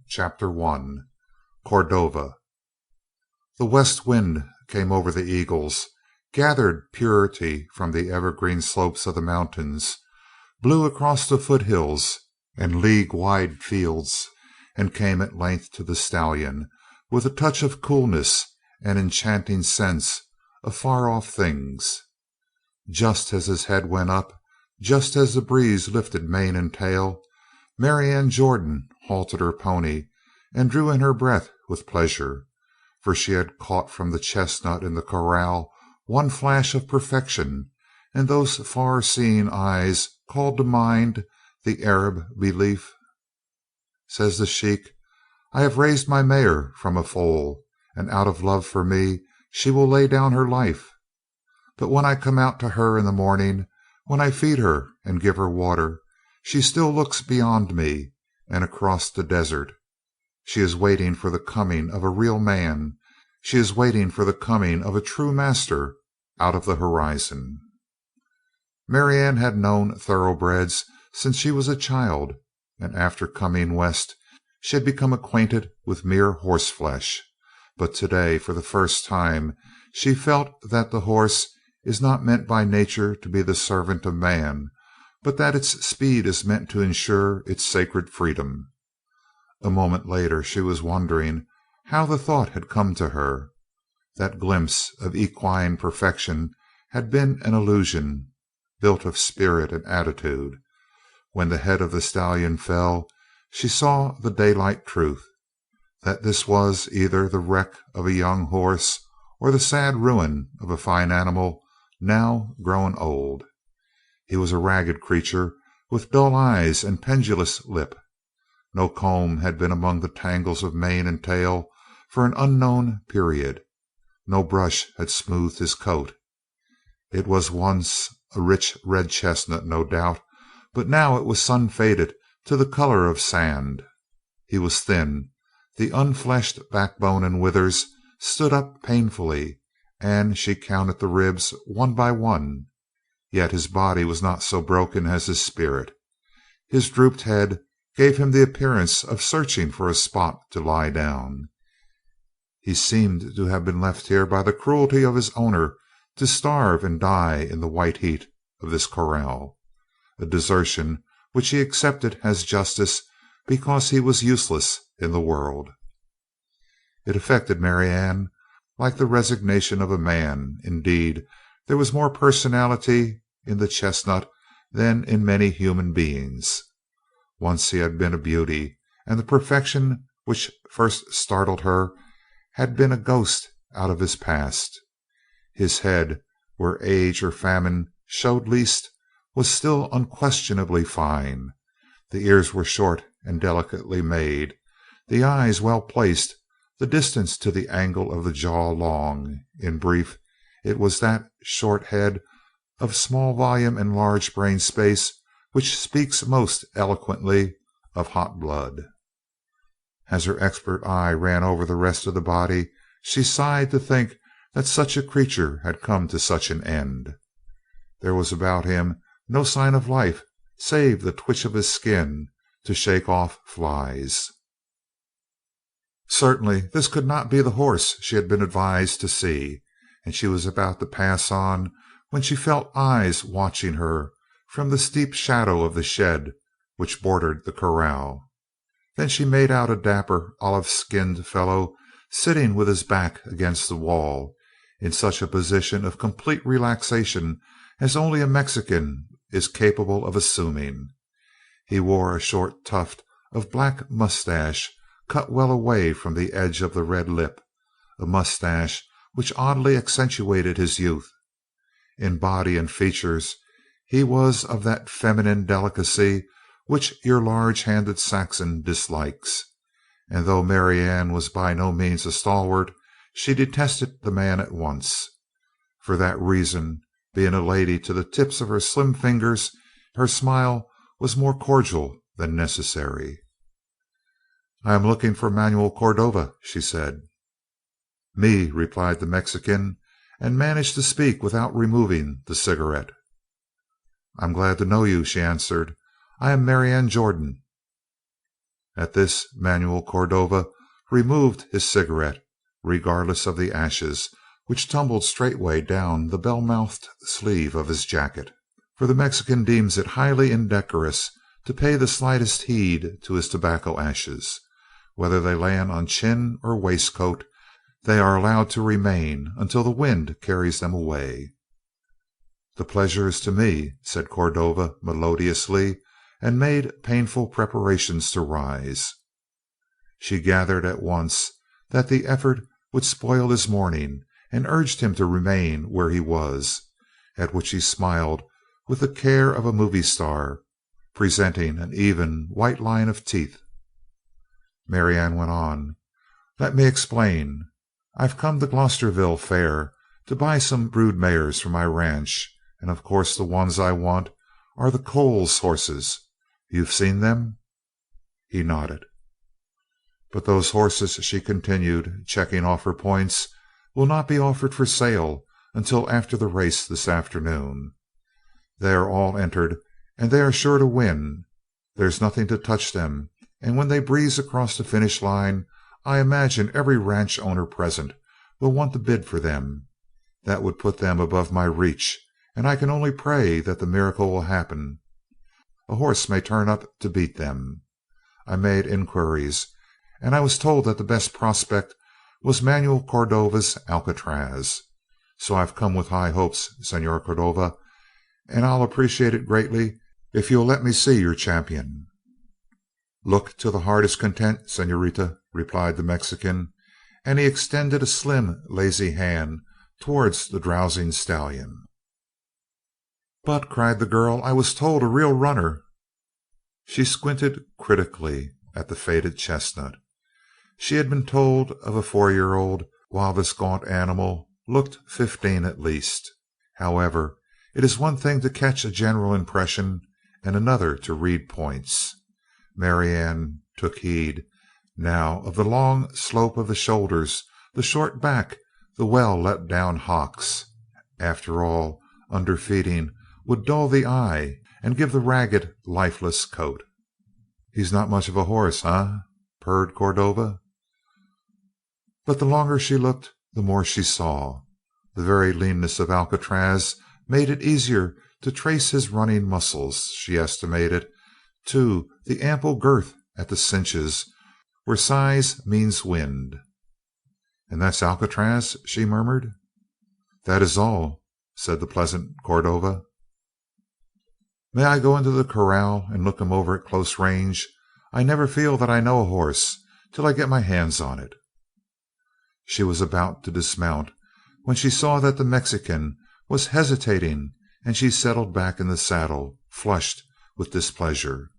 Chapter 1 Cordova. The west wind came over the eagles, gathered purity from the evergreen slopes of the mountains, blew across the foothills and league-wide fields, and came at length to the stallion with a touch of coolness and enchanting sense of far-off things. Just as his head went up, just as the breeze lifted mane and tail, Marianne Jordan halted her pony and drew in her breath with pleasure, for she had caught from the chestnut in the corral one flash of perfection, and those far-seeing eyes called to mind the Arab belief. Says the sheik, "I have raised my mare from a foal, and out of love for me she will lay down her life. But when I come out to her in the morning, when I feed her and give her water, she still looks beyond me and across the desert. She is waiting for the coming of a real man. She is waiting for the coming of a true master out of the horizon." Marianne had known thoroughbreds since she was a child, and after coming west she had become acquainted with mere horseflesh. But today, for the first time, she felt that the horse is not meant by nature to be the servant of man, but that its speed is meant to ensure its sacred freedom. A moment later she was wondering how the thought had come to her. That glimpse of equine perfection had been an illusion, built of spirit and attitude. When the head of the stallion fell, she saw the daylight truth, that this was either the wreck of a young horse or the sad ruin of a fine animal now grown old. He was a ragged creature with dull eyes and pendulous lip. No comb had been among the tangles of mane and tail for an unknown period. No brush had smoothed his coat. It was once a rich red chestnut, no doubt, but now it was sun-faded to the color of sand. He was thin. The unfleshed backbone and withers stood up painfully, and she counted the ribs one by one. Yet his body was not so broken as his spirit. His drooped head gave him the appearance of searching for a spot to lie down. He seemed to have been left here by the cruelty of his owner to starve and die in the white heat of this corral, a desertion which he accepted as justice because he was useless in the world. It affected Marianne like the resignation of a man. Indeed, there was more personality in the chestnut than in many human beings. Once he had been a beauty, and the perfection which first startled her had been a ghost out of his past. His head, where age or famine showed least, was still unquestionably fine. The ears were short and delicately made, the eyes well placed, the distance to the angle of the jaw long. In brief, it was that short head of small volume and large brain space which speaks most eloquently of hot blood. As her expert eye ran over the rest of the body, she sighed to think that such a creature had come to such an end. There was about him no sign of life save the twitch of his skin to shake off flies. Certainly this could not be the horse she had been advised to see, and she was about to pass on when she felt eyes watching her from the steep shadow of the shed which bordered the corral. Then she made out a dapper, olive-skinned fellow sitting with his back against the wall, in such a position of complete relaxation as only a Mexican is capable of assuming. He wore a short tuft of black mustache cut well away from the edge of the red lip, a mustache which oddly accentuated his youth. In body and features he was of that feminine delicacy which your large-handed Saxon dislikes, and though Marianne was by no means a stalwart, she detested the man at once. For that reason, being a lady to the tips of her slim fingers, her smile was more cordial than necessary. "I am looking for Manuel Cordova," she said. "Me," replied the Mexican, and managed to speak without removing the cigarette. "I'm glad to know you," she answered. "I am Marianne Jordan." At this Manuel Cordova removed his cigarette, regardless of the ashes, which tumbled straightway down the bell-mouthed sleeve of his jacket, for the Mexican deems it highly indecorous to pay the slightest heed to his tobacco ashes. Whether they land on chin or waistcoat, they are allowed to remain until the wind carries them away. "The pleasure is to me," said Cordova melodiously, and made painful preparations to rise. She gathered at once that the effort would spoil his morning, and urged him to remain where he was, at which he smiled with the care of a movie star, presenting an even, white line of teeth. Marianne went on: "Let me explain. I've come to Glosterville Fair to buy some brood mares for my ranch, and of course the ones I want are the Coles horses. You've seen them?" He nodded. "But those horses," she continued, checking off her points, "will not be offered for sale until after the race this afternoon. They are all entered, and they are sure to win. There's nothing to touch them, and when they breeze across the finish line I imagine every ranch owner present will want to bid for them. That would put them above my reach, and I can only pray that the miracle will happen. A horse may turn up to beat them. I made inquiries, and I was told that the best prospect was Manuel Cordova's Alcatraz. So I've come with high hopes, Senor Cordova, and I'll appreciate it greatly if you'll let me see your champion." "Look till the heart is content, senorita," replied the Mexican, and he extended a slim, lazy hand towards the drowsing stallion. "But," cried the girl, "I was told a real runner—" She squinted critically at the faded chestnut. She had been told of a 4-year-old, while this gaunt animal looked 15 at least. However, it is one thing to catch a general impression, and another to read points. Marianne took heed now of the long slope of the shoulders, the short back, the well let down hocks. After all, underfeeding would dull the eye and give the ragged, lifeless coat. "He's not much of a horse, eh?" purred Cordova. But the longer she looked, the more she saw. The very leanness of Alcatraz made it easier to trace his running muscles, she estimated, too, the ample girth at the cinches, where size means wind. "And that's Alcatraz?" she murmured. "That is all," said the pleasant Cordova. "May I go into the corral and look him over at close range? I never feel that I know a horse till I get my hands on it." She was about to dismount when she saw that the Mexican was hesitating, and she settled back in the saddle, flushed with displeasure.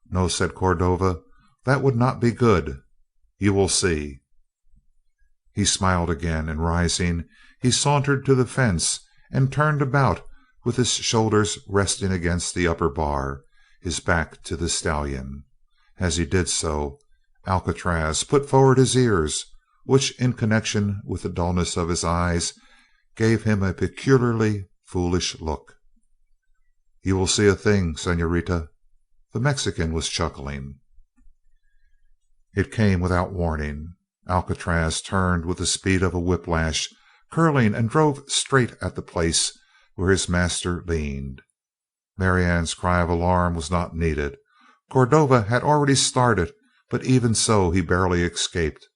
"No," said Cordova, "that would not be good. You will see." He smiled again, and rising, he sauntered to the fence and turned about with his shoulders resting against the upper bar, his back to the stallion. As he did so, Alcatraz put forward his ears, which, in connection with the dullness of his eyes, gave him a peculiarly foolish look. "You will see a thing, senorita." The Mexican was chuckling. It came without warning. Alcatraz turned with the speed of a whiplash, curling, and drove straight at the place where his master leaned. Marianne's cry of alarm was not needed. Cordova had already started, but even so he barely escaped.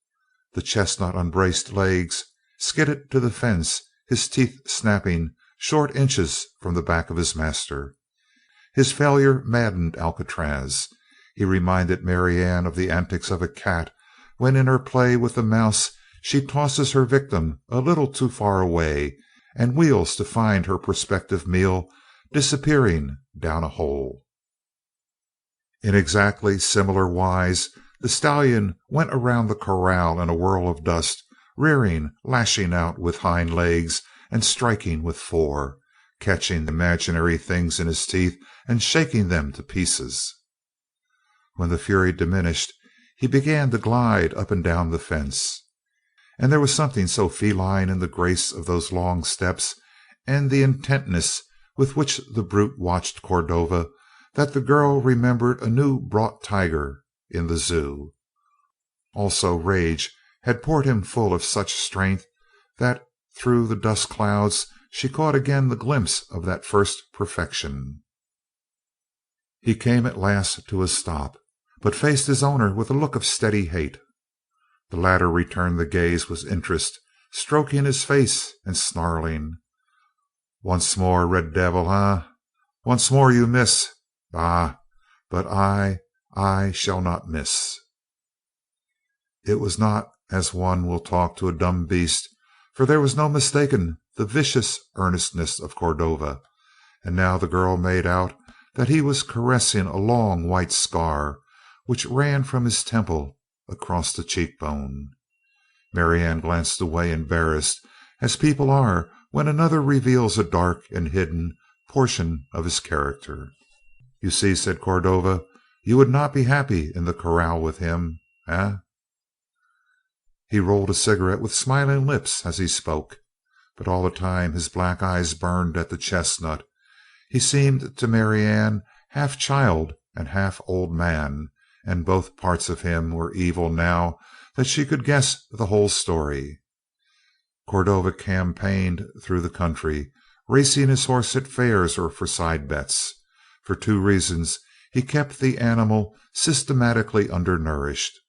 The chestnut unbraced legs skidded to the fence, his teeth snapping short inches from the back of his master. His failure maddened Alcatraz. He reminded Marianne of the antics of a cat when in her play with the mouse she tosses her victim a little too far away and wheels to find her prospective meal disappearing down a hole. In exactly similar wise the stallion went around the corral in a whirl of dust, rearing, lashing out with hind legs and striking with fore, catching imaginary things in his teeth and shaking them to pieces. When the fury diminished, he began to glide up and down the fence, and there was something so feline in the grace of those long steps and the intentness with which the brute watched Cordova that the girl remembered a new brought tiger in the zoo. Also, rage had poured him full of such strength that through the dust clouds she caught again the glimpse of that first perfection. He came at last to a stop, but faced his owner with a look of steady hate. The latter returned the gaze with interest, stroking his face and snarling. "Once more, red devil, eh? Once more you miss. Bah, but I shall not miss." It was not as one will talk to a dumb beast, for there was no mistaking the vicious earnestness of Cordova, and now the girl made out that he was caressing a long white scar which ran from his temple across the cheekbone. Marianne glanced away embarrassed, as people are when another reveals a dark and hidden portion of his character. "You see," said Cordova, "you would not be happy in the corral with him, eh?" He rolled a cigarette with smiling lips as he spoke, but all the time his black eyes burned at the chestnut. He seemed to Marianne half child and half old man, and both parts of him were evil now that she could guess the whole story. Cordova campaigned through the country, racing his horse at fairs or for side bets. For two reasons he kept the animal systematically undernourished.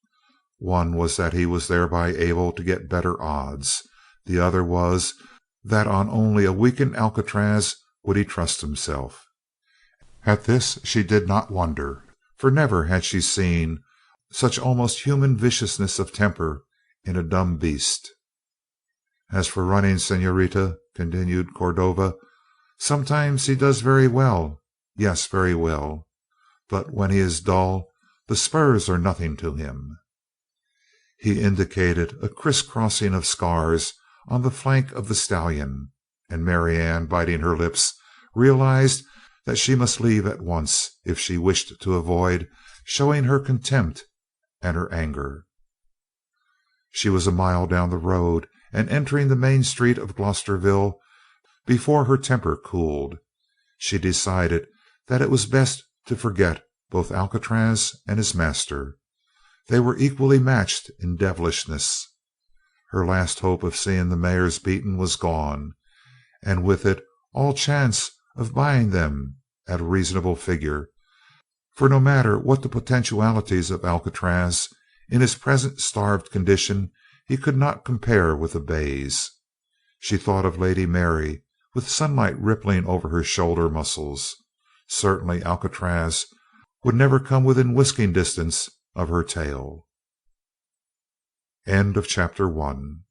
One was that he was thereby able to get better odds. The other was that on only a weakened Alcatraz would he trust himself. At this she did not wonder, for never had she seen such almost human viciousness of temper in a dumb beast. "As for running, señorita," continued Cordova, "sometimes he does very well, yes, very well. But when he is dull, the spurs are nothing to him." He indicated a crisscrossing of scars on the flank of the stallion, and Marianne, biting her lips, realized that she must leave at once if she wished to avoid showing her contempt and her anger. She was a mile down the road and entering the main street of Glosterville before her temper cooled. She decided that it was best to forget both Alcatraz and his master. They were equally matched in devilishness. Her last hope of seeing the mares beaten was gone, and with it all chance of buying them at a reasonable figure, for no matter what the potentialities of Alcatraz, in his present starved condition he could not compare with the bays. She thought of Lady Mary with sunlight rippling over her shoulder muscles. Certainly Alcatraz would never come within whisking distance of her tail. End of chapter 1.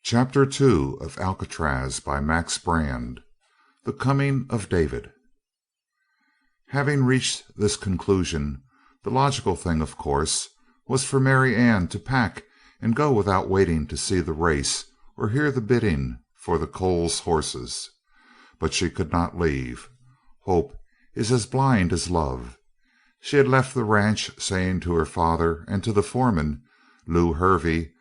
Chapter 2 of Alcatraz by Max Brand. The Coming of David. Having reached this conclusion, the logical thing, of course, was for Marianne to pack and go without waiting to see the race or hear the bidding for the Coles horses. But she could not leave. Hope is as blind as love. She had left the ranch saying to her father and to the foreman, Lew Hervey,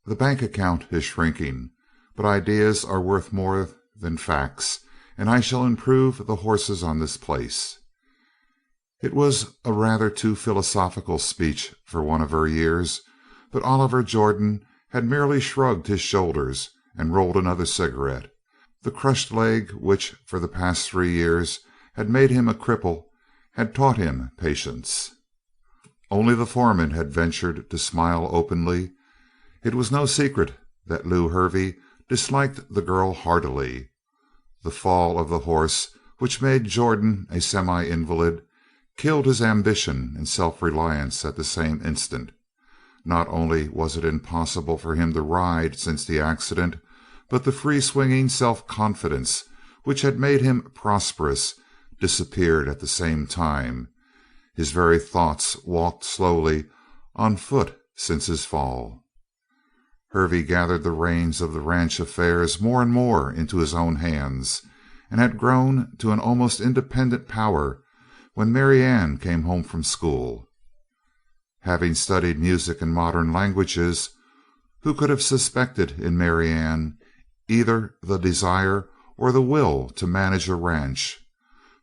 "The bank account is shrinking, but ideas are worth more than facts, and I shall improve the horses on this place." It was a rather too philosophical speech for one of her years, but Oliver Jordan had merely shrugged his shoulders and rolled another cigarette. The crushed leg which for the past 3 years had made him a cripple had taught him patience. Only the foreman had ventured to smile openly. It was no secret that Lew Hervey disliked the girl heartily. The fall of the horse, which made Jordan a semi-invalid, killed his ambition and self-reliance at the same instant. Not only was it impossible for him to ride since the accident, but the free-swinging self-confidence which had made him prosperous disappeared at the same time. His very thoughts walked slowly on foot since his fall. Hervey gathered the reins of the ranch affairs more and more into his own hands, and had grown to an almost independent power when Marianne came home from school. Having studied music and modern languages, who could have suspected in Marianne either the desire or the will to manage a ranch?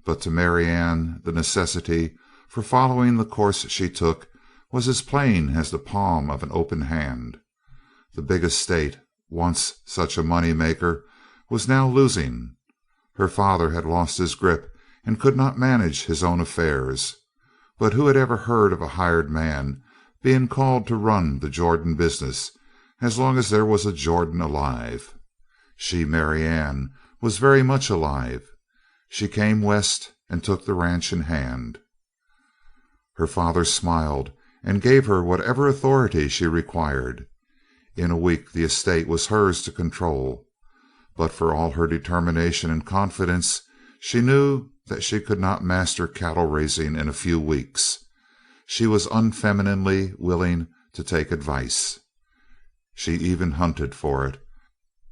but to Marianne the necessity for following the course she took was as plain as the palm of an open hand. The big estate, once such a money maker, was now losing. Her father had lost his grip and could not manage his own affairs. But who had ever heard of a hired man being called to run the Jordan business as long as there was a Jordan alive? She, Marianne, was very much alive. She came west and took the ranch in hand. Her father smiled and gave her whatever authority she required. In a week the estate was hers to control. But for all her determination and confidence, she knew that she could not master cattle raising in a few weeks. She was unfemininely willing to take advice. She even hunted for it,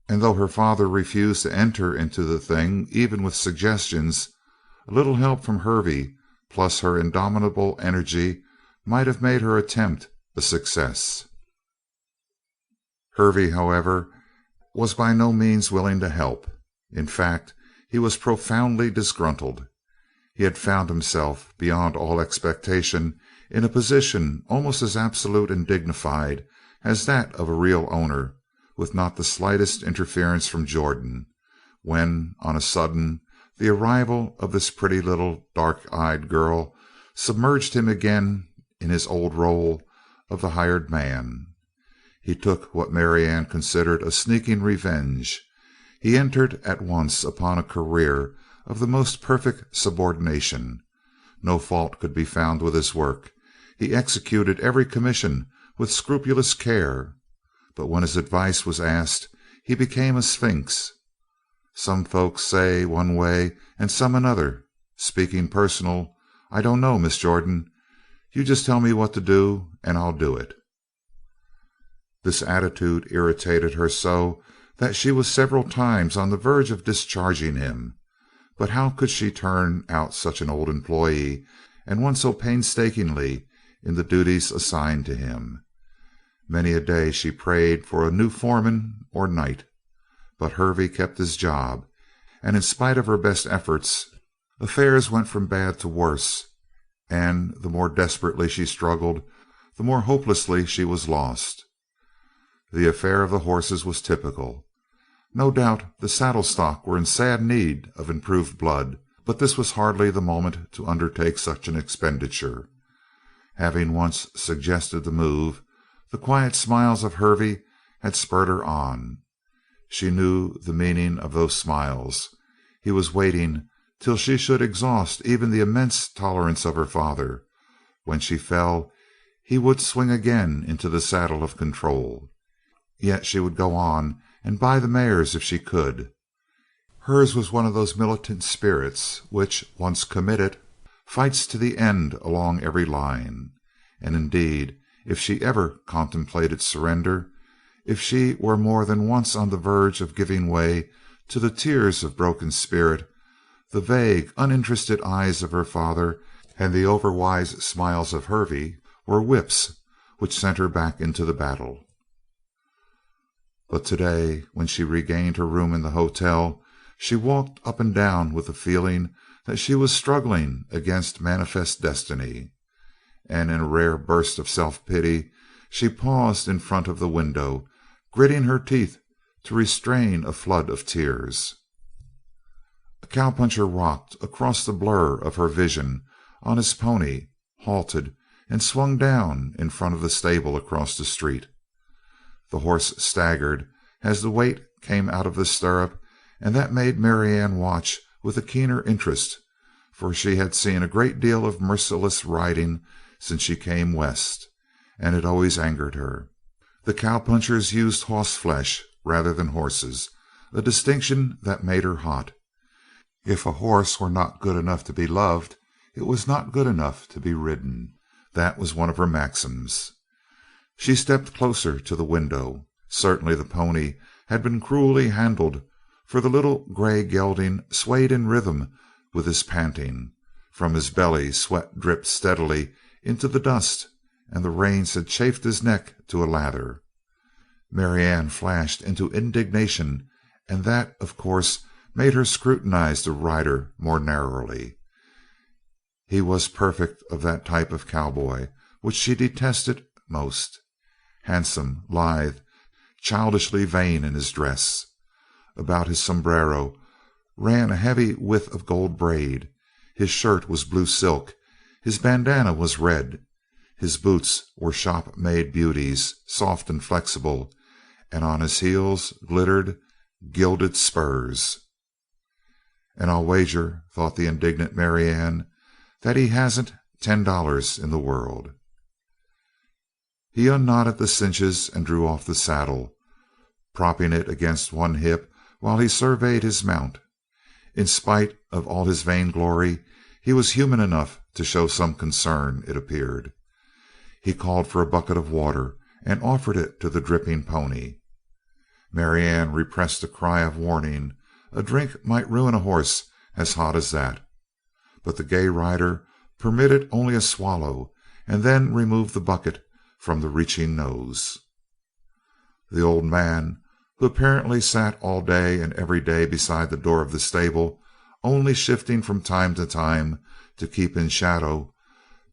and though her father refused to enter into the thing even with suggestions, a little help from Hervey plus her indomitable energy might have made her attempt a success. Hervey, however, was by no means willing to help. In fact, he was profoundly disgruntled. He had found himself, beyond all expectation, in a position almost as absolute and dignified as that of a real owner, with not the slightest interference from Jordan, when, on a sudden, the arrival of this pretty little dark-eyed girl submerged him again in his old role of the hired man. He took what Marianne considered a sneaking revenge. He entered at once upon a career of the most perfect subordination. No fault could be found with his work. He executed every commission with scrupulous care. But when his advice was asked, he became a sphinx. Some folks say one way and some another. Speaking personal, I don't know, Miss Jordan. You just tell me what to do and I'll do it. This attitude irritated her so that she was several times on the verge of discharging him. But how could she turn out such an old employee, and one so painstakingly in the duties assigned to him? Many a day she prayed for a new foreman or night. But Hervey kept his job, and in spite of her best efforts, affairs went from bad to worse, and the more desperately she struggled, the more hopelessly she was lost. The affair of the horses was typical. No doubt the saddle stock were in sad need of improved blood, but this was hardly the moment to undertake such an expenditure. Having once suggested the move, the quiet smiles of Hervey had spurred her on. She knew the meaning of those smiles. He was waiting till she should exhaust even the immense tolerance of her father. When she fell, he would swing again into the saddle of control. Yet she would go on and buy the mares if she could. Hers was one of those militant spirits which, once committed, fights to the end along every line. And indeed, if she ever contemplated surrender, if she were more than once on the verge of giving way to the tears of broken spirit, the vague, uninterested eyes of her father and the overwise smiles of Hervey were whips which sent her back into the battle. But today, when she regained her room in the hotel, she walked up and down with the feeling that she was struggling against manifest destiny. And in a rare burst of self-pity, she paused in front of the window, gritting her teeth to restrain a flood of tears. A cowpuncher rocked across the blur of her vision on his pony, halted, and swung down in front of the stable across the street. The horse staggered as the weight came out of the stirrup, and that made Marianne watch with a keener interest, for she had seen a great deal of merciless riding since she came west, and it always angered her. The cowpunchers used horseflesh rather than horses, a distinction that made her hot. If a horse were not good enough to be loved, it was not good enough to be ridden. That was one of her maxims. She stepped closer to the window. Certainly the pony had been cruelly handled, for the little gray gelding swayed in rhythm with his panting. From his belly sweat dripped steadily into the dust, and the reins had chafed his neck to a lather. Marianne flashed into indignation, and that, of course, made her scrutinize the rider more narrowly. He was perfect of that type of cowboy which she detested most. Handsome, lithe, childishly vain in his dress. About his sombrero ran a heavy width of gold braid. His shirt was blue silk. His bandana was red. His boots were shop-made beauties, soft and flexible, and on his heels glittered gilded spurs. "And I'll wager," thought the indignant Marianne, "that he hasn't $10 in the world." He unknotted the cinches and drew off the saddle, propping it against one hip while he surveyed his mount. In spite of all his vainglory, he was human enough to show some concern, it appeared. He called for a bucket of water and offered it to the dripping pony. Marianne repressed a cry of warning. A drink might ruin a horse as hot as that. But the gay rider permitted only a swallow, and then removed the bucket from the reaching nose. The old man, who apparently sat all day and every day beside the door of the stable, only shifting from time to time to keep in shadow,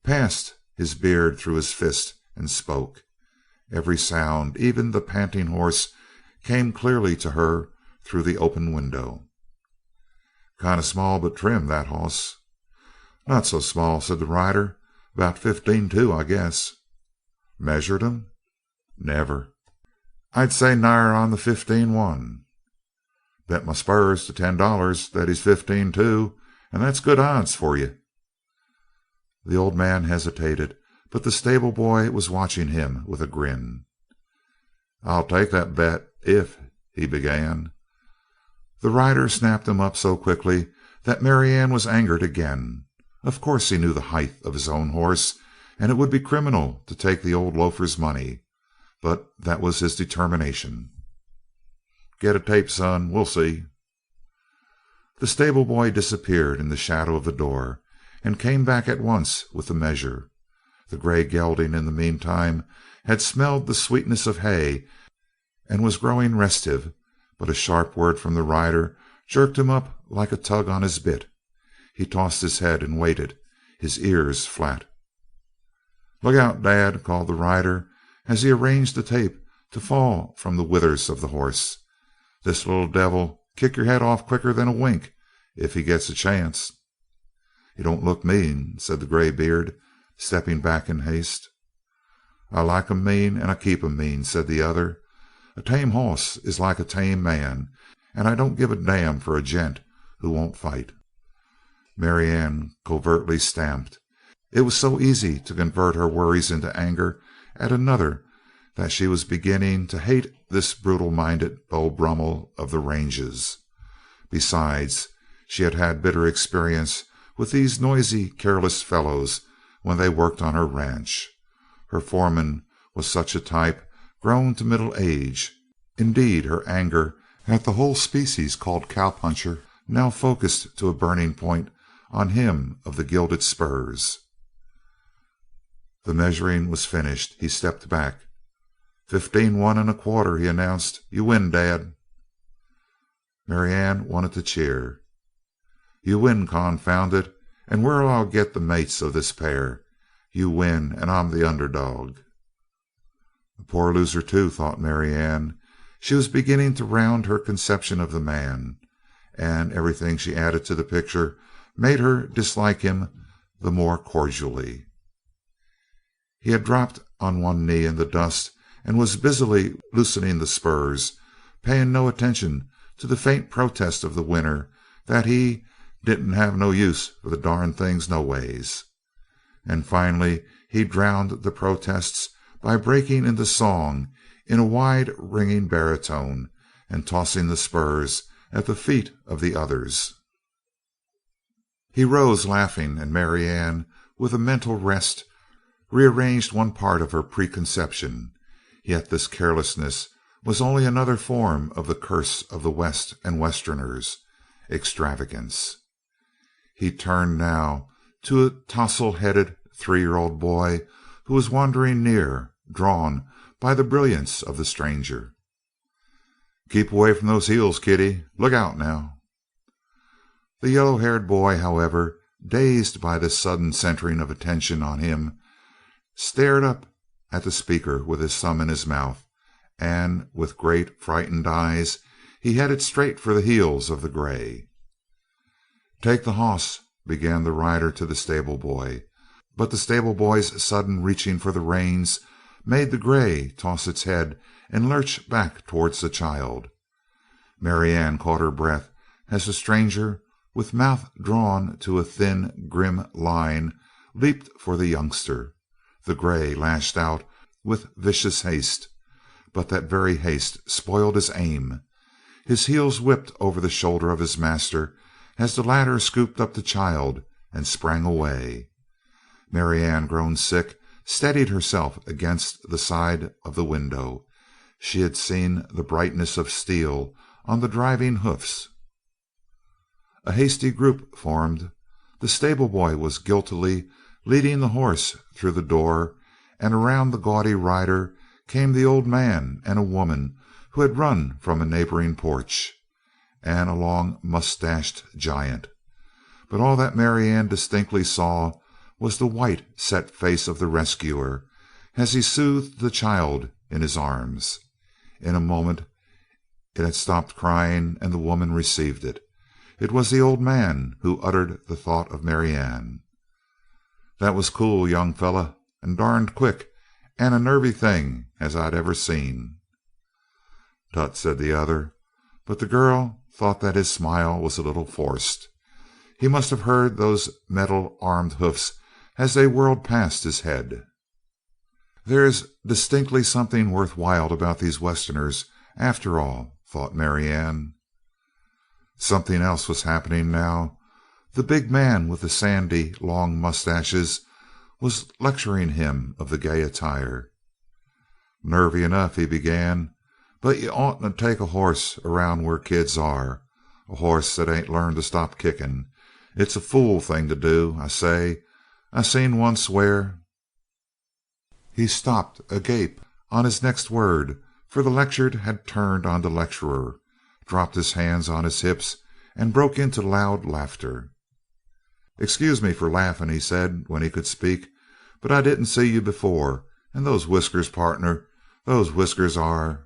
passed his beard through his fist and spoke. Every sound, even the panting horse, came clearly to her through the open window. "Kind of small but trim, that hoss." "Not so small," said the rider. "About 15.2, I guess." "Measured him?" "Never." "I'd say nigher on the 15.1." "Bet my spurs to $10 that he's 15.2, and that's good odds for you." The old man hesitated, but the stable boy was watching him with a grin. "I'll take that bet if—" he began. The rider snapped him up so quickly that Marianne was angered again. Of course he knew the height of his own horse, and it would be criminal to take the old loafer's money, but that was his determination. "Get a tape, son. We'll see." The stable boy disappeared in the shadow of the door, and came back at once with the measure. The gray gelding in the meantime had smelled the sweetness of hay and was growing restive, but a sharp word from the rider jerked him up like a tug on his bit. He tossed his head and waited, his ears flat. "Look out, Dad," called the rider as he arranged the tape to fall from the withers of the horse. "This little devil kick your head off quicker than a wink if he gets a chance." "He don't look mean," said the gray beard, stepping back in haste. "I like 'em mean and I keep 'em mean," said the other. "A tame hoss is like a tame man, and I don't give a damn for a gent who won't fight." Marianne covertly stamped. It was so easy to convert her worries into anger at another that she was beginning to hate this brutal-minded Beau Brummel of the ranges. Besides, she had had bitter experience with these noisy, careless fellows when they worked on her ranch. Her foreman was such a type, grown to middle age. Indeed, her anger at the whole species called cowpuncher now focused to a burning point on him of the gilded spurs. The measuring was finished. He stepped back. 15.1 1/4, he announced. "You win, Dad." Marianne wanted to cheer. "You win, confound it, and where'll I get the mates of this pair? You win, and I'm the underdog." "A poor loser, too," thought Marianne. She was beginning to round her conception of the man, and everything she added to the picture made her dislike him the more cordially. He had dropped on one knee in the dust and was busily loosening the spurs, paying no attention to the faint protest of the winner that he "didn't have no use for the darn things no ways." And finally he drowned the protests by breaking into song in a wide ringing baritone and tossing the spurs at the feet of the others. He rose laughing, and Marianne, with a mental rest, rearranged one part of her preconception. Yet this carelessness was only another form of the curse of the West and Westerners, extravagance. He turned now to a tousle-headed 3-year-old boy who was wandering near, drawn by the brilliance of the stranger. "Keep away from those heels, kiddie. Look out now." The yellow-haired boy, however, dazed by this sudden centering of attention on him, stared up at the speaker with his thumb in his mouth, and with great frightened eyes he headed straight for the heels of the gray. "Take the hoss," began the rider to the stable boy, but the stable boy's sudden reaching for the reins made the gray toss its head and lurch back towards the child. Marianne caught her breath as the stranger, with mouth drawn to a thin, grim line, leaped for the youngster. The gray lashed out with vicious haste, but that very haste spoiled his aim. His heels whipped over the shoulder of his master as the latter scooped up the child and sprang away. Marianne, grown sick, steadied herself against the side of the window. She had seen the brightness of steel on the driving hoofs. A hasty group formed. The stable boy was guiltily leading the horse through the door, and around the gaudy rider came the old man and a woman who had run from a neighboring porch, and a long mustached giant. But all that Marianne distinctly saw was the white, set face of the rescuer as he soothed the child in his arms. In a moment it had stopped crying, and the woman received it. It was the old man who uttered the thought of Marianne. "That was cool, young fella, and darned quick, and a nervy thing as I'd ever seen." "Tut," said the other, but the girl thought that his smile was a little forced. He must have heard those metal-armed hoofs as they whirled past his head. "There is distinctly something worthwhile about these Westerners, after all," thought Marianne. Something else was happening now. The big man with the sandy, long mustaches was lecturing him of the gay attire. "Nervy enough," he began, "but you oughtn't to take a horse around where kids are. A horse that ain't learned to stop kicking. It's a fool thing to do, I say. I seen once where—" He stopped, agape on his next word, for the lectured had turned on the lecturer, dropped his hands on his hips, and broke into loud laughter. "Excuse me for laughing," he said when he could speak, "but I didn't see you before, and those whiskers, partner, those whiskers are—"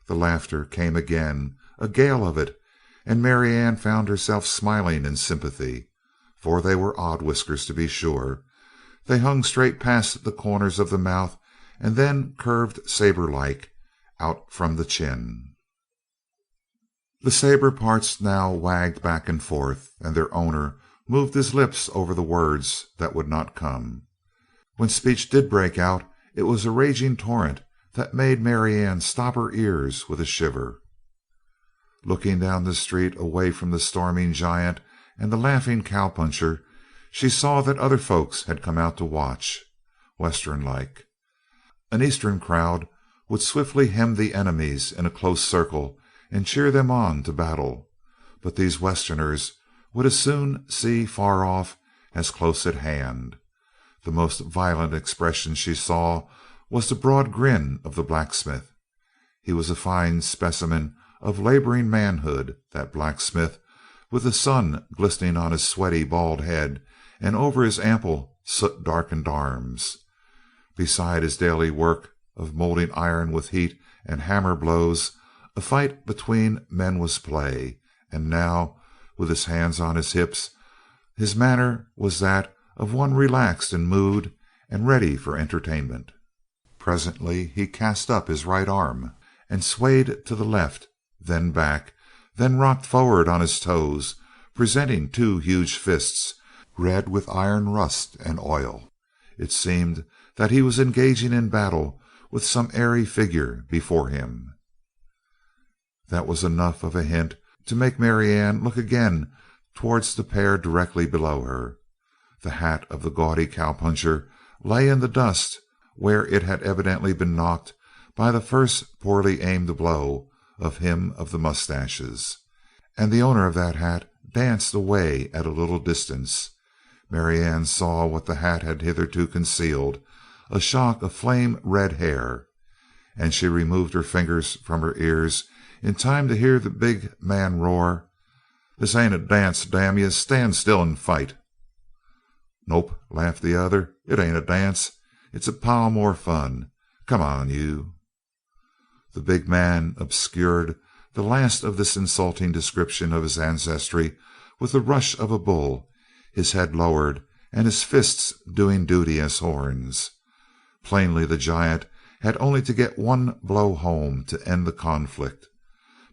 The laughter came again, a gale of it, and Marianne found herself smiling in sympathy, for they were odd whiskers to be sure. They hung straight past the corners of the mouth and then curved saber-like out from the chin. The saber parts now wagged back and forth, and their owner moved his lips over the words that would not come. When speech did break out, it was a raging torrent that made Marianne stop her ears with a shiver. Looking down the street away from the storming giant and the laughing cowpuncher, she saw that other folks had come out to watch, Western-like. An Eastern crowd would swiftly hem the enemies in a close circle and cheer them on to battle, but these Westerners would as soon see far off as close at hand. The most violent expression she saw was the broad grin of the blacksmith. He was a fine specimen of laboring manhood, that blacksmith, with the sun glistening on his sweaty, bald head and over his ample, soot-darkened arms. Beside his daily work of molding iron with heat and hammer blows, a fight between men was play, and now, with his hands on his hips, his manner was that of one relaxed in mood and ready for entertainment. Presently he cast up his right arm and swayed to the left, then back, then rocked forward on his toes, presenting two huge fists, red with iron rust and oil. It seemed that he was engaging in battle with some airy figure before him. That was enough of a hint to make Marianne look again towards the pair directly below her. The hat of the gaudy cowpuncher lay in the dust where it had evidently been knocked by the first poorly aimed blow of him of the mustaches, and the owner of that hat danced away at a little distance. Marianne saw what the hat had hitherto concealed, a shock of flame-red hair, and she removed her fingers from her ears in time to hear the big man roar, "This ain't a dance, damn you! Stand still and fight!" "Nope," laughed the other. "It ain't a dance. It's a pile more fun. Come on, you." The big man obscured the last of this insulting description of his ancestry with the rush of a bull, his head lowered and his fists doing duty as horns. Plainly the giant had only to get one blow home to end the conflict.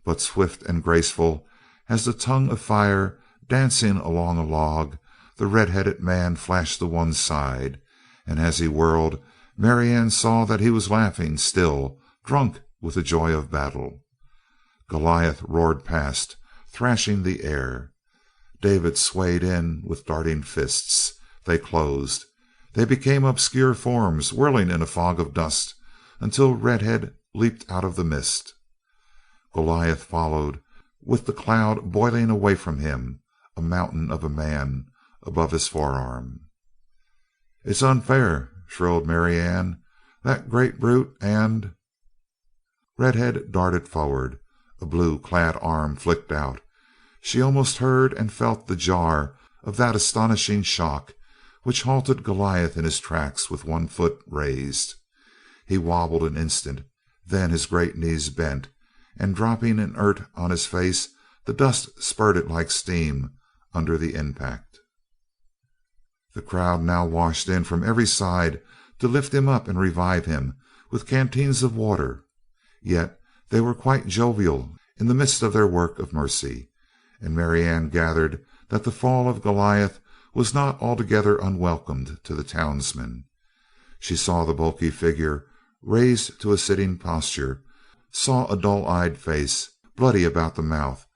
But swift and graceful as the tongue of fire dancing along a log, the red-headed man flashed to one side, and as he whirled, Marianne saw that he was laughing still, drunk with the joy of battle. Goliath roared past, thrashing the air. David swayed in with darting fists. They closed. They became obscure forms whirling in a fog of dust until Redhead leaped out of the mist. Goliath followed with the cloud boiling away from him, a mountain of a man above his forearm. "It's unfair," shrilled Marianne. "That great brute and—" Redhead darted forward. A blue-clad arm flicked out. She almost heard and felt the jar of that astonishing shock which halted Goliath in his tracks with one foot raised. He wobbled an instant, then his great knees bent, and dropping inert on his face, the dust spurted like steam under the impact. The crowd now washed in from every side to lift him up and revive him with canteens of water. Yet they were quite jovial in the midst of their work of mercy, and Marianne gathered that the fall of Goliath was not altogether unwelcomed to the townsmen. She saw the bulky figure raised to a sitting posture, saw a dull-eyed face, bloody about the mouth,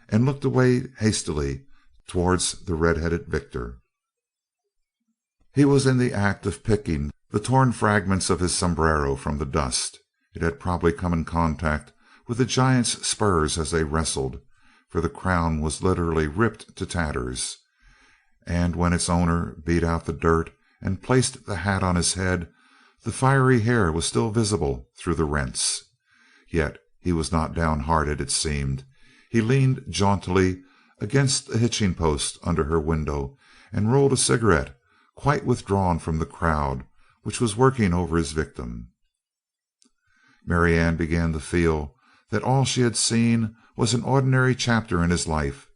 and looked away hastily towards the red-headed victor. He was in the act of picking the torn fragments of his sombrero from the dust. It had probably come in contact with the giant's spurs as they wrestled, for the crown was literally ripped to tatters, and when its owner beat out the dirt and placed the hat on his head, the fiery hair was still visible through the rents. Yet he was not downhearted, it seemed. He leaned jauntily against the hitching post under her window and rolled a cigarette, quite withdrawn from the crowd which was working over his victim. Marianne began to feel that all she had seen was an ordinary chapter in his life,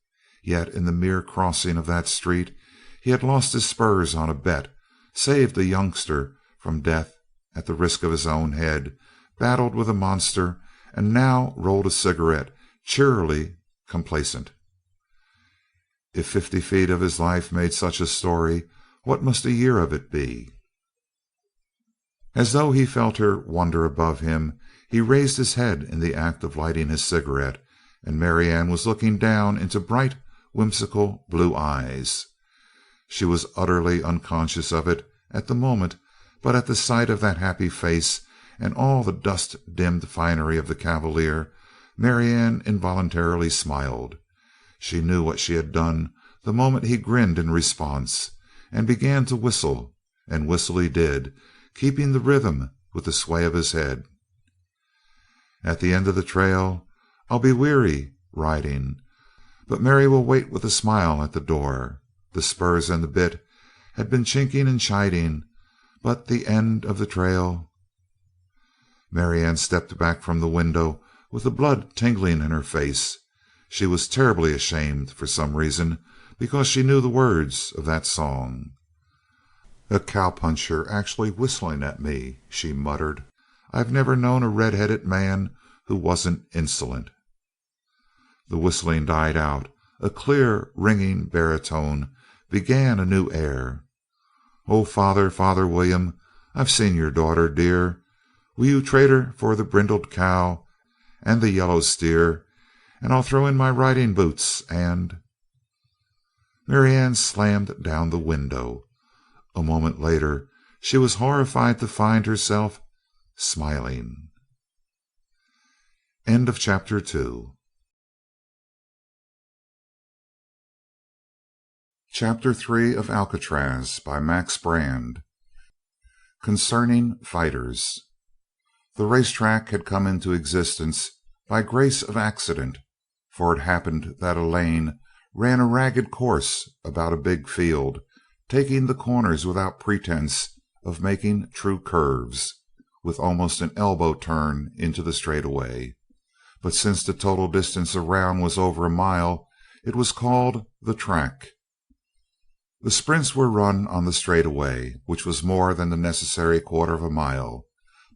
yet in the mere crossing of that street he had lost his spurs on a bet, saved a youngster from death at the risk of his own head, battled with a monster, and now rolled a cigarette, cheerily complacent. If 50 feet of his life made such a story, what must a year of it be? As though he felt her wonder above him, he raised his head in the act of lighting his cigarette, and Marianne was looking down into bright, whimsical blue eyes. She was utterly unconscious of it at the moment, but at the sight of that happy face and all the dust-dimmed finery of the cavalier, Marianne involuntarily smiled. She knew what she had done the moment he grinned in response, and began to whistle, and whistle he did, keeping the rhythm with the sway of his head. At the end of the trail I'll be weary riding, but Mary will wait with a smile at the door. The spurs and the bit had been chinking and chiding, but the end of the trail. Marianne stepped back from the window with the blood tingling in her face. She was terribly ashamed, for some reason, because she knew the words of that song. "A cowpuncher actually whistling at me," she muttered. "I've never known a red-headed man who wasn't insolent." The whistling died out. A clear, ringing baritone began a new air. "Oh, father, Father William, I've seen your daughter dear. Will you trade her for the brindled cow and the yellow steer? And I'll throw in my riding boots and—" Marianne slammed down the window. A moment later she was horrified to find herself smiling. End of chapter 2. Chapter 3 of Alcatraz by Max Brand. Concerning fighters. The racetrack had come into existence by grace of accident, for it happened that a lane ran a ragged course about a big field taking the corners without pretense of making true curves, with almost an elbow turn into the straightaway. But since the total distance around was over a mile, it was called the track. The sprints were run on the straightaway, which was more than the necessary quarter of a mile,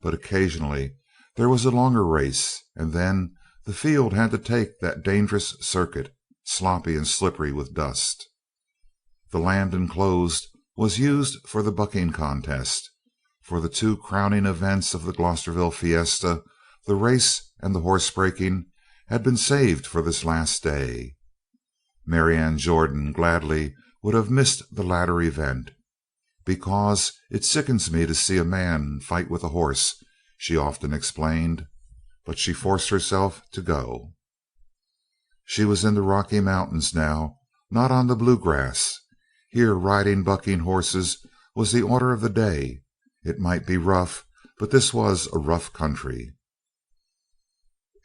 but occasionally there was a longer race, and then the field had to take that dangerous circuit, sloppy and slippery with dust. The land enclosed was used for the bucking contest, for the two crowning events of the Glosterville fiesta, the race and the horse breaking, had been saved for this last day. Marianne Jordan gladly would have missed the latter event. "Because it sickens me to see a man fight with a horse," she often explained, but she forced herself to go. She was in the Rocky Mountains now, not on the Blue Grass. Here riding bucking horses was the order of the day. It might be rough, but this was a rough country.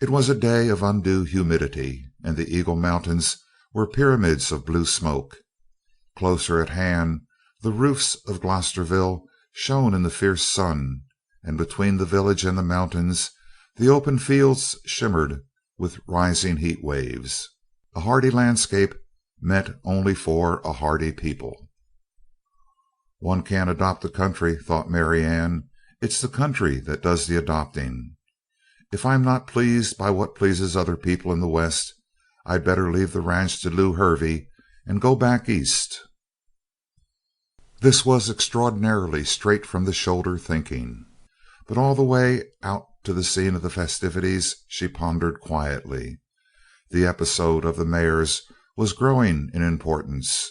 It was a day of undue humidity, and the Eagle Mountains were pyramids of blue smoke. Closer at hand, the roofs of Glosterville shone in the fierce sun, and between the village and the mountains, the open fields shimmered with rising heat waves. A hardy landscape meant only for a hardy people. "One can't adopt a country," thought Marianne. "It's the country that does the adopting. If I'm not pleased by what pleases other people in the West, I'd better leave the ranch to Lew Hervey and go back East." This was extraordinarily straight from the shoulder thinking, but all the way out to the scene of the festivities she pondered quietly. The episode of the mares was growing in importance.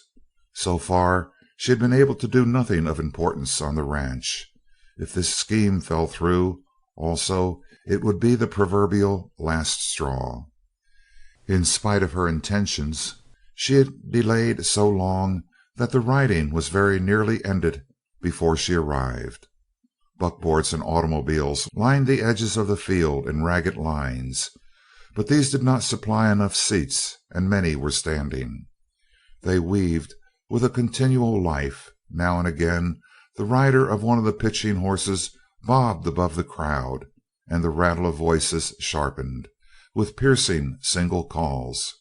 So far she had been able to do nothing of importance on the ranch. If this scheme fell through, also, it would be the proverbial last straw. In spite of her intentions, she had delayed so long that the riding was very nearly ended before she arrived. Buckboards and automobiles lined the edges of the field in ragged lines, but these did not supply enough seats, and many were standing. They weaved with a continual life. Now and again the rider of one of the pitching horses bobbed above the crowd, and the rattle of voices sharpened, with piercing single calls.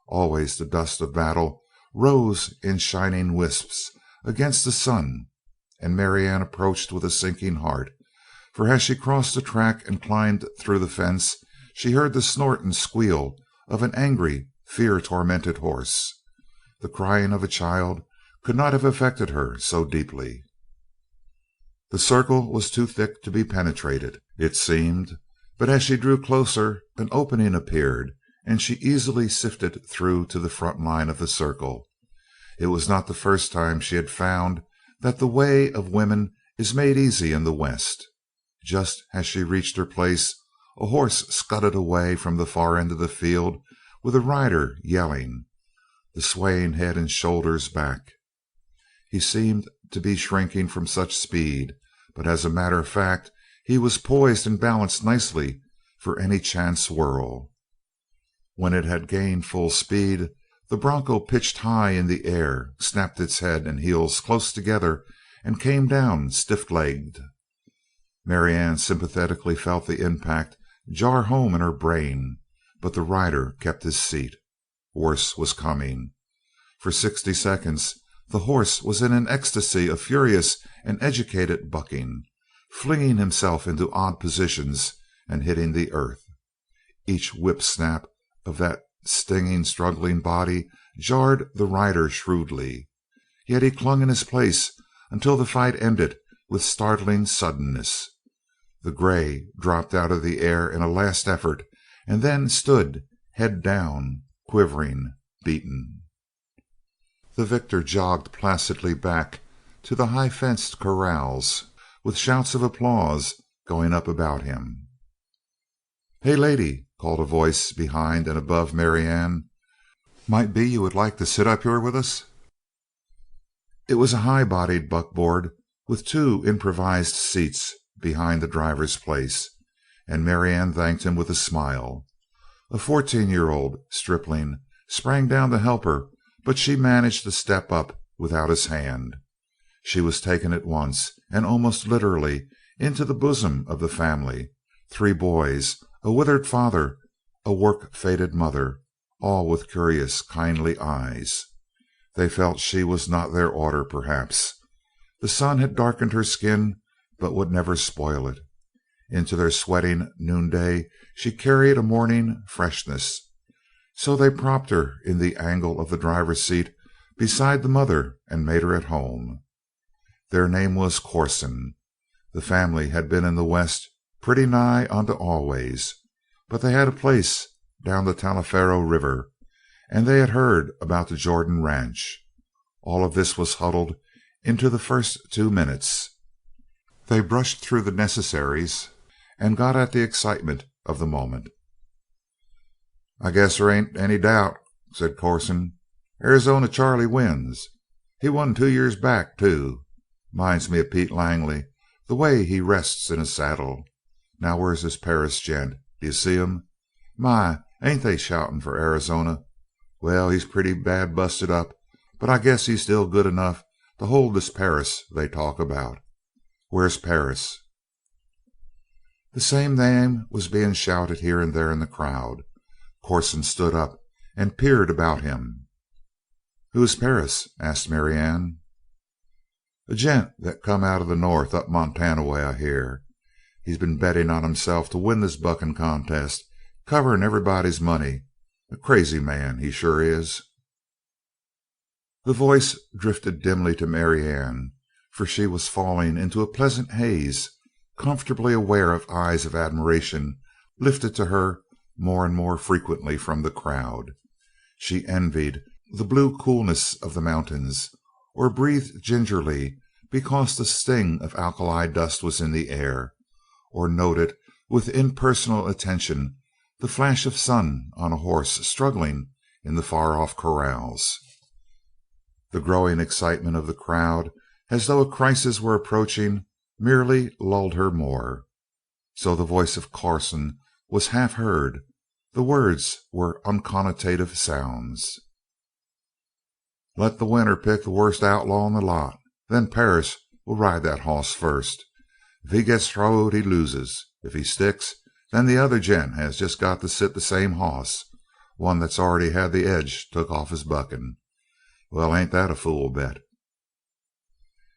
Always the dust of battle rose in shining wisps against the sun, and Marianne approached with a sinking heart, for as she crossed the track and climbed through the fence, she heard the snort and squeal of an angry, fear-tormented horse. The crying of a child could not have affected her so deeply. The circle was too thick to be penetrated, it seemed, but as she drew closer an opening appeared, and she easily sifted through to the front line of the circle. It was not the first time she had found that the way of women is made easy in the West. Just as she reached her place, a horse scudded away from the far end of the field with a rider yelling, the swaying head and shoulders back. He seemed to be shrinking from such speed, but as a matter of fact he was poised and balanced nicely for any chance whirl. When it had gained full speed, the bronco pitched high in the air, snapped its head and heels close together, and came down stiff-legged. Marianne sympathetically felt the impact jar home in her brain, but the rider kept his seat. Worse was coming. For 60 seconds the horse was in an ecstasy of furious and educated bucking, flinging himself into odd positions and hitting the earth. Each whip snap of that stinging, struggling body jarred the rider shrewdly, yet he clung in his place until the fight ended with startling suddenness. The gray dropped out of the air in a last effort, and then stood head down, quivering, beaten. The victor jogged placidly back to the high-fenced corrals, with shouts of applause going up about him. "Hey, lady," called a voice behind and above Marianne. "Might be you would like to sit up here with us?" It was a high-bodied buckboard with 2 improvised seats behind the driver's place, and Marianne thanked him with a smile. A 14-year-old stripling sprang down to help her, but she managed to step up without his hand. She was taken at once, and almost literally, into the bosom of the family. 3 boys, a withered father, a work-faded mother, all with curious, kindly eyes. They felt she was not their order, perhaps. The sun had darkened her skin, but would never spoil it. Into their sweating noonday she carried a morning freshness. So they propped her in the angle of the driver's seat beside the mother and made her at home. Their name was Corson. The family had been in the West pretty nigh onto always, but they had a place down the Taliaferro River, and they had heard about the Jordan ranch. All of this was huddled into the first 2 minutes. They brushed through the necessaries and got at the excitement of the moment. "I guess there ain't any doubt," said Corson. "Arizona Charley wins. He won 2 years back, too. Minds me of Pete Langley, the way he rests in a saddle. Now where's this Perris gent? Do you see him? My, ain't they shouting for Arizona? Well, he's pretty bad busted up, but I guess he's still good enough to hold this Perris they talk about. Where's Perris?" The same name was being shouted here and there in the crowd. Corson stood up and peered about him. "Who is Perris?" asked Marianne. "A gent that come out of the north, up Montana way, I hear. He's been betting on himself to win this bucking contest, covering everybody's money. A crazy man, he sure is." The voice drifted dimly to Marianne, for she was falling into a pleasant haze, comfortably aware of eyes of admiration lifted to her more and more frequently from the crowd. She envied the blue coolness of the mountains, or breathed gingerly because the sting of alkali dust was in the air, or noted with impersonal attention the flash of sun on a horse struggling in the far-off corrals. The growing excitement of the crowd, as though a crisis were approaching, merely lulled her more. So the voice of Corson was half heard. The words were unconnotative sounds. "Let the winner pick the worst outlaw in the lot. Then Perris will ride that hoss first. If he gets throwed, he loses. If he sticks, then the other gent has just got to sit the same hoss, one that's already had the edge took off his bucking. Well, ain't that a fool bet?"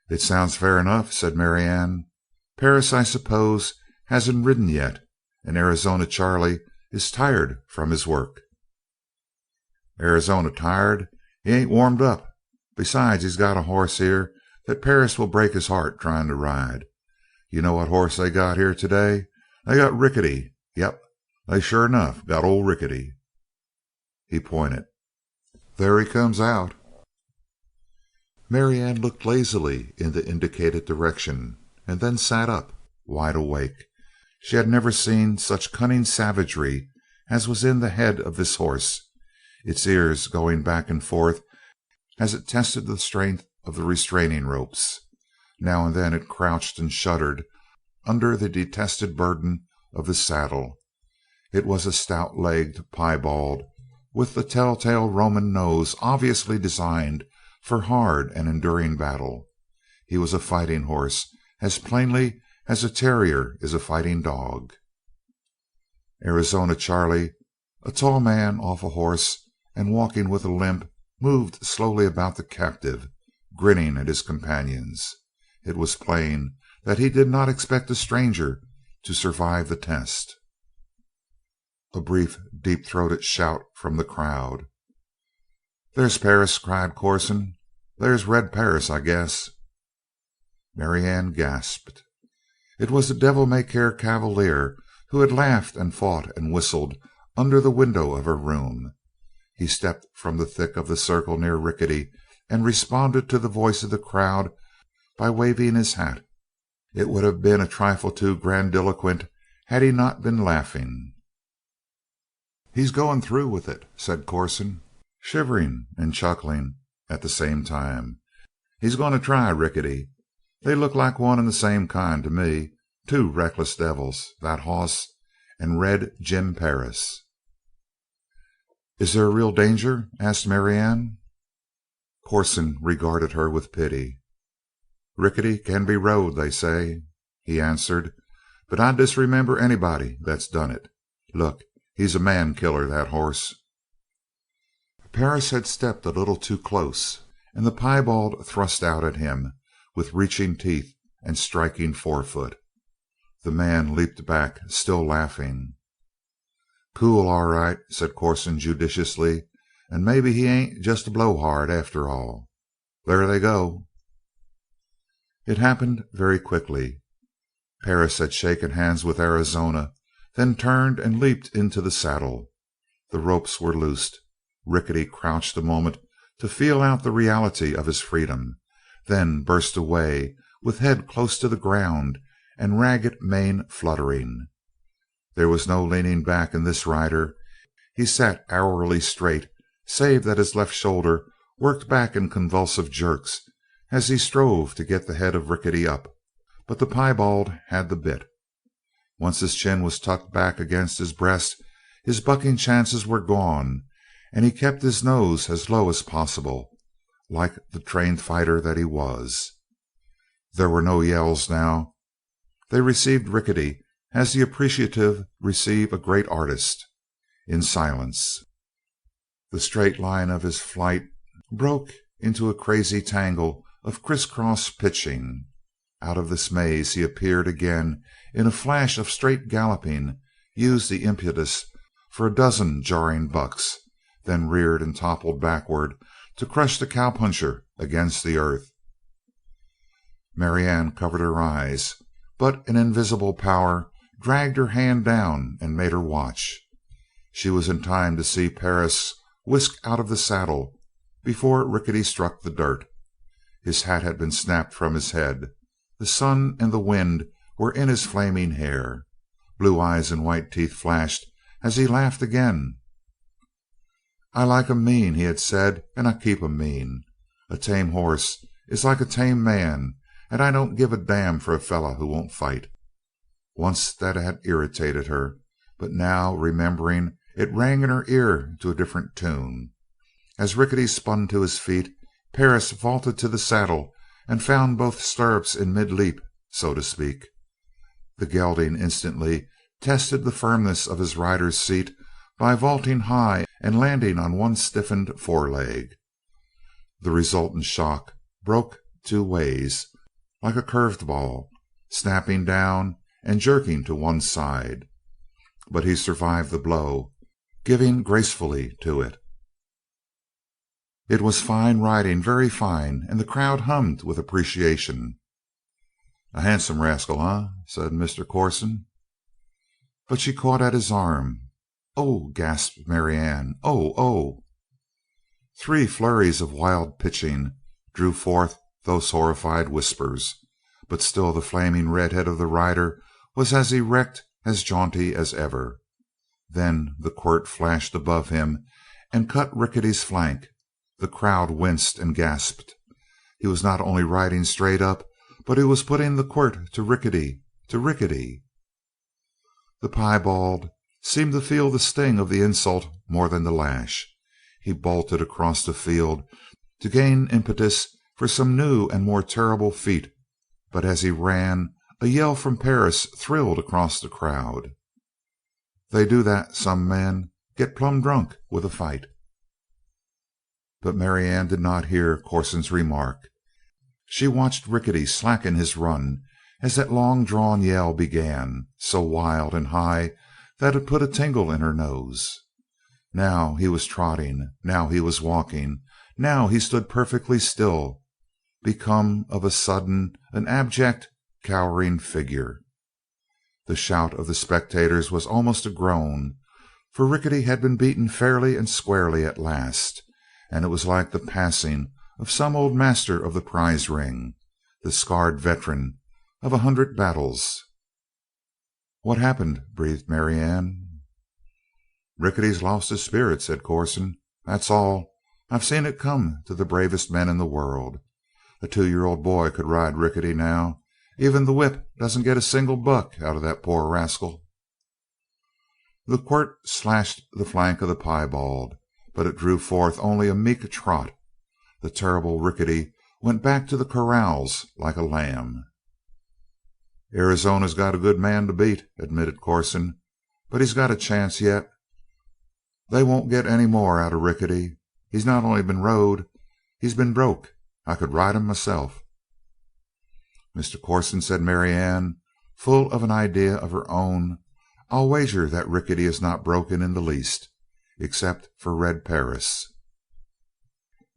"It sounds fair enough," said Marianne. "Perris, I suppose, hasn't ridden yet, and Arizona Charley is tired from his work." "Arizona tired? He ain't warmed up. Besides, he's got a horse here that Perris will break his heart trying to ride. You know what horse they got here today? They got Rickety. Yep, they sure enough got old Rickety." He pointed. "There he comes out." Marianne looked lazily in the indicated direction, and then sat up, wide awake. She had never seen such cunning savagery as was in the head of this horse, its ears going back and forth as it tested the strength of the restraining ropes. Now and then it crouched and shuddered under the detested burden of the saddle. It was a stout-legged piebald, with the telltale Roman nose obviously designed for hard and enduring battle. He was a fighting horse as plainly as a terrier is a fighting dog. Arizona Charley, a tall man off a horse and walking with a limp, moved slowly about the captive, grinning at his companions. It was plain that he did not expect a stranger to survive the test. A brief, deep-throated shout from the crowd. "There's Perris!" cried Corson. "There's Red Perris, I guess." Marianne gasped. It was the devil-may-care cavalier who had laughed and fought and whistled under the window of her room. He stepped from the thick of the circle near Rickety and responded to the voice of the crowd by waving his hat. It would have been a trifle too grandiloquent had he not been laughing. "He's going through with it," said Corson, shivering and chuckling at the same time. "He's going to try Rickety. They look like one and the same kind to me. Two reckless devils, that hoss and Red Jim Perris." "Is there real danger?" asked Marianne. Corson regarded her with pity. "Rickety can be rode, they say," he answered, "but I disremember anybody that's done it. Look, he's a man killer, that horse." Perris had stepped a little too close, and the piebald thrust out at him with reaching teeth and striking forefoot. The man leaped back, still laughing. "Cool, all right," said Corson judiciously, "and maybe he ain't just a blowhard after all. There they go." It happened very quickly. Perris had shaken hands with Arizona, then turned and leaped into the saddle. The ropes were loosed. Rickety crouched a moment to feel out the reality of his freedom, then burst away with head close to the ground and ragged mane fluttering. There was no leaning back in this rider. He sat hourly straight, save that his left shoulder worked back in convulsive jerks as he strove to get the head of Rickety up, but the piebald had the bit. Once his chin was tucked back against his breast, his bucking chances were gone, and he kept his nose as low as possible, like the trained fighter that he was. There were no yells now. They received Rickety as the appreciative receive a great artist, in silence. The straight line of his flight broke into a crazy tangle of crisscross pitching. Out of this maze he appeared again in a flash of straight galloping, used the impetus for a dozen jarring bucks, then reared and toppled backward to crush the cowpuncher against the earth. Marianne covered her eyes, but an invisible power dragged her hand down and made her watch. She was in time to see Perris whisk out of the saddle before Rickety struck the dirt. His hat had been snapped from his head. The sun and the wind were in his flaming hair. Blue eyes and white teeth flashed as he laughed again. "I like 'em mean," he had said, "and I keep 'em mean. A tame horse is like a tame man, and I don't give a damn for a fella who won't fight." Once that had irritated her, but now, remembering, it rang in her ear to a different tune. As Rickety spun to his feet, Perris vaulted to the saddle and found both stirrups in mid-leap, so to speak. The gelding instantly tested the firmness of his rider's seat by vaulting high and landing on one stiffened foreleg. The resultant shock broke two ways, like a curved ball, snapping down and jerking to one side. But he survived the blow, giving gracefully to it. It was fine riding, very fine, and the crowd hummed with appreciation. "A handsome rascal, huh?" said Mr. Corson. But she caught at his arm. "Oh!" gasped Marianne. "Oh, oh!" Three flurries of wild pitching drew forth those horrified whispers, but still the flaming red head of the rider was as erect, as jaunty as ever. Then the quirt flashed above him and cut Rickety's flank. The crowd winced and gasped. He was not only riding straight up, but he was putting the quirt to Rickety, to Rickety. The piebald seemed to feel the sting of the insult more than the lash. He bolted across the field to gain impetus for some new and more terrible feat, but as he ran, a yell from Perris thrilled across the crowd. "They do that, some men. Get plumb drunk with a fight." But Marianne did not hear Corson's remark. She watched Rickety slacken his run as that long-drawn yell began, so wild and high that it put a tingle in her nose. Now he was trotting, now he was walking, now he stood perfectly still, become of a sudden an abject, cowering figure. The shout of the spectators was almost a groan, for Rickety had been beaten fairly and squarely at last, and it was like the passing of some old master of the prize ring, the scarred veteran of 100 battles. "What happened?" breathed Marianne. "Rickety's lost his spirit," said Corson. "That's all. I've seen it come to the bravest men in the world. A 2-year-old boy could ride Rickety now. Even the whip doesn't get a single buck out of that poor rascal." The quirt slashed the flank of the piebald, but it drew forth only a meek trot. The terrible Rickety went back to the corrals like a lamb. "Arizona's got a good man to beat," admitted Corson, "but he's got a chance yet. They won't get any more out of Rickety. He's not only been rode, he's been broke. I could ride him myself." "Mr. Corson," said Marianne, full of an idea of her own, "I'll wager that Rickety is not broken in the least, except for Red Perris."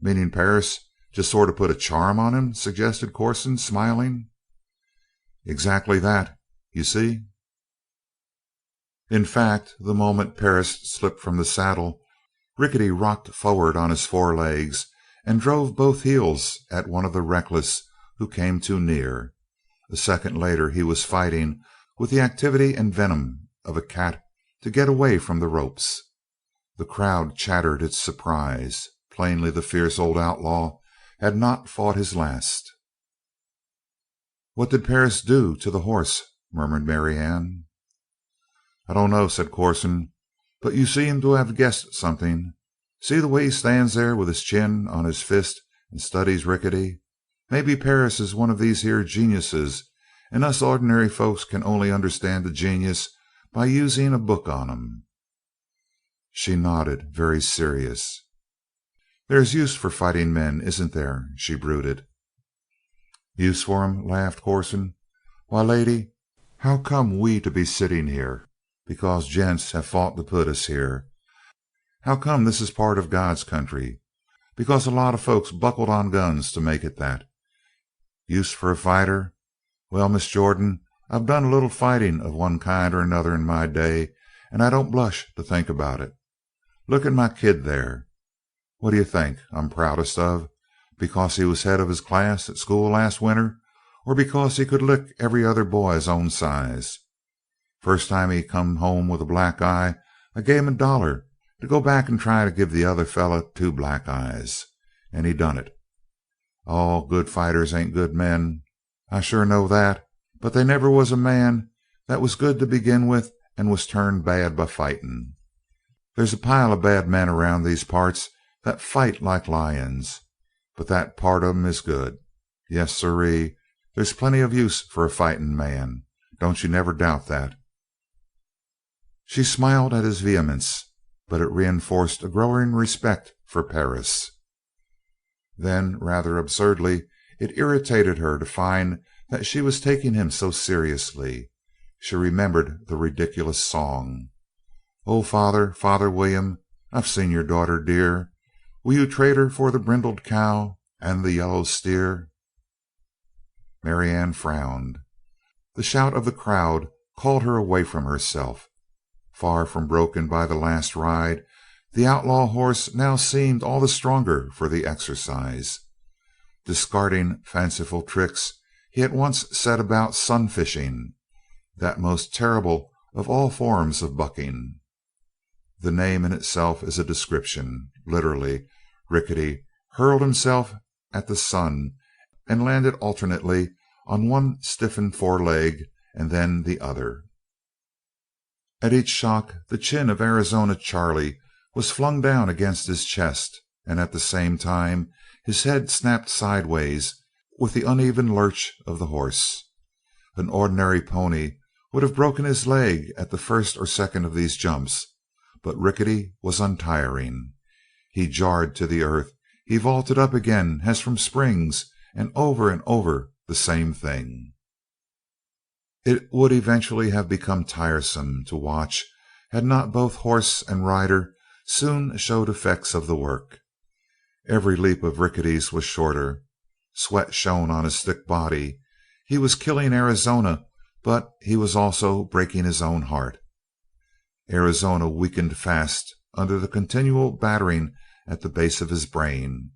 "Meaning Perris just sort of put a charm on him?" suggested Corson, smiling. "Exactly that, you see." In fact, the moment Perris slipped from the saddle, Rickety rocked forward on his forelegs and drove both heels at one of the reckless who came too near. A second later he was fighting with the activity and venom of a cat to get away from the ropes. The crowd chattered its surprise. Plainly the fierce old outlaw had not fought his last. "What did Perris do to the horse?" murmured Marianne. "I don't know," said Corson, "but you seem to have guessed something. See the way he stands there with his chin on his fist and studies Rickety. Maybe Perris is one of these here geniuses, and us ordinary folks can only understand a genius by using a book on 'em." She nodded, very serious. "There's use for fighting men, isn't there?" she brooded. "Use for 'em?" laughed Corson. "Why, lady, how come we to be sitting here? Because gents have fought to put us here. How come this is part of God's country? Because a lot of folks buckled on guns to make it that. Use for a fighter? Well, Miss Jordan, I've done a little fighting of one kind or another in my day, and I don't blush to think about it. Look at my kid there. What do you think I'm proudest of? Because he was head of his class at school last winter, or because he could lick every other boy his own size? First time he come home with a black eye, I gave him $1 to go back and try to give the other fella 2 black eyes, and he done it. All good fighters ain't good men, I sure know that, but they never was a man that was good to begin with and was turned bad by fighting. There's a pile of bad men around these parts that fight like lions, but that part of 'em is good. Yes, sirree, there's plenty of use for a fighting man. Don't you never doubt that." She smiled at his vehemence, but it reinforced a growing respect for Perris. Then, rather absurdly, it irritated her to find that she was taking him so seriously. She remembered the ridiculous song: "Oh, father, Father William, I've seen your daughter dear. Will you trade her for the brindled cow and the yellow steer?" Marianne frowned. The shout of the crowd called her away from herself. Far from broken by the last ride, the outlaw horse now seemed all the stronger for the exercise. Discarding fanciful tricks, he at once set about sun fishing, that most terrible of all forms of bucking. The name in itself is a description. Literally, Rickety hurled himself at the sun and landed alternately on one stiffened foreleg and then the other. At each shock the chin of Arizona Charley was flung down against his chest, and at the same time his head snapped sideways with the uneven lurch of the horse. An ordinary pony would have broken his leg at the first or second of these jumps, but Rickety was untiring. He jarred to the earth, he vaulted up again as from springs, and over the same thing. It would eventually have become tiresome to watch had not both horse and rider soon showed effects of the work. Every leap of Rickety's was shorter. Sweat shone on his thick body. He was killing Arizona, but he was also breaking his own heart. Arizona weakened fast under the continual battering at the base of his brain.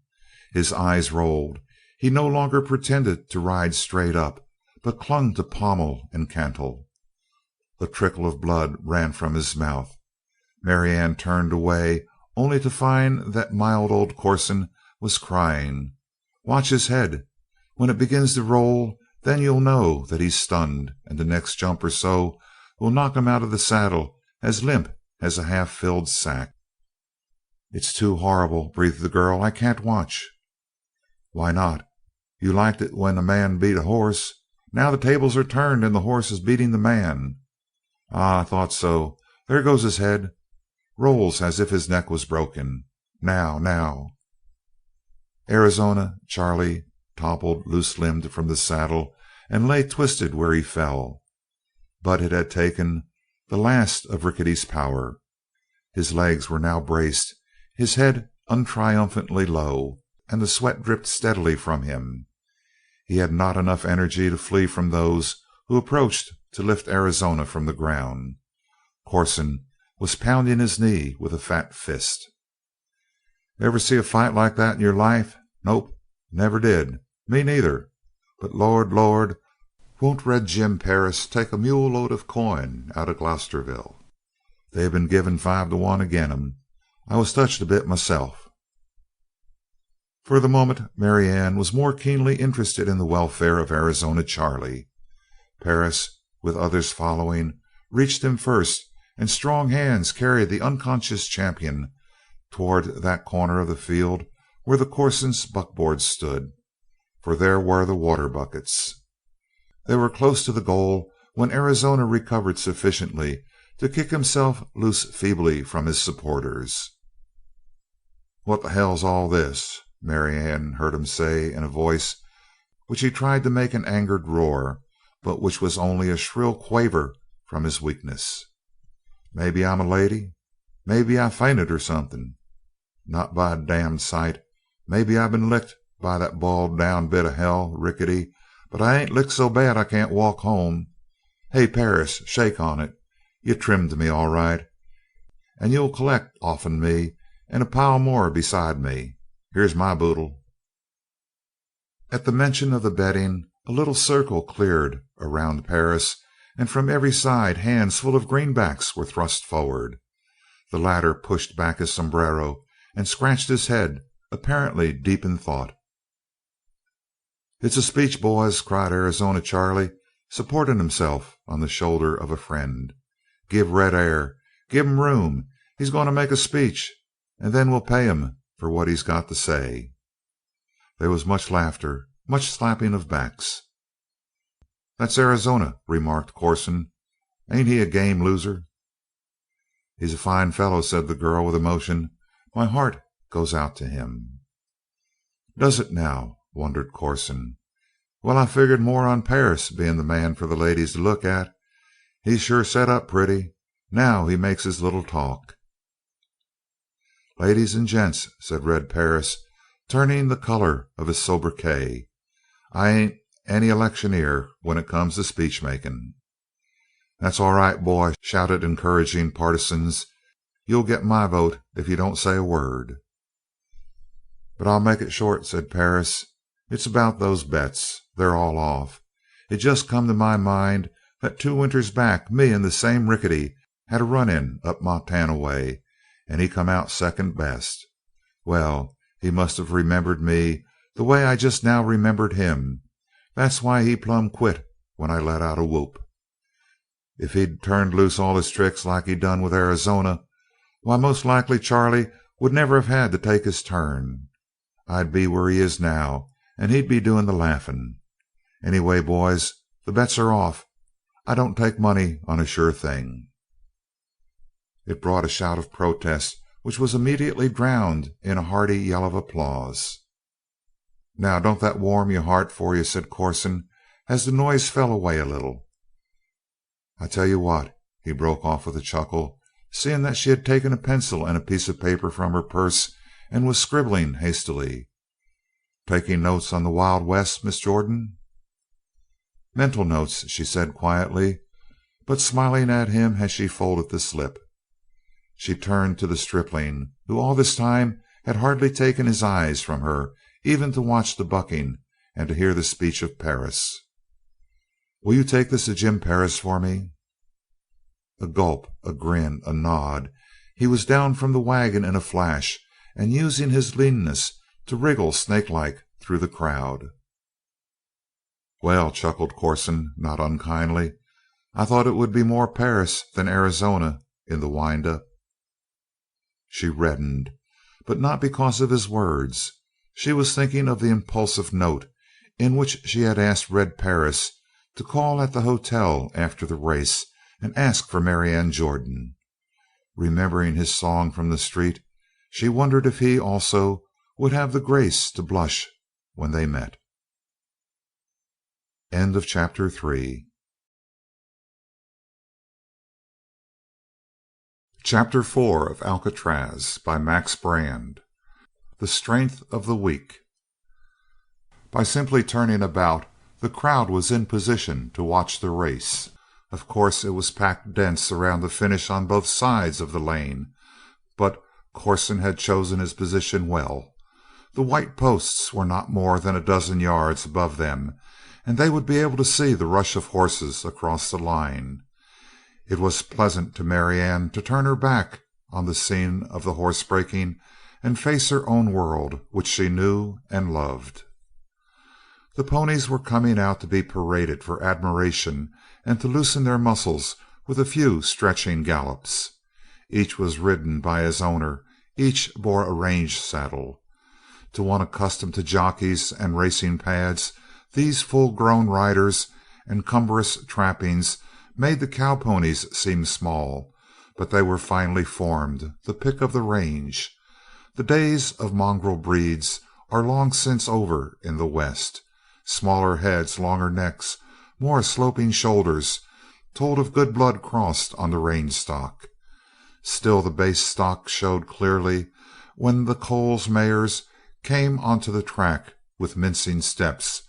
His eyes rolled. He no longer pretended to ride straight up, but clung to pommel and cantle. A trickle of blood ran from his mouth. Marianne turned away only to find that mild old Corson was crying, "Watch his head. When it begins to roll, then you'll know that he's stunned, and the next jump or so will knock him out of the saddle as limp as a half-filled sack." "It's too horrible," breathed the girl. "I can't watch." Why not? You liked it when a man beat a horse. Now the tables are turned and the horse is beating the man. Ah, I thought so. There goes his head. Rolls as if his neck was broken. Now. Arizona Charley toppled loose-limbed from the saddle and lay twisted where he fell. But it had taken the last of Rickety's power. His legs were now braced, his head untriumphantly low, and the sweat dripped steadily from him. He had not enough energy to flee from those who approached to lift Arizona from the ground. Corson was pounding his knee with a fat fist. "Ever see a fight like that in your life? Nope, never did. Me neither. But Lord, won't Red Jim Perris take a mule load of coin out of Glosterville? They've been giving 5 to 1 agin him. I was touched a bit myself." For the moment Marianne was more keenly interested in the welfare of Arizona Charley. Perris, with others following, reached him first, and strong hands carried the unconscious champion toward that corner of the field where the Corson's buckboard stood, for there were the water buckets. They were close to the goal when Arizona recovered sufficiently to kick himself loose feebly from his supporters. "What the hell's all this?" Marianne heard him say in a voice which he tried to make an angered roar, but which was only a shrill quaver from his weakness. "Maybe I'm a lady. Maybe I fainted or something. Not by a damned sight. Maybe I've been licked by that balled down bit of hell, Rickety, but I ain't licked so bad I can't walk home. Hey, Perris, shake on it. You trimmed me all right, and you'll collect off'n me and a pile more beside me. Here's my boodle." At the mention of the betting, a little circle cleared around Perris, and from every side hands full of greenbacks were thrust forward. The latter pushed back his sombrero and scratched his head, apparently deep in thought. "It's a speech, boys," cried Arizona Charley, supporting himself on the shoulder of a friend. "Give Red air. Give him room. He's going to make a speech, and then we'll pay him for what he's got to say." There was much laughter, much slapping of backs. "That's Arizona," remarked Corson. "Ain't he a game loser?" "He's a fine fellow," said the girl with emotion. "My heart goes out to him." "Does it now?" wondered Corson. "Well, I figured more on Perris being the man for the ladies to look at. He's sure set up pretty. Now he makes his little talk." "Ladies and gents," said Red Perris, turning the color of his sobriquet, "I ain't any electioneer when it comes to speech making." "That's all right, boy," shouted encouraging partisans. "You'll get my vote if you don't say a word." "But I'll make it short," said Perris. "It's about those bets. They're all off. It just come to my mind that 2 winters back me and this same Rickety had a run-in up Montana way, and he come out second best. Well, he must have remembered me the way I just now remembered him. That's why he plumb quit when I let out a whoop. If he'd turned loose all his tricks like he done with Arizona, why most likely Charley would never have had to take his turn. I'd be where he is now, and he'd be doing the laughing. Anyway, boys, the bets are off. I don't take money on a sure thing." It brought a shout of protest, which was immediately drowned in a hearty yell of applause. "Now, don't that warm your heart for you?" said Corson, as the noise fell away a little. "I tell you what," he broke off with a chuckle, seeing that she had taken a pencil and a piece of paper from her purse and was scribbling hastily. "Taking notes on the Wild West, Miss Jordan?" "Mental notes," she said quietly, but smiling at him as she folded the slip. She turned to the stripling, who all this time had hardly taken his eyes from her, even to watch the bucking and to hear the speech of Perris. "Will you take this to Jim Perris for me?" A gulp, a grin, a nod. He was down from the wagon in a flash and using his leanness to wriggle snakelike through the crowd. "Well," chuckled Corson, not unkindly, "I thought it would be more Perris than Arizona in the wind up." She reddened, but not because of his words. She was thinking of the impulsive note in which she had asked Red Perris to call at the hotel after the race and ask for Marianne Jordan. Remembering his song from the street, she wondered if he also would have the grace to blush when they met. End of chapter 3. Chapter 4 of Alcatraz by Max Brand. The Strength of the Weak. By simply turning about, the crowd was in position to watch the race. Of course it was packed dense around the finish on both sides of the lane, but Corson had chosen his position well. The white posts were not more than a dozen yards above them, and they would be able to see the rush of horses across the line. It was pleasant to Marianne to turn her back on the scene of the horse breaking and face her own world, which she knew and loved. The ponies were coming out to be paraded for admiration and to loosen their muscles with a few stretching gallops. Each was ridden by his owner, each bore a range saddle. To one accustomed to jockeys and racing pads, these full-grown riders and cumbrous trappings made the cow ponies seem small, but they were finely formed, the pick of the range. The days of mongrel breeds are long since over in the West. Smaller heads, longer necks, more sloping shoulders told of good blood crossed on the range stock. Still the base stock showed clearly when the Coles mares came onto the track with mincing steps,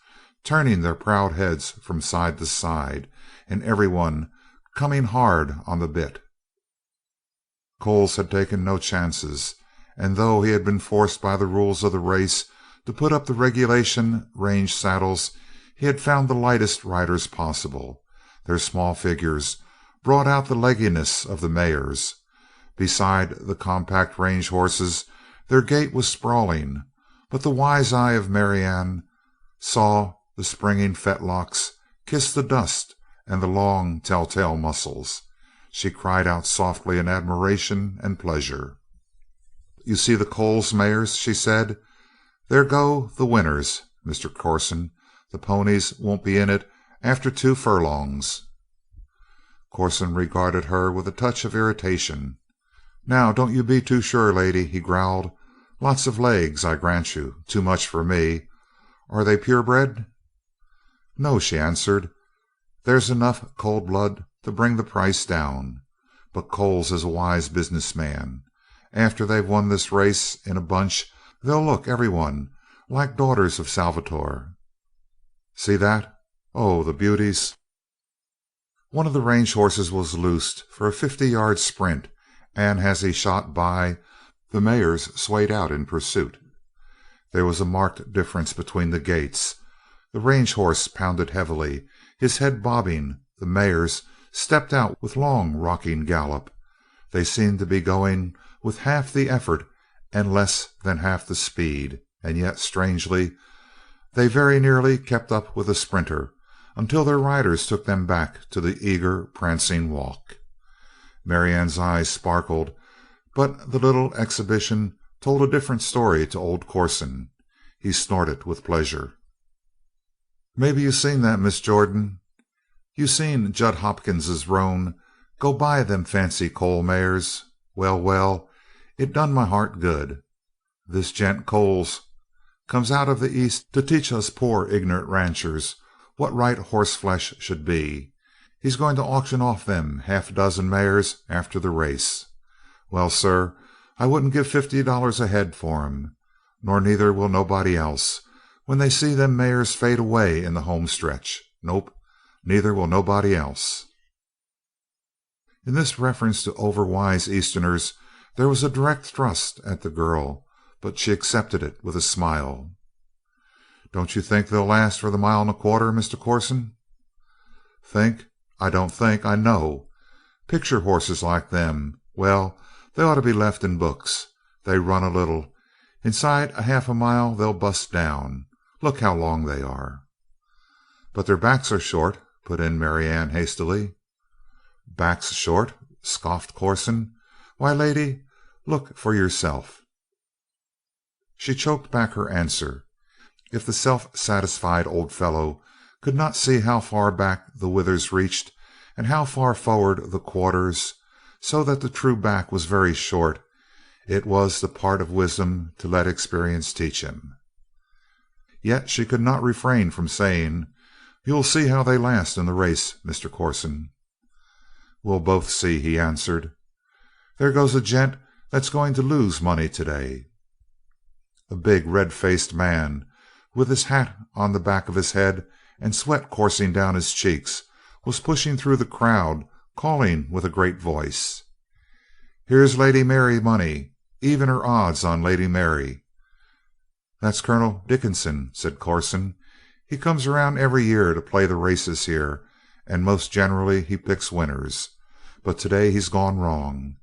turning their proud heads from side to side, and everyone coming hard on the bit. Coles had taken no chances, and though he had been forced by the rules of the race to put up the regulation range saddles, he had found the lightest riders possible. Their small figures brought out the legginess of the mares. Beside the compact range horses, their gait was sprawling, but the wise eye of Marianne saw the springing fetlocks kiss the dust and the long telltale muscles. She cried out softly in admiration and pleasure. "You see the Coles mares," she said. "There go the winners, Mr. Corson. The ponies won't be in it after 2 furlongs." Corson regarded her with a touch of irritation. "Now, don't you be too sure, lady," he growled. "Lots of legs, I grant you. Too much for me. Are they purebred?" "No," she answered. "There's enough cold blood to bring the price down. But Coles is a wise business man. After they've won this race in a bunch they'll look, every one, like daughters of Salvator. See that? Oh, the beauties!" One of the range horses was loosed for a 50-yard sprint, and as he shot by, the mares swayed out in pursuit. There was a marked difference between the gaits. The range horse pounded heavily, his head bobbing. The mares stepped out with long rocking gallop. They seemed to be going with half the effort and less than half the speed, and yet, strangely, they very nearly kept up with the sprinter until their riders took them back to the eager, prancing walk. Marianne's eyes sparkled, but the little exhibition told a different story to old Corson. He snorted with pleasure. "Maybe you seen that, Miss Jordan? You seen Jud Hopkins's roan go by them fancy Cole mares? Well, well, it done my heart good. This gent Coles comes out of the East to teach us poor ignorant ranchers what right horseflesh should be. He's going to auction off them half-dozen mares after the race. Well, sir, I wouldn't give $50 a head for 'em, nor neither will nobody else, when they see them mares fade away in the home stretch. Nope, neither will nobody else." In this reference to overwise Easterners there was a direct thrust at the girl, but she accepted it with a smile. "Don't you think they'll last for the 1.25 miles, Mr. Corson?" "Think? I don't think, I know. Picture horses like them, well, they ought to be left in books. They run a little. Inside a half a mile they'll bust down. Look how long they are." "But their backs are short," put in Marianne hastily. "Backs short?" scoffed Corson. "Why, lady, look for yourself." She choked back her answer. If the self-satisfied old fellow could not see how far back the withers reached and how far forward the quarters, so that the true back was very short, it was the part of wisdom to let experience teach him. Yet she could not refrain from saying, "You'll see how they last in the race, Mr. Corson." "We'll both see," he answered. "There goes a gent that's going to lose money today." A big red-faced man, with his hat on the back of his head and sweat coursing down his cheeks, was pushing through the crowd, calling with a great voice, "Here's Lady Mary money. Even her odds on Lady Mary." "That's Colonel Dickinson," said Corson. "He comes around every year to play the races here, and most generally he picks winners. But today he's gone wrong.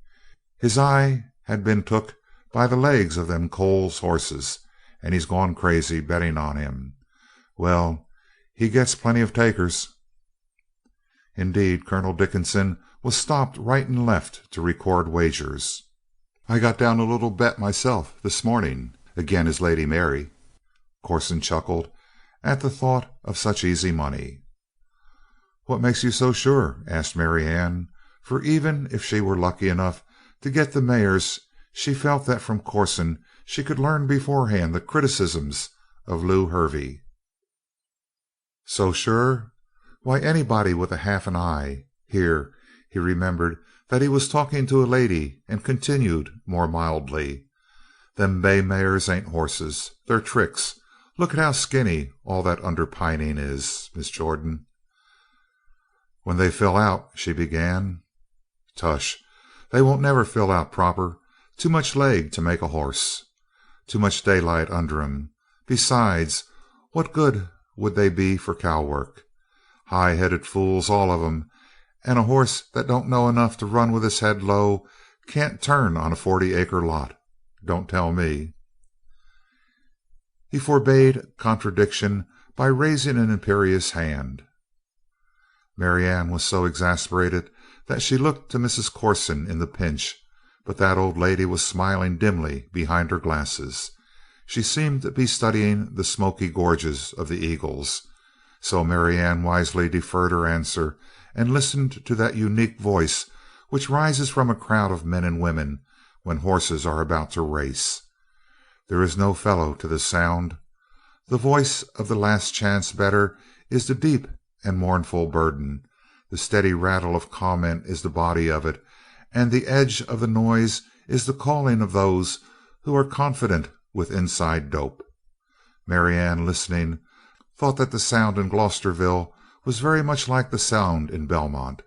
His eye had been took by the legs of them Coles horses, and he's gone crazy betting on him. Well, he gets plenty of takers." Indeed, Colonel Dickinson was stopped right and left to record wagers. "I got down a little bet myself this morning agin his Lady Mary." Corson chuckled at the thought of such easy money. "What makes you so sure?" asked Marianne, for even if she were lucky enough to get the mares, she felt that from Corson she could learn beforehand the criticisms of Lew Hervey. "So sure? Why, anybody with a half an eye—" Here he remembered that he was talking to a lady, and continued more mildly, "Them bay mares ain't horses. They're tricks. Look at how skinny all that underpining is, Miss Jordan." "When they fill out—" she began. "Tush! They won't never fill out proper. Too much leg to make a horse. Too much daylight under 'em. Besides, what good would they be for cow work? High-headed fools, all of 'em, and a horse that don't know enough to run with his head low can't turn on a 40-acre lot. Don't tell me." He forbade contradiction by raising an imperious hand. Marianne was so exasperated that she looked to Mrs. Corson in the pinch, but that old lady was smiling dimly behind her glasses. She seemed to be studying the smoky gorges of the Eagles, so Marianne wisely deferred her answer and listened to that unique voice which rises from a crowd of men and women when horses are about to race. There is no fellow to the sound. The voice of the last chance better is the deep and mournful burden. The steady rattle of comment is the body of it, and the edge of the noise is the calling of those who are confident with inside dope. Marianne, listening, thought that the sound in Glosterville was very much like the sound in Belmont.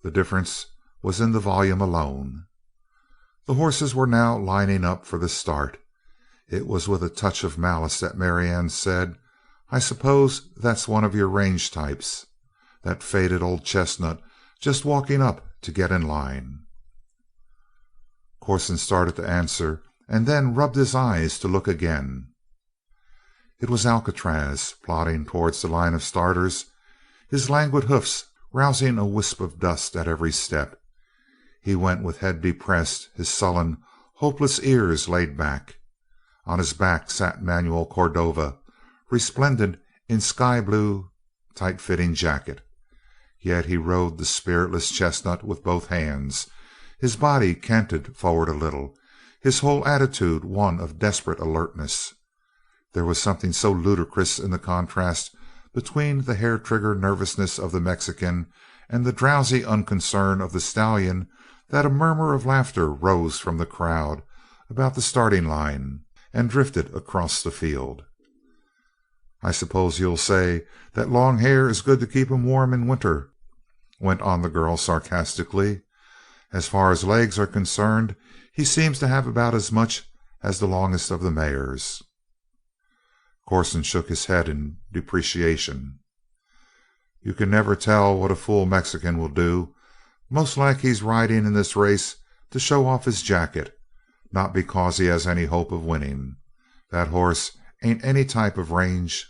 The difference was in the volume alone. The horses were now lining up for the start. It was with a touch of malice that Marianne said, "I suppose that's one of your range types. That faded old chestnut just walking up to get in line." Corson started to answer and then rubbed his eyes to look again. It was Alcatraz, plodding towards the line of starters, his languid hoofs rousing a wisp of dust at every step. He went with head depressed, his sullen, hopeless ears laid back. On his back sat Manuel Cordova, resplendent in sky blue tight-fitting jacket. Yet he rode the spiritless chestnut with both hands, his body canted forward a little, his whole attitude one of desperate alertness. There was something so ludicrous in the contrast between the hair-trigger nervousness of the Mexican and the drowsy unconcern of the stallion that a murmur of laughter rose from the crowd about the starting line and drifted across the field. "I suppose you'll say that long hair is good to keep him warm in winter," went on the girl sarcastically. "As far as legs are concerned, he seems to have about as much as the longest of the mares." Corson shook his head in depreciation. "You can never tell what a fool Mexican will do. Most like he's riding in this race to show off his jacket, not because he has any hope of winning. That horse ain't any type of range."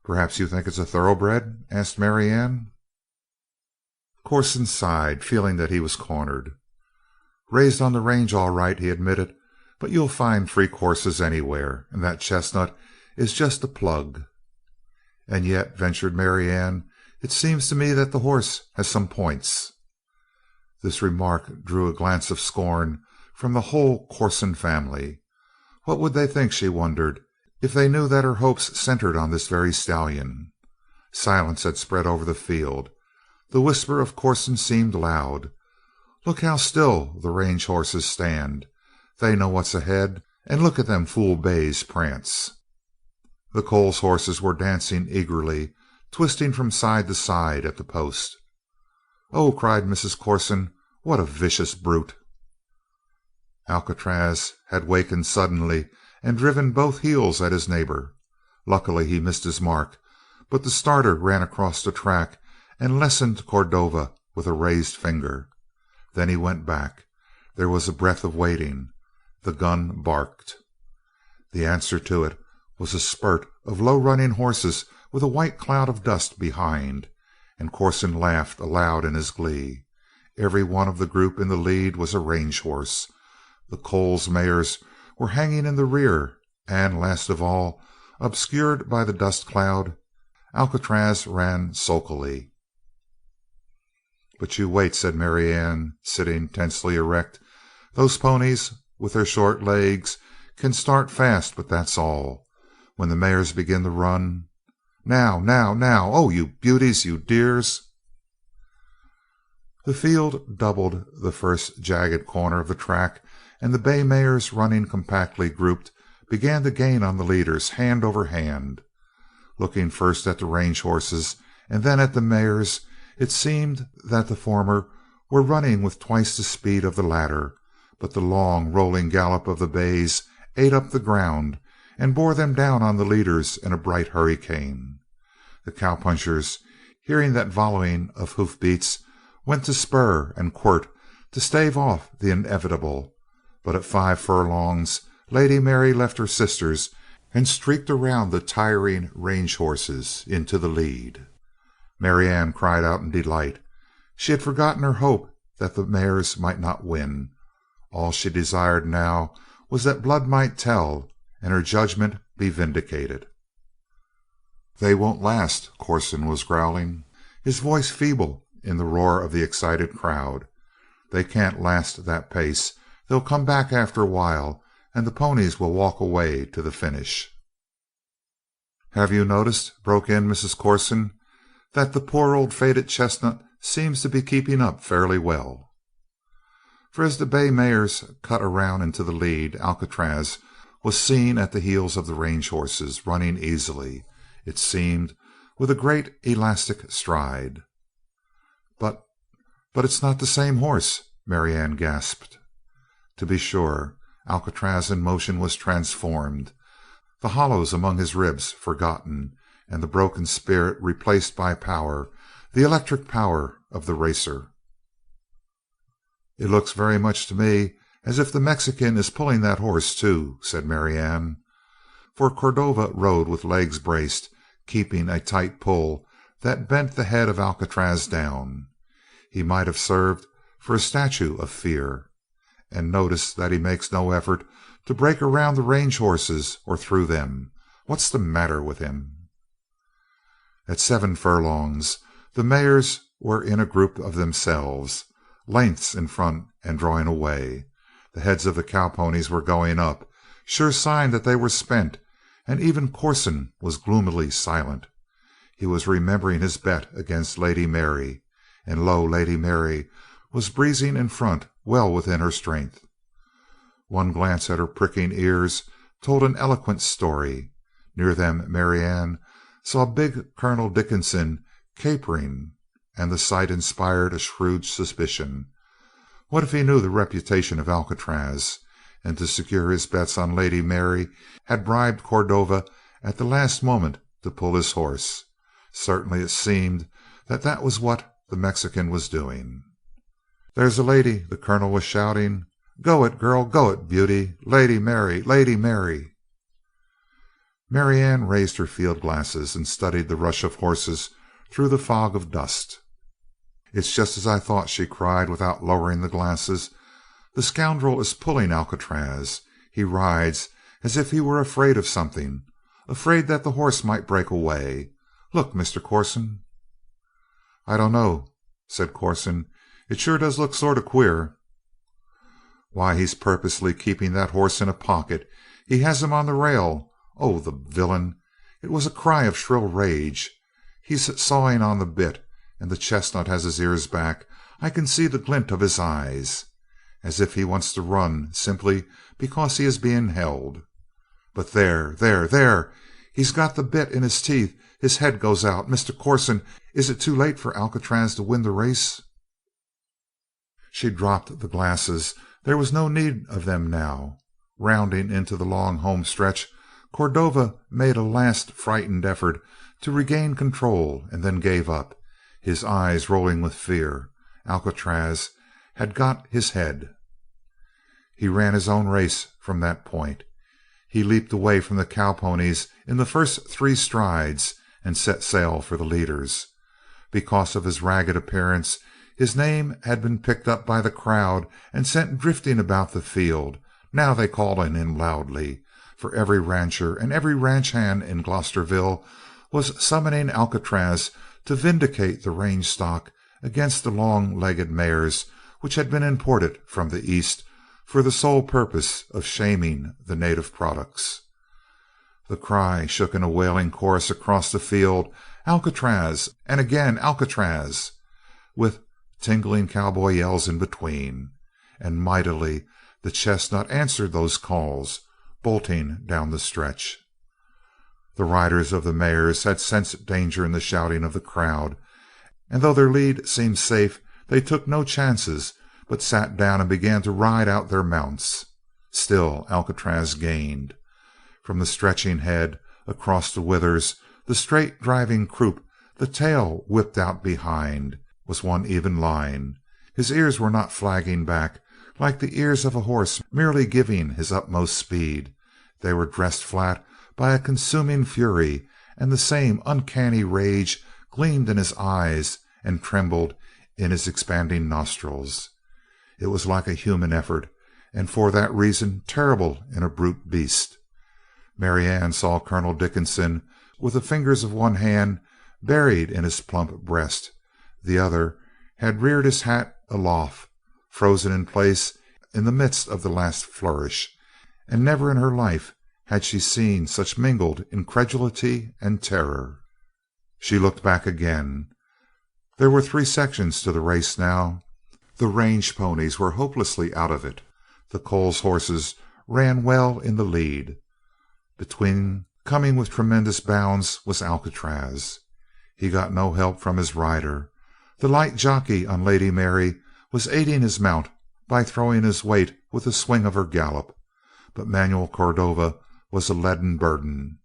"Perhaps you think it's a thoroughbred?" asked Marianne. Corson sighed, feeling that he was cornered. "Raised on the range all right," he admitted, but you'll find freak horses anywhere, and that chestnut is just a plug." "And yet," ventured Marianne, "it seems to me that the horse has some points." This remark drew a glance of scorn from the whole Corson family. What would they think, she wondered, if they knew that her hopes centered on this very stallion? Silence had spread over the field. The whisper of Corson seemed loud. "Look how still the range horses stand. They know what's ahead, and look at them fool bays prance." The Coles horses were dancing eagerly, twisting from side to side at the post. "Oh," cried Mrs. Corson, "what a vicious brute!" Alcatraz had wakened suddenly and driven both heels at his neighbor. Luckily he missed his mark, but the starter ran across the track and lessoned Cordova with a raised finger. Then he went back. There was a breath of waiting. The gun barked. The answer to it was a spurt of low-running horses with a white cloud of dust behind, and Corson laughed aloud in his glee. Every one of the group in the lead was a range horse. The Coles mares were hanging in the rear, and last of all, obscured by the dust cloud, Alcatraz ran sulkily. "But you wait," said Marianne, sitting tensely erect. "Those ponies, with their short legs, can start fast, but that's all. When the mares begin to run, now, now, now! Oh, you beauties, you dears!" The field doubled the first jagged corner of the track, and the bay mares, running compactly grouped, began to gain on the leaders hand over hand. Looking first at the range horses and then at the mares, it seemed that the former were running with twice the speed of the latter, but the long, rolling gallop of the bays ate up the ground and bore them down on the leaders in a bright hurricane. The cowpunchers, hearing that volleying of hoofbeats, went to spur and quirt to stave off the inevitable, but at 5 furlongs Lady Mary left her sisters and streaked around the tiring range horses into the lead. Marianne cried out in delight. She had forgotten her hope that the mares might not win. All she desired now was that blood might tell and her judgment be vindicated. "They won't last," Corson was growling, his voice feeble in the roar of the excited crowd. "They can't last that pace. They'll come back after a while, and the ponies will walk away to the finish." "Have you noticed," broke in Mrs. Corson, "that the poor old faded chestnut seems to be keeping up fairly well?" For as the bay mares cut around into the lead, Alcatraz was seen at the heels of the range horses, running easily, it seemed, with a great elastic stride. But it's not the same horse," Marianne gasped. To be sure, Alcatraz in motion was transformed, the hollows among his ribs forgotten, and the broken spirit replaced by power, the electric power of the racer. "It looks very much to me as if the Mexican is pulling that horse too," said Marianne. For Cordova rode with legs braced, keeping a tight pull that bent the head of Alcatraz down. He might have served for a statue of fear. "And notice that he makes no effort to break around the range horses or through them. What's the matter with him?" At 7 furlongs the mares were in a group of themselves, lengths in front and drawing away. The heads of the cowponies were going up, sure sign that they were spent, and even Corson was gloomily silent. He was remembering his bet against Lady Mary, and lo, Lady Mary was breezing in front, well within her strength. One glance at her pricking ears told an eloquent story. Near them Marianne saw big Colonel Dickinson capering, and the sight inspired a shrewd suspicion. What if he knew the reputation of Alcatraz, and to secure his bets on Lady Mary had bribed Cordova at the last moment to pull his horse? Certainly it seemed that that was what the Mexican was doing. "There's a lady!" the Colonel was shouting. "Go it, girl! Go it, beauty! Lady Mary! Lady Mary!" Marianne raised her field glasses and studied the rush of horses through the fog of dust. "It's just as I thought," she cried without lowering the glasses. "The scoundrel is pulling Alcatraz. He rides as if he were afraid of something, afraid that the horse might break away. Look, Mr. Corson." "I dunno," said Corson. "It sure does look sort of queer." "Why, he's purposely keeping that horse in a pocket. He has him on the rail. Oh, the villain!" It was a cry of shrill rage. "He's sawing on the bit, and the chestnut has his ears back. I can see the glint of his eyes, as if he wants to run simply because he is being held. But there! He's got the bit in his teeth. His head goes out. Mr. Corson, is it too late for Alcatraz to win the race?" She dropped the glasses. There was no need of them now. Rounding into the long home stretch, Cordova made a last frightened effort to regain control and then gave up, his eyes rolling with fear. Alcatraz had got his head. He ran his own race from that point. He leaped away from the cowponies in the first 3 strides and set sail for the leaders. Because of his ragged appearance, his name had been picked up by the crowd and sent drifting about the field. Now they called on him loudly, for every rancher and every ranch hand in Glosterville was summoning Alcatraz to vindicate the range stock against the long-legged mares which had been imported from the East for the sole purpose of shaming the native products. The cry shook in a wailing chorus across the field, "Alcatraz!" and again "Alcatraz!" with tingling cowboy yells in between. And mightily the chestnut answered those calls, bolting down the stretch. The riders of the mares had sensed danger in the shouting of the crowd, and though their lead seemed safe, they took no chances, but sat down and began to ride out their mounts. Still Alcatraz gained. From the stretching head, across the withers, the straight driving croup, the tail whipped out behind, was one even line. His ears were not flagging back like the ears of a horse merely giving his utmost speed. They were dressed flat by a consuming fury, and the same uncanny rage gleamed in his eyes and trembled in his expanding nostrils. It was like a human effort, and for that reason terrible in a brute beast. Marianne saw Colonel Dickinson with the fingers of one hand buried in his plump breast. The other had reared his hat aloft, frozen in place in the midst of the last flourish, and never in her life had she seen such mingled incredulity and terror. She looked back again. There were 3 sections to the race now. The range ponies were hopelessly out of it. The Coles horses ran well in the lead. Between, coming with tremendous bounds, was Alcatraz. He got no help from his rider. The light jockey on Lady Mary was aiding his mount by throwing his weight with the swing of her gallop, but Manuel Cordova was a leaden burden.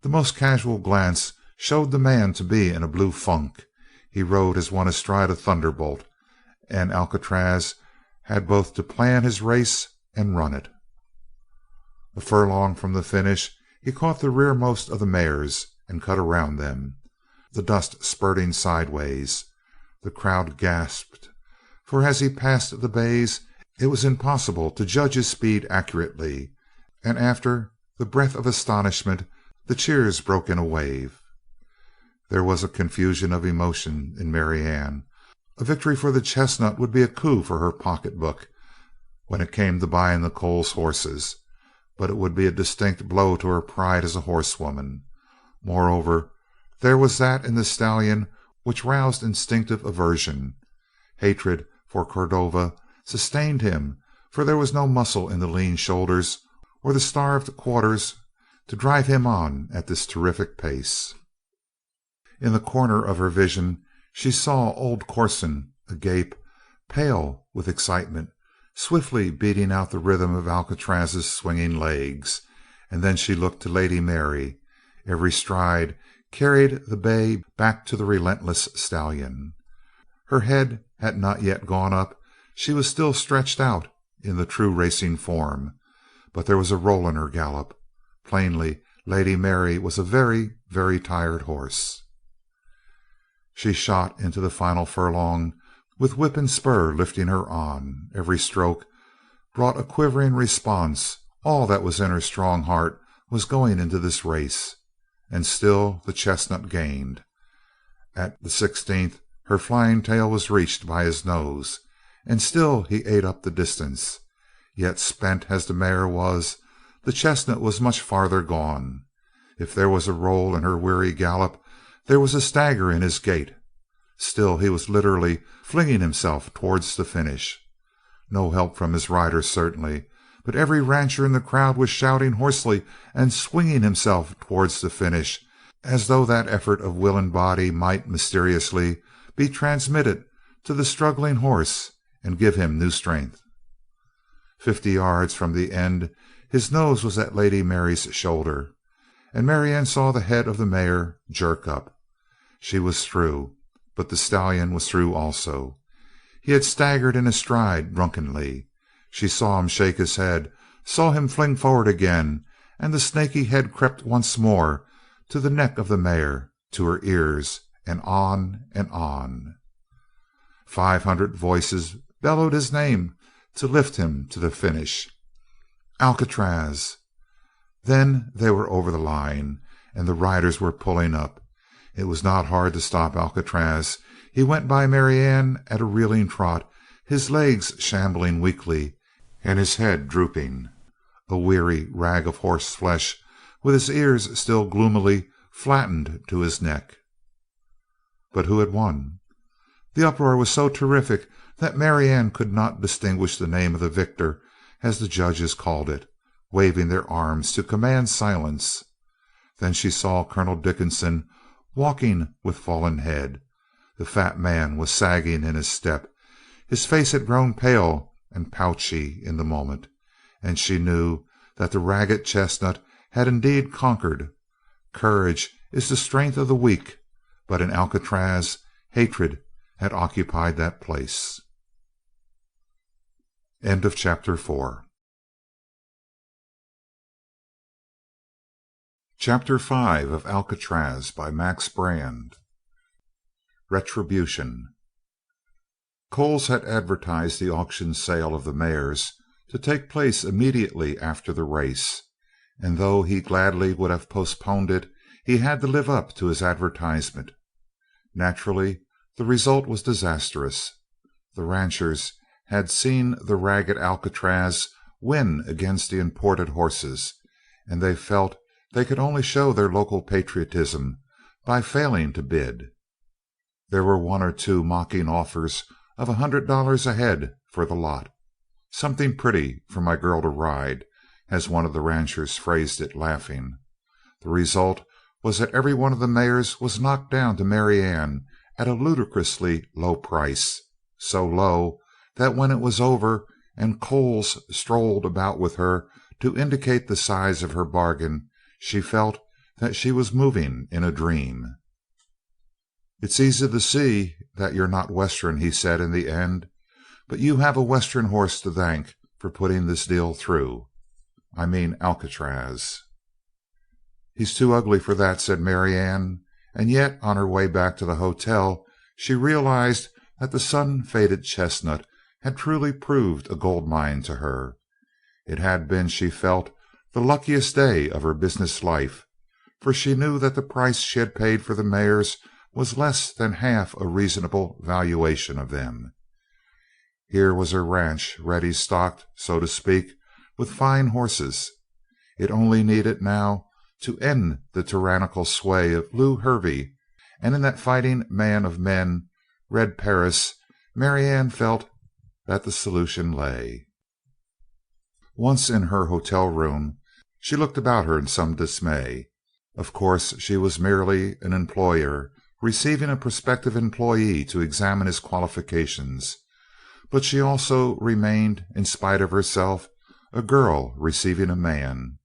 The most casual glance showed the man to be in a blue funk. He rode as one astride a thunderbolt, and Alcatraz had both to plan his race and run it. A furlong from the finish, he caught the rearmost of the mares and cut around them, the dust spurting sideways. The crowd gasped, for as he passed the bays it was impossible to judge his speed accurately, and after the breath of astonishment the cheers broke in a wave. There was a confusion of emotion in Marianne. A victory for the chestnut would be a coup for her pocketbook when it came to buying the Coles horses, but it would be a distinct blow to her pride as a horsewoman. Moreover, there was that in the stallion which roused instinctive aversion. Hatred for Cordova sustained him, for there was no muscle in the lean shoulders or the starved quarters to drive him on at this terrific pace. In the corner of her vision she saw old Corson, agape, pale with excitement, swiftly beating out the rhythm of Alcatraz's swinging legs, and then she looked to Lady Mary. Every stride carried the bay back to the relentless stallion. Her head had not yet gone up. She was still stretched out in the true racing form, but there was a roll in her gallop. Plainly, Lady Mary was a very, very tired horse. She shot into the final furlong with whip and spur lifting her on. Every stroke brought a quivering response, All that was in her strong heart was going into this race. And still the chestnut gained. At the 16th her flying tail was reached by his nose, and still he ate up the distance. Yet, spent as the mare was, the chestnut was much farther gone. If there was a roll in her weary gallop, there was a stagger in his gait. Still he was literally flinging himself towards the finish. No help from his rider, certainly, but every rancher in the crowd was shouting hoarsely and swinging himself towards the finish, as though that effort of will and body might mysteriously be transmitted to the struggling horse and give him new strength. 50 yards from the end his nose was at Lady Mary's shoulder, and Marianne saw the head of the mare jerk up. She was through, but the stallion was through also. He had staggered in his stride drunkenly. She saw him shake his head, saw him fling forward again, and the snaky head crept once more to the neck of the mare, to her ears, and on and on. 500 voices bellowed his name to lift him to the finish. Alcatraz! Then they were over the line, and the riders were pulling up. It was not hard to stop Alcatraz. He went by Marianne at a reeling trot, his legs shambling weakly, and his head drooping, a weary rag of horse flesh, with his ears still gloomily flattened to his neck. But who had won? The uproar was so terrific that Marianne could not distinguish the name of the victor, as the judges called it, waving their arms to command silence. Then she saw Colonel Dickinson walking with fallen head. The fat man was sagging in his step. His face had grown pale and pouchy in the moment, and she knew that the ragged chestnut had indeed conquered. Courage is the strength of the weak, but in Alcatraz hatred had occupied that place. End of chapter 4. Chapter 5 of Alcatraz by Max Brand. Retribution. Coles had advertised the auction sale of the mares to take place immediately after the race, and though he gladly would have postponed it, he had to live up to his advertisement. Naturally, the result was disastrous. The ranchers had seen the ragged Alcatraz win against the imported horses, and they felt they could only show their local patriotism by failing to bid. There were one or two mocking offers of $100 a head for the lot. "Something pretty for my girl to ride," as one of the ranchers phrased it, laughing. The result was that every one of the mares was knocked down to Marianne at a ludicrously low price, so low that when it was over and Coles strolled about with her to indicate the size of her bargain, she felt that she was moving in a dream. "It's easy to see that you're not Western," he said in the end, "but you have a Western horse to thank for putting this deal through. I mean Alcatraz." "He's too ugly for that," said Marianne, and yet on her way back to the hotel she realized that the sun-faded chestnut had truly proved a gold mine to her. It had been, she felt, the luckiest day of her business life, for she knew that the price she had paid for the mares was less than half a reasonable valuation of them. Here was her ranch ready stocked, so to speak, with fine horses. It only needed now to end the tyrannical sway of Lew Hervey, and in that fighting man of men, Red Perris, Marianne felt that the solution lay. Once in her hotel room, she looked about her in some dismay. Of course, she was merely an employer receiving a prospective employee to examine his qualifications, but she also remained, in spite of herself, a girl receiving a man.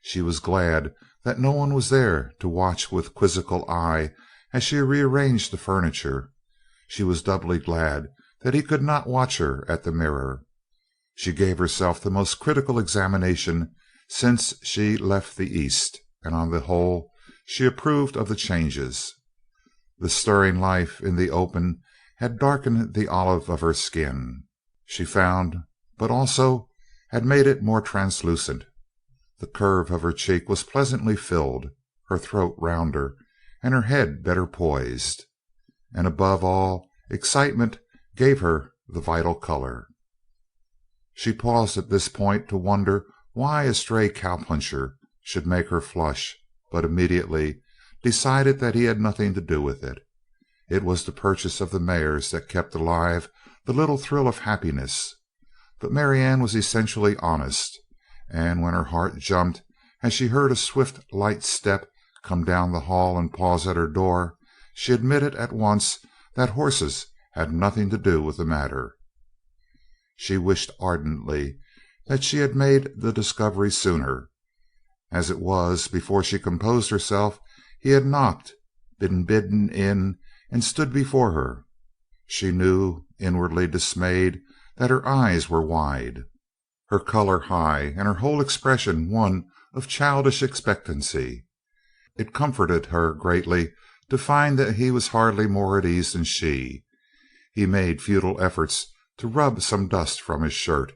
She was glad that no one was there to watch with quizzical eye as she rearranged the furniture. She was doubly glad that he could not watch her at the mirror. She gave herself the most critical examination since she left the East, and on the whole she approved of the changes. The stirring life in the open had darkened the olive of her skin, she found, but also had made it more translucent. The curve of her cheek was pleasantly filled, her throat rounder, and her head better poised. And above all, excitement gave her the vital color. She paused at this point to wonder why a stray cowpuncher should make her flush, but immediately decided that he had nothing to do with it. It was the purchase of the mares that kept alive the little thrill of happiness. But Marianne was essentially honest, and when her heart jumped as she heard a swift, light step come down the hall and pause at her door, she admitted at once that horses had nothing to do with the matter. She wished ardently that she had made the discovery sooner. As it was, before she composed herself, he had knocked, been bidden in, and stood before her. She knew, inwardly dismayed, that her eyes were wide, her color high, and her whole expression one of childish expectancy. It comforted her greatly to find that he was hardly more at ease than she. He made futile efforts to rub some dust from his shirt.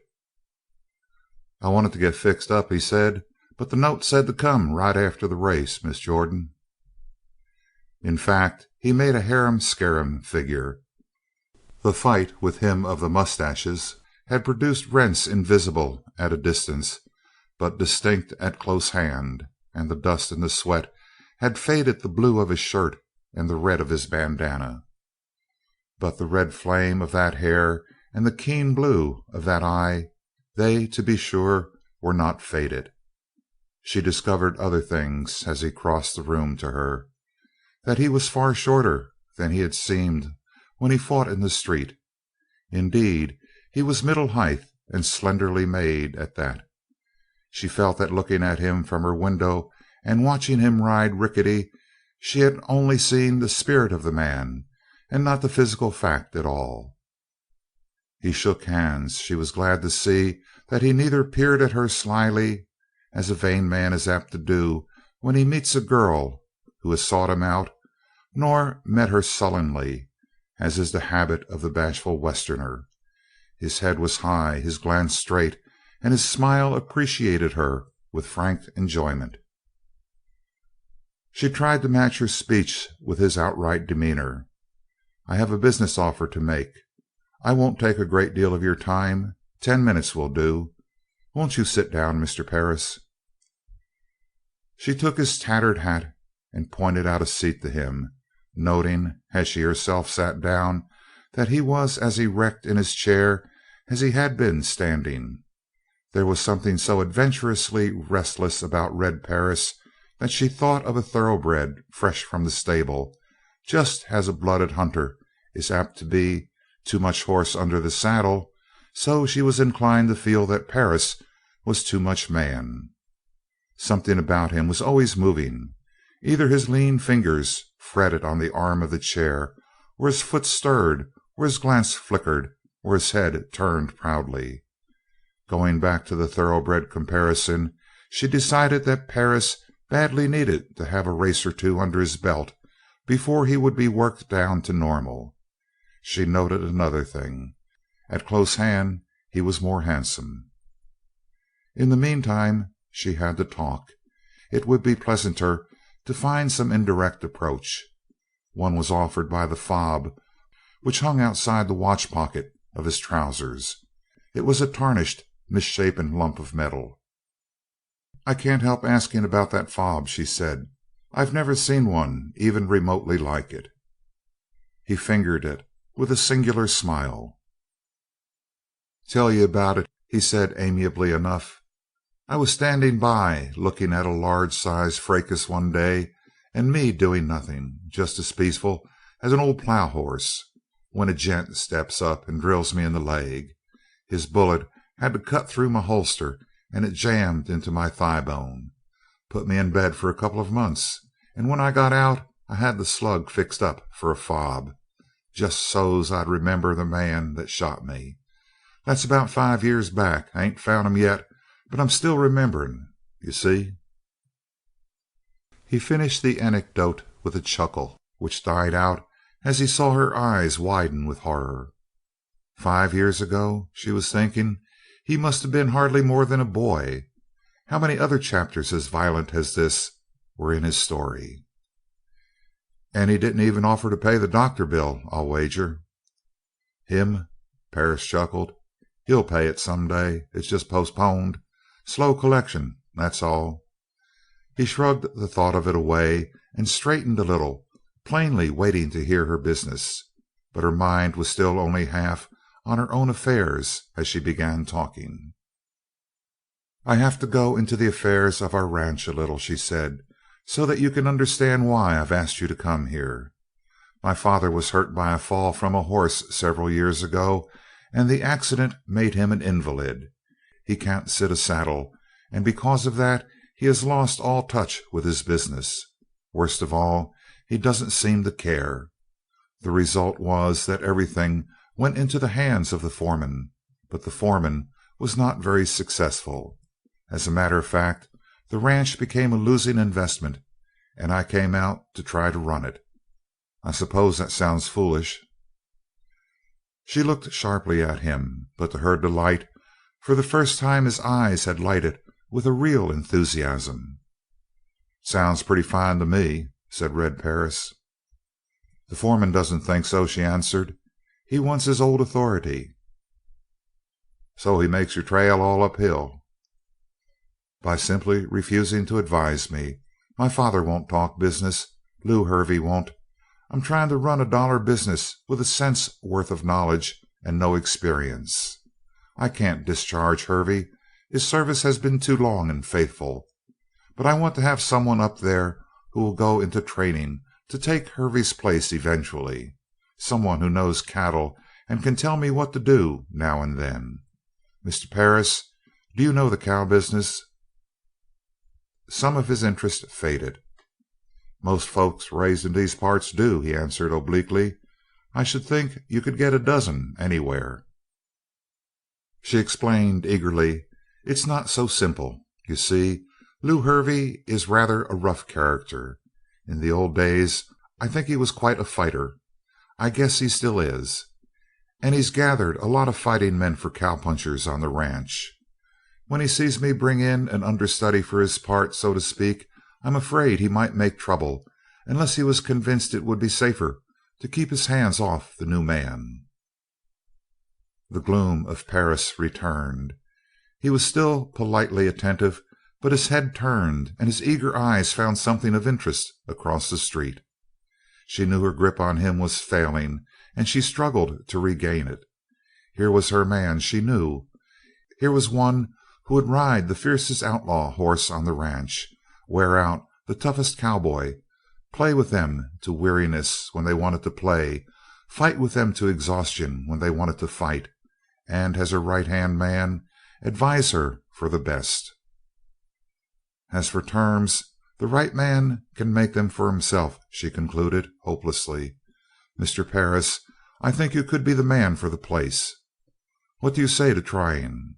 "I wanted to get fixed up," he said, "but the note said to come right after the race, Miss Jordan." In fact, he made a harum-scarum figure. The fight with him of the mustaches had produced rents invisible at a distance, but distinct at close hand, and the dust and the sweat had faded the blue of his shirt and the red of his bandana. But the red flame of that hair and the keen blue of that eye, they, to be sure, were not faded. She discovered other things as he crossed the room to her: that he was far shorter than he had seemed when he fought in the street. Indeed, he was middle height and slenderly made at that. She felt that looking at him from her window and watching him ride Rickety, she had only seen the spirit of the man and not the physical fact at all. He shook hands. She was glad to see that he neither peered at her slyly, as a vain man is apt to do when he meets a girl who has sought him out, nor met her sullenly, as is the habit of the bashful Westerner. His head was high, his glance straight, and his smile appreciated her with frank enjoyment. She tried to match her speech with his outright demeanor. "I have a business offer to make. I won't take a great deal of your time. 10 minutes will do. Won't you sit down, Mr. Perris?" She took his tattered hat and pointed out a seat to him, noting, as she herself sat down, that he was as erect in his chair as he had been standing. There was something so adventurously restless about Red Perris that she thought of a thoroughbred fresh from the stable, just as a blooded hunter is apt to be too much horse under the saddle. So she was inclined to feel that Perris was too much man. Something about him was always moving. Either his lean fingers fretted on the arm of the chair, or his foot stirred, or his glance flickered, or his head turned proudly. Going back to the thoroughbred comparison, she decided that Perris badly needed to have a race or two under his belt before he would be worked down to normal. She noted another thing: at close hand he was more handsome. In the meantime she had to talk. It would be pleasanter to find some indirect approach. One was offered by the fob which hung outside the watch pocket of his trousers. It was a tarnished, misshapen lump of metal. "I can't help asking about that fob," she said. "I've never seen one even remotely like it." He fingered it with a singular smile. "Tell you about it," he said amiably enough. "I was standing by looking at a large sized fracas one day, and me doing nothing, just as peaceful as an old plow horse, when a gent steps up and drills me in the leg. His bullet had to cut through my holster, and it jammed into my thigh bone. Put me in bed for a couple of months, and when I got out I had the slug fixed up for a fob, just so's I'd remember the man that shot me. That's about 5 years back. I ain't found him yet, but I'm still remembering, you see." He finished the anecdote with a chuckle which died out as he saw her eyes widen with horror. 5 years ago, she was thinking. He must have been hardly more than a boy. How many other chapters as violent as this were in his story? "And he didn't even offer to pay the doctor bill, I'll wager." "Him?" Perris chuckled. "He'll pay it some day. It's just postponed. Slow collection, that's all." He shrugged the thought of it away and straightened a little, plainly waiting to hear her business. But her mind was still only half on her own affairs as she began talking. "I have to go into the affairs of our ranch a little," she said, "so that you can understand why I've asked you to come here. My father was hurt by a fall from a horse several years ago, and the accident made him an invalid. He can't sit a saddle, and because of that he has lost all touch with his business. Worst of all, he doesn't seem to care. The result was that everything went into the hands of the foreman, but the foreman was not very successful. As a matter of fact, the ranch became a losing investment, and I came out to try to run it. I suppose that sounds foolish." She looked sharply at him, but to her delight, for the first time his eyes had lighted with a real enthusiasm. "Sounds pretty fine to me," said Red Perris. "The foreman doesn't think so," she answered. "He wants his old authority." "So he makes your trail all uphill?" "By simply refusing to advise me. My father won't talk business. Lew Hervey won't. I'm trying to run a dollar business with a cent's worth of knowledge and no experience. I can't discharge Hervey. His service has been too long and faithful. But I want to have someone up there who will go into training to take Hervey's place eventually. Someone who knows cattle and can tell me what to do now and then. Mr. Perris, do you know the cow business?" Some of his interest faded. "Most folks raised in these parts do," he answered obliquely. "I should think you could get a dozen anywhere." She explained eagerly. "It's not so simple. You see, Lew Hervey is rather a rough character. In the old days I think he was quite a fighter. I guess he still is. And he's gathered a lot of fighting men for cowpunchers on the ranch. When he sees me bring in an understudy for his part, so to speak, I'm afraid he might make trouble unless he was convinced it would be safer to keep his hands off the new man." The gloom of Perris returned. He was still politely attentive, but his head turned and his eager eyes found something of interest across the street. She knew her grip on him was failing, and she struggled to regain it. Here was her man, she knew. Here was one who would ride the fiercest outlaw horse on the ranch, wear out the toughest cowboy, play with them to weariness when they wanted to play, fight with them to exhaustion when they wanted to fight, and as her right-hand man, advise her for the best. As for terms, the right man can make them for himself, she concluded hopelessly. "Mr. Perris, I think you could be the man for the place. What do you say to trying?"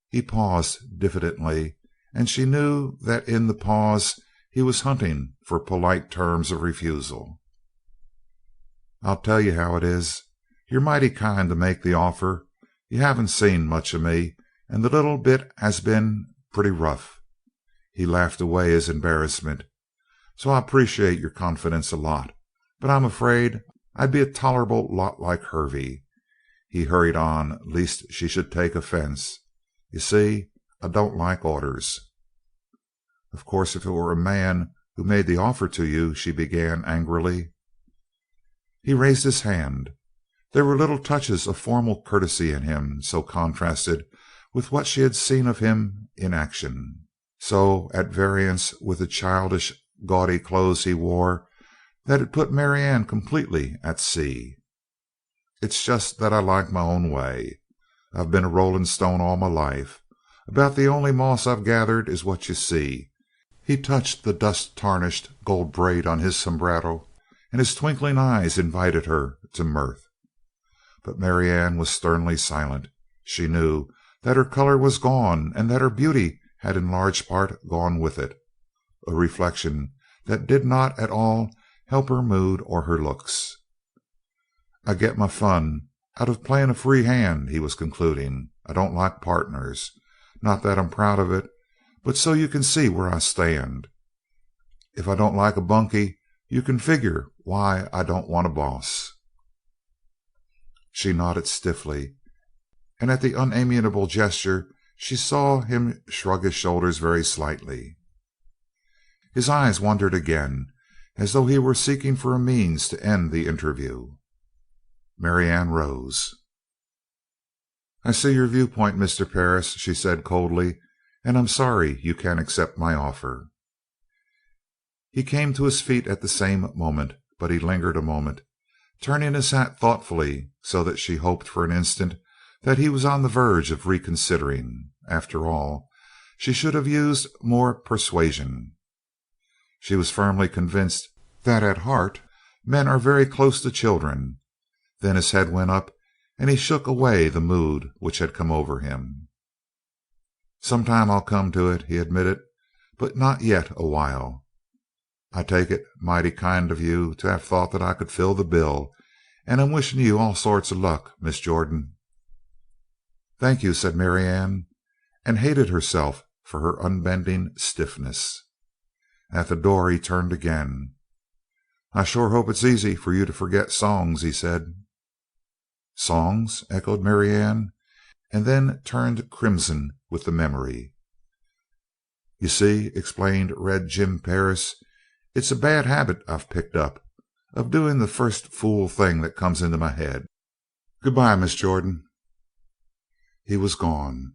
He paused diffidently, and she knew that in the pause he was hunting for polite terms of refusal. "I'll tell you how it is. You're mighty kind to make the offer. You haven't seen much of me, and the little bit has been pretty rough." He laughed away his embarrassment. "So I appreciate your confidence a lot, but I'm afraid I'd be a tolerable lot like Hervey." He hurried on lest she should take offense. "You see, I don't like orders." "Of course, if it were a man who made the offer to you," she began angrily. He raised his hand. There were little touches of formal courtesy in him, so contrasted with what she had seen of him in action, so at variance with the childish, gaudy clothes he wore, that it put Marianne completely at sea. "It's just that I like my own way. I've been a rolling stone all my life. About the only moss I've gathered is what you see." He touched the dust-tarnished gold braid on his sombrero, and his twinkling eyes invited her to mirth. But Marianne was sternly silent. She knew that her color was gone and that her beauty had in large part gone with it, a reflection that did not at all help her mood or her looks. "I get my fun out of playing a free hand," he was concluding. "I don't like partners. Not that I'm proud of it, but so you can see where I stand. If I don't like a bunkie, you can figure why I don't want a boss." She nodded stiffly, and at the unamiable gesture she saw him shrug his shoulders very slightly. His eyes wandered again, as though he were seeking for a means to end the interview. Marianne rose. "I see your viewpoint, Mr. Perris," she said coldly, "and I'm sorry you can't accept my offer." He came to his feet at the same moment, but he lingered a moment, turning his hat thoughtfully, so that she hoped for an instant that he was on the verge of reconsidering. After all, she should have used more persuasion. She was firmly convinced that at heart men are very close to children. Then his head went up and he shook away the mood which had come over him. "Sometime I'll come to it," he admitted, "but not yet a while. I take it mighty kind of you to have thought that I could fill the bill, and I'm wishing you all sorts of luck, Miss Jordan." "Thank you," said Marianne, and hated herself for her unbending stiffness. At the door he turned again. "I sure hope it's easy for you to forget songs," he said. "Songs?" echoed Marianne, and then turned crimson with the memory. "You see," explained Red Jim Perris, "it's a bad habit I've picked up, of doing the first fool thing that comes into my head. Good bye, Miss Jordan." He was gone.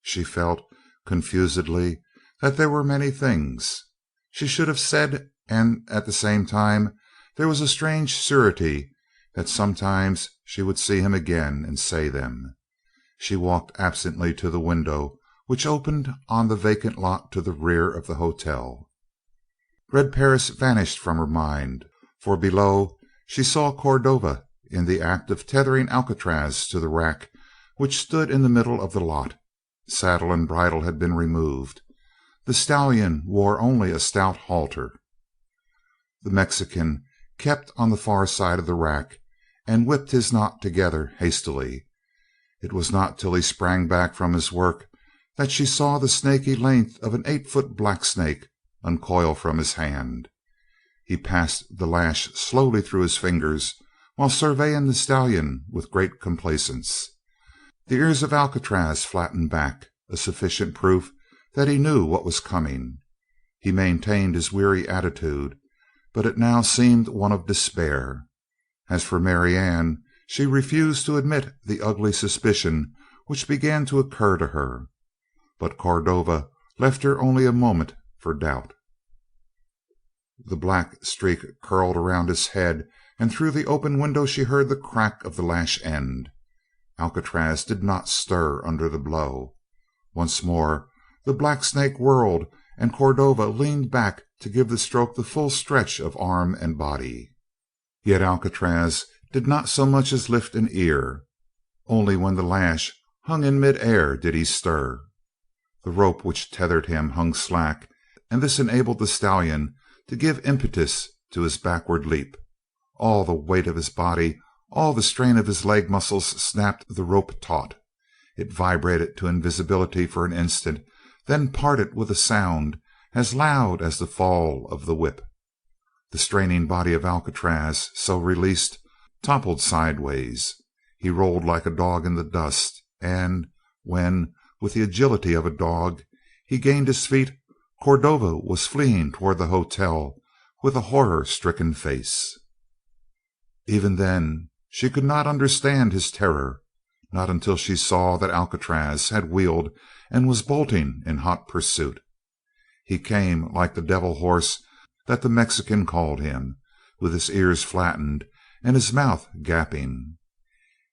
She felt, confusedly, that there were many things she should have said, and at the same time there was a strange surety that sometimes she would see him again and say them. She walked absently to the window which opened on the vacant lot to the rear of the hotel. Red Perris vanished from her mind, for below she saw Cordova in the act of tethering Alcatraz to the rack which stood in the middle of the lot. Saddle and bridle had been removed. The stallion wore only a stout halter. The Mexican kept on the far side of the rack and whipped his knot together hastily. It was not till he sprang back from his work that she saw the snaky length of an 8-foot blacksnake uncoil from his hand. He passed the lash slowly through his fingers while surveying the stallion with great complacence. The ears of Alcatraz flattened back, a sufficient proof that he knew what was coming. He maintained his weary attitude, but it now seemed one of despair. As for Marianne, she refused to admit the ugly suspicion which began to occur to her. But Cordova left her only a moment for doubt. The black streak curled around his head, and through the open window she heard the crack of the lash end. Alcatraz did not stir under the blow. Once more the black snake whirled, and Cordova leaned back to give the stroke the full stretch of arm and body. Yet Alcatraz did not so much as lift an ear. Only when the lash hung in mid-air did he stir. The rope which tethered him hung slack, and this enabled the stallion to give impetus to his backward leap. All the weight of his body, all the strain of his leg muscles snapped the rope taut. It vibrated to invisibility for an instant, then parted with a sound as loud as the fall of the whip. The straining body of Alcatraz, so released, toppled sideways. He rolled like a dog in the dust, and when, with the agility of a dog, he gained his feet, Cordova was fleeing toward the hotel with a horror-stricken face. Even then she could not understand his terror, not until she saw that Alcatraz had wheeled and was bolting in hot pursuit. He came like the devil horse that the Mexican called him, with his ears flattened and his mouth gaping.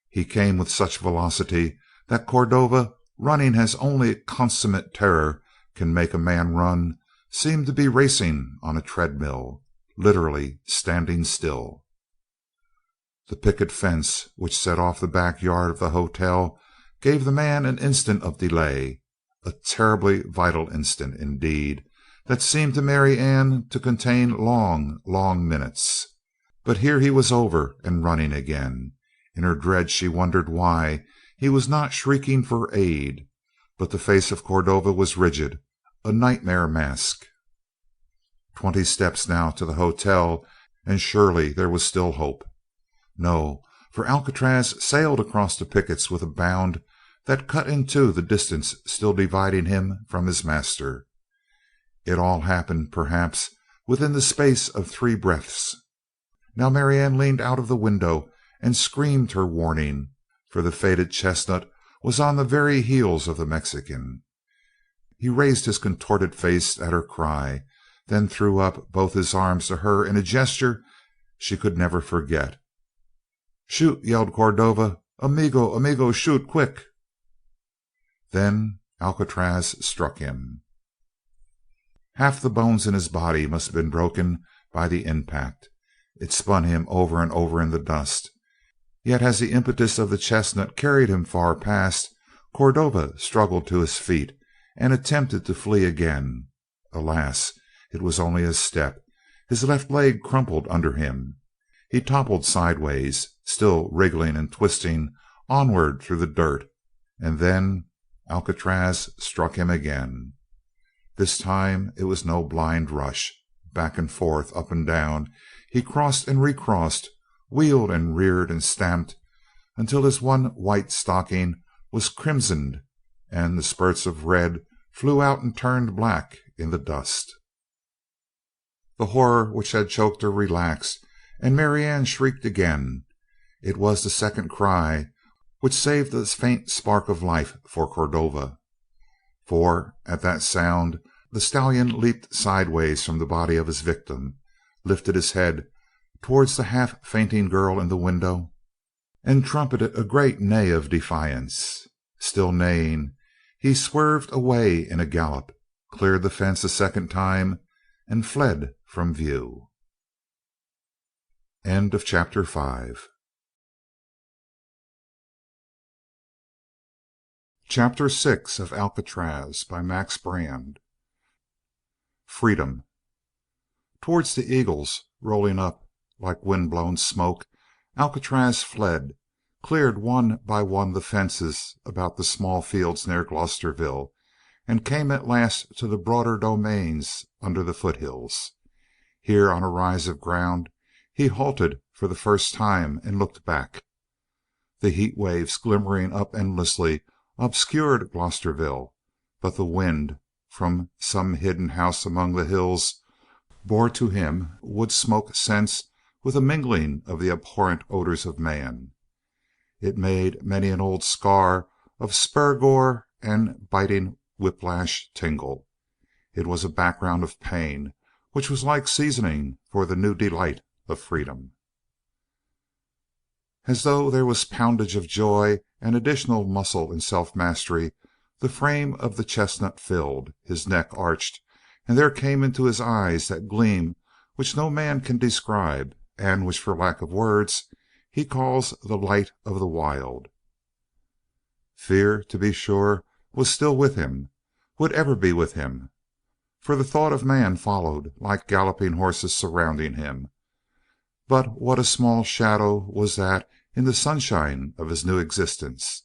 He came with such velocity that Cordova, running as only consummate terror can make a man run, seemed to be racing on a treadmill, literally standing still. The picket fence which set off the backyard of the hotel gave the man an instant of delay, a terribly vital instant, indeed, that seemed to Marianne to contain long, long minutes. But here he was over and running again. In her dread she wondered why he was not shrieking for aid. but the face of Cordova was rigid, a nightmare mask. 20 steps now to the hotel, and surely there was still hope. No, for Alcatraz sailed across the pickets with a bound that cut in two the distance still dividing him from his master. It all happened, perhaps, within the space of 3 breaths. Now Marianne leaned out of the window and screamed her warning, for the fated chestnut was on the very heels of the Mexican. He raised his contorted face at her cry, then threw up both his arms to her in a gesture she could never forget. "Shoot!" yelled Cordova. "Amigo, amigo, shoot quick!" Then Alcatraz struck him. Half the bones in his body must have been broken by the impact. It spun him over and over in the dust. Yet as the impetus of the chestnut carried him far past, Cordova struggled to his feet and attempted to flee again. Alas, it was only a step. His left leg crumpled under him. He toppled sideways, still wriggling and twisting, onward through the dirt, and then Alcatraz struck him again. This time it was no blind rush. Back and forth, up and down, he crossed and recrossed, wheeled and reared and stamped, until his one white stocking was crimsoned and the spurts of red flew out and turned black in the dust. The horror which had choked her relaxed, and Marianne shrieked again. It was the second cry which saved the faint spark of life for Cordova. For at that sound the stallion leaped sideways from the body of his victim, lifted his head towards the half-fainting girl in the window, and trumpeted a great neigh of defiance. Still neighing, he swerved away in a gallop, cleared the fence a second time, and fled from view. End of chapter 5. Chapter 6 of Alcatraz by Max Brand. Freedom. Towards the eagles, rolling up like wind-blown smoke, Alcatraz fled, cleared one by one the fences about the small fields near Glosterville, and came at last to the broader domains under the foothills. Here, on a rise of ground, he halted for the first time and looked back. The heat waves glimmering up endlessly obscured Glosterville, but the wind from some hidden house among the hills bore to him wood smoke scents with a mingling of the abhorrent odors of man. It made many an old scar of spur gore and biting whiplash tingle. It was a background of pain which was like seasoning for the new delight of freedom. As though there was poundage of joy and additional muscle and self-mastery, the frame of the chestnut filled, his neck arched, and there came into his eyes that gleam which no man can describe, and which, for lack of words, he calls the light of the wild. Fear, to be sure, was still with him, would ever be with him, for the thought of man followed like galloping horses surrounding him. But what a small shadow was that in the sunshine of his new existence!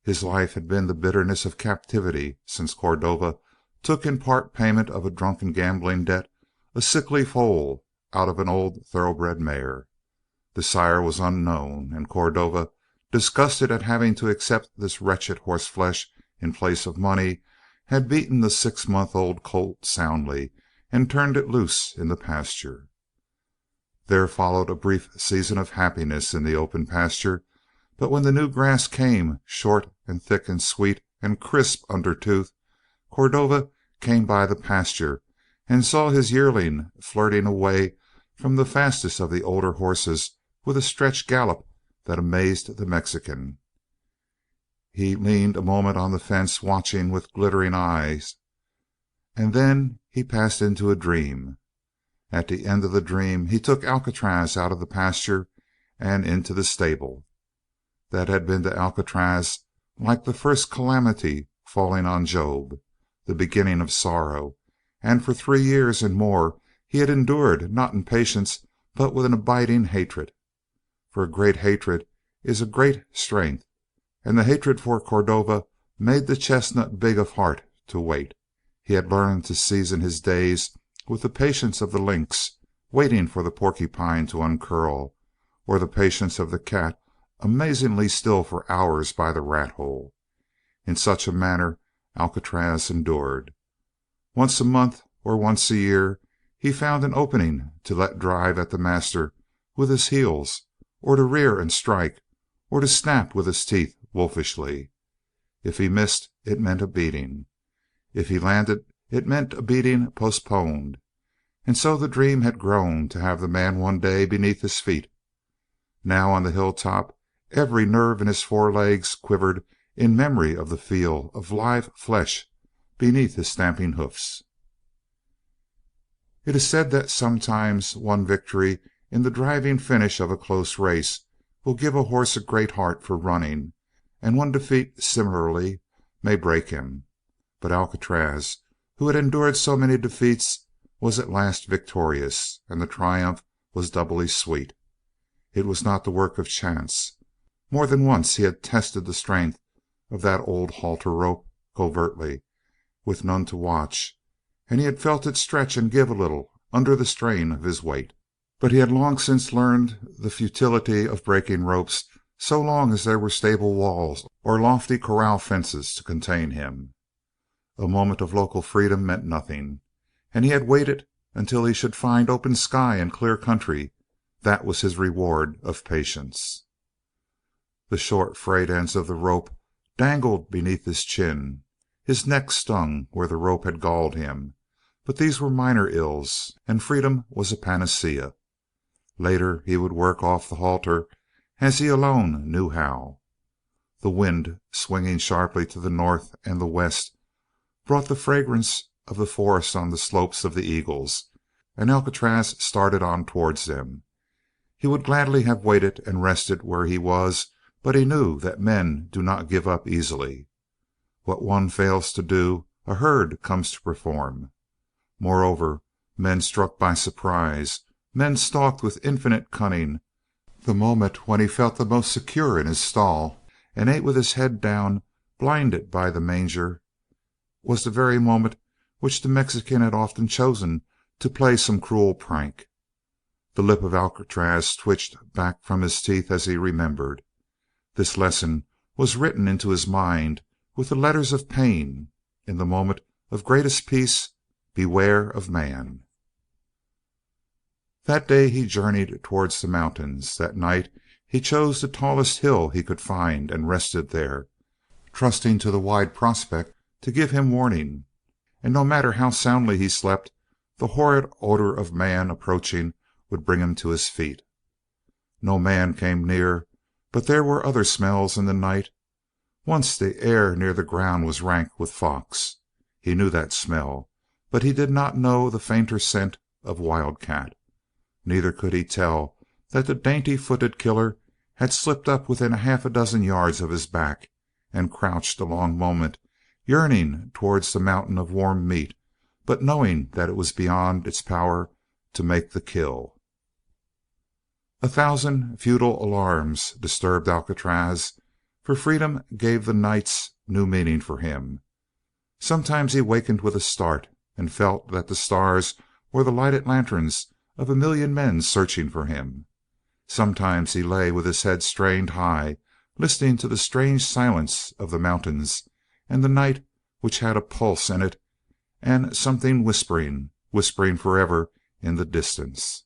His life had been the bitterness of captivity since Cordova took in part payment of a drunken gambling debt a sickly foal out of an old thoroughbred mare. The sire was unknown, and Cordova, disgusted at having to accept this wretched horseflesh in place of money, had beaten the 6-month-old colt soundly and turned it loose in the pasture. There followed a brief season of happiness in the open pasture, but when the new grass came, short and thick and sweet and crisp under tooth, Cordova came by the pasture and saw his yearling flirting away from the fastest of the older horses with a stretch gallop that amazed the Mexican. He leaned a moment on the fence watching with glittering eyes, and then he passed into a dream. At the end of the dream he took Alcatraz out of the pasture and into the stable. That had been to Alcatraz like the first calamity falling on Job, the beginning of sorrow, and for 3 years and more he had endured, not in patience, but with an abiding hatred. For a great hatred is a great strength, and the hatred for Cordova made the chestnut big of heart to wait. He had learned to season his days with the patience of the lynx, waiting for the porcupine to uncurl, or the patience of the cat, amazingly still for hours by the rat hole. In such a manner Alcatraz endured. Once a month or once a year he found an opening to let drive at the master with his heels, or to rear and strike, or to snap with his teeth wolfishly. If he missed, it meant a beating. If he landed, it meant a beating postponed. And so the dream had grown to have the man one day beneath his feet. Now on the hilltop every nerve in his forelegs quivered in memory of the feel of live flesh beneath his stamping hoofs. It is said that sometimes one victory in the driving finish of a close race will give a horse a great heart for running, and one defeat similarly may break him. But Alcatraz, who had endured so many defeats, was at last victorious, and the triumph was doubly sweet. It was not the work of chance. More than once he had tested the strength of that old halter rope covertly, with none to watch, and he had felt it stretch and give a little under the strain of his weight. But he had long since learned the futility of breaking ropes so long as there were stable walls or lofty corral fences to contain him. A moment of local freedom meant nothing, and he had waited until he should find open sky and clear country. That was his reward of patience. The short frayed ends of the rope dangled beneath his chin. His neck stung where the rope had galled him, but these were minor ills, and freedom was a panacea. Later he would work off the halter as he alone knew how. The wind, swinging sharply to the north and the west, brought the fragrance of the forest on the slopes of the Eagles, and Alcatraz started on towards them. He would gladly have waited and rested where he was, but he knew that men do not give up easily. What one fails to do, a herd comes to perform. Moreover, men struck by surprise, men stalked with infinite cunning. The moment when he felt the most secure in his stall and ate with his head down, blinded by the manger, was the very moment which the Mexican had often chosen to play some cruel prank. The lip of Alcatraz twitched back from his teeth as he remembered. This lesson was written into his mind with the letters of pain. In the moment of greatest peace, beware of man. That day he journeyed towards the mountains. That night he chose the tallest hill he could find and rested there, trusting to the wide prospect to give him warning. And no matter how soundly he slept, the horrid odor of man approaching would bring him to his feet. No man came near, but there were other smells in the night. Once the air near the ground was rank with fox. He knew that smell, but he did not know the fainter scent of wildcat. Neither could he tell that the dainty-footed killer had slipped up within half a dozen yards of his back and crouched a long moment, yearning towards the mountain of warm meat, but knowing that it was beyond its power to make the kill. A thousand futile alarms disturbed Alcatraz, for freedom gave the nights new meaning for him. Sometimes he wakened with a start and felt that the stars were the lighted lanterns of a million men searching for him. Sometimes he lay with his head strained high, listening to the strange silence of the mountains and the night, which had a pulse in it and something whispering forever in the distance.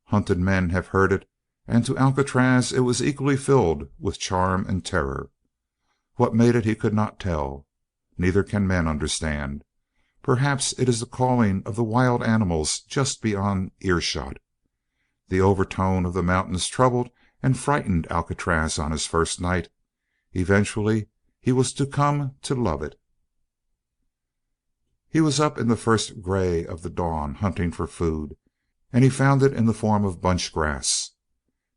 Hunted men have heard it, and to Alcatraz it was equally filled with charm and terror. What made it he could not tell. Neither can men understand. Perhaps it is the calling of the wild animals just beyond earshot. The overtone of the mountains troubled and frightened Alcatraz on his first night. Eventually he was to come to love it. He was up in the first gray of the dawn hunting for food, and he found it in the form of bunch grass.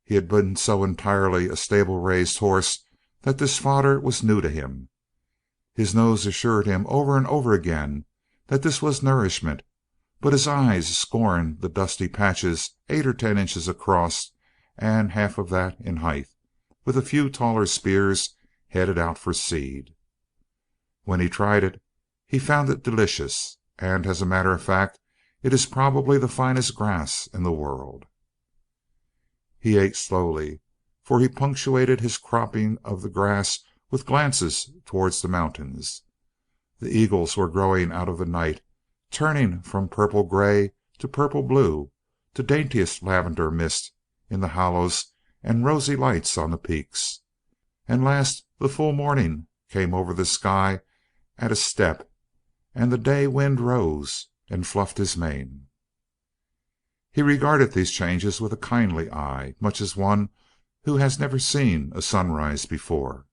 He had been so entirely a stable-raised horse that this fodder was new to him. His nose assured him over and over again that this was nourishment, but his eyes scorned the dusty patches 8 or 10 inches across and half of that in height, with a few taller spears headed out for seed. When he tried it, he found it delicious, and as a matter of fact, it is probably the finest grass in the world. He ate slowly, for he punctuated his cropping of the grass with glances towards the mountains. The eagles were growing out of the night, turning from purple gray to purple blue, to daintiest lavender mist in the hollows and rosy lights on the peaks. And last the full morning came over the sky at a step, and the day wind rose and fluffed his mane. He regarded these changes with a kindly eye, much as one who has never seen a sunrise before.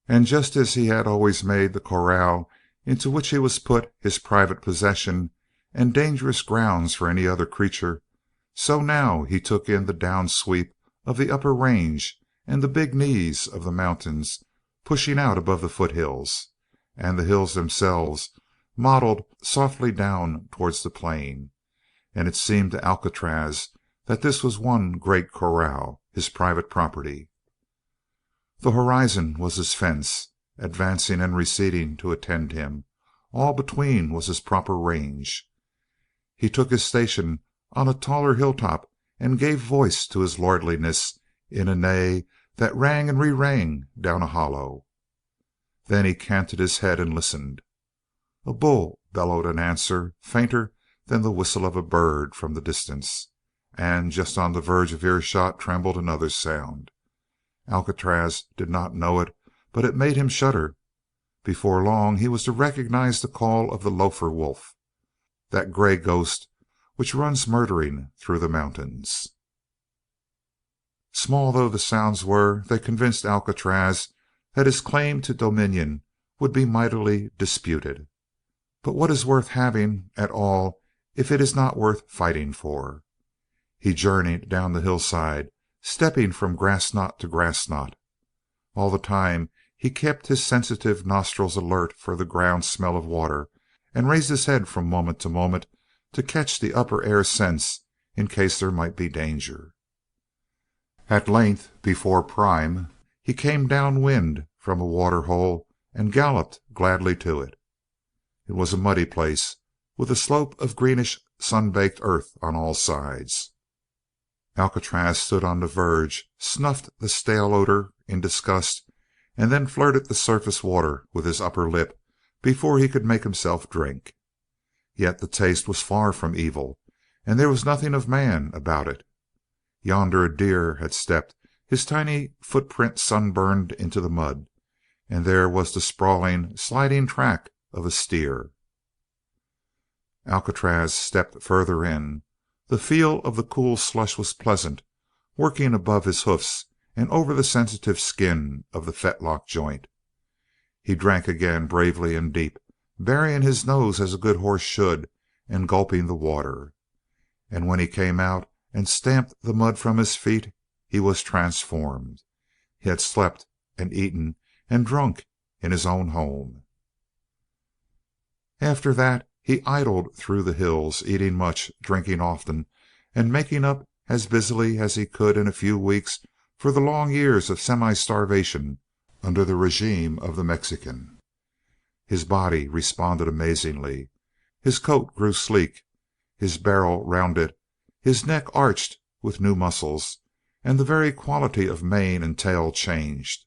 And just as he had always made the corral into which he was put his private possession and dangerous grounds for any other creature, so now he took in the down sweep of the upper range and the big knees of the mountains pushing out above the foothills, and the hills themselves modeled softly down towards the plain, and it seemed to Alcatraz that this was one great corral, his private property. The horizon was his fence, advancing and receding to attend him. All between was his proper range. He took his station on a taller hilltop and gave voice to his lordliness in a neigh that rang and re-rang down a hollow. Then he canted his head and listened. A bull bellowed an answer fainter than the whistle of a bird from the distance, and just on the verge of earshot trembled another sound. Alcatraz did not know it, but it made him shudder. Before long he was to recognize the call of the lofer wolf, that gray ghost which runs murdering through the mountains. Small though the sounds were, they convinced Alcatraz that his claim to dominion would be mightily disputed. But what is worth having at all if it is not worth fighting for? He journeyed down the hillside, stepping from grass knot to grass knot. All the time he kept his sensitive nostrils alert for the ground smell of water, and raised his head from moment to moment to catch the upper air scents in case there might be danger. At length, before prime, he came downwind from a water hole and galloped gladly to it. It was a muddy place, with a slope of greenish sun-baked earth on all sides. Alcatraz stood on the verge, snuffed the stale odor in disgust, and then flirted the surface water with his upper lip before he could make himself drink. Yet the taste was far from evil, and there was nothing of man about it. Yonder a deer had stepped, his tiny footprint sunburned into the mud, and there was the sprawling, sliding track of a steer. Alcatraz stepped further in. The feel of the cool slush was pleasant, working above his hoofs and over the sensitive skin of the fetlock joint. He drank again bravely and deep, burying his nose as a good horse should, and gulping the water. And when he came out and stamped the mud from his feet, he was transformed. He had slept and eaten and drunk in his own home. After that he idled through the hills, eating much, drinking often, and making up as busily as he could in a few weeks for the long years of semi-starvation under the regime of the Mexican. His body responded amazingly. His coat grew sleek, his barrel rounded, his neck arched with new muscles, and the very quality of mane and tail changed.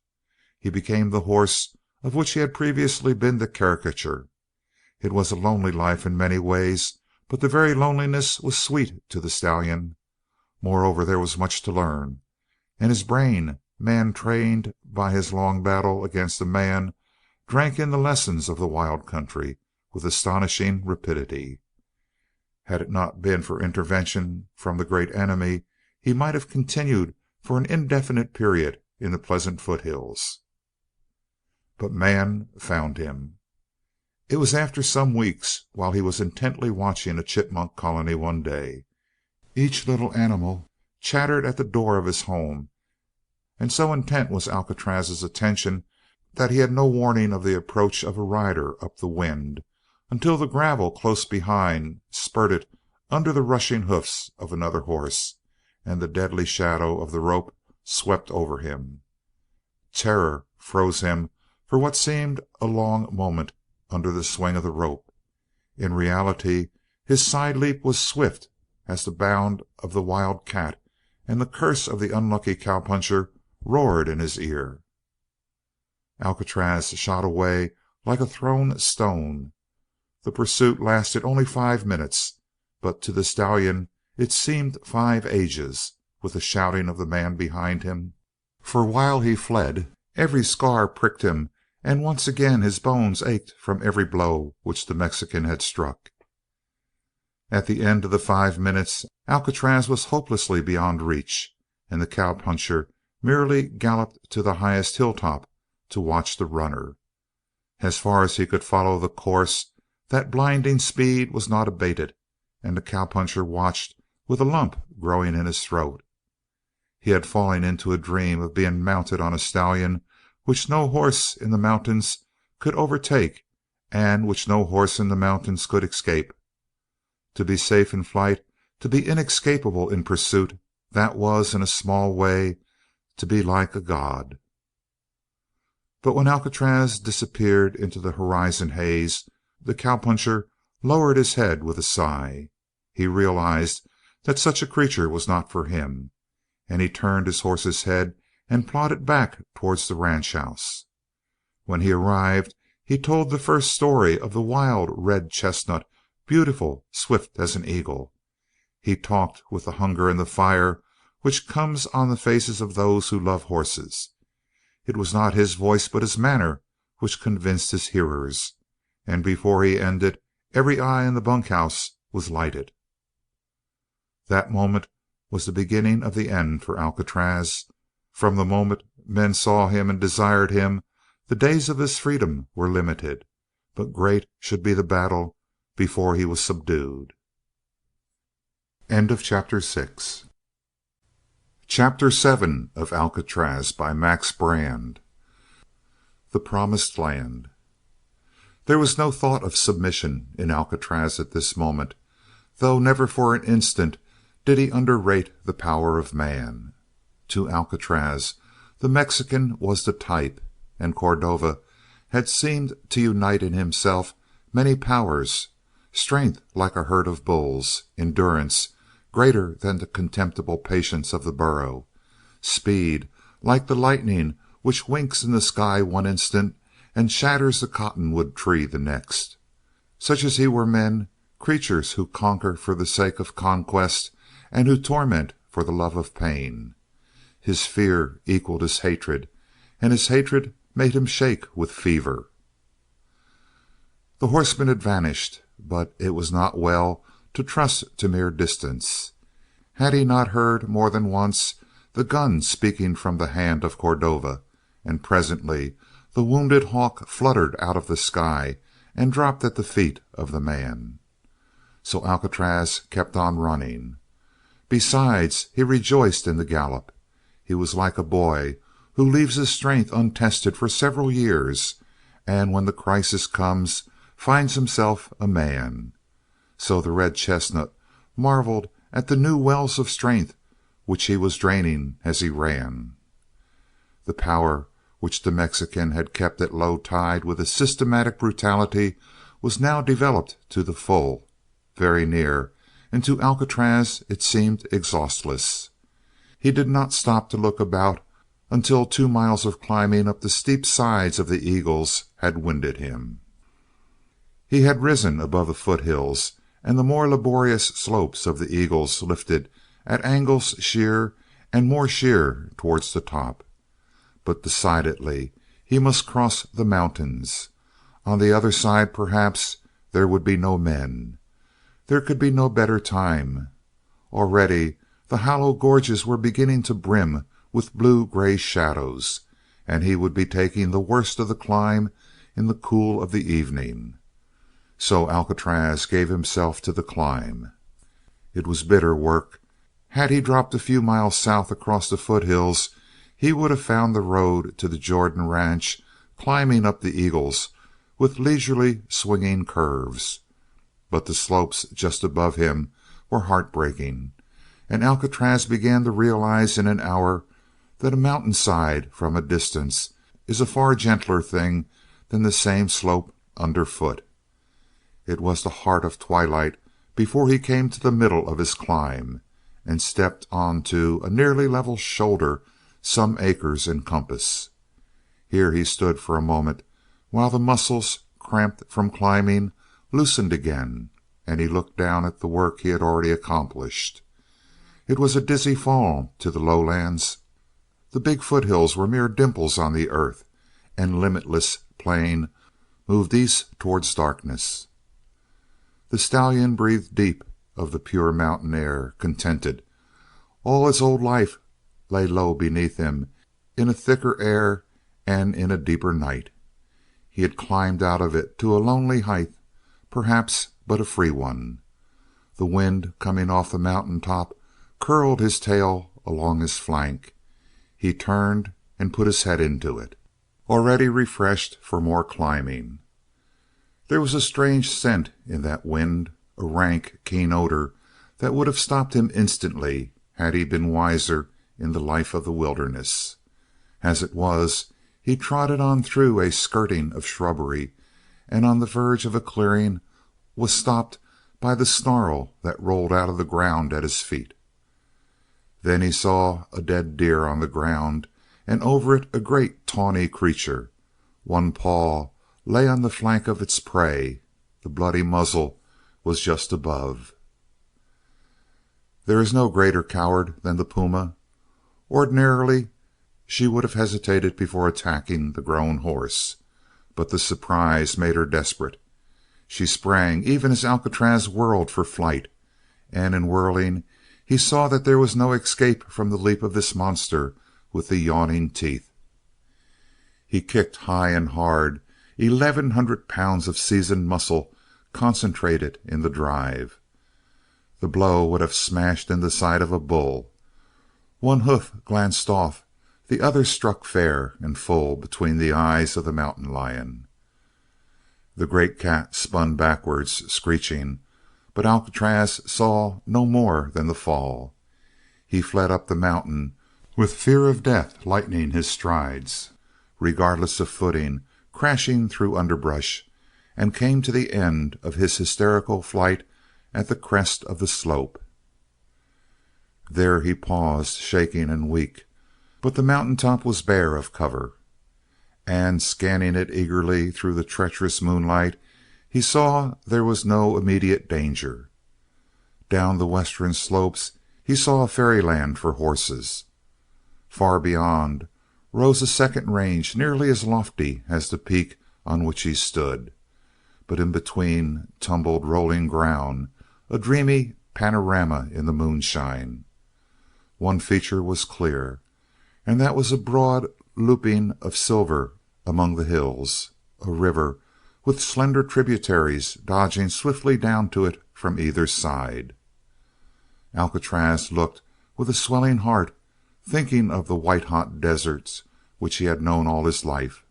He became the horse of which he had previously been the caricature. It was a lonely life in many ways, but the very loneliness was sweet to the stallion. Moreover, there was much to learn, and his brain, man trained by his long battle against a man, drank in the lessons of the wild country with astonishing rapidity. Had it not been for intervention from the great enemy, he might have continued for an indefinite period in the pleasant foothills. But man found him. It was after some weeks, while he was intently watching a chipmunk colony one day. Each little animal chattered at the door of his home, and so intent was Alcatraz's attention that he had no warning of the approach of a rider up the wind, until the gravel close behind spurted under the rushing hoofs of another horse, and the deadly shadow of the rope swept over him. Terror froze him for what seemed a long moment under the swing of the rope. In reality, his side leap was swift as the bound of the wild cat, and the curse of the unlucky cowpuncher roared in his ear. Alcatraz shot away like a thrown stone. The pursuit lasted only 5 minutes, but to the stallion it seemed 5 ages, with the shouting of the man behind him. For while he fled, every scar pricked him, and once again his bones ached from every blow which the Mexican had struck. At the end of the 5 minutes Alcatraz was hopelessly beyond reach, and the cowpuncher merely galloped to the highest hilltop to watch the runner. As far as he could follow the course, that blinding speed was not abated, and the cowpuncher watched with a lump growing in his throat. He had fallen into a dream of being mounted on a stallion which no horse in the mountains could overtake and which no horse in the mountains could escape. To be safe in flight, to be inescapable in pursuit, that was, in a small way, to be like a god. But when Alcatraz disappeared into the horizon haze, the cowpuncher lowered his head with a sigh. He realized that such a creature was not for him, and he turned his horse's head and plodded back towards the ranch house. When he arrived, he told the first story of the wild red chestnut, beautiful, swift as an eagle. He talked with the hunger and the fire which comes on the faces of those who love horses. It was not his voice but his manner which convinced his hearers, and before he ended every eye in the bunkhouse was lighted. That moment was the beginning of the end for Alcatraz. From the moment men saw him and desired him, the days of his freedom were limited, but great should be the battle before he was subdued. End of Chapter 6. Chapter 7 of Alcatraz by Max Brand. The Promised Land. There was no thought of submission in Alcatraz at this moment, though never for an instant did he underrate the power of man. To Alcatraz the Mexican was the type, and Cordova had seemed to unite in himself many powers: strength like a herd of bulls, endurance greater than the contemptible patience of the burro, speed like the lightning which winks in the sky one instant and shatters the cottonwood tree the next. Such as he were men, creatures who conquer for the sake of conquest and who torment for the love of pain. His fear equaled his hatred, and his hatred made him shake with fever. The horseman had vanished, but it was not well to trust to mere distance. Had he not heard more than once the gun speaking from the hand of Cordova, and presently the wounded hawk fluttered out of the sky and dropped at the feet of the man. So Alcatraz kept on running. Besides, he rejoiced in the gallop. He was like a boy who leaves his strength untested for several years, and when the crisis comes finds himself a man. So the red chestnut marveled at the new wells of strength which he was draining as he ran. The power which the Mexican had kept at low tide with a systematic brutality was now developed to the full, very near, and to Alcatraz it seemed exhaustless. He did not stop to look about until 2 miles of climbing up the steep sides of the Eagles had winded him. He had risen above the foothills, and the more laborious slopes of the Eagles lifted at angles sheer and more sheer towards the top. But decidedly he must cross the mountains. On the other side, perhaps, there would be no men. There could be no better time. Already the hollow gorges were beginning to brim with blue-gray shadows, and he would be taking the worst of the climb in the cool of the evening. So Alcatraz gave himself to the climb. It was bitter work. Had he dropped a few miles south across the foothills, he would have found the road to the Jordan ranch climbing up the Eagles with leisurely swinging curves. But the slopes just above him were heartbreaking, and Alcatraz began to realize in an hour that a mountainside from a distance is a far gentler thing than the same slope underfoot. It was the heart of twilight before he came to the middle of his climb, and stepped on to a nearly level shoulder some acres in compass. Here he stood for a moment, while the muscles, cramped from climbing, loosened again, and he looked down at the work he had already accomplished. It was a dizzy fall to the lowlands. The big foothills were mere dimples on the earth, and limitless plain moved east towards darkness. The stallion breathed deep of the pure mountain air, contented. All his old life lay low beneath him, in a thicker air and in a deeper night. He had climbed out of it to a lonely height, perhaps, but a free one. The wind, coming off the mountain top, curled his tail along his flank. He turned and put his head into it, already refreshed for more climbing. There was a strange scent in that wind, a rank, keen odor that would have stopped him instantly had he been wiser in the life of the wilderness. As it was, he trotted on through a skirting of shrubbery, and on the verge of a clearing was stopped by the snarl that rolled out of the ground at his feet. Then he saw a dead deer on the ground, and over it a great tawny creature. One paw lay on the flank of its prey. The bloody muzzle was just above. There is no greater coward than the puma. Ordinarily, she would have hesitated before attacking the grown horse, but the surprise made her desperate. She sprang even as Alcatraz whirled for flight, and in whirling he saw that there was no escape from the leap of this monster with the yawning teeth. He kicked high and hard, 1,100 pounds of seasoned muscle concentrated in the drive. The blow would have smashed in the side of a bull. One hoof glanced off, the other struck fair and full between the eyes of the mountain lion. The great cat spun backwards, screeching, but Alcatraz saw no more than the fall. He fled up the mountain with fear of death lightening his strides, regardless of footing, crashing through underbrush, and came to the end of his hysterical flight at the crest of the slope. There he paused, shaking and weak, but the mountain top was bare of cover, and scanning it eagerly through the treacherous moonlight, he saw there was no immediate danger. Down the western slopes he saw a fairyland for horses. Far beyond rose a second range nearly as lofty as the peak on which he stood, but in between tumbled rolling ground, a dreamy panorama in the moonshine. One feature was clear, and that was a broad looping of silver among the hills, a river with slender tributaries dodging swiftly down to it from either side. Alcatraz looked with a swelling heart, thinking of the white-hot deserts which he had known all his life.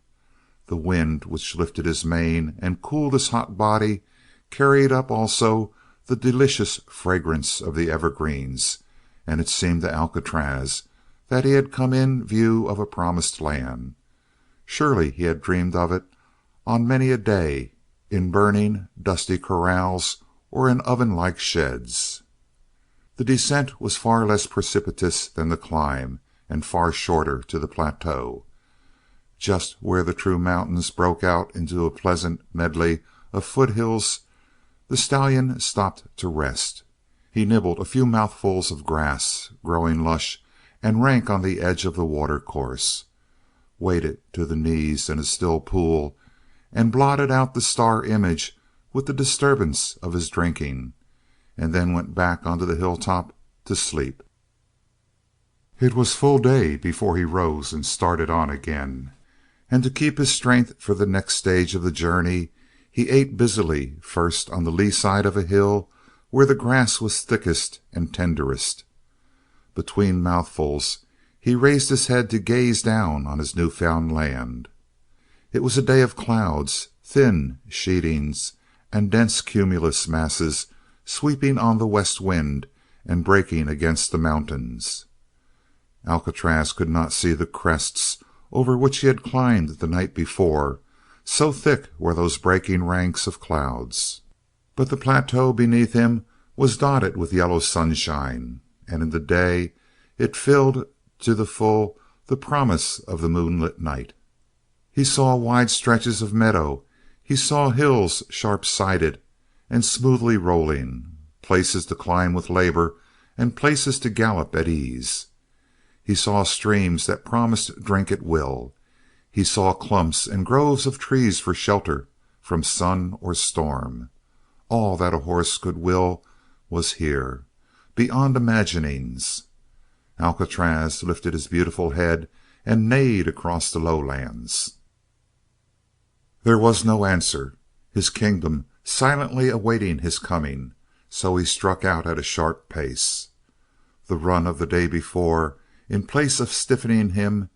The wind which lifted his mane and cooled his hot body carried up also the delicious fragrance of the evergreens, and it seemed to Alcatraz that he had come in view of a promised land. Surely he had dreamed of it on many a day, in burning, dusty corrals or in oven-like sheds. The descent was far less precipitous than the climb, and far shorter to the plateau. Just where the true mountains broke out into a pleasant medley of foothills, the stallion stopped to rest. He nibbled a few mouthfuls of grass, growing lush and rank on the edge of the watercourse, waded to the knees in a still pool, and blotted out the star image with the disturbance of his drinking, and then went back onto the hilltop to sleep. It was full day before he rose and started on again, and to keep his strength for the next stage of the journey he ate busily, first on the lee side of a hill where the grass was thickest and tenderest. Between mouthfuls he raised his head to gaze down on his new-found land. It was a day of clouds, thin sheetings and dense cumulus masses sweeping on the west wind and breaking against the mountains. Alcatraz could not see the crests over which he had climbed the night before, so thick were those breaking ranks of clouds. But the plateau beneath him was dotted with yellow sunshine, and in the day it filled to the full the promise of the moonlit night. He saw wide stretches of meadow, he saw hills sharp-sided and smoothly rolling, places to climb with labor and places to gallop at ease. He saw streams that promised drink at will. He saw clumps and groves of trees for shelter from sun or storm. All that a horse could will was here, beyond imaginings. Alcatraz lifted his beautiful head and neighed across the lowlands. There was no answer, his kingdom silently awaiting his coming, so he struck out at a sharp pace. The run of the day before, in place of stiffening him,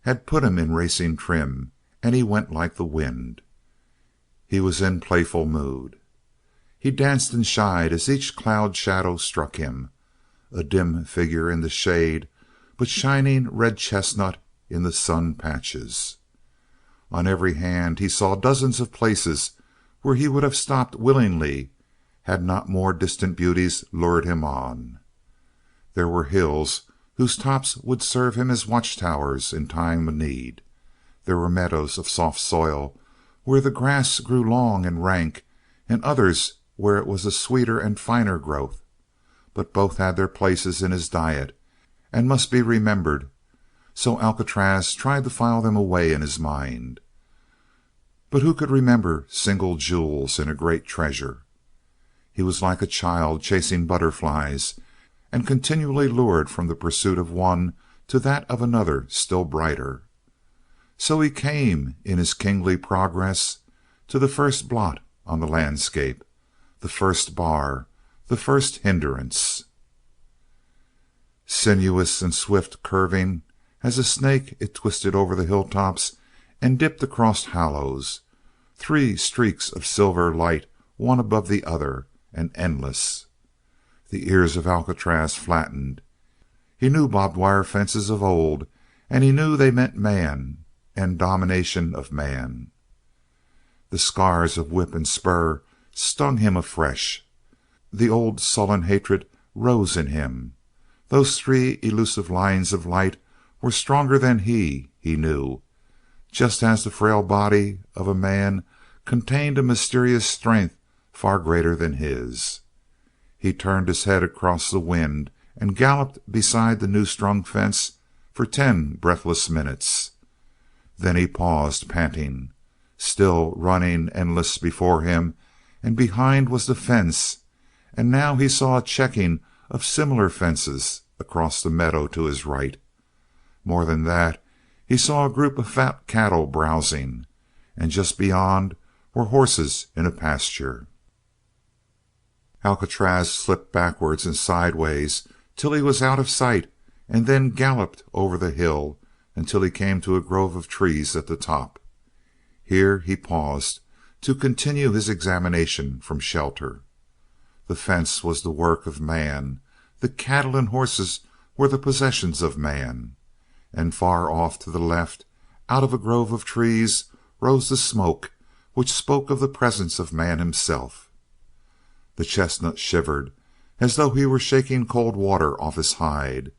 had put him in racing trim, and he went like the wind. He was in playful mood. He danced and shied as each cloud shadow struck him, a dim figure in the shade, but shining red chestnut in the sun patches. On every hand he saw dozens of places where he would have stopped willingly had not more distant beauties lured him on. There were hills whose tops would serve him as watchtowers in time of need. There were meadows of soft soil where the grass grew long and rank, and others where it was a sweeter and finer growth. But both had their places in his diet and must be remembered, so Alcatraz tried to file them away in his mind. But who could remember single jewels in a great treasure? He was like a child chasing butterflies, and continually lured from the pursuit of one to that of another still brighter. So he came in his kingly progress to the first blot on the landscape, the first bar, the first hindrance. Sinuous and swift curving as a snake, it twisted over the hilltops and dipped across hollows, 3 streaks of silver light one above the other, and endless. The ears of Alcatraz flattened. He knew barbed wire fences of old, and he knew they meant man and domination of man. The scars of whip and spur stung him afresh. The old sullen hatred rose in him. Those 3 elusive lines of light were stronger than he knew, just as the frail body of a man contained a mysterious strength far greater than his. He turned his head across the wind and galloped beside the new-strung fence for 10 breathless minutes. Then he paused, panting. Still running endless before him, and behind was the fence, and now he saw a checking of similar fences across the meadow to his right. More than that, he saw a group of fat cattle browsing, and just beyond were horses in a pasture. Alcatraz slipped backwards and sideways till he was out of sight, and then galloped over the hill until he came to a grove of trees at the top. Here he paused to continue his examination from shelter. The fence was the work of man, the cattle and horses were the possessions of man, and far off to the left, out of a grove of trees, rose the smoke which spoke of the presence of man himself. The chestnut shivered as though he were shaking cold water off his hide.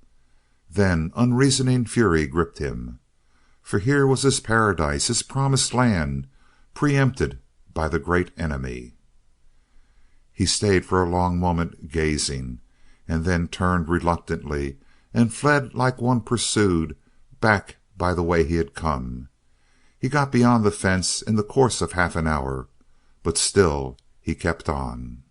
Then unreasoning fury gripped him, for here was his paradise, his promised land, preempted by the great enemy. He stayed for a long moment gazing, and then turned reluctantly and fled like one pursued, back by the way he had come. He got beyond the fence in the course of half an hour, but still he kept on.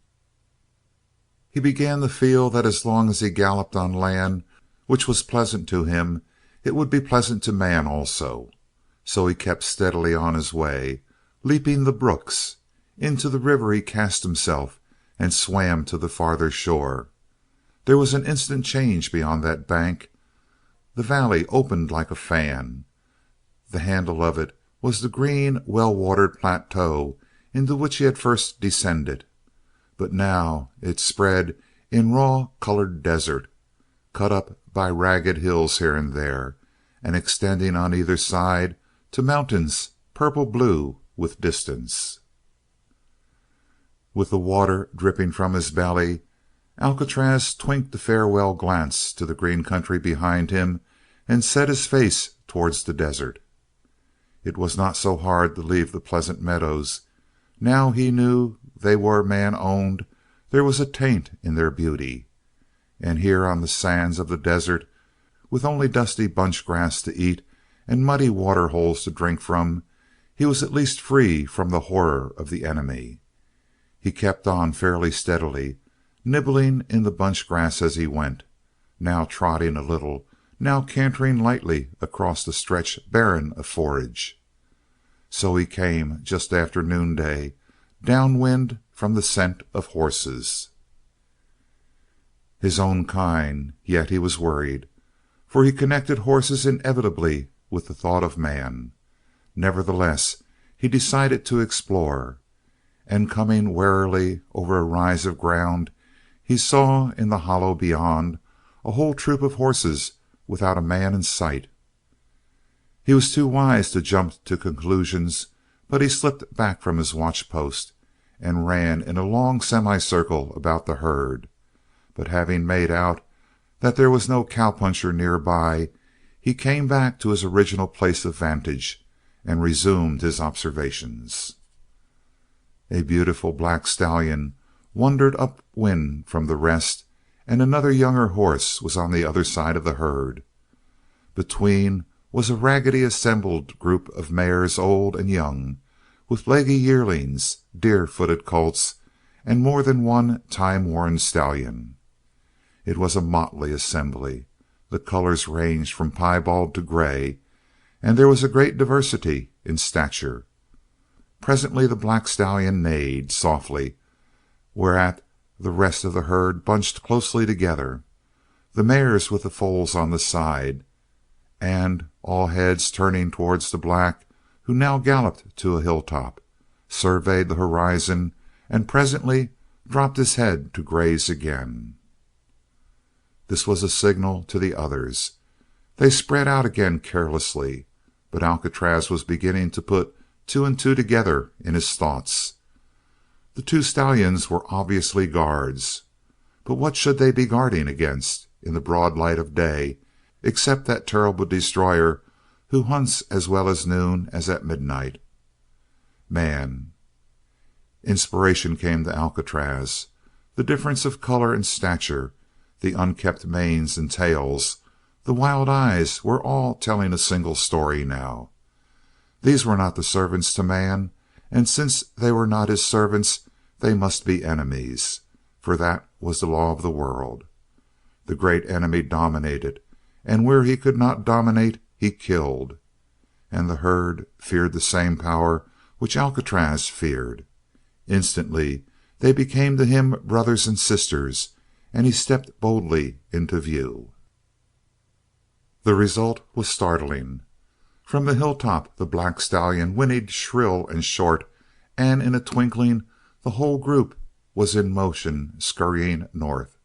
He began to feel that as long as he galloped on land which was pleasant to him, it would be pleasant to man also. So he kept steadily on his way, leaping the brooks. Into the river he cast himself and swam to the farther shore. There was an instant change beyond that bank. The valley opened like a fan. The handle of it was the green, well-watered plateau into which he had first descended, but now it spread in raw-colored desert, cut up by ragged hills here and there, and extending on either side to mountains purple blue with distance. With the water dripping from his belly, Alcatraz twinked a farewell glance to the green country behind him and set his face towards the desert. It was not so hard to leave the pleasant meadows. Now he knew they were man-owned. There was a taint in their beauty. And here on the sands of the desert, with only dusty bunch grass to eat and muddy water holes to drink from, he was at least free from the horror of the enemy. He kept on fairly steadily, nibbling in the bunch grass as he went, now trotting a little, now cantering lightly across the stretch barren of forage. So he came, just after noonday, downwind from the scent of horses. His own kind, yet he was worried, for he connected horses inevitably with the thought of man. Nevertheless, he decided to explore, and coming warily over a rise of ground, he saw in the hollow beyond a whole troop of horses without a man in sight. He was too wise to jump to conclusions, but he slipped back from his watch post and ran in a long semicircle about the herd. But having made out that there was no cowpuncher nearby, he came back to his original place of vantage and resumed his observations. A beautiful black stallion wandered upwind from the rest, and another younger horse was on the other side of the herd. Between was a raggedly assembled group of mares old and young, with leggy yearlings, deer-footed colts, and more than one time-worn stallion. It was a motley assembly. The colors ranged from piebald to gray, and there was a great diversity in stature. Presently the black stallion neighed softly, whereat the rest of the herd bunched closely together, the mares with the foals on the side, and all heads turning towards the black, who now galloped to a hilltop, surveyed the horizon, and presently dropped his head to graze again. This was a signal to the others. They spread out again carelessly, but Alcatraz was beginning to put two and two together in his thoughts. The two stallions were obviously guards, but what should they be guarding against in the broad light of day, except that terrible destroyer who hunts as well at noon as at midnight? Man. Inspiration came to Alcatraz. The difference of color and stature, the unkempt manes and tails, the wild eyes were all telling a single story now. These were not the servants to man, and since they were not his servants, they must be enemies, for that was the law of the world. The great enemy dominated, and where he could not dominate, he killed. And the herd feared the same power which Alcatraz feared. Instantly they became to him brothers and sisters, and he stepped boldly into view. The result was startling. From the hilltop the black stallion whinnied shrill and short, and in a twinkling the whole group was in motion, scurrying north.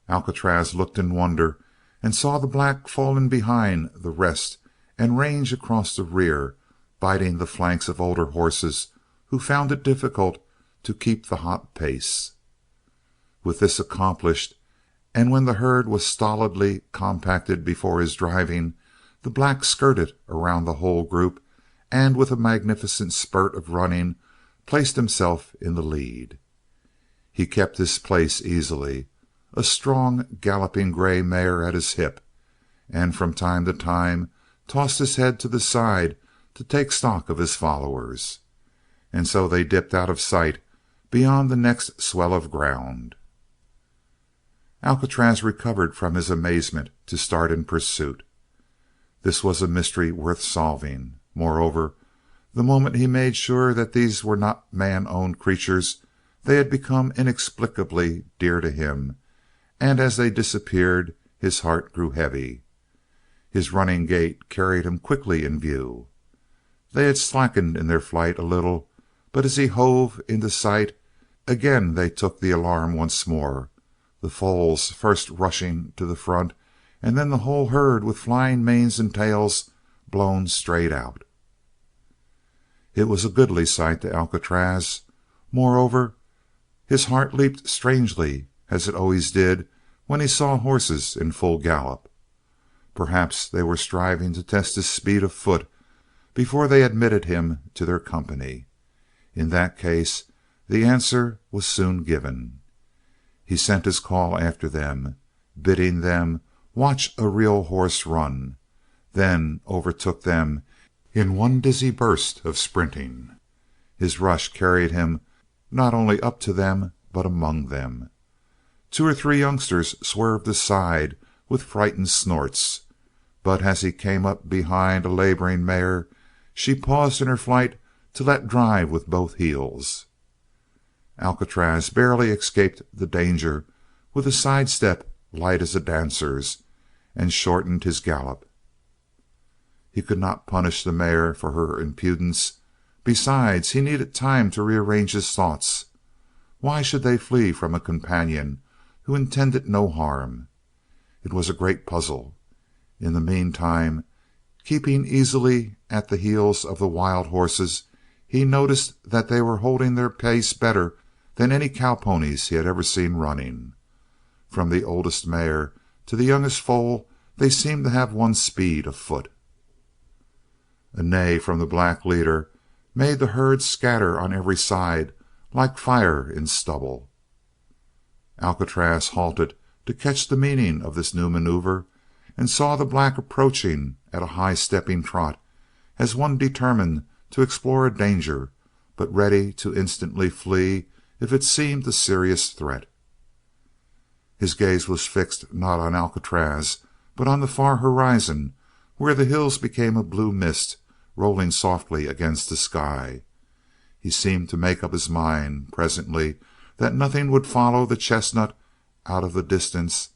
Alcatraz looked in wonder and saw the black fall in behind the rest and range across the rear, biting the flanks of older horses who found it difficult to keep the hot pace. With this accomplished, and when the herd was stolidly compacted before his driving, the black skirted around the whole group, and with a magnificent spurt of running placed himself in the lead. He kept his place easily, a strong galloping gray mare at his hip, and from time to time tossed his head to the side to take stock of his followers. And so they dipped out of sight beyond the next swell of ground. Alcatraz recovered from his amazement to start in pursuit. This was a mystery worth solving. Moreover, the moment he made sure that these were not man-owned creatures, they had become inexplicably dear to him, and as they disappeared his heart grew heavy. His running gait carried him quickly in view. They had slackened in their flight a little, but as he hove into sight, again they took the alarm once more, the foals first rushing to the front, and then the whole herd with flying manes and tails blown straight out. It was a goodly sight to Alcatraz. Moreover, his heart leaped strangely, as it always did when he saw horses in full gallop. Perhaps they were striving to test his speed of foot before they admitted him to their company. In that case, the answer was soon given. He sent his call after them, bidding them watch a real horse run, then overtook them in one dizzy burst of sprinting. His rush carried him not only up to them, but among them. 2 or 3 youngsters swerved aside with frightened snorts, but as he came up behind a laboring mare, she paused in her flight to let drive with both heels. Alcatraz barely escaped the danger with a sidestep light as a dancer's, and shortened his gallop. He could not punish the mare for her impudence. Besides, he needed time to rearrange his thoughts. Why should they flee from a companion who intended no harm? It was a great puzzle. In the meantime, keeping easily at the heels of the wild horses, he noticed that they were holding their pace better than any cowponies he had ever seen running. From the oldest mare to the youngest foal, they seemed to have one speed afoot. A neigh from the black leader made the herd scatter on every side like fire in stubble. Alcatraz halted to catch the meaning of this new maneuver, and saw the black approaching at a high-stepping trot, as one determined to explore a danger, but ready to instantly flee if it seemed a serious threat. His gaze was fixed not on Alcatraz, but on the far horizon, where the hills became a blue mist rolling softly against the sky. He seemed to make up his mind presently that nothing would follow the chestnut out of the distance,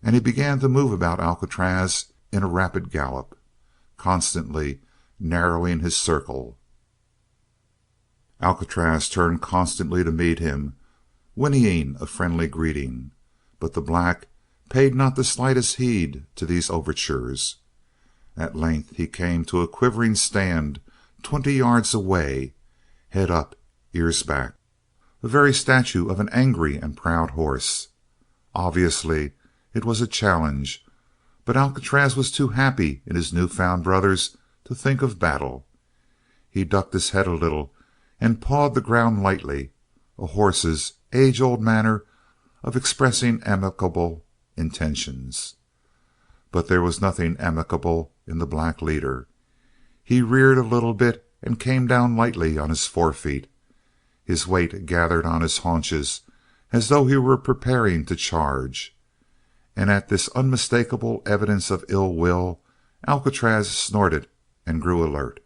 and he began to move about Alcatraz in a rapid gallop, constantly narrowing his circle. Alcatraz turned constantly to meet him, whinnying a friendly greeting, but the black paid not the slightest heed to these overtures. At length he came to a quivering stand 20 yards away, head up, ears back, a very statue of an angry and proud horse. Obviously it was a challenge, but Alcatraz was too happy in his new-found brothers to think of battle. He ducked his head a little and pawed the ground lightly, a horse's age-old manner of expressing amicable intentions. But there was nothing amicable in the black leader. He reared a little bit and came down lightly on his forefeet. His weight gathered on his haunches as though he were preparing to charge, and at this unmistakable evidence of ill will, Alcatraz snorted and grew alert.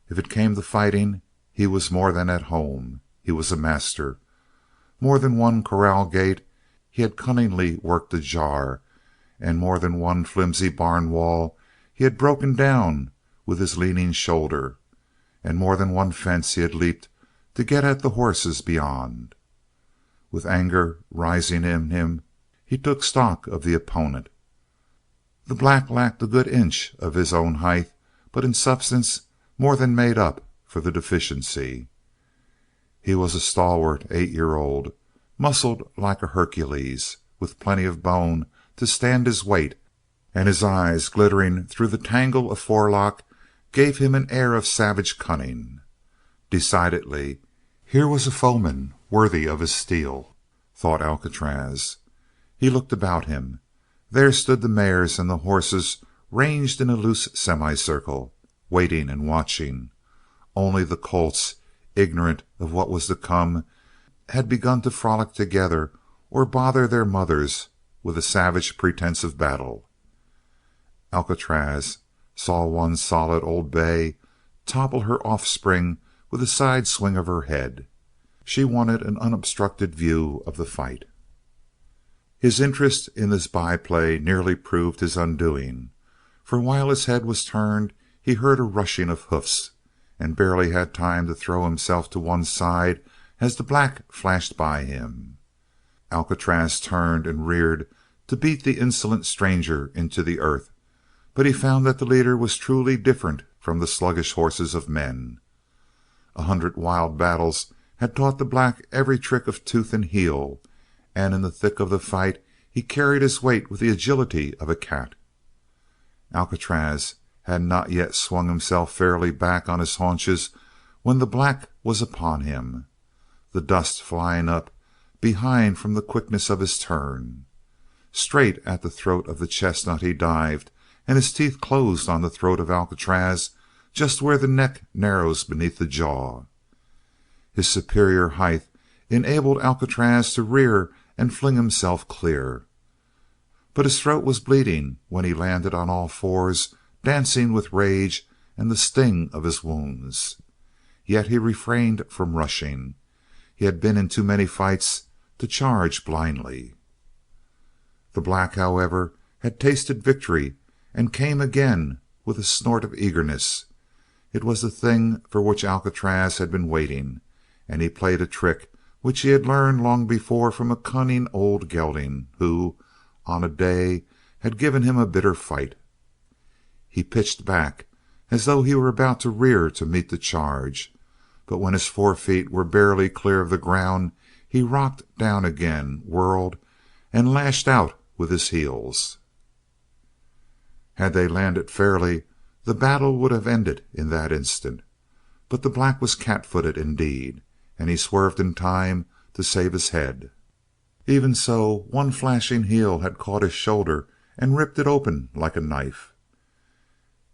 If it came to fighting, he was more than at home. He was a master. More than one corral gate he had cunningly worked ajar, and more than one flimsy barn wall he had broken down with his leaning shoulder, and more than one fence he had leaped to get at the horses beyond. With anger rising in him, he took stock of the opponent. The black lacked a good inch of his own height, but in substance more than made up for the deficiency. He was a stalwart 8-year-old, muscled like a Hercules, with plenty of bone to stand his weight, and his eyes glittering through the tangle of forelock gave him an air of savage cunning. Decidedly, here was a foeman worthy of his steel, thought Alcatraz. He looked about him. There stood the mares and the horses ranged in a loose semicircle, waiting and watching. Only the colts, ignorant of what was to come, had begun to frolic together or bother their mothers with a savage pretense of battle. Alcatraz saw one solid old bay topple her offspring with a side swing of her head. She wanted an unobstructed view of the fight. His interest in this byplay nearly proved his undoing, for while his head was turned he heard a rushing of hoofs, and barely had time to throw himself to one side as the black flashed by him. Alcatraz turned and reared to beat the insolent stranger into the earth, but he found that the leader was truly different from the sluggish horses of men. 100 wild battles had taught the black every trick of tooth and heel, and in the thick of the fight he carried his weight with the agility of a cat. Alcatraz had not yet swung himself fairly back on his haunches when the black was upon him, the dust flying up behind from the quickness of his turn. Straight at the throat of the chestnut he dived, and his teeth closed on the throat of Alcatraz just where the neck narrows beneath the jaw. His superior height enabled Alcatraz to rear and fling himself clear, but his throat was bleeding when he landed on all fours, dancing with rage and the sting of his wounds. Yet he refrained from rushing. He had been in too many fights to charge blindly. The black, however, had tasted victory and came again with a snort of eagerness. It was the thing for which Alcatraz had been waiting, and he played a trick which he had learned long before from a cunning old gelding who, on a day, had given him a bitter fight. He pitched back as though he were about to rear to meet the charge, but when his forefeet were barely clear of the ground, he rocked down again, whirled, and lashed out with his heels. Had they landed fairly, the battle would have ended in that instant, but the black was cat-footed indeed, and he swerved in time to save his head. Even so, one flashing heel had caught his shoulder and ripped it open like a knife,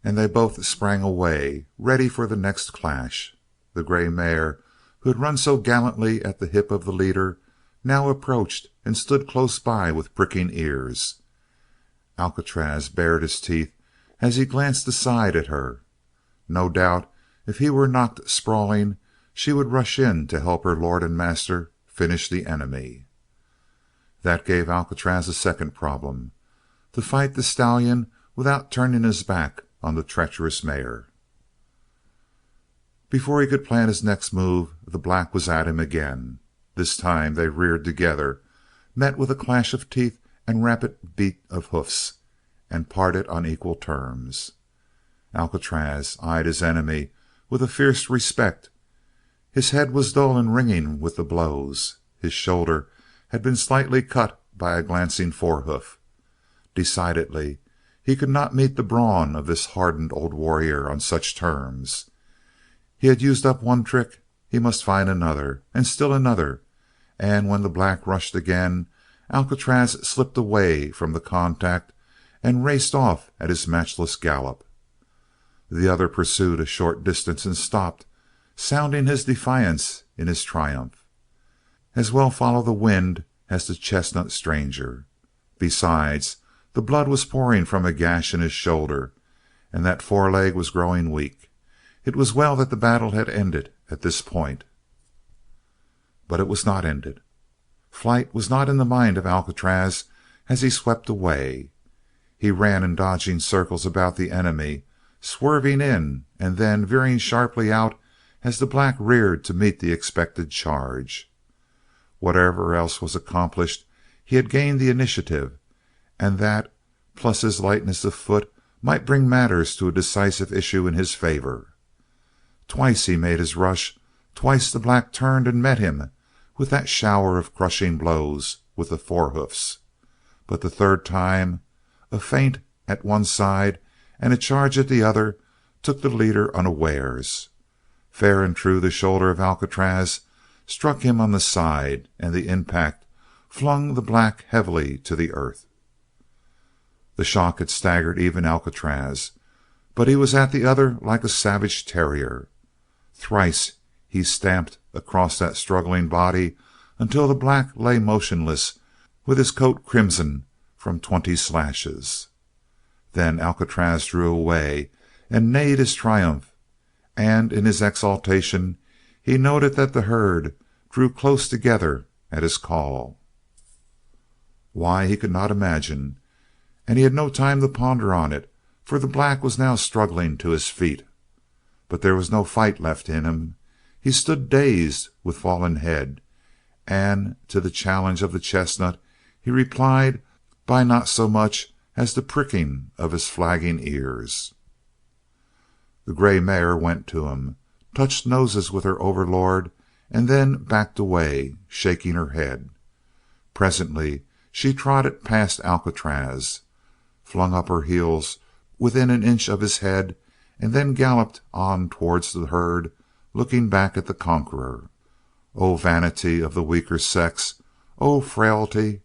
and they both sprang away, ready for the next clash. The gray mare, who had run so gallantly at the hip of the leader, now approached and stood close by with pricking ears. Alcatraz bared his teeth as he glanced aside at her. No doubt, if he were knocked sprawling, she would rush in to help her lord and master finish the enemy. That gave Alcatraz a second problem: to fight the stallion without turning his back on the treacherous mare. Before he could plan his next move, the black was at him again. This time they reared together, met with a clash of teeth and rapid beat of hoofs, and parted on equal terms. Alcatraz eyed his enemy with a fierce respect. His head was dull and ringing with the blows. His shoulder had been slightly cut by a glancing forehoof. Decidedly, he could not meet the brawn of this hardened old warrior on such terms. He had used up one trick, he must find another, and still another, and when the black rushed again, Alcatraz slipped away from the contact and raced off at his matchless gallop. The other pursued a short distance and stopped, sounding his defiance in his triumph. As well follow the wind as the chestnut stranger. Besides, the blood was pouring from a gash in his shoulder, and that foreleg was growing weak. It was well that the battle had ended at this point. But it was not ended. Flight was not in the mind of Alcatraz as he swept away. He ran in dodging circles about the enemy, swerving in and then veering sharply out as the black reared to meet the expected charge. Whatever else was accomplished, he had gained the initiative, and that, plus his lightness of foot, might bring matters to a decisive issue in his favor. Twice he made his rush, twice the black turned and met him with that shower of crushing blows with the forehoofs, but the third time a feint at one side and a charge at the other took the leader unawares. Fair and true the shoulder of Alcatraz struck him on the side, and the impact flung the black heavily to the earth. The shock had staggered even Alcatraz, but he was at the other like a savage terrier. Thrice he stamped across that struggling body until the black lay motionless with his coat crimson from 20 slashes. Then Alcatraz drew away and neighed his triumph, and in his exultation he noted that the herd drew close together at his call. Why, he could not imagine, and he had no time to ponder on it, for the black was now struggling to his feet. But there was no fight left in him. He stood dazed with fallen head, and to the challenge of the chestnut he replied by not so much as the pricking of his flagging ears. The gray mare went to him, touched noses with her overlord, and then backed away, shaking her head. Presently she trotted past Alcatraz, flung up her heels within an inch of his head, and then galloped on towards the herd, looking back at the conqueror. O vanity of the weaker sex! O frailty!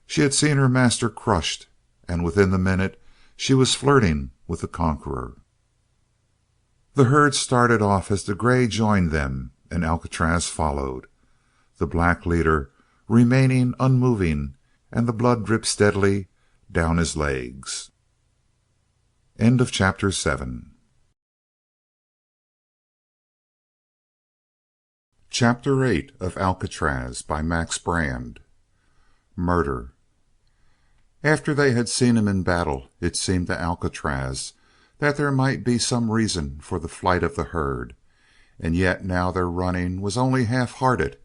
She had seen her master crushed, and within the minute she was flirting with the conqueror. The herd started off as the gray joined them, and Alcatraz followed, the black leader remaining unmoving, and the blood dripped steadily down his legs. End of chapter 7. Chapter 8 of Alcatraz by Max Brand. Murder. After they had seen him in battle, it seemed to Alcatraz that there might be some reason for the flight of the herd, and yet now their running was only half-hearted.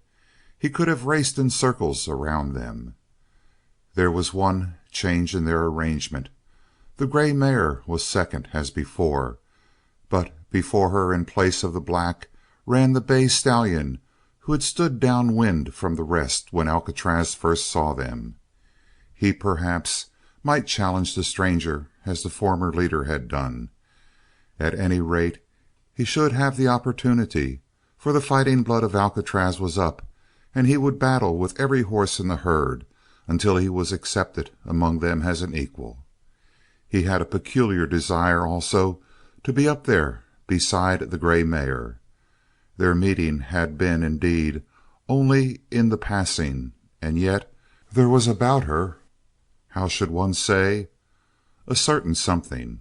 He could have raced in circles around them. There was one change in their arrangement. The gray mare was second as before, but before her in place of the black ran the bay stallion who had stood downwind from the rest when Alcatraz first saw them. He, perhaps, might challenge the stranger as the former leader had done. At any rate, he should have the opportunity, for the fighting blood of Alcatraz was up, and he would battle with every horse in the herd until he was accepted among them as an equal. He had a peculiar desire also to be up there beside the gray mare. Their meeting had been, indeed, only in the passing, and yet there was about her, how should one say, a certain something.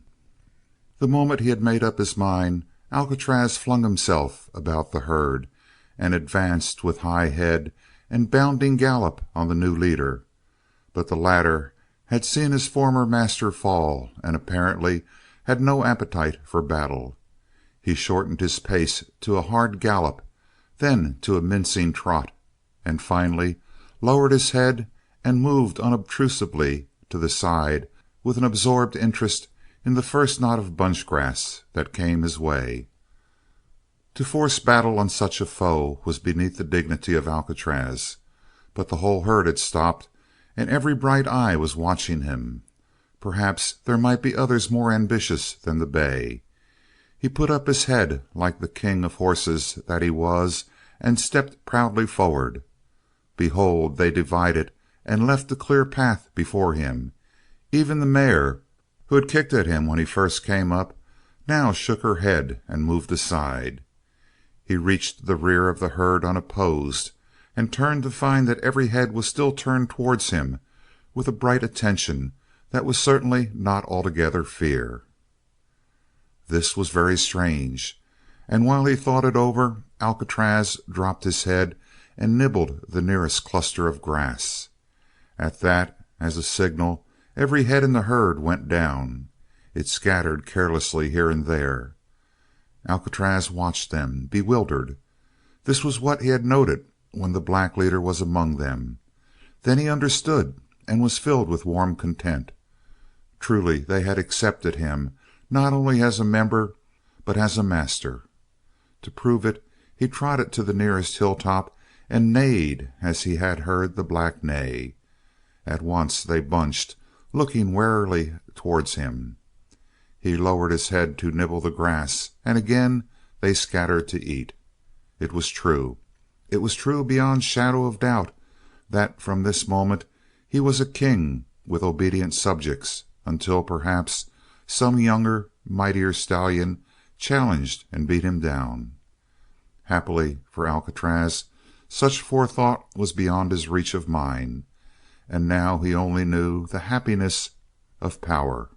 The moment he had made up his mind, Alcatraz flung himself about the herd and advanced with high head and bounding gallop on the new leader. But the latter had seen his former master fall, and apparently had no appetite for battle. He shortened his pace to a hard gallop, then to a mincing trot, and finally lowered his head and moved unobtrusively to the side with an absorbed interest in the first knot of bunch grass that came his way. To force battle on such a foe was beneath the dignity of Alcatraz, but the whole herd had stopped, and every bright eye was watching him. Perhaps there might be others more ambitious than the bay. He put up his head like the king of horses that he was, and stepped proudly forward. Behold, they divided and left a clear path before him. Even the mare, who had kicked at him when he first came up, now shook her head and moved aside. He reached the rear of the herd unopposed, and turned to find that every head was still turned towards him with a bright attention that was certainly not altogether fear. This was very strange, and while he thought it over, Alcatraz dropped his head and nibbled the nearest cluster of grass. At that, as a signal, every head in the herd went down. It scattered carelessly here and there. Alcatraz watched them, bewildered. This was what he had noted when the black leader was among them. Then he understood and was filled with warm content. Truly they had accepted him, not only as a member, but as a master. To prove it, he trotted to the nearest hilltop and neighed as he had heard the black neigh. At once they bunched, looking warily towards him. He lowered his head to nibble the grass, and again they scattered to eat. It was true. It was true beyond shadow of doubt that from this moment he was a king with obedient subjects, until perhaps some younger, mightier stallion challenged and beat him down. Happily for Alcatraz, such forethought was beyond his reach of mind, and now he only knew the happiness of power.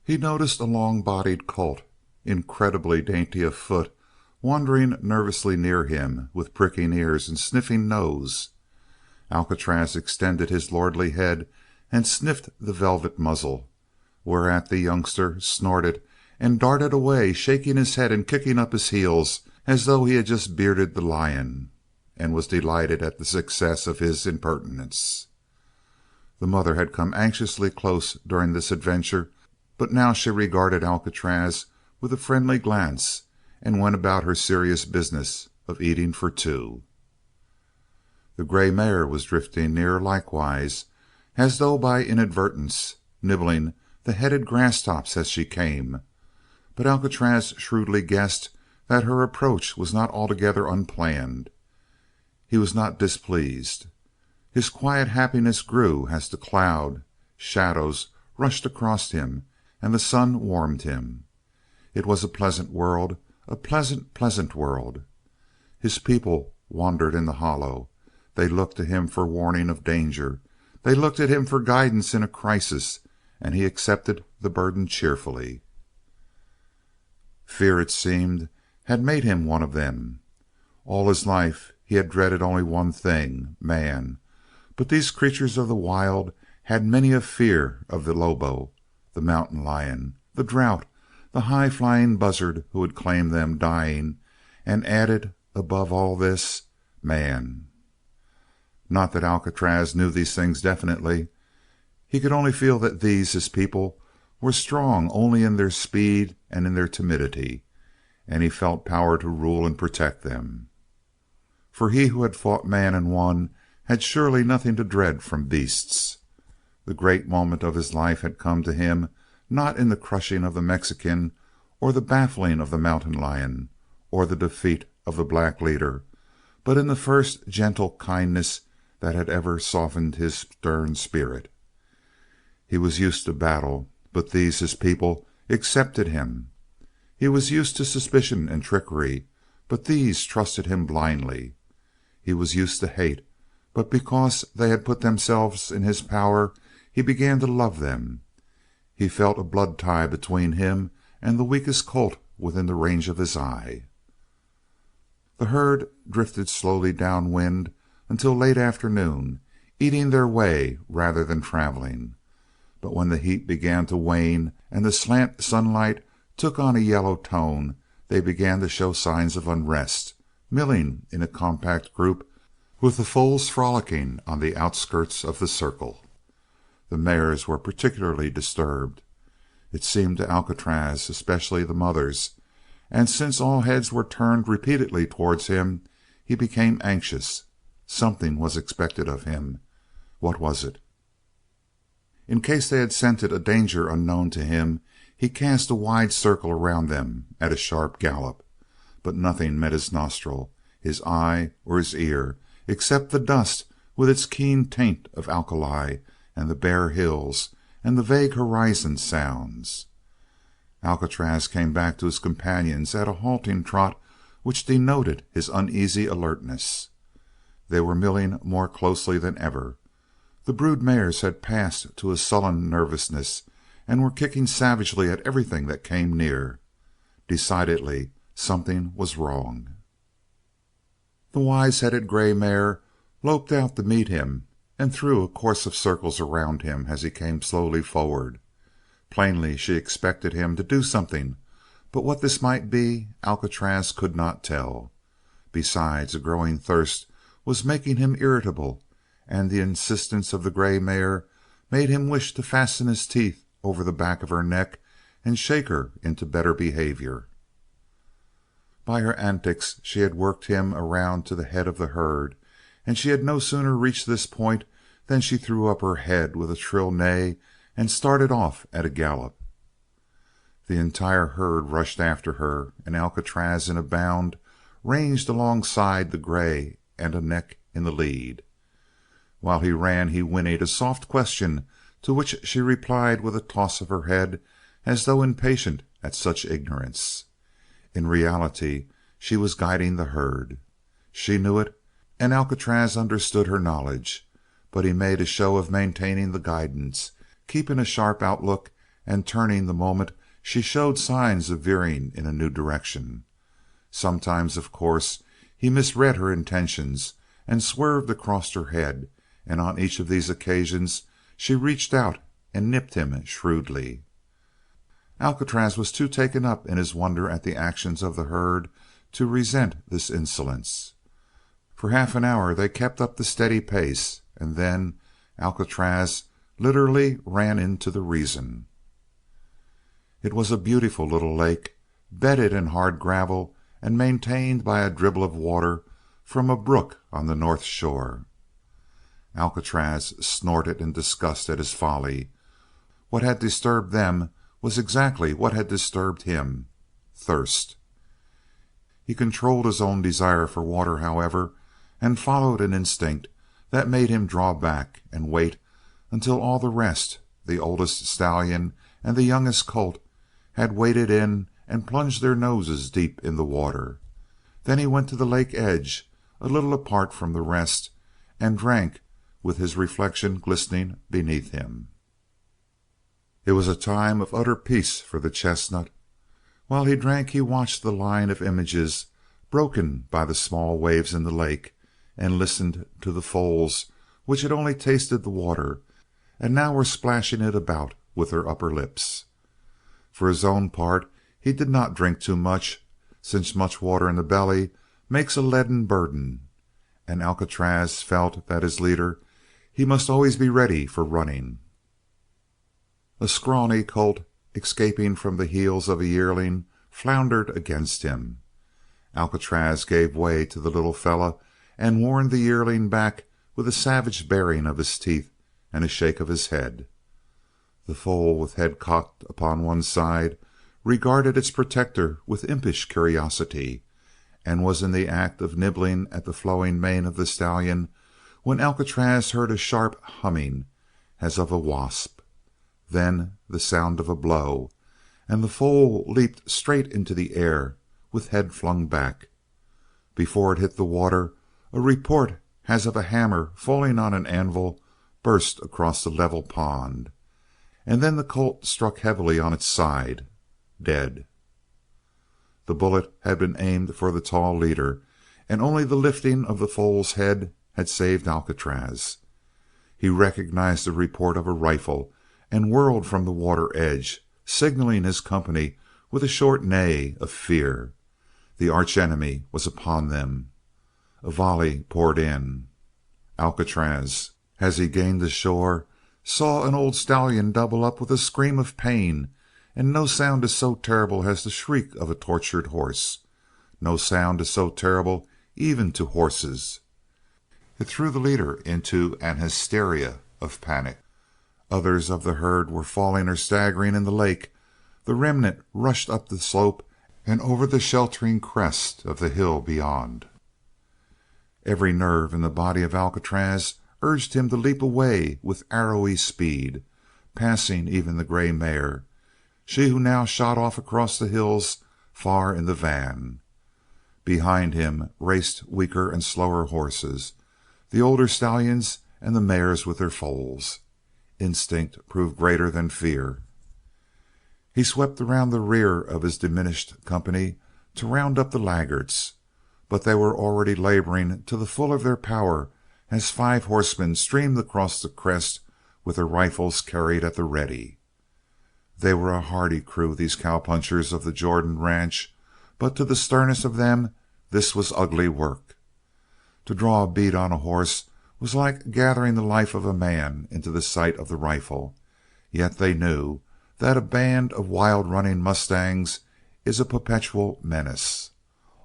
He noticed a long-bodied colt, incredibly dainty of foot, wandering nervously near him with pricking ears and sniffing nose. Alcatraz extended his lordly head and sniffed the velvet muzzle, whereat the youngster snorted and darted away, shaking his head and kicking up his heels as though he had just bearded the lion, and was delighted at the success of his impertinence. The mother had come anxiously close during this adventure, but now she regarded Alcatraz with a friendly glance and went about her serious business of eating for two. The gray mare was drifting near likewise, as though by inadvertence, nibbling the headed grasstops as she came, but Alcatraz shrewdly guessed that her approach was not altogether unplanned. He was not displeased. His quiet happiness grew as the cloud shadows rushed across him and the sun warmed him. It was a pleasant world, a pleasant, pleasant world. His people wandered in the hollow. They looked to him for warning of danger. They looked at him for guidance in a crisis, and he accepted the burden cheerfully. Fear, it seemed, had made him one of them. All his life he had dreaded only one thing, man. But these creatures of the wild had many a fear of the Lobo, the mountain lion, the drought, the high-flying buzzard who would claim them dying, and added, above all this, man. Not that Alcatraz knew these things definitely. He could only feel that these, his people, were strong only in their speed and in their timidity, and he felt power to rule and protect them. For he who had fought man and won had surely nothing to dread from beasts. The great moment of his life had come to him not in the crushing of the Mexican, or the baffling of the mountain lion, or the defeat of the black leader, but in the first gentle kindness that had ever softened his stern spirit. He was used to battle, but these, his people, accepted him. He was used to suspicion and trickery, but these trusted him blindly. He was used to hate, but because they had put themselves in his power, he began to love them. He felt a blood tie between him and the weakest colt within the range of his eye. The herd drifted slowly downwind until late afternoon, eating their way rather than traveling. But when the heat began to wane and the slant sunlight took on a yellow tone, they began to show signs of unrest, milling in a compact group, with the foals frolicking on the outskirts of the circle. The mares were particularly disturbed, it seemed to Alcatraz, especially the mothers, and since all heads were turned repeatedly towards him, he became anxious. Something was expected of him. What was it? In case they had scented a danger unknown to him, he cast a wide circle around them at a sharp gallop, but nothing met his nostril, his eye, or his ear, except the dust with its keen taint of alkali, and the bare hills, and the vague horizon sounds. Alcatraz came back to his companions at a halting trot which denoted his uneasy alertness. They were milling more closely than ever. The brood mares had passed to a sullen nervousness and were kicking savagely at everything that came near. Decidedly, something was wrong. The wise-headed gray mare loped out to meet him and threw a course of circles around him as he came slowly forward. Plainly she expected him to do something, but what this might be Alcatraz could not tell. Besides, a growing thirst was making him irritable, and the insistence of the gray mare made him wish to fasten his teeth over the back of her neck and shake her into better behavior. By her antics she had worked him around to the head of the herd, and she had no sooner reached this point than she threw up her head with a shrill neigh and started off at a gallop. The entire herd rushed after her, and Alcatraz, in a bound, ranged alongside the gray and a neck in the lead. While he ran he whinnied a soft question, to which she replied with a toss of her head as though impatient at such ignorance. In reality she was guiding the herd. She knew it, and Alcatraz understood her knowledge, but he made a show of maintaining the guidance, keeping a sharp outlook and turning the moment she showed signs of veering in a new direction. Sometimes, of course, he misread her intentions and swerved across her head, and on each of these occasions she reached out and nipped him shrewdly. Alcatraz was too taken up in his wonder at the actions of the herd to resent this insolence. For half an hour they kept up the steady pace, and then Alcatraz literally ran into the reason. It was a beautiful little lake, bedded in hard gravel and maintained by a dribble of water from a brook on the north shore. Alcatraz snorted in disgust at his folly. What had disturbed them was exactly what had disturbed him: thirst. He controlled his own desire for water, however, and followed an instinct that made him draw back and wait until all the rest, the oldest stallion and the youngest colt, had waded in and plunged their noses deep in the water. Then he went to the lake edge, a little apart from the rest, and drank with his reflection glistening beneath him. It was a time of utter peace for the chestnut. While he drank he watched the line of images broken by the small waves in the lake, and listened to the foals which had only tasted the water and now were splashing it about with their upper lips. For his own part he did not drink too much, since much water in the belly makes a leaden burden, and Alcatraz felt that as leader he must always be ready for running. A scrawny colt, escaping from the heels of a yearling, floundered against him. Alcatraz gave way to the little fellow and warned the yearling back with a savage baring of his teeth and a shake of his head. The foal, with head cocked upon one side, regarded its protector with impish curiosity, and was in the act of nibbling at the flowing mane of the stallion when Alcatraz heard a sharp humming as of a wasp, then the sound of a blow, and the foal leaped straight into the air with head flung back. Before it hit the water, a report as of a hammer falling on an anvil burst across the level pond, and then the colt struck heavily on its side, dead. The bullet had been aimed for the tall leader, and only the lifting of the foal's head had saved Alcatraz. He recognized the report of a rifle and whirled from the water edge, signaling his company with a short neigh of fear. The archenemy was upon them. A volley poured in. Alcatraz, as he gained the shore, saw an old stallion double up with a scream of pain, and no sound is so terrible as the shriek of a tortured horse. No sound is so terrible even to horses. It threw the leader into an hysteria of panic. Others of the herd were falling or staggering in the lake. The remnant rushed up the slope and over the sheltering crest of the hill beyond. Every nerve in the body of Alcatraz urged him to leap away with arrowy speed, passing even the gray mare, she who now shot off across the hills far in the van. Behind him raced weaker and slower horses, the older stallions and the mares with their foals. Instinct proved greater than fear. He swept around the rear of his diminished company to round up the laggards, but they were already laboring to the full of their power as 5 horsemen streamed across the crest with their rifles carried at the ready. They were a hardy crew, these cowpunchers of the Jordan ranch, but to the sternest of them this was ugly work. To draw a bead on a horse was like gathering the life of a man into the sight of the rifle, yet they knew that a band of wild-running mustangs is a perpetual menace.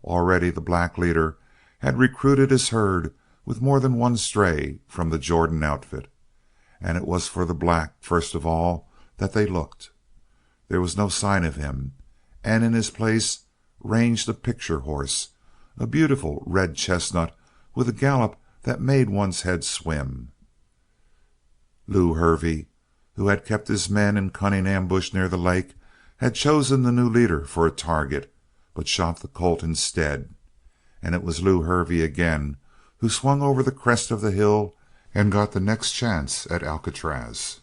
Already the black leader had recruited his herd with more than one stray from the Jordan outfit, and it was for the black first of all that they looked. There was no sign of him, and in his place ranged a picture horse, a beautiful red chestnut with a gallop that made one's head swim. Lew Hervey, who had kept his men in cunning ambush near the lake, had chosen the new leader for a target, but shot the colt instead, and it was Lew Hervey again who swung over the crest of the hill and got the next chance at Alcatraz.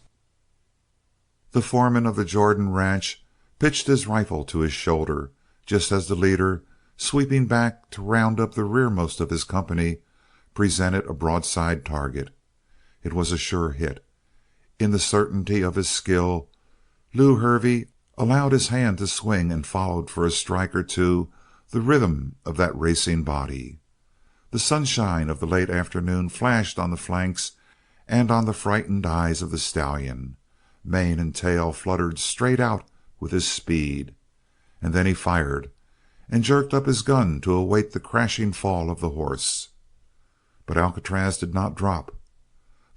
The foreman of the Jordan ranch pitched his rifle to his shoulder just as the leader, sweeping back to round up the rearmost of his company, presented a broadside target. It was a sure hit. In the certainty of his skill, Lew Hervey allowed his hand to swing and followed for a strike or two the rhythm of that racing body. The sunshine of the late afternoon flashed on the flanks and on the frightened eyes of the stallion. Mane and tail fluttered straight out with his speed. And then he fired, and jerked up his gun to await the crashing fall of the horse. But Alcatraz did not drop.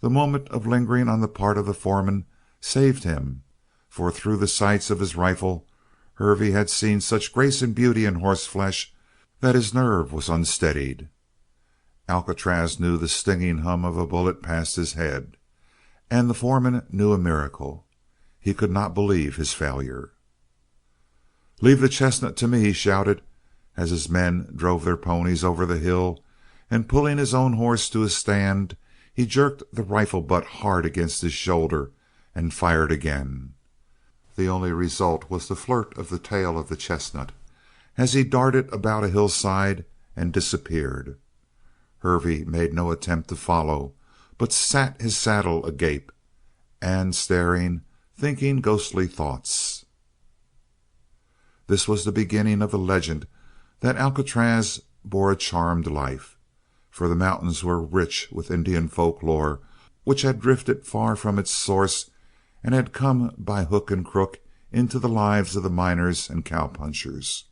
The moment of lingering on the part of the foreman saved him, for through the sights of his rifle Hervey had seen such grace and beauty in horseflesh that his nerve was unsteadied. Alcatraz knew the stinging hum of a bullet past his head, and the foreman knew a miracle. He could not believe his failure. "Leave the chestnut to me," he shouted, as his men drove their ponies over the hill, and pulling his own horse to a stand, he jerked the rifle butt hard against his shoulder and fired again. The only result was the flirt of the tail of the chestnut as he darted about a hillside and disappeared. Hervey made no attempt to follow, but sat his saddle agape, and staring, thinking ghostly thoughts. This was the beginning of the legend that Alcatraz bore a charmed life, for the mountains were rich with Indian folklore which had drifted far from its source and had come by hook and crook into the lives of the miners and cowpunchers.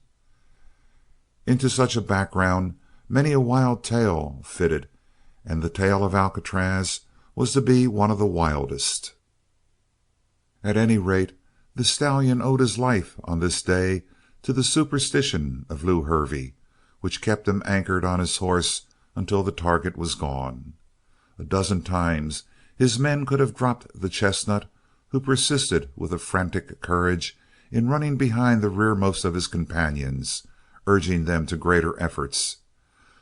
Into such a background many a wild tale fitted, and the tale of Alcatraz was to be one of the wildest. At any rate, the stallion owed his life on this day to the superstition of Lew Hervey, which kept him anchored on his horse until the target was gone. A dozen times his men could have dropped the chestnut, who persisted with a frantic courage in running behind the rearmost of his companions, urging them to greater efforts.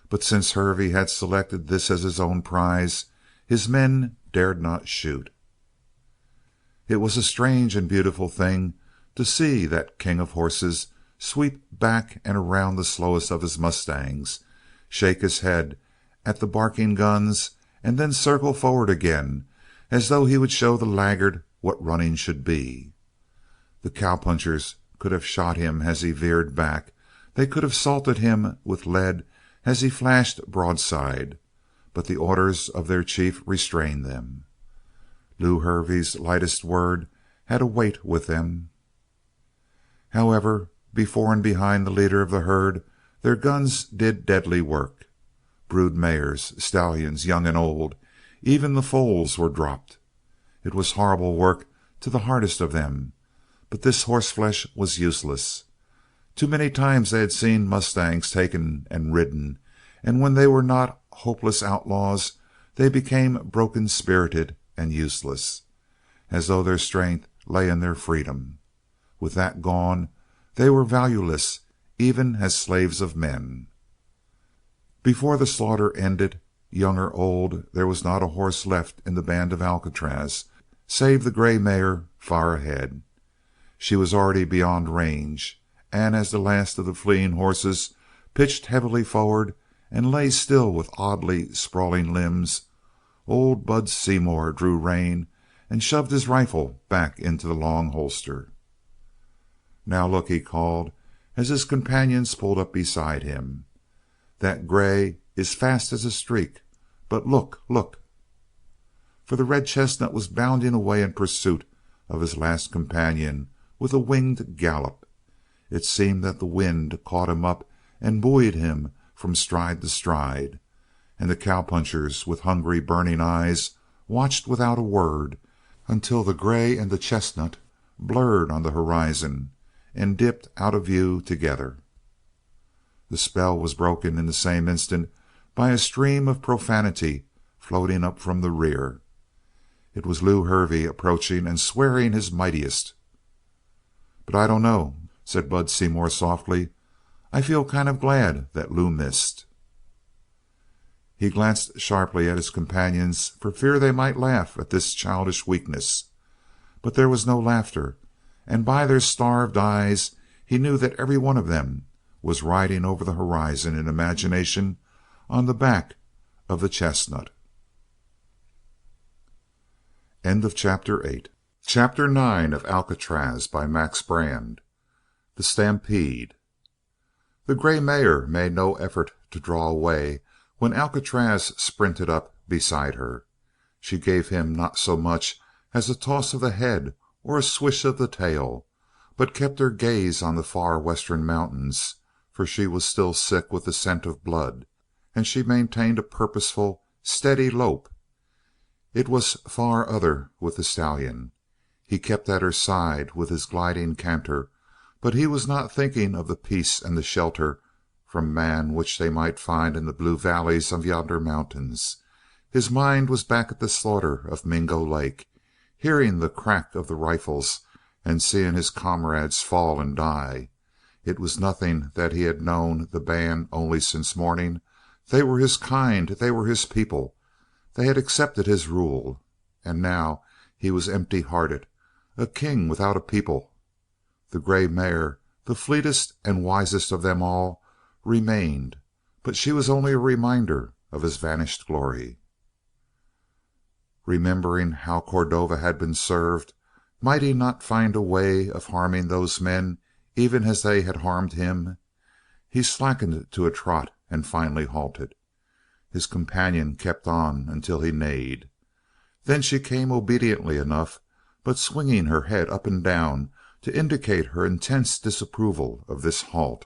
But since Hervey had selected this as his own prize, his men dared not shoot. It was a strange and beautiful thing to see that king of horses sweep back and around the slowest of his mustangs, shake his head at the barking guns, and then circle forward again as though he would show the laggard what running should be. The cowpunchers could have shot him as he veered back. They could have salted him with lead as he flashed broadside, but the orders of their chief restrained them. Lew Hervey's lightest word had a weight with them. However, before and behind the leader of the herd, their guns did deadly work. Brood mares, stallions, young and old, even the foals were dropped. It was horrible work to the hardest of them, but this horseflesh was useless. Too many times they had seen mustangs taken and ridden, and when they were not hopeless outlaws, they became broken-spirited and useless, as though their strength lay in their freedom. With that gone, they were valueless, even as slaves of men. Before the slaughter ended, young or old, there was not a horse left in the band of Alcatraz, save the gray mare far ahead. She was already beyond range, and as the last of the fleeing horses pitched heavily forward and lay still with oddly sprawling limbs, old Bud Seymour drew rein and shoved his rifle back into the long holster. "Now look," he called, as his companions pulled up beside him. "That gray is fast as a streak, but look, look!" For the red chestnut was bounding away in pursuit of his last companion with a winged gallop. It seemed that the wind caught him up and buoyed him from stride to stride, and the cowpunchers, with hungry, burning eyes, watched without a word until the gray and the chestnut blurred on the horizon and dipped out of view together. The spell was broken in the same instant by a stream of profanity floating up from the rear. It was Lew Hervey approaching and swearing his mightiest. "But I don't know," said Bud Seymour softly. "I feel kind of glad that Lew missed." He glanced sharply at his companions for fear they might laugh at this childish weakness. But there was no laughter, and by their starved eyes he knew that every one of them was riding over the horizon in imagination on the back of the chestnut. End of Chapter 8. Chapter 9 of Alcatraz by Max Brand. The Stampede. The gray mare made no effort to draw away when Alcatraz sprinted up beside her. She gave him not so much as a toss of the head or a swish of the tail, but kept her gaze on the far western mountains, for she was still sick with the scent of blood, and she maintained a purposeful, steady lope. It was far other with the stallion. He kept at her side with his gliding canter, but he was not thinking of the peace and the shelter from man which they might find in the blue valleys of yonder mountains. His mind was back at the slaughter of Mingo Lake, hearing the crack of the rifles and seeing his comrades fall and die. It was nothing that he had known the band only since morning. They were his kind, they were his people. They had accepted his rule, and now he was empty-hearted, a king without a people. The gray mare, the fleetest and wisest of them all, remained, but she was only a reminder of his vanished glory. Remembering how Cordova had been served, might he not find a way of harming those men even as they had harmed him? He slackened to a trot and finally halted. His companion kept on until he neighed. Then she came obediently enough, but swinging her head up and down to indicate her intense disapproval of this halt.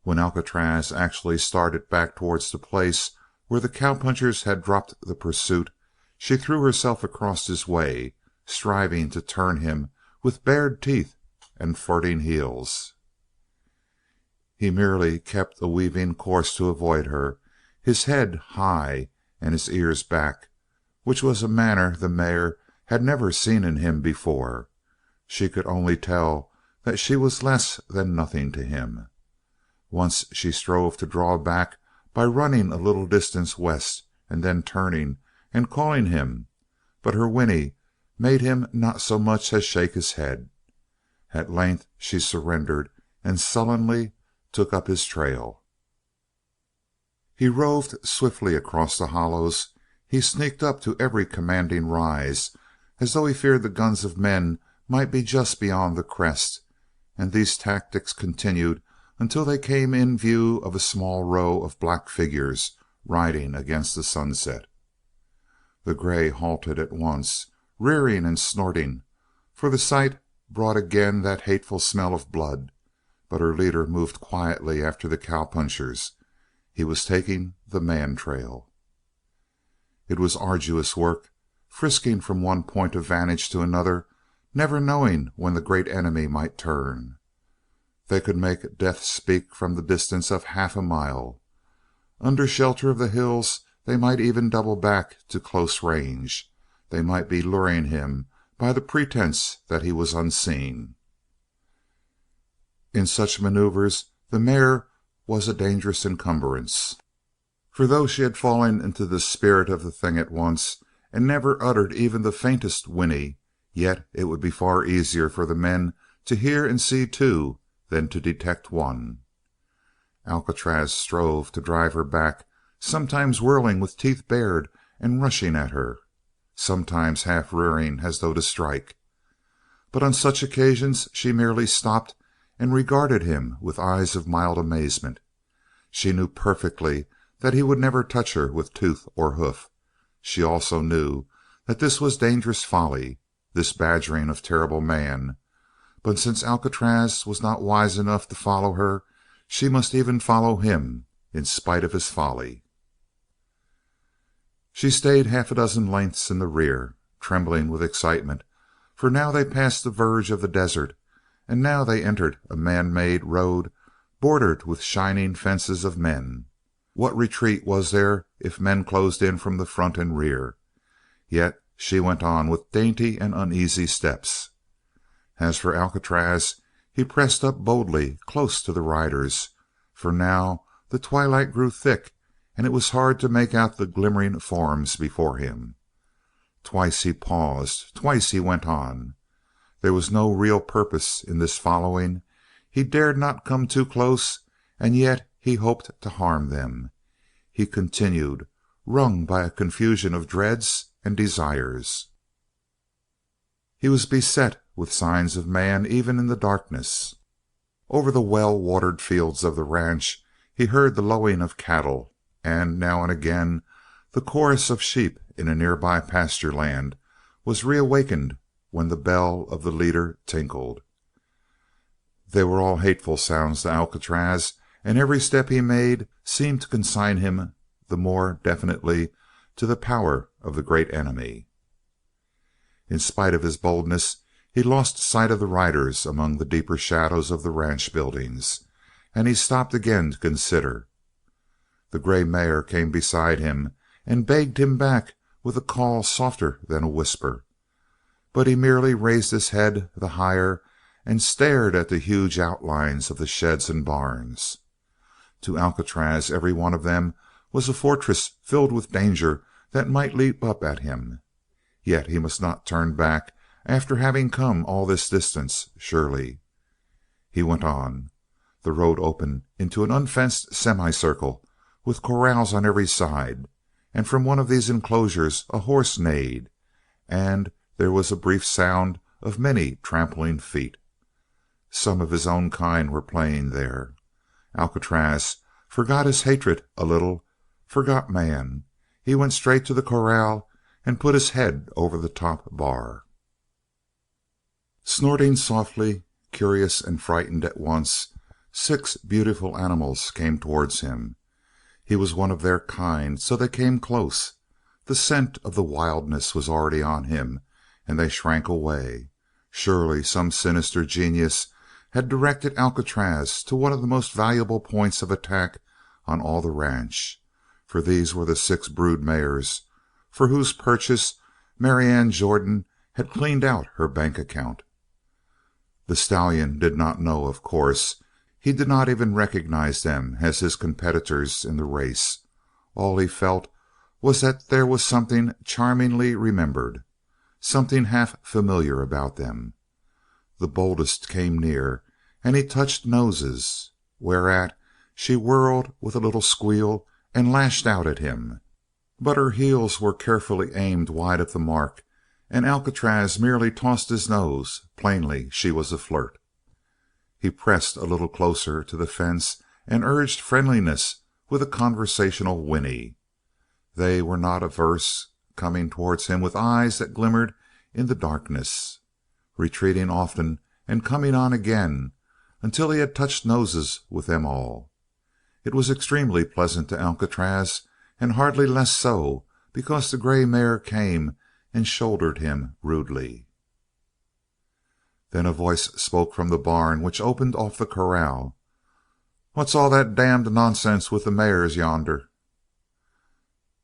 When Alcatraz actually started back towards the place where the cowpunchers had dropped the pursuit, she threw herself across his way, striving to turn him with bared teeth and flirting heels. He merely kept a weaving course to avoid her, his head high and his ears back, which was a manner the mare had never seen in him before. She could only tell that she was less than nothing to him. Once she strove to draw back by running a little distance west and then turning and calling him, but her whinny made him not so much as shake his head. At length she surrendered and sullenly took up his trail. He roved swiftly across the hollows. He sneaked up to every commanding rise, as though he feared the guns of men might be just beyond the crest, and these tactics continued until they came in view of a small row of black figures riding against the sunset. The gray halted at once, rearing and snorting, for the sight brought again that hateful smell of blood, but her leader moved quietly after the cowpunchers. He was taking the man trail. It was arduous work, frisking from one point of vantage to another, never knowing when the great enemy might turn. They could make death speak from the distance of half a mile. Under shelter of the hills they might even double back to close range. They might be luring him by the pretense that he was unseen. In such maneuvers the mare was a dangerous encumbrance, for though she had fallen into the spirit of the thing at once, and never uttered even the faintest whinny, yet it would be far easier for the men to hear and see two than to detect one. Alcatraz strove to drive her back, sometimes whirling with teeth bared and rushing at her, sometimes half rearing as though to strike. But on such occasions she merely stopped and regarded him with eyes of mild amazement. She knew perfectly that he would never touch her with tooth or hoof. She also knew that this was dangerous folly, this badgering of terrible man. But since Alcatraz was not wise enough to follow her, she must even follow him, in spite of his folly. She stayed half a dozen lengths in the rear, trembling with excitement, for now they passed the verge of the desert, and now they entered a man-made road bordered with shining fences of men. What retreat was there if men closed in from the front and rear? Yet she went on with dainty and uneasy steps. As for Alcatraz, he pressed up boldly close to the riders, for now the twilight grew thick and it was hard to make out the glimmering forms before him. Twice he paused, twice he went on. There was no real purpose in this following. He dared not come too close, and yet he hoped to harm them. He continued, wrung by a confusion of dreads and desires. He was beset with signs of man even in the darkness. Over the well-watered fields of the ranch he heard the lowing of cattle, and now and again the chorus of sheep in a nearby pasture land was reawakened when the bell of the leader tinkled. They were all hateful sounds to Alcatraz, and every step he made seemed to consign him the more definitely to the power of the great enemy. In spite of his boldness, he lost sight of the riders among the deeper shadows of the ranch buildings, and he stopped again to consider. The gray mare came beside him and begged him back with a call softer than a whisper, but he merely raised his head the higher and stared at the huge outlines of the sheds and barns. To Alcatraz every one of them was a fortress filled with danger that might leap up at him. Yet he must not turn back after having come all this distance, surely. He went on. The road opened into an unfenced semicircle with corrals on every side, and from one of these enclosures a horse neighed, and there was a brief sound of many trampling feet. Some of his own kind were playing there. Alcatraz forgot his hatred a little, forgot man. He went straight to the corral and put his head over the top bar. Snorting softly, curious and frightened at once, 6 beautiful animals came towards him. He was one of their kind, so they came close. The scent of the wildness was already on him, and they shrank away. Surely some sinister genius had directed Alcatraz to one of the most valuable points of attack on all the ranch, for these were the 6 brood mares for whose purchase Marianne Jordan had cleaned out her bank account. The stallion did not know, of course. He did not even recognize them as his competitors in the race. All he felt was that there was something charmingly remembered, something half familiar about them. The boldest came near, and he touched noses, whereat she whirled with a little squeal and lashed out at him. But her heels were carefully aimed wide of the mark, and Alcatraz merely tossed his nose. Plainly she was a flirt. He pressed a little closer to the fence and urged friendliness with a conversational whinny. They were not averse, coming towards him with eyes that glimmered in the darkness, retreating often and coming on again until he had touched noses with them all. It was extremely pleasant to Alcatraz, and hardly less so because the gray mare came and shouldered him rudely. Then a voice spoke from the barn which opened off the corral. "What's all that damned nonsense with the mares yonder?"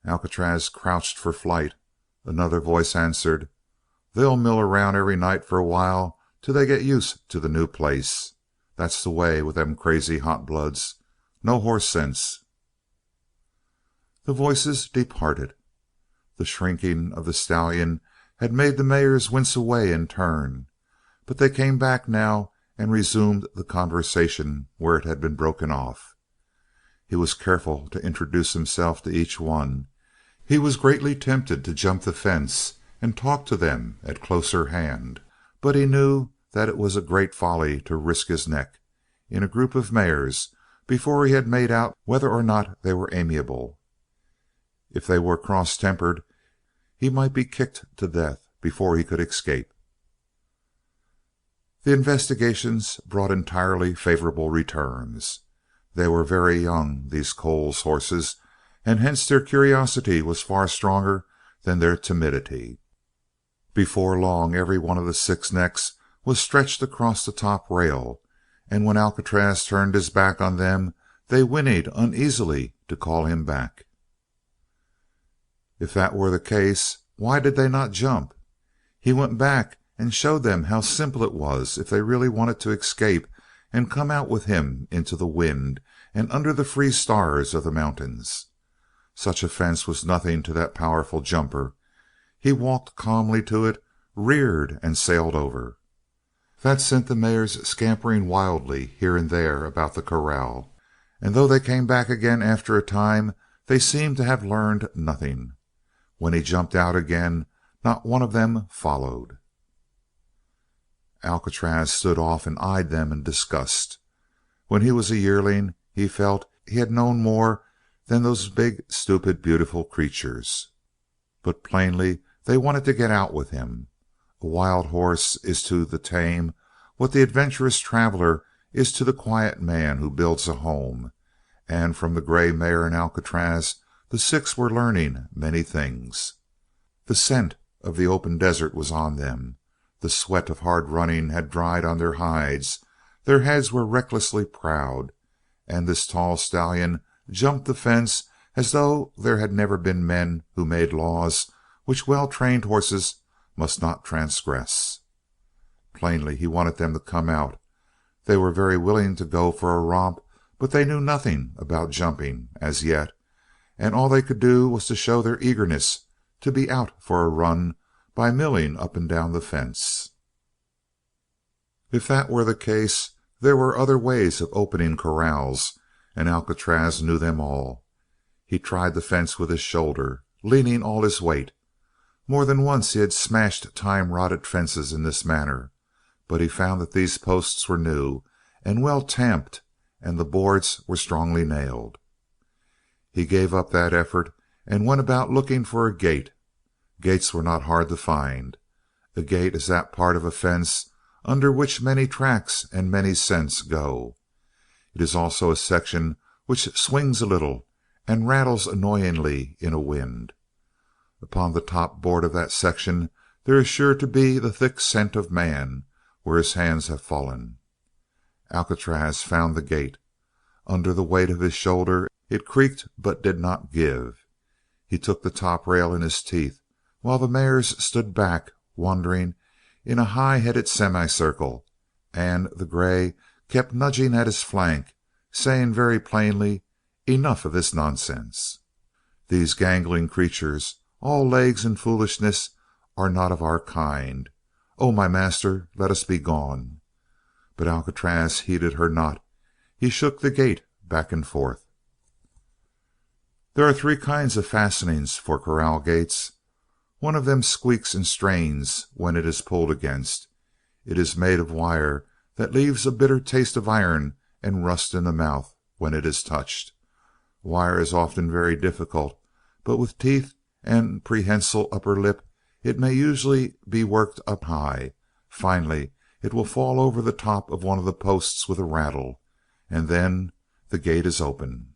Alcatraz crouched for flight. Another voice answered, "They'll mill around every night for a while till they get used to the new place. That's the way with them crazy hot bloods. No horse sense." The voices departed. The shrinking of the stallion had made the mares wince away and turn, but they came back now and resumed the conversation where it had been broken off. He was careful to introduce himself to each one. He was greatly tempted to jump the fence and talk to them at closer hand, but he knew that it was a great folly to risk his neck in a group of mares before he had made out whether or not they were amiable. If they were cross-tempered, he might be kicked to death before he could escape. The investigations brought entirely favorable returns. They were very young, these Coles horses, and hence their curiosity was far stronger than their timidity. Before long every one of the 6 necks was stretched across the top rail, and when Alcatraz turned his back on them, they whinnied uneasily to call him back. If that were the case, why did they not jump? He went back and showed them how simple it was if they really wanted to escape and come out with him into the wind and under the free stars of the mountains. Such a fence was nothing to that powerful jumper. He walked calmly to it, reared, and sailed over. That sent the mares scampering wildly here and there about the corral, and though they came back again after a time, they seemed to have learned nothing. When he jumped out again, not one of them followed. Alcatraz stood off and eyed them in disgust. When he was a yearling, he felt he had known more than those big, stupid, beautiful creatures. but plainly they wanted to get out with him. A wild horse is to the tame what the adventurous traveler is to the quiet man who builds a home, and from the gray mare and Alcatraz the six were learning many things. The scent of the open desert was on them. The sweat of hard running had dried on their hides. Their heads were recklessly proud, and this tall stallion jumped the fence as though there had never been men who made laws which well-trained horses must not transgress. Plainly he wanted them to come out. They were very willing to go for a romp, but they knew nothing about jumping as yet, and all they could do was to show their eagerness to be out for a run by milling up and down the fence. If that were the case, there were other ways of opening corrals, and Alcatraz knew them all. He tried the fence with his shoulder, leaning all his weight. More than once he had smashed time-rotted fences in this manner, but he found that these posts were new and well tamped, and the boards were strongly nailed. He gave up that effort and went about looking for a gate. Gates were not hard to find. A gate is that part of a fence under which many tracks and many scents go. It is also a section which swings a little and rattles annoyingly in a wind. Upon the top board of that section there is sure to be the thick scent of man where his hands have fallen. Alcatraz found the gate. Under the weight of his shoulder it creaked but did not give. He took the top rail in his teeth, while the mares stood back, wondering, in a high-headed semicircle, and the gray kept nudging at his flank, saying very plainly, "Enough of this nonsense. These gangling creatures, all legs and foolishness, are not of our kind. Oh, my master, let us be gone." But Alcatraz heeded her not. He shook the gate back and forth. There are three kinds of fastenings for corral gates. One of them squeaks and strains when it is pulled against. It is made of wire that leaves a bitter taste of iron and rust in the mouth when it is touched. Wire is often very difficult, but with teeth and prehensile upper lip it may usually be worked up high. Finally it will fall over the top of one of the posts with a rattle, and then the gate is open.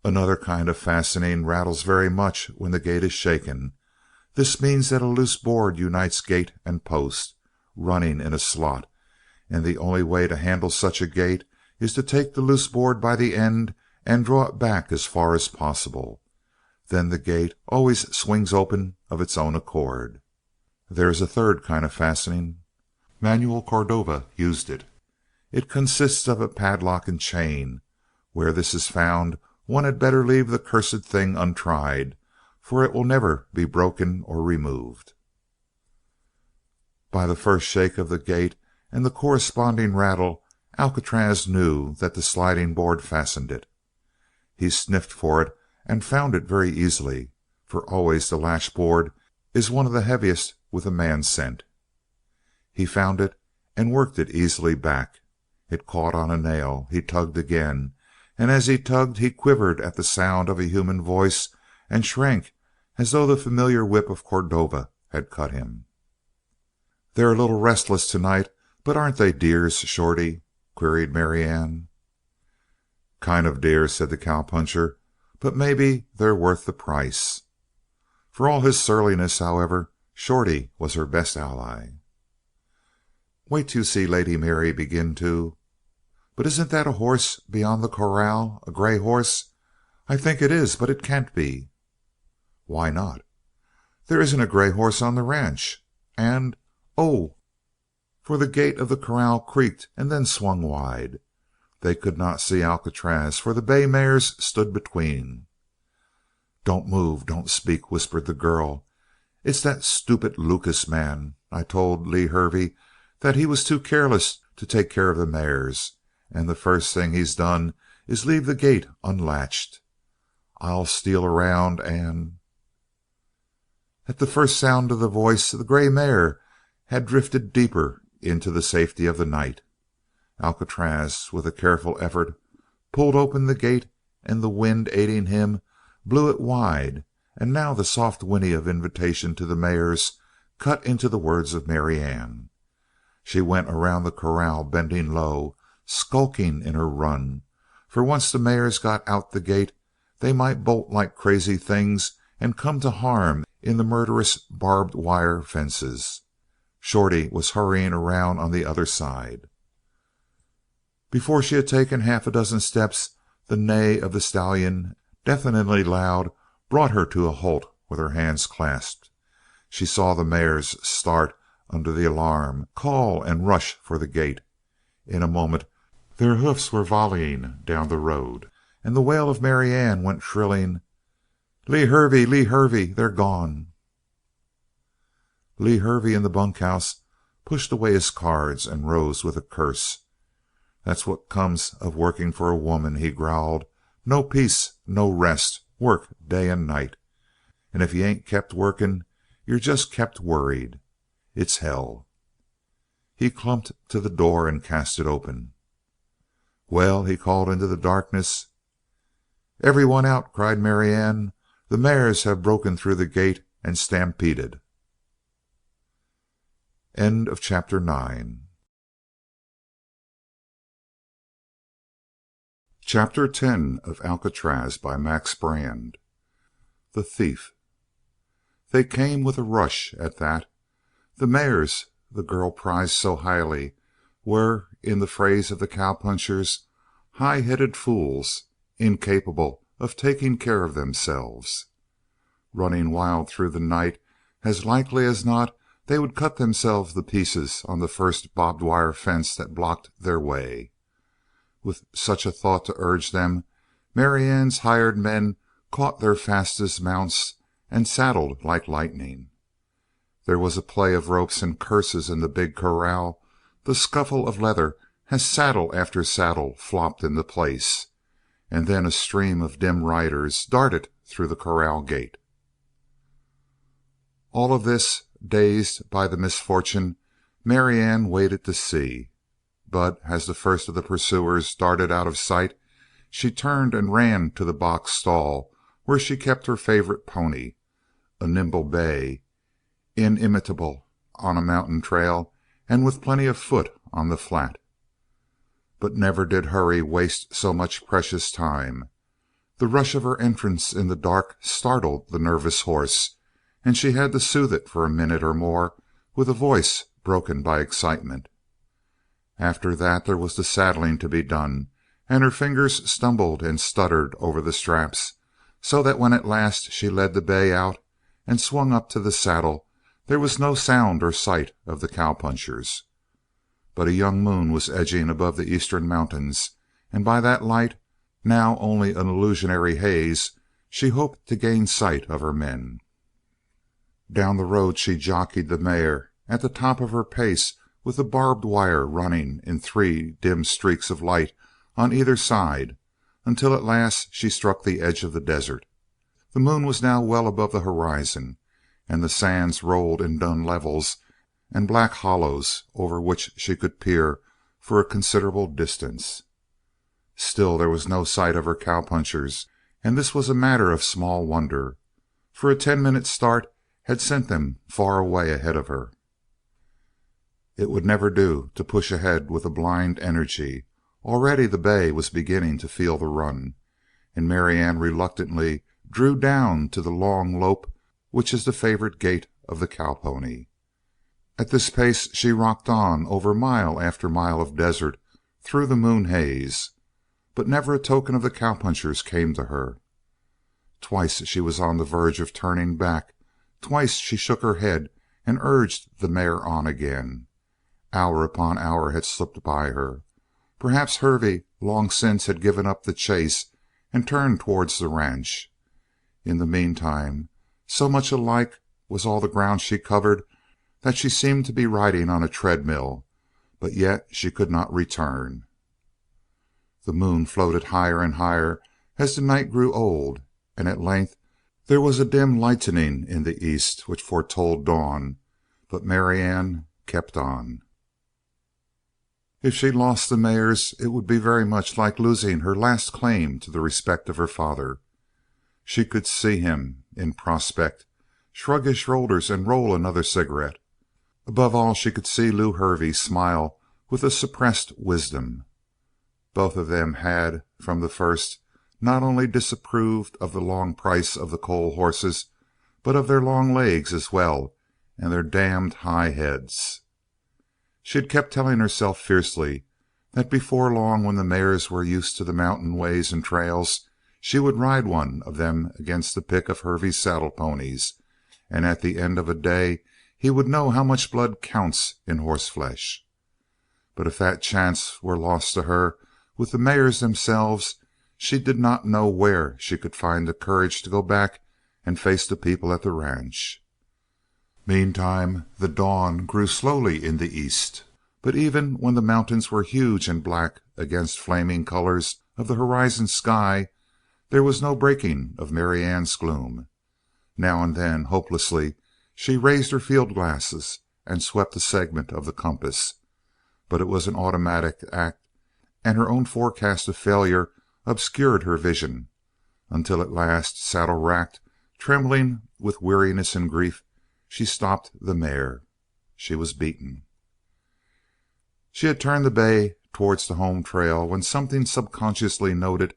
Another kind of fastening rattles very much when the gate is shaken. This means that a loose board unites gate and post, running in a slot, and the only way to handle such a gate is to take the loose board by the end and draw it back as far as possible. Then the gate always swings open of its own accord. There is a third kind of fastening. Manuel Cordova used it. It consists of a padlock and chain. Where this is found, one had better leave the cursed thing untried, for it will never be broken or removed. By the first shake of the gate and the corresponding rattle, Alcatraz knew that the sliding board fastened it. He sniffed for it and found it very easily, for always the latch board is one of the heaviest with a man scent. He found it and worked it easily back. It caught on a nail. He tugged again, and as he tugged he quivered at the sound of a human voice and shrank as though the familiar whip of Cordova had cut him. "They're a little restless tonight, but aren't they dears, Shorty?" queried Marianne. "Kind of dears," said the cowpuncher, "but maybe they're worth the price." For all his surliness, however, Shorty was her best ally. "Wait till you see Lady Mary begin to But isn't that a horse beyond the corral? A gray horse? I think it is, but it can't be." "Why not?" "There isn't a gray horse on the ranch. And oh!" For the gate of the corral creaked and then swung wide. They could not see Alcatraz, for the bay mares stood between. "Don't move, don't speak," whispered the girl. "It's that stupid Lucas man. I told Lee Hervey that he was too careless to take care of the mares, and the first thing he's done is leave the gate unlatched. I'll steal around and—" At the first sound of the voice the gray mare had drifted deeper into the safety of the night. Alcatraz, with a careful effort, pulled open the gate, and the wind aiding him, blew it wide, and now the soft whinny of invitation to the mares cut into the words of Marianne. She went around the corral bending low, skulking in her run, for once the mares got out the gate they might bolt like crazy things and come to harm in the murderous barbed wire fences. Shorty was hurrying around on the other side. Before she had taken half a dozen steps, the neigh of the stallion, deafeningly loud, brought her to a halt with her hands clasped. She saw the mares start under the alarm, call, and rush for the gate. In a moment their hoofs were volleying down the road, and the wail of Marianne went shrilling, "Lee Hervey! Lee Hervey! They're gone!" Lee Hervey in the bunkhouse pushed away his cards and rose with a curse. "That's what comes of working for a woman," he growled. "No peace, no rest, work day and night. And if you ain't kept working, you're just kept worried. It's hell." He clumped to the door and cast it open. "Well?" he called into the darkness. "Everyone out!" cried Marianne. "The mares have broken through the gate and stampeded." End of chapter 9. Chapter 10 of Alcatraz by Max Brand. The Thief. They came with a rush at that. The mares the girl prized so highly were, in the phrase of the cowpunchers, high-headed fools, incapable of taking care of themselves. Running wild through the night, as likely as not they would cut themselves to pieces on the first barbed wire fence that blocked their way. With such a thought to urge them, Marianne's hired men caught their fastest mounts and saddled like lightning. There was a play of ropes and curses in the big corral, the scuffle of leather as saddle after saddle flopped into place, and then a stream of dim riders darted through the corral gate. All of this, dazed by the misfortune, Marianne waited to see. But as the first of the pursuers darted out of sight, she turned and ran to the box stall where she kept her favorite pony, a nimble bay, inimitable on a mountain trail and with plenty of foot on the flat. But never did hurry waste so much precious time. The rush of her entrance in the dark startled the nervous horse, and she had to soothe it for a minute or more with a voice broken by excitement. After that there was the saddling to be done, and her fingers stumbled and stuttered over the straps, so that when at last she led the bay out and swung up to the saddle, there was no sound or sight of the cowpunchers. But a young moon was edging above the eastern mountains, and by that light, now only an illusionary haze, she hoped to gain sight of her men. Down the road she jockeyed the mare at the top of her pace, with the barbed wire running in 3 dim streaks of light on either side, until at last she struck the edge of the desert. The moon was now well above the horizon, and the sands rolled in dun levels and black hollows over which she could peer for a considerable distance. Still there was no sight of her cowpunchers, and this was a matter of small wonder, for a 10-minute start had sent them far away ahead of her. It would never do to push ahead with a blind energy. Already the bay was beginning to feel the run, and Marianne reluctantly drew down to the long lope which is the favorite gait of the cowpony. At this pace she rocked on over mile after mile of desert through the moon haze, but never a token of the cowpunchers came to her. Twice she was on the verge of turning back. Twice she shook her head and urged the mare on again. Hour upon hour had slipped by her. Perhaps Hervey long since had given up the chase and turned towards the ranch. In the meantime, so much alike was all the ground she covered that she seemed to be riding on a treadmill, but yet she could not return. The moon floated higher and higher as the night grew old, and at length there was a dim lightening in the east which foretold dawn, but Marianne kept on. If she lost the mares, it would be very much like losing her last claim to the respect of her father. She could see him in prospect, shrug his shoulders and roll another cigarette. Above all, she could see Lew Hervey smile with a suppressed wisdom. Both of them had, from the first, not only disapproved of the long price of the Coles horses, but of their long legs as well, and their damned high heads. She had kept telling herself fiercely that before long, when the mares were used to the mountain ways and trails, she would ride one of them against the pick of Hervey's saddle ponies, and at the end of a day he would know how much blood counts in horseflesh. But if that chance were lost to her with the mares themselves, she did not know where she could find the courage to go back and face the people at the ranch. Meantime, the dawn grew slowly in the east, but even when the mountains were huge and black against flaming colors of the horizon sky, there was no breaking of Marianne's gloom. Now and then, hopelessly, she raised her field glasses and swept a segment of the compass, but it was an automatic act, and her own forecast of failure obscured her vision, until at last, saddle-racked, trembling with weariness and grief, she stopped the mare. She was beaten. She had turned the bay towards the home trail when something subconsciously noted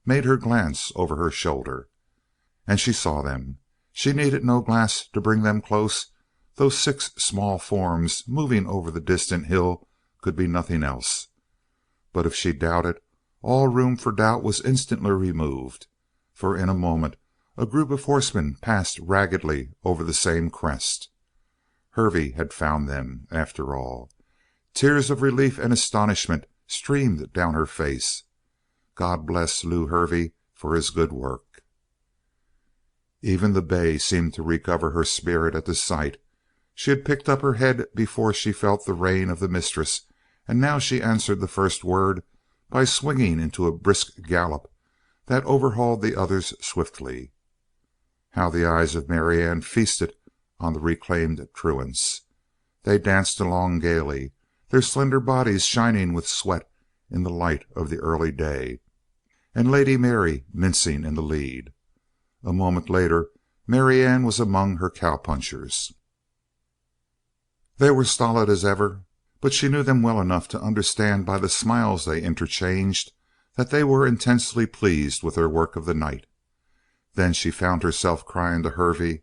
made her glance over her shoulder. And she saw them. She needed no glass to bring them close. Those 6 small forms moving over the distant hill could be nothing else. But if she doubted, all room for doubt was instantly removed, for in a moment a group of horsemen passed raggedly over the same crest. Hervey had found them, after all. Tears of relief and astonishment streamed down her face. God bless Lew Hervey for his good work. Even the bay seemed to recover her spirit at the sight. She had picked up her head before she felt the rein of the mistress, and now she answered the first word by swinging into a brisk gallop that overhauled the others swiftly. How the eyes of Marianne feasted on the reclaimed truants! They danced along gaily, their slender bodies shining with sweat in the light of the early day, and Lady Mary mincing in the lead. A moment later Marianne was among her cowpunchers. They were stolid as ever, but she knew them well enough to understand by the smiles they interchanged that they were intensely pleased with their work of the night. Then she found herself crying to Hervey,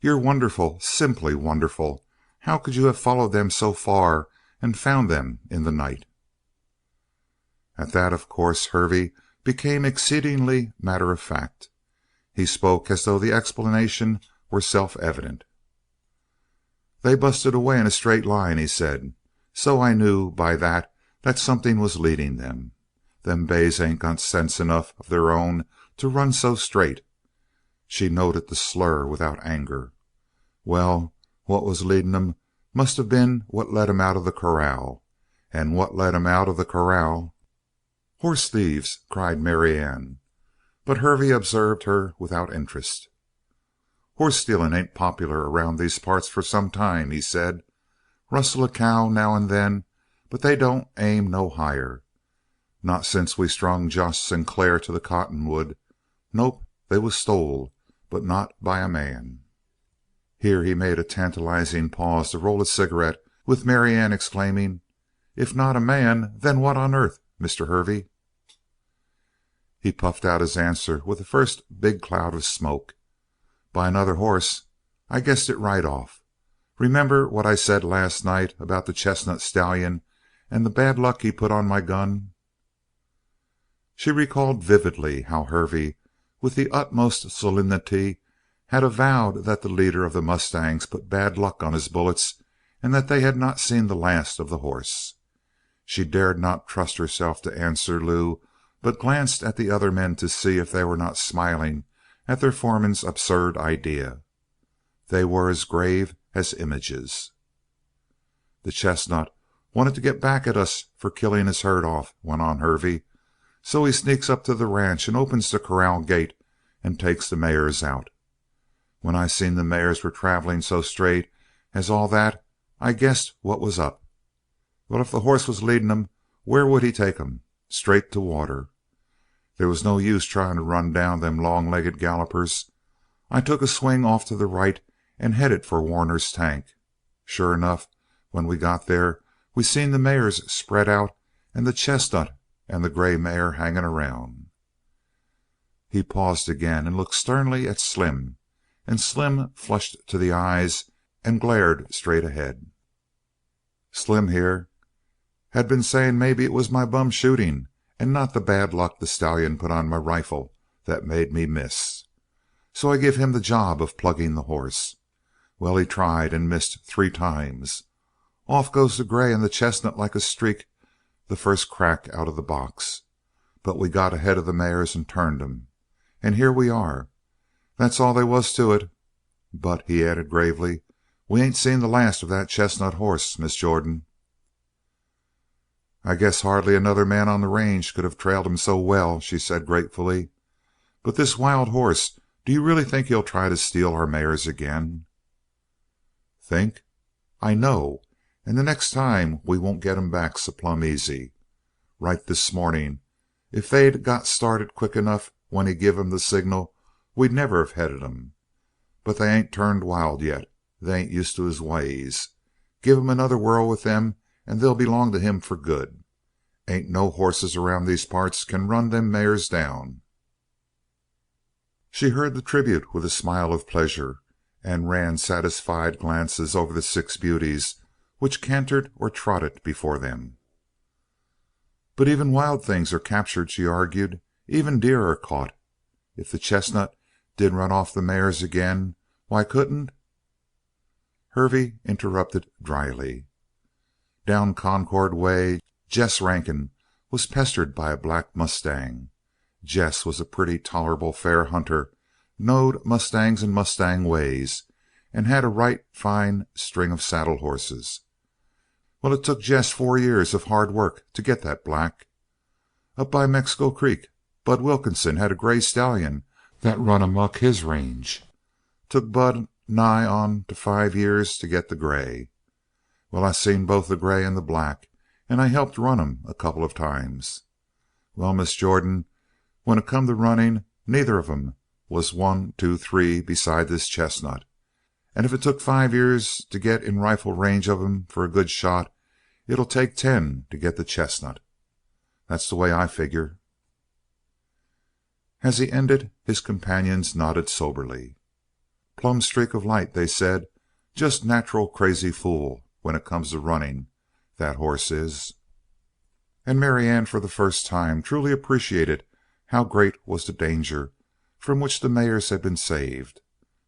"You're wonderful, simply wonderful. How could you have followed them so far and found them in the night?" At that, of course, Hervey became exceedingly matter-of-fact. He spoke as though the explanation were self-evident. "They busted away in a straight line," he said. "So I knew by that something was leading them. Them bays ain't got sense enough of their own to run so straight." She noted the slur without anger. "Well, what was leading 'em must have been what led 'em out of the corral. And what led 'em out of the corral—" "Horse thieves!" cried Marianne. But Hervey observed her without interest. "Horse stealing ain't popular around these parts for some time," he said. "Rustle a cow now and then, but they don't aim no higher. Not since we strung Josh Sinclair to the cottonwood. Nope, they was stole, but not by a man." Here he made a tantalizing pause to roll a cigarette, with Marianne exclaiming, "If not a man, then what on earth, Mr. Hervey?" He puffed out his answer with the first big cloud of smoke. "By another horse. I guessed it right off. Remember what I said last night about the chestnut stallion and the bad luck he put on my gun?" She recalled vividly how Hervey, with the utmost solemnity, had avowed that the leader of the mustangs put bad luck on his bullets and that they had not seen the last of the horse. She dared not trust herself to answer Lew, but glanced at the other men to see if they were not smiling at their foreman's absurd idea. They were as grave as images. "The chestnut wanted to get back at us for killing his herd off," went on Hervey. "So he sneaks up to the ranch and opens the corral gate and takes the mares out. When I seen the mares were traveling so straight as all that, I guessed what was up. Well, if the horse was leading 'em, where would he take 'em? Straight to water. There was no use trying to run down them long-legged gallopers. I took a swing off to the right and headed for Warner's tank. Sure enough, when we got there, we seen the mares spread out and the chestnut and the gray mare hanging around." He paused again and looked sternly at Slim, and Slim flushed to the eyes and glared straight ahead. Slim here had been saying maybe it was my bum shooting and not the bad luck the stallion put on my rifle that made me miss. So I give him the job of plugging the horse. Well, he tried and missed 3 times. Off goes the gray and the chestnut like a streak the first crack out of the box. But we got ahead of the mares and turned 'em. And here we are. That's all there was to it. But," he added gravely, "we ain't seen the last of that chestnut horse, Miss Jordan." "I guess hardly another man on the range could have trailed him so well," she said gratefully. "But this wild horse, do you really think he'll try to steal our mares again?" "Think? I know, and the next time we won't get him back so plumb easy. Right this morning, if they'd got started quick enough when he give 'em the signal, we'd never have headed 'em. But they ain't turned wild yet. They ain't used to his ways. Give 'em another whirl with them and they'll belong to him for good. Ain't no horses around these parts can run them mares down." She heard the tribute with a smile of pleasure, and ran satisfied glances over the 6 beauties which cantered or trotted before them. "But even wild things are captured," she argued. "Even deer are caught. If the chestnut did run off the mares again, why couldn't—" Hervey interrupted dryly. Down Concord way, Jess Rankin was pestered by a black mustang. Jess was a pretty tolerable fair hunter, knowed mustangs and mustang ways, and had a right fine string of saddle horses. Well, it took Jess 4 years of hard work to get that black. Up by Mexico Creek, Bud Wilkinson had a gray stallion that run amuck his range. Took Bud nigh on to 5 years to get the gray. Well, I seen both the gray and the black, and I helped run 'em a couple of times. Well, Miss Jordan, when it come to running, neither of 'em was 1, 2, 3 beside this chestnut. And if it took 5 years to get in rifle range of 'em for a good shot, it'll take 10 to get the chestnut. That's the way I figure." As he ended, his companions nodded soberly. "Plumb streak of light," they said. "Just natural crazy fool when it comes to running, that horse is." And Marianne for the first time truly appreciated how great was the danger from which the mares had been saved.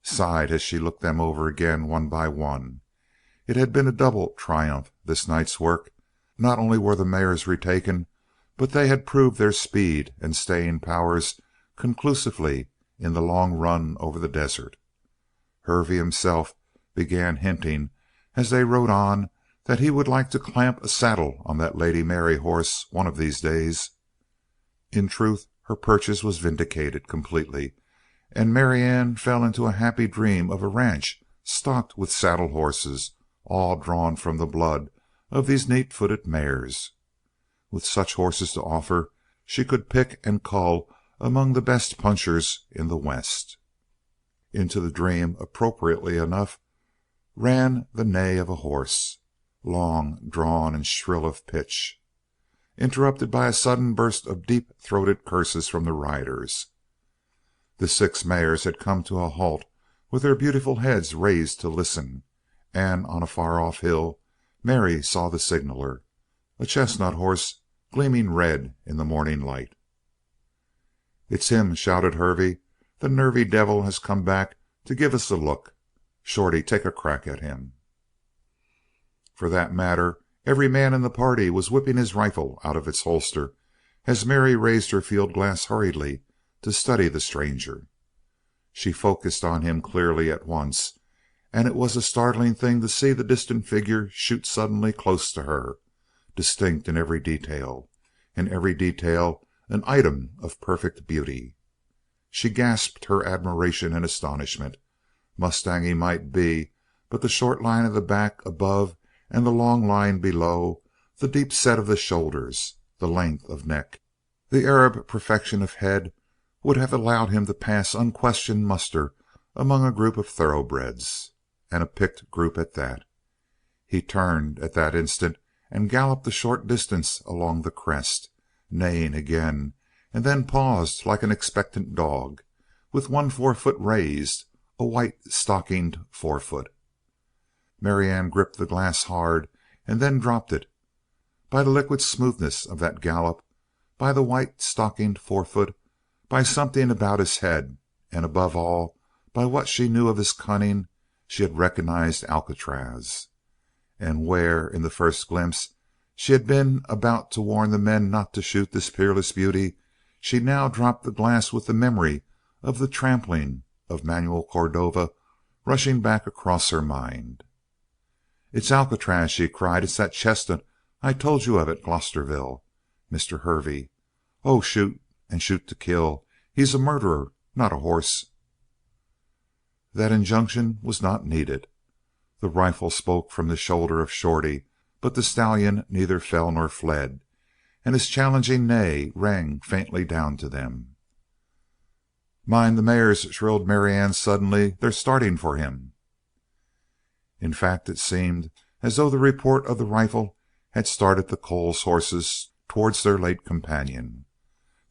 Sighed as she looked them over again one by one. It had been a double triumph, this night's work. Not only were the mares retaken, but they had proved their speed and staying powers conclusively in the long run over the desert. Hervey himself began hinting, as they rode on, that he would like to clamp a saddle on that Lady Mary horse one of these days. In truth, her purchase was vindicated completely, and Marianne fell into a happy dream of a ranch stocked with saddle horses, all drawn from the blood of these neat-footed mares. With such horses to offer, she could pick and cull among the best punchers in the West. Into the dream, appropriately enough, ran the neigh of a horse, long drawn and shrill of pitch, interrupted by a sudden burst of deep-throated curses from the riders. The 6 mares had come to a halt with their beautiful heads raised to listen, and on a far-off hill Mary saw the signaler, a chestnut horse gleaming red in the morning light. "It's him!" shouted Hervey. "The nervy devil has come back to give us a look. Shorty, take a crack at him." For that matter, every man in the party was whipping his rifle out of its holster as Mary raised her field glass hurriedly to study the stranger. She focused on him clearly at once, and it was a startling thing to see the distant figure shoot suddenly close to her, distinct in every detail an item of perfect beauty. She gasped her admiration and astonishment. Mustang he might be, but the short line of the back above and the long line below, the deep set of the shoulders, the length of neck, the Arab perfection of head, would have allowed him to pass unquestioned muster among a group of thoroughbreds, and a picked group at that. He turned at that instant and galloped a short distance along the crest, neighing again, and then paused like an expectant dog, with one forefoot raised, a white-stockinged forefoot. Marianne gripped the glass hard and then dropped it. By the liquid smoothness of that gallop, by the white-stockinged forefoot, by something about his head, and above all by what she knew of his cunning, she had recognized Alcatraz. And where, in the first glimpse, she had been about to warn the men not to shoot this peerless beauty, she now dropped the glass with the memory of the trampling of Manuel Cordova rushing back across her mind. "It's Alcatraz," she cried. "It's that chestnut I told you of at Glosterville. Mr. Hervey. Oh, shoot, and shoot to kill. He's a murderer, not a horse." That injunction was not needed. The rifle spoke from the shoulder of Shorty, but the stallion neither fell nor fled, and his challenging neigh rang faintly down to them. "Mind the mares!" shrilled Marianne suddenly. "They're starting for him." In fact, it seemed as though the report of the rifle had started the Coles horses towards their late companion.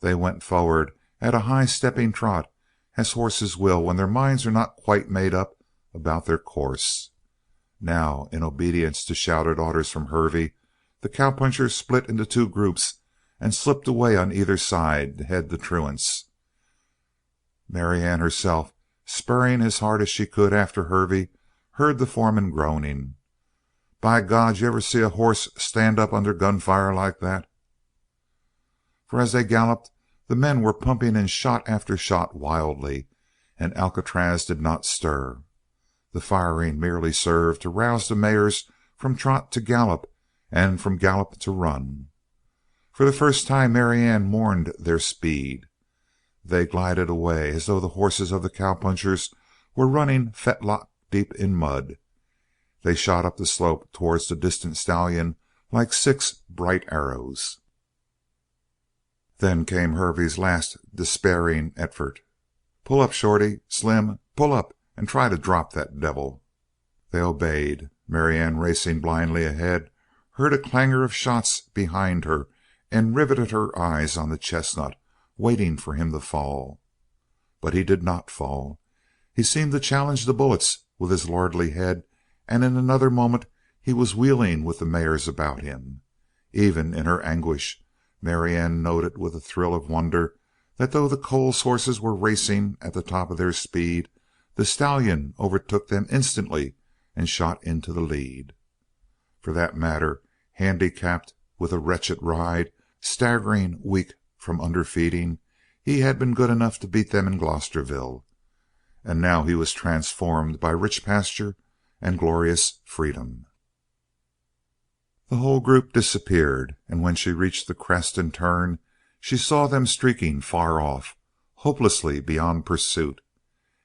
They went forward at a high-stepping trot, as horses will when their minds are not quite made up about their course. Now, in obedience to shouted orders from Hervey, the cowpunchers split into two groups and slipped away on either side to head the truants. Marianne herself, spurring as hard as she could after Hervey, heard the foreman groaning, "By God, you ever see a horse stand up under gunfire like that?" For as they galloped, the men were pumping in shot after shot wildly, and Alcatraz did not stir. The firing merely served to rouse the mares from trot to gallop and from gallop to run. For the first time Marianne mourned their speed. They glided away as though the horses of the cowpunchers were running fetlock deep in mud. They shot up the slope towards the distant stallion like six bright arrows. Then came Hervey's last despairing effort. "Pull up, Shorty! Slim! Pull up and try to drop that devil!" They obeyed. Marianne, racing blindly ahead, heard a clangor of shots behind her and riveted her eyes on the chestnut, waiting for him to fall. But he did not fall. He seemed to challenge the bullets with his lordly head, and in another moment he was wheeling with the mares about him. Even in her anguish, Marianne noted with a thrill of wonder that though the Coles horses were racing at the top of their speed, the stallion overtook them instantly and shot into the lead. For that matter, handicapped with a wretched ride, staggering weak from underfeeding, he had been good enough to beat them in Glosterville, and now he was transformed by rich pasture and glorious freedom. The whole group disappeared, and when she reached the crest and turn, she saw them streaking far off, hopelessly beyond pursuit,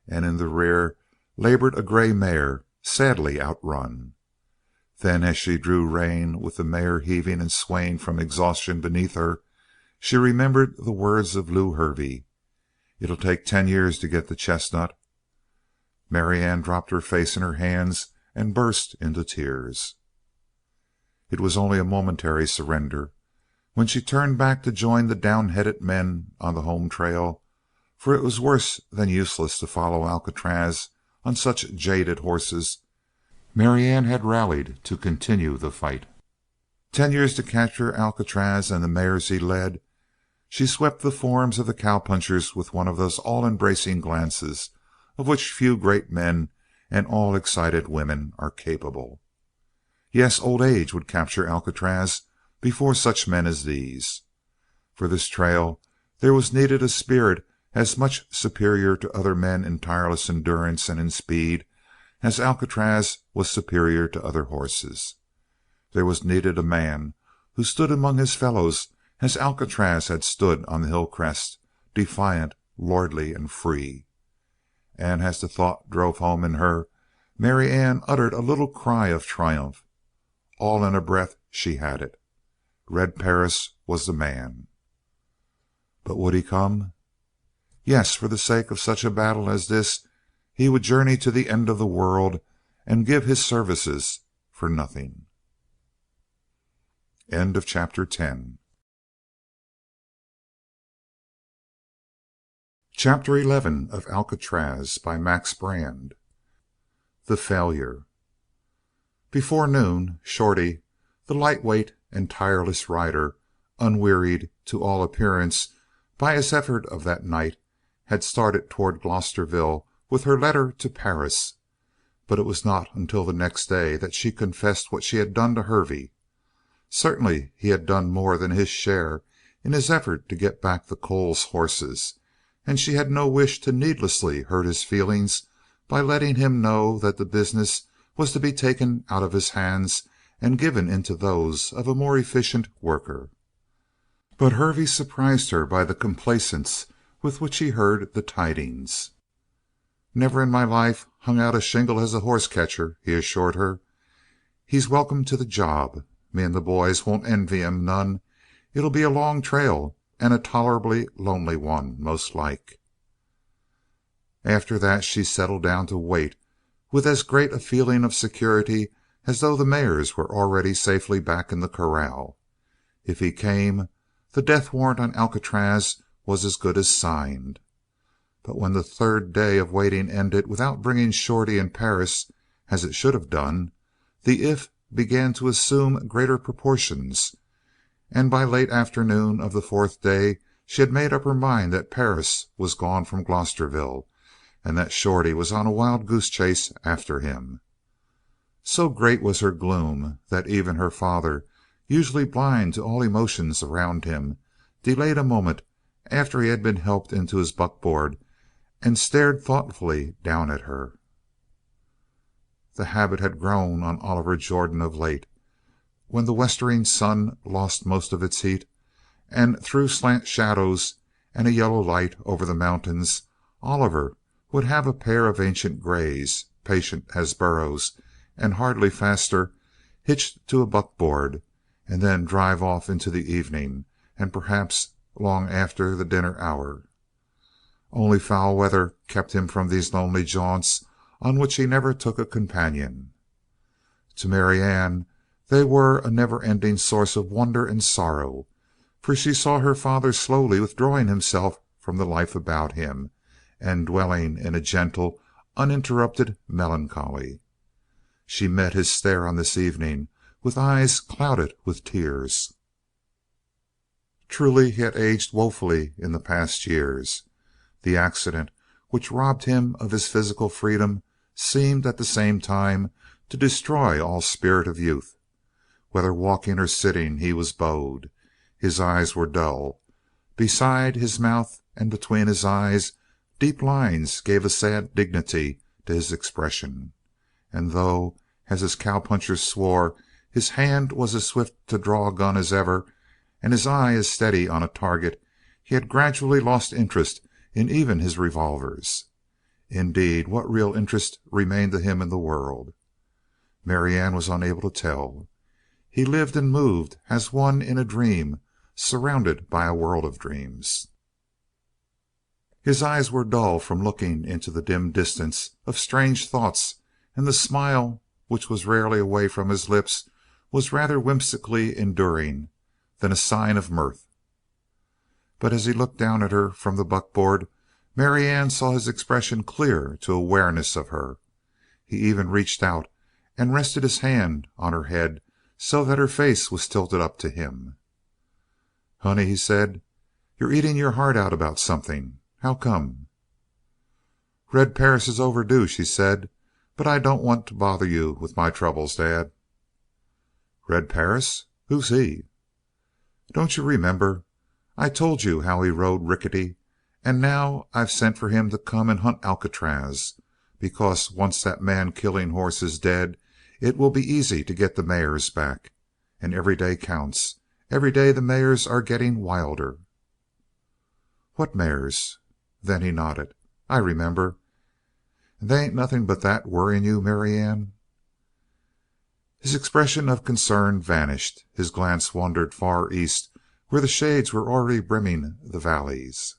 and in the rear labored a gray mare, sadly outrun. Then, as she drew rein, with the mare heaving and swaying from exhaustion beneath her, she remembered the words of Lew Hervey, "It'll take 10 years to get the chestnut." Marianne dropped her face in her hands and burst into tears. It was only a momentary surrender. When she turned back to join the down-headed men on the home trail, for it was worse than useless to follow Alcatraz on such jaded horses, Marianne had rallied to continue the fight. 10 years to capture Alcatraz and the mares he led. She swept the forms of the cowpunchers with one of those all-embracing glances of which few great men and all excited women are capable. Yes, old age would capture Alcatraz before such men as these. For this trail there was needed a spirit as much superior to other men in tireless endurance and in speed as Alcatraz was superior to other horses. There was needed a man who stood among his fellows as Alcatraz had stood on the hill crest, defiant, lordly, and free. And as the thought drove home in her, Marianne uttered a little cry of triumph. All in a breath she had it. Red Perris was the man. But would he come? Yes, for the sake of such a battle as this, he would journey to the end of the world and give his services for nothing. End of chapter 10. Chapter 11 of Alcatraz by Max Brand. The Failure. Before noon, Shorty, the lightweight and tireless rider, unwearied to all appearance by his effort of that night, had started toward Glosterville with her letter to Perris. But it was not until the next day that she confessed what she had done to Hervey. Certainly he had done more than his share in his effort to get back the Coles horses, and she had no wish to needlessly hurt his feelings by letting him know that the business was to be taken out of his hands and given into those of a more efficient worker. But Hervey surprised her by the complacence with which he heard the tidings. "Never in my life hung out a shingle as a horse catcher," he assured her. "He's welcome to the job. Me and the boys won't envy him none. It'll be a long trail, and a tolerably lonely one, most like." After that she settled down to wait with as great a feeling of security as though the mares were already safely back in the corral. If he came, the death warrant on Alcatraz was as good as signed. But when the third day of waiting ended without bringing Shorty and Perris, as it should have done, the if began to assume greater proportions, and by late afternoon of the fourth day she had made up her mind that Perris was gone from Glosterville, and that Shorty was on a wild goose chase after him. So great was her gloom that even her father, usually blind to all emotions around him, delayed a moment after he had been helped into his buckboard and stared thoughtfully down at her. The habit had grown on Oliver Jordan of late. When the westering sun lost most of its heat, and threw slant shadows and a yellow light over the mountains, Oliver would have a pair of ancient grays, patient as burros and hardly faster, hitched to a buckboard, and then drive off into the evening, and perhaps long after the dinner hour. Only foul weather kept him from these lonely jaunts on which he never took a companion. To Marianne they were a never-ending source of wonder and sorrow, for she saw her father slowly withdrawing himself from the life about him, and dwelling in a gentle, uninterrupted melancholy. She met his stare on this evening with eyes clouded with tears. Truly he had aged woefully in the past years. The accident which robbed him of his physical freedom seemed at the same time to destroy all spirit of youth. Whether walking or sitting he was bowed. His eyes were dull. Beside his mouth and between his eyes deep lines gave a sad dignity to his expression. And though, as his cowpunchers swore, his hand was as swift to draw a gun as ever, and his eye as steady on a target, he had gradually lost interest in even his revolvers. Indeed, what real interest remained to him in the world? Marianne was unable to tell. He lived and moved as one in a dream, surrounded by a world of dreams. His eyes were dull from looking into the dim distance of strange thoughts, and the smile which was rarely away from his lips was rather whimsically enduring than a sign of mirth. But as he looked down at her from the buckboard, Marianne saw his expression clear to awareness of her. He even reached out and rested his hand on her head so that her face was tilted up to him. "Honey," he said, "you're eating your heart out about something. How come?" "Red Perris is overdue," she said. "But I don't want to bother you with my troubles, Dad." "Red Perris? Who's he?" "Don't you remember? I told you how he rode Rickety, and now I've sent for him to come and hunt Alcatraz, because once that man-killing horse is dead, it will be easy to get the mares back. And every day counts. Every day the mares are getting wilder." "What mares?" Then he nodded. "I remember. And they ain't nothing but that worrying you, Marianne?" His expression of concern vanished. His glance wandered far east, where the shades were already brimming the valleys.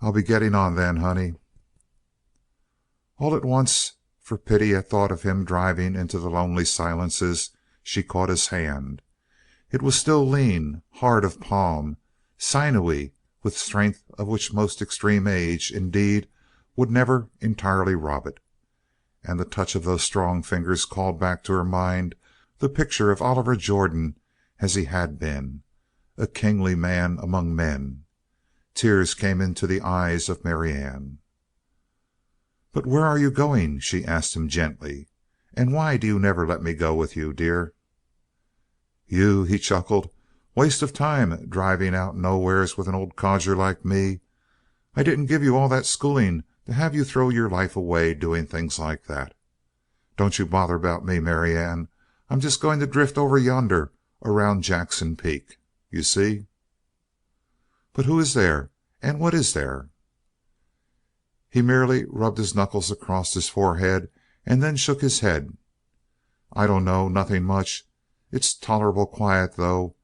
"I'll be getting on then, honey." All at once, for pity at thought of him driving into the lonely silences, she caught his hand. It was still lean, hard of palm, sinewy, with strength of which most extreme age, indeed, would never entirely rob it. And the touch of those strong fingers called back to her mind the picture of Oliver Jordan as he had been, a kingly man among men. Tears came into the eyes of Marianne. "But where are you going?" she asked him gently. "And why do you never let me go with you, dear?" "You?" he chuckled. "Waste of time driving out nowheres with an old codger like me. I didn't give you all that schooling to have you throw your life away doing things like that. Don't you bother about me, Marianne. I'm just going to drift over yonder around Jackson Peak. You see?" "But who is there, and what is there?" He merely rubbed his knuckles across his forehead and then shook his head. "I don't know. Nothing much. It's tolerable quiet, though,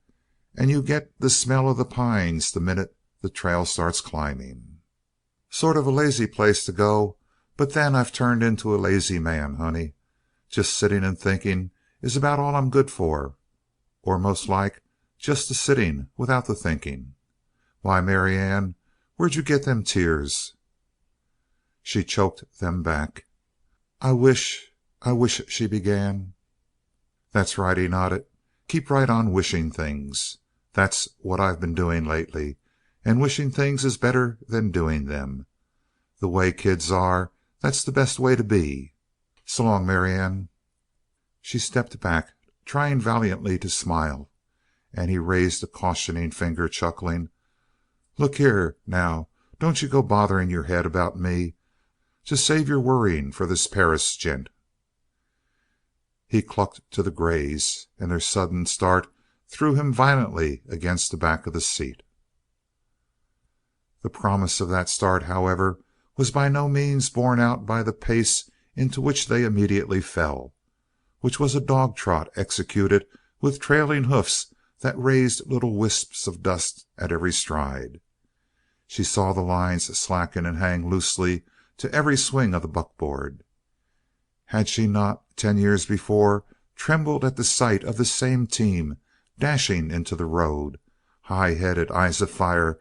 and you get the smell of the pines the minute the trail starts climbing. Sort of a lazy place to go, but then I've turned into a lazy man, honey. Just sitting and thinking is about all I'm good for, or most like just the sitting without the thinking. Why, Marianne, where'd you get them tears?" She choked them back. I wish, she began. "That's right," he nodded. "Keep right on wishing things. That's what I've been doing lately, and wishing things is better than doing them. The way kids are, that's the best way to be. So long, Marianne." She stepped back, trying valiantly to smile, and he raised a cautioning finger, chuckling. "Look here, now, don't you go bothering your head about me. Just save your worrying for this Perris gent." He clucked to the grays, and their sudden start threw him violently against the back of the seat. The promise of that start, however, was by no means borne out by the pace into which they immediately fell, which was a dog trot executed with trailing hoofs that raised little wisps of dust at every stride. She saw the lines slacken and hang loosely to every swing of the buckboard. Had she not, 10 years before, trembled at the sight of this same team dashing into the road, high-headed, eyes of fire,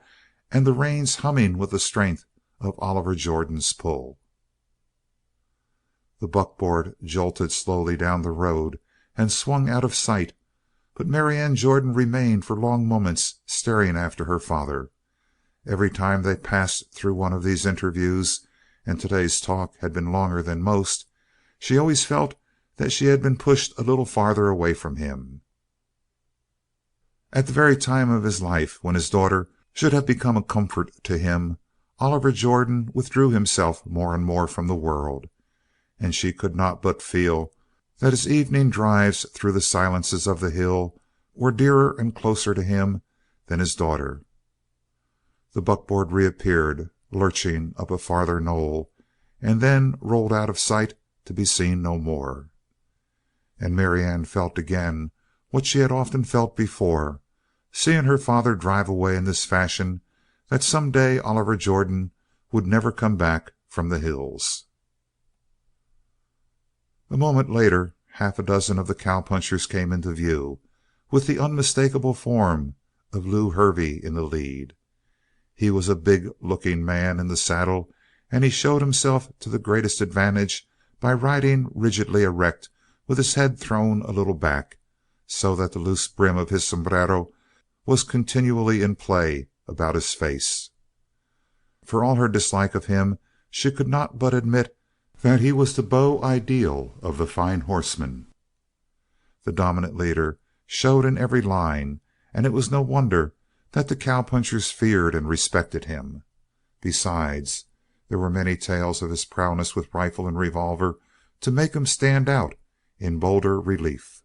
and the reins humming with the strength of Oliver Jordan's pull? The buckboard jolted slowly down the road and swung out of sight, but Marianne Jordan remained for long moments staring after her father. Every time they passed through one of these interviews, and today's talk had been longer than most, she always felt that she had been pushed a little farther away from him. At the very time of his life when his daughter should have become a comfort to him, Oliver Jordan withdrew himself more and more from the world, and she could not but feel that his evening drives through the silences of the hill were dearer and closer to him than his daughter. The buckboard reappeared, lurching up a farther knoll, and then rolled out of sight to be seen no more. And Marianne felt again what she had often felt before, seeing her father drive away in this fashion, that some day Oliver Jordan would never come back from the hills. A moment later, half a dozen of the cowpunchers came into view, with the unmistakable form of Lew Hervey in the lead. He was a big-looking man in the saddle, and he showed himself to the greatest advantage by riding rigidly erect with his head thrown a little back, so that the loose brim of his sombrero was continually in play about his face. For all her dislike of him, she could not but admit that he was the beau ideal of the fine horseman. The dominant leader showed in every line, and it was no wonder that the cowpunchers feared and respected him. Besides, there were many tales of his prowess with rifle and revolver to make him stand out in bolder relief.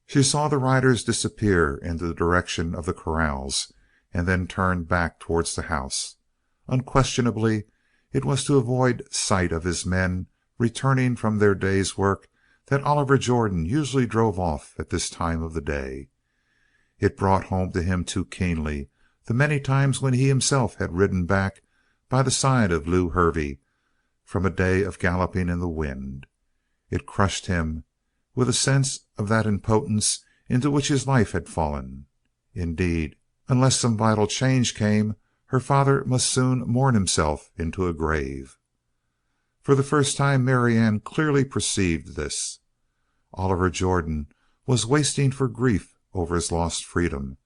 She saw the riders disappear in the direction of the corrals, and then turned back towards the house. Unquestionably, it was to avoid sight of his men returning from their day's work that Oliver Jordan usually drove off at this time of the day. It brought home to him too keenly the many times when he himself had ridden back by the side of Lew Hervey from a day of galloping in the wind. It crushed him with a sense of that impotence into which his life had fallen. Indeed, unless some vital change came, her father must soon mourn himself into a grave. For the first time Marianne clearly perceived this. Oliver Jordan was wasting for grief over his lost freedom,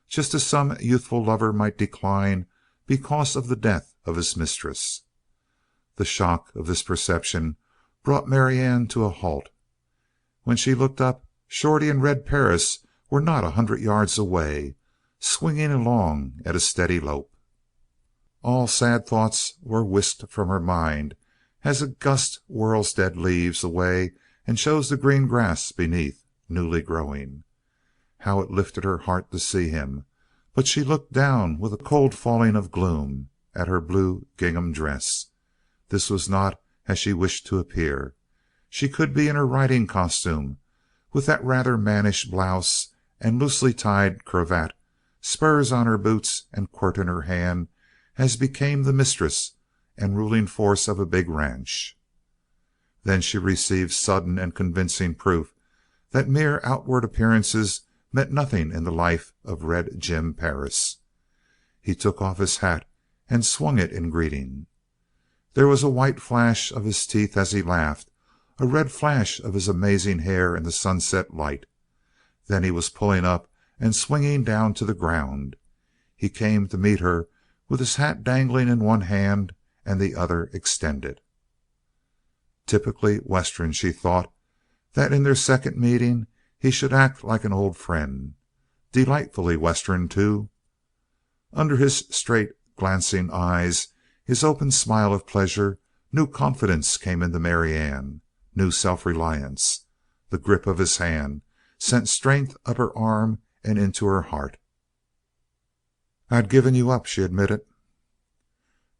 just as some youthful lover might decline because of the death of his mistress. The shock of this perception brought Marianne to a halt. When she looked up, Shorty and Red Perris were not 100 yards away, swinging along at a steady lope. All sad thoughts were whisked from her mind as a gust whirls dead leaves away and shows the green grass beneath, newly growing. How it lifted her heart to see him, but she looked down with a cold falling of gloom at her blue gingham dress. This was not as she wished to appear. She could be in her riding costume, with that rather mannish blouse and loosely tied cravat, spurs on her boots and quirt in her hand, as became the mistress and ruling force of a big ranch. Then she received sudden and convincing proof that mere outward appearances meant nothing in the life of Red Jim Perris. He took off his hat and swung it in greeting. There was a white flash of his teeth as he laughed, a red flash of his amazing hair in the sunset light. Then he was pulling up and swinging down to the ground. He came to meet her with his hat dangling in one hand and the other extended. Typically Western, she thought, that in their second meeting he should act like an old friend. Delightfully Western, too. Under his straight glancing eyes, his open smile of pleasure, new confidence came into Marianne, new self-reliance. The grip of his hand sent strength up her arm and into her heart. "I'd given you up," she admitted.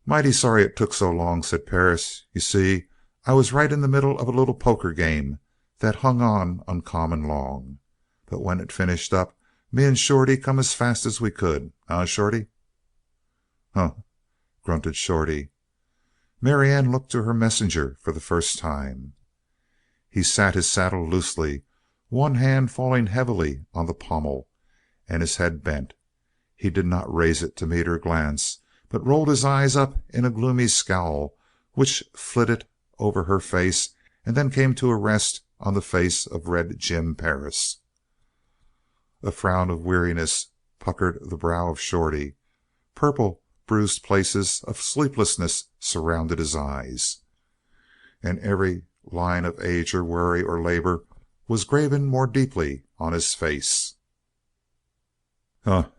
"Mighty sorry it took so long," said Perris. "You see, I was right in the middle of a little poker game that hung on uncommon long. But when it finished up, me and Shorty come as fast as we could. Huh, Shorty?" "Huh," grunted Shorty. Marianne looked to her messenger for the first time. He sat his saddle loosely, one hand falling heavily on the pommel, and his head bent. He did not raise it to meet her glance, but rolled his eyes up in a gloomy scowl which flitted over her face and then came to a rest on the face of Red Jim Perris. A frown of weariness puckered the brow of Shorty. Purple, bruised places of sleeplessness surrounded his eyes, and every line of age or worry or labor was graven more deeply on his face. "Huh,"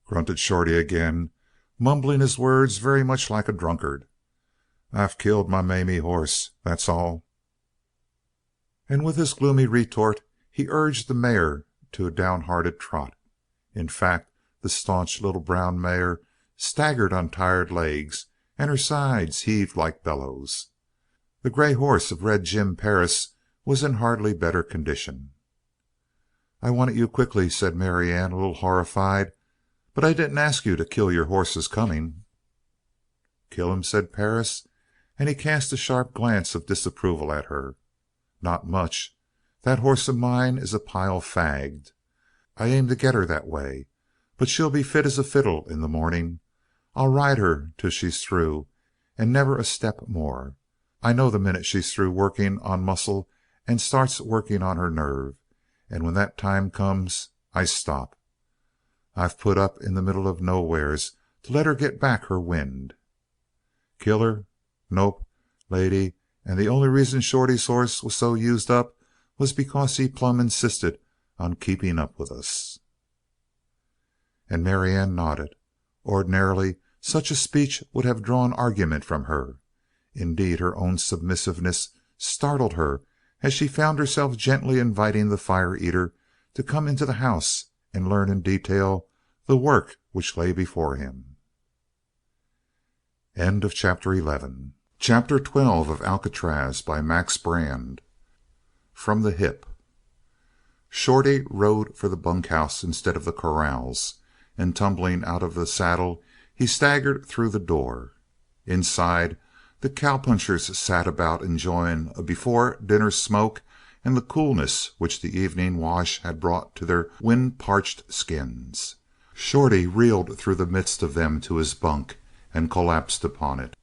grunted Shorty again, mumbling his words very much like a drunkard. "I've killed my Mamie horse, that's all." And with this gloomy retort he urged the mare to a downhearted trot. In fact, the staunch little brown mare staggered on tired legs, and her sides heaved like bellows. The gray horse of Red Jim Perris was in hardly better condition. "I wanted you quickly," said Marianne, a little horrified, "but I didn't ask you to kill your horses coming." "Kill him?" said Perris, and he cast a sharp glance of disapproval at her. "Not much. That horse of mine is a pile fagged. I aim to get her that way, but she'll be fit as a fiddle in the morning. I'll ride her till she's through, and never a step more. I know the minute she's through working on muscle and starts working on her nerve, and when that time comes, I stop. I've put up in the middle of nowheres to let her get back her wind." "Kill her? Nope, lady, and the only reason Shorty's horse was so used up was because he plumb insisted on keeping up with us." And Marianne nodded. Ordinarily, such a speech would have drawn argument from her. Indeed, her own submissiveness startled her as she found herself gently inviting the fire eater to come into the house and learn in detail the work which lay before him. End of chapter 11. Chapter 12 of Alcatraz by Max Brand. From the hip. Shorty rode for the bunkhouse instead of the corrals, and tumbling out of the saddle he staggered through the door. Inside, The cowpunchers sat about enjoying a before-dinner smoke and the coolness which the evening wash had brought to their wind-parched skins. Shorty reeled through the midst of them to his bunk and collapsed upon it.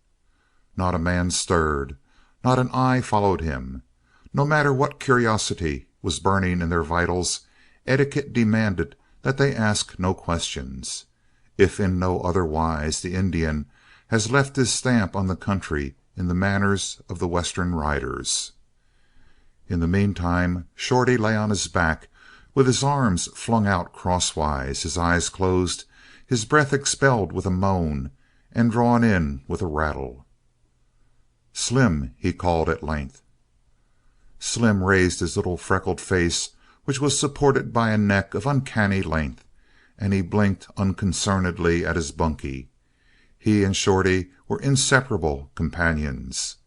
Not a man stirred, not an eye followed him. No matter what curiosity was burning in their vitals, etiquette demanded that they ask no questions. If in no other wise, the Indian has left his stamp on the country in the manners of the Western riders. In the meantime, Shorty lay on his back, with his arms flung out crosswise, his eyes closed, his breath expelled with a moan and drawn in with a rattle. "Slim," he called at length. Slim raised his little freckled face, which was supported by a neck of uncanny length, and he blinked unconcernedly at his bunkie. He and Shorty were inseparable companions.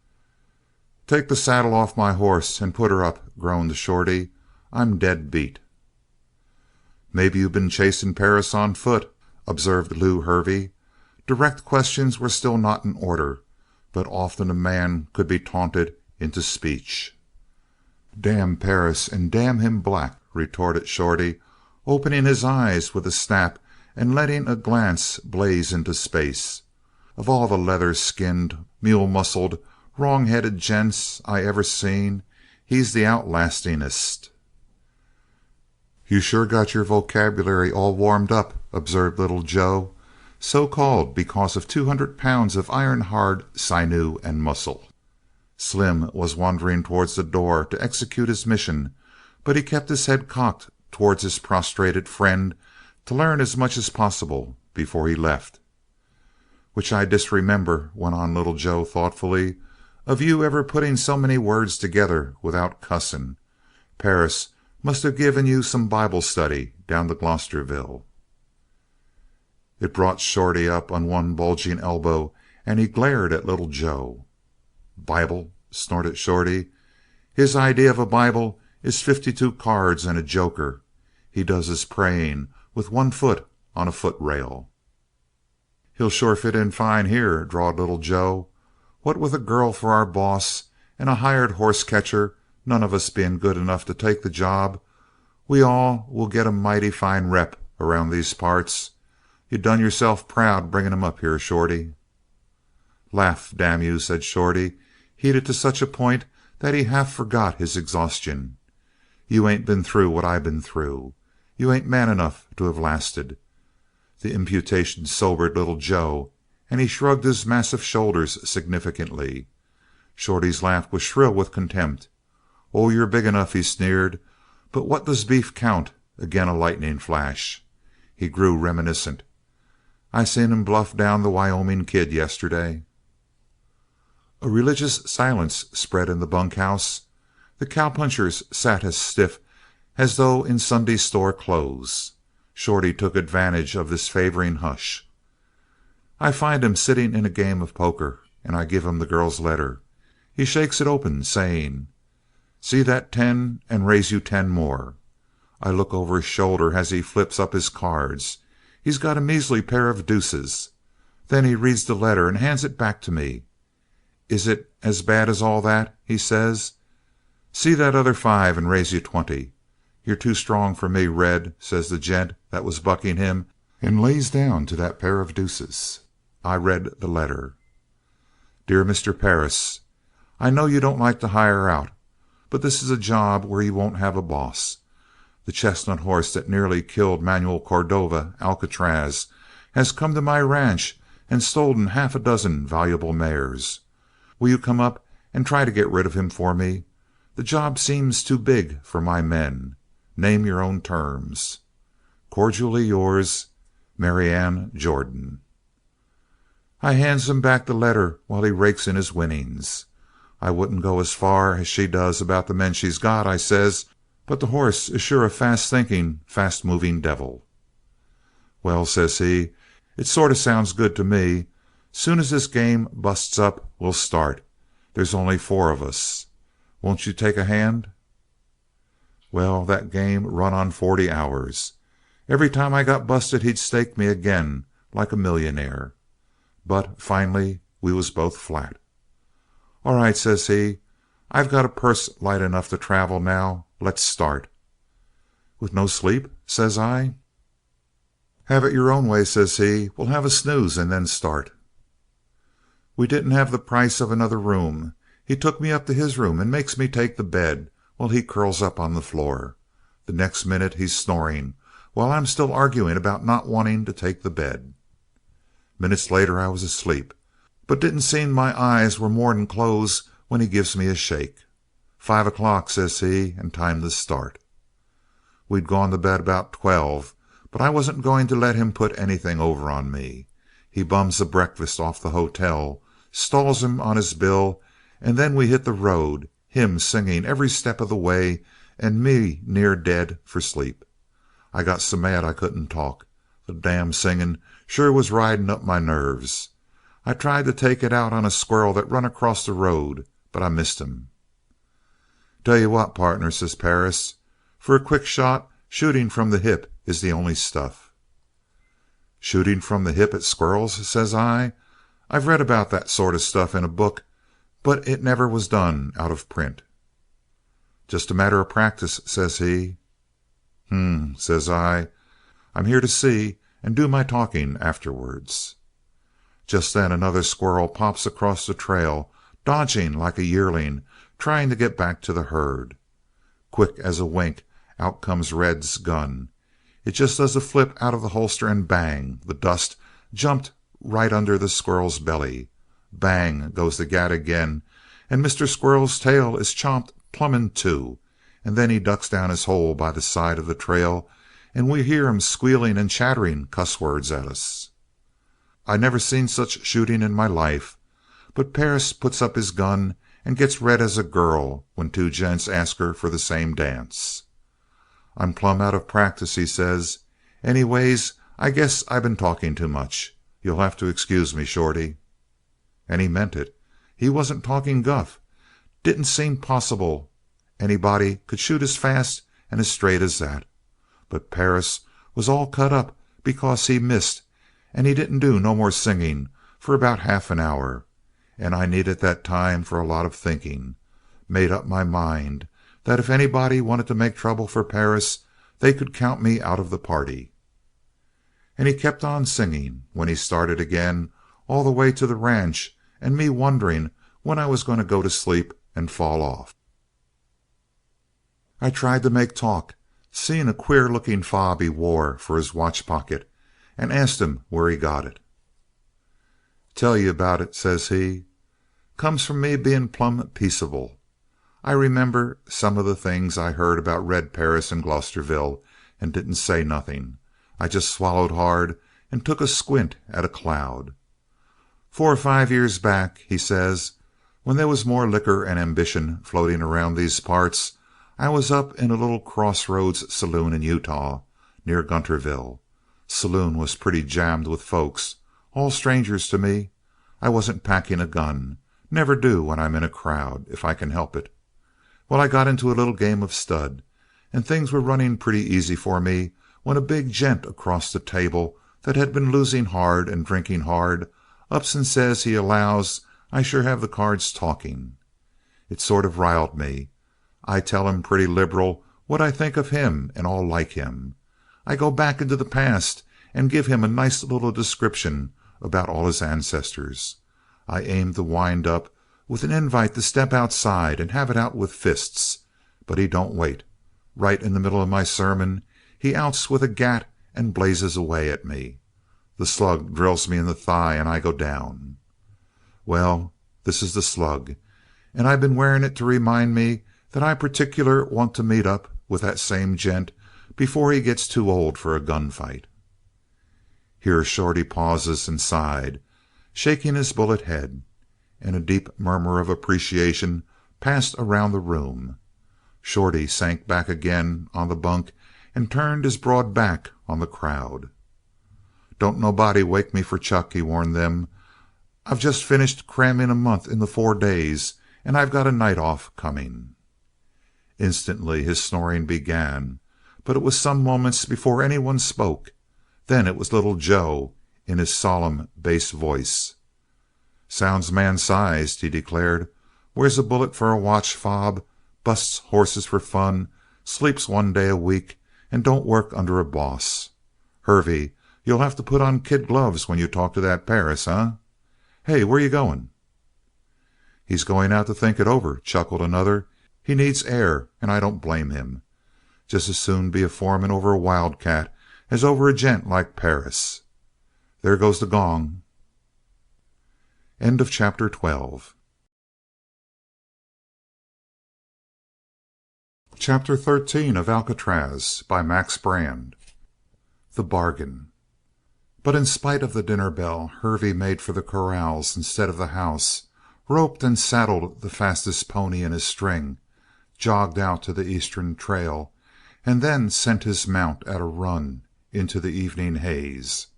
"Take the saddle off my horse and put her up," groaned Shorty. "I'm dead beat." "Maybe you been chasing Perris on foot," observed Lew Hervey. Direct questions were still not in order, but often a man could be taunted into speech. "Damn Perris and damn him black," retorted Shorty, opening his eyes with a snap and letting a glance blaze into space. "Of all the leather-skinned, mule-muscled, wrong-headed gents I ever seen, he's the outlastingest." "You sure got your vocabulary all warmed up," observed Little Joe, so called because of 200 pounds of iron-hard sinew and muscle. Slim was wandering towards the door to execute his mission, but he kept his head cocked towards his prostrated friend to learn as much as possible before he left. "Which I disremember," went on Little Joe thoughtfully, "of you ever putting so many words together without cussing. Perris must have given you some Bible study down to Glosterville." It brought Shorty up on one bulging elbow, and he glared at Little Joe. "Bible?" snorted Shorty. "His idea of a Bible is 52 cards and a joker. He does his praying with one foot on a footrail." "He'll sure fit in fine here," drawled Little Joe. "What with a girl for our boss and a hired horse catcher, none of us being good enough to take the job, we all will get a mighty fine rep around these parts. You done yourself proud bringing him up here, Shorty." "Laugh, damn you," said Shorty, heated to such a point that he half forgot his exhaustion. "You ain't been through what I been through. You ain't man enough to have lasted." The imputation sobered Little Joe, and he shrugged his massive shoulders significantly. Shorty's laugh was shrill with contempt. "Oh, you're big enough," he sneered, "but what does beef count agin a lightning flash?" He grew reminiscent. "I seen him bluff down the Wyoming Kid yesterday." A religious silence spread in the bunkhouse. The cowpunchers sat as stiff as though in Sunday store clothes. Shorty took advantage of this favoring hush. "I find him sitting in a game of poker, and I give him the girl's letter. He shakes it open, saying, 'See that 10 and raise you 10 more.' I look over his shoulder as he flips up his cards. He's got a measly pair of deuces. Then he reads the letter and hands it back to me. 'Is it as bad as all that?' he says. 'See that other 5 and raise you 20. You're too strong for me, Red,' says the gent that was bucking him, and lays down to that pair of deuces." I read the letter. "Dear Mr. Perris, I know you don't like to hire out, but this is a job where you won't have a boss. The chestnut horse that nearly killed Manuel Cordova, Alcatraz, has come to my ranch and stolen half a dozen valuable mares. Will you come up and try to get rid of him for me? The job seems too big for my men. Name your own terms. Cordially yours, Marianne Jordan." I hands him back the letter while he rakes in his winnings. "I wouldn't go as far as she does about the men she's got," I says, "but the horse is sure a fast-thinking, fast-moving devil." "Well," says he, "it sort of sounds good to me. Soon as this game busts up we'll start. There's only 4 of us. Won't you take a hand?" Well, that game run on 40 hours. Every time I got busted he'd stake me again like a millionaire. But finally we was both flat. "All right," says he. "I've got a purse light enough to travel now. Let's start." "With no sleep?" says I. "Have it your own way," says he. "We'll have a snooze and then start." We didn't have the price of another room. He took me up to his room and makes me take the bed while he curls up on the floor. The next minute he's snoring while I'm still arguing about not wanting to take the bed. Minutes later I was asleep, but didn't seem my eyes were more'n closed when he gives me a shake. "5 o'clock," says he, "and time to start." We'd gone to bed about 12, but I wasn't going to let him put anything over on me. He bums a breakfast off the hotel, stalls him on his bill, and then we hit the road, him singing every step of the way and me near dead for sleep. I got so mad I couldn't talk. The damn singing sure was riding up my nerves. I tried to take it out on a squirrel that run across the road, but I missed him. "Tell you what, partner," says Perris, "for a quick shot, shooting from the hip is the only stuff." "Shooting from the hip at squirrels?" says I. "I've read about that sort of stuff in a book, but it never was done out of print." "Just a matter of practice," says he. Says I. "I'm here to see and do my talking afterwards." Just then another squirrel pops across the trail, dodging like a yearling, trying to get back to the herd. Quick as a wink, out comes Red's gun. It just does a flip out of the holster and bang, the dust jumped right under the squirrel's belly. Bang goes the gat again, and Mr. Squirrel's tail is chomped plumb in two, and then he ducks down his hole by the side of the trail, and we hear him squealing and chattering cuss words at us. I never seen such shooting in my life, but Perris puts up his gun and gets red as a girl when two gents ask her for the same dance. "I'm plumb out of practice," he says. "Anyways, I guess I been talking too much. You'll have to excuse me, Shorty." And he meant it. He wasn't talking guff. Didn't seem possible anybody could shoot as fast and as straight as that. But Perris was all cut up because he missed, and he didn't do no more singing for about half an hour, and I needed that time for a lot of thinking. Made up my mind that if anybody wanted to make trouble for Perris, they could count me out of the party. And he kept on singing when he started again all the way to the ranch, and me wondering when I was going to go to sleep and fall off. I tried to make talk, seeing a queer looking fob he wore for his watch pocket, and asked him where he got it. "Tell you about it," says he. "Comes from me being plumb peaceable. I remember some of the things I heard about Red Perris in Glosterville and didn't say nothing. I just swallowed hard and took a squint at a cloud. 4 or 5 years back," he says, "when there was more liquor and ambition floating around these parts, I was up in a little crossroads saloon in Utah, near Gunterville. Saloon was pretty jammed with folks, all strangers to me. I wasn't packing a gun. Never do when I'm in a crowd, if I can help it. Well, I got into a little game of stud, and things were running pretty easy for me when a big gent across the table that had been losing hard and drinking hard ups and says he allows I sure have the cards talking. It sort of riled me. I tell him pretty liberal what I think of him and all like him. I go back into the past and give him a nice little description about all his ancestors. I aim to wind up with an invite to step outside and have it out with fists, but he don't wait. Right in the middle of my sermon he outs with a gat and blazes away at me. The slug drills me in the thigh and I go down. Well, this is the slug, and I been wearing it to remind me that I particular want to meet up with that same gent before he gets too old for a gunfight." Here Shorty pauses and sighed, shaking his bullet head, and a deep murmur of appreciation passed around the room. Shorty sank back again on the bunk and turned his broad back on the crowd. "Don't nobody wake me for chuck," he warned them. "I've just finished cramming a month into 4 days, and I've got a night off coming." Instantly his snoring began, but it was some moments before anyone spoke. Then it was Little Joe in his solemn bass voice. "Sounds man-sized," he declared. wears a bullet for a watch fob, busts horses for fun, sleeps 1 day a week, and don't work under a boss. Hervey, you'll have to put on kid gloves when you talk to that Perris, huh? Hey, where you going?" "He's going out to think it over," chuckled another. "He needs air, and I don't blame him. Just as soon be a foreman over a wildcat as over a gent like Perris. There goes the gong." End of chapter 12. Chapter 13 of Alcatraz by Max Brand. The Bargain. But in spite of the dinner bell, Hervey made for the corrals instead of the house, roped and saddled the fastest pony in his string, jogged out to the eastern trail, and then sent his mount at a run into the evening haze.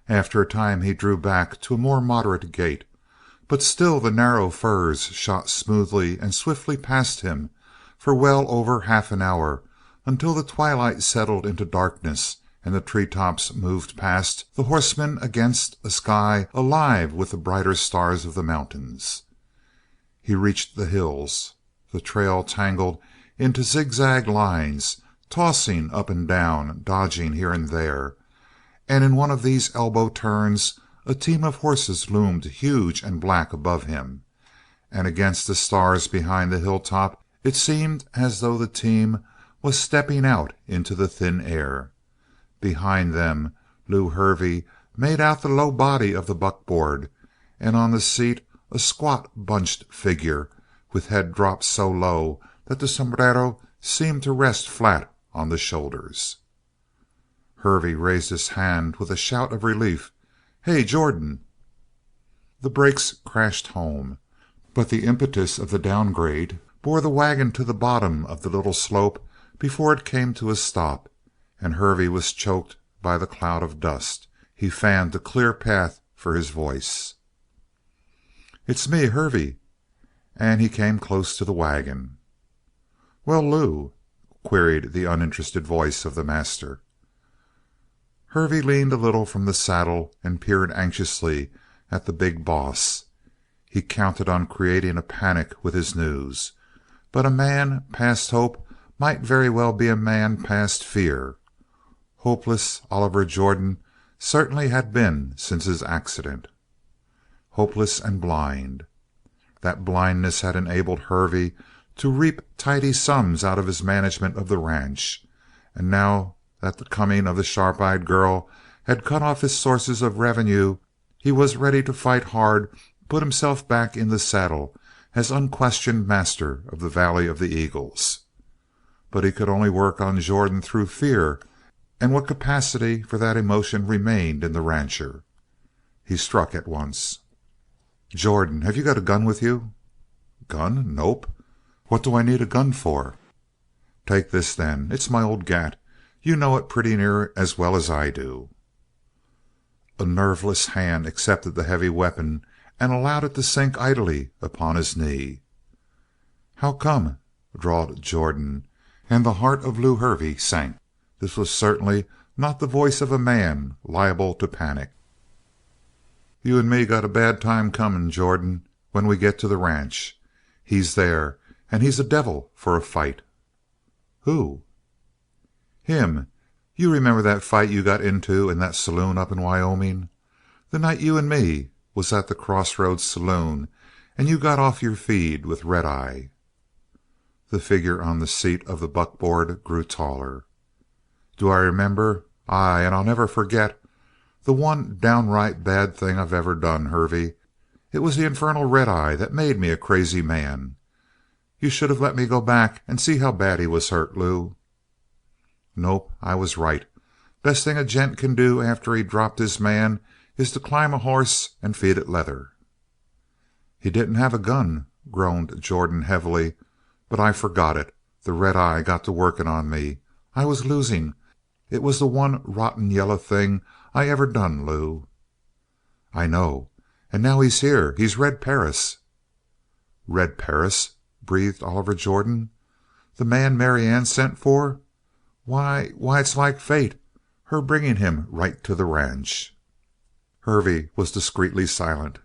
After a time he drew back to a more moderate gait, but still the narrow firs shot smoothly and swiftly past him for well over half an hour, until the twilight settled into darkness and the treetops moved past the horseman against a sky alive with the brighter stars of the mountains. He reached the hills. The trail tangled into zigzag lines, tossing up and down, dodging here and there, and in one of these elbow turns a team of horses loomed huge and black above him, and against the stars behind the hilltop it seemed as though the team was stepping out into the thin air. Behind them, Lew Hervey made out the low body of the buckboard, and on the seat a squat, bunched figure with head dropped so low that the sombrero seemed to rest flat on the shoulders. Hervey raised his hand with a shout of relief. "Hey, Jordan!" The brakes crashed home, but the impetus of the downgrade bore the wagon to the bottom of the little slope before it came to a stop, and Hervey was choked by the cloud of dust. He fanned a clear path for his voice. "It's me, Hervey," and he came close to the wagon. "Well, Lew?" queried the uninterested voice of the master. Hervey leaned a little from the saddle and peered anxiously at the big boss. He counted on creating a panic with his news, but a man past hope might very well be a man past fear. Hopeless Oliver Jordan certainly had been since his accident. Hopeless and blind. That blindness had enabled Hervey to reap tidy sums out of his management of the ranch, and now that the coming of the sharp-eyed girl had cut off his sources of revenue, he was ready to fight hard, put himself back in the saddle as unquestioned master of the Valley of the Eagles. But he could only work on Jordan through fear, and what capacity for that emotion remained in the rancher. He struck at once. "Jordan, have you got a gun with you?" "Gun? Nope. What do I need a gun for?" "Take this, then. It's my old gat. You know it pretty near as well as I do." A nerveless hand accepted the heavy weapon and allowed it to sink idly upon his knee. "How come?" drawled Jordan, and the heart of Lew Hervey sank. This was certainly not the voice of a man liable to panic. "You and me got a bad time coming, Jordan, when we get to the ranch. He's there, and he's a devil for a fight." "Who?" "Him. You remember that fight you got into in that saloon up in Wyoming? The night you and me was at the Crossroads Saloon and you got off your feed with Red Eye." The figure on the seat of the buckboard grew taller. "Do I remember? Aye, and I'll never forget. The one downright bad thing I've ever done, Hervey. It was the infernal red eye that made me a crazy man. You should have let me go back and see how bad he was hurt, Lew." "Nope, I was right. Best thing a gent can do after he dropped his man is to climb a horse and feed it leather." "He didn't have a gun," groaned Jordan heavily, "but I forgot it. The red eye got to working on me. I was losing. It was the one rotten yellow thing I ever done, Lew." "I know. And now he's here. He's Red Perris." "Red Perris?" breathed Oliver Jordan. "The man Marianne sent for? Why, it's like fate, her bringing him right to the ranch." Hervey was discreetly silent.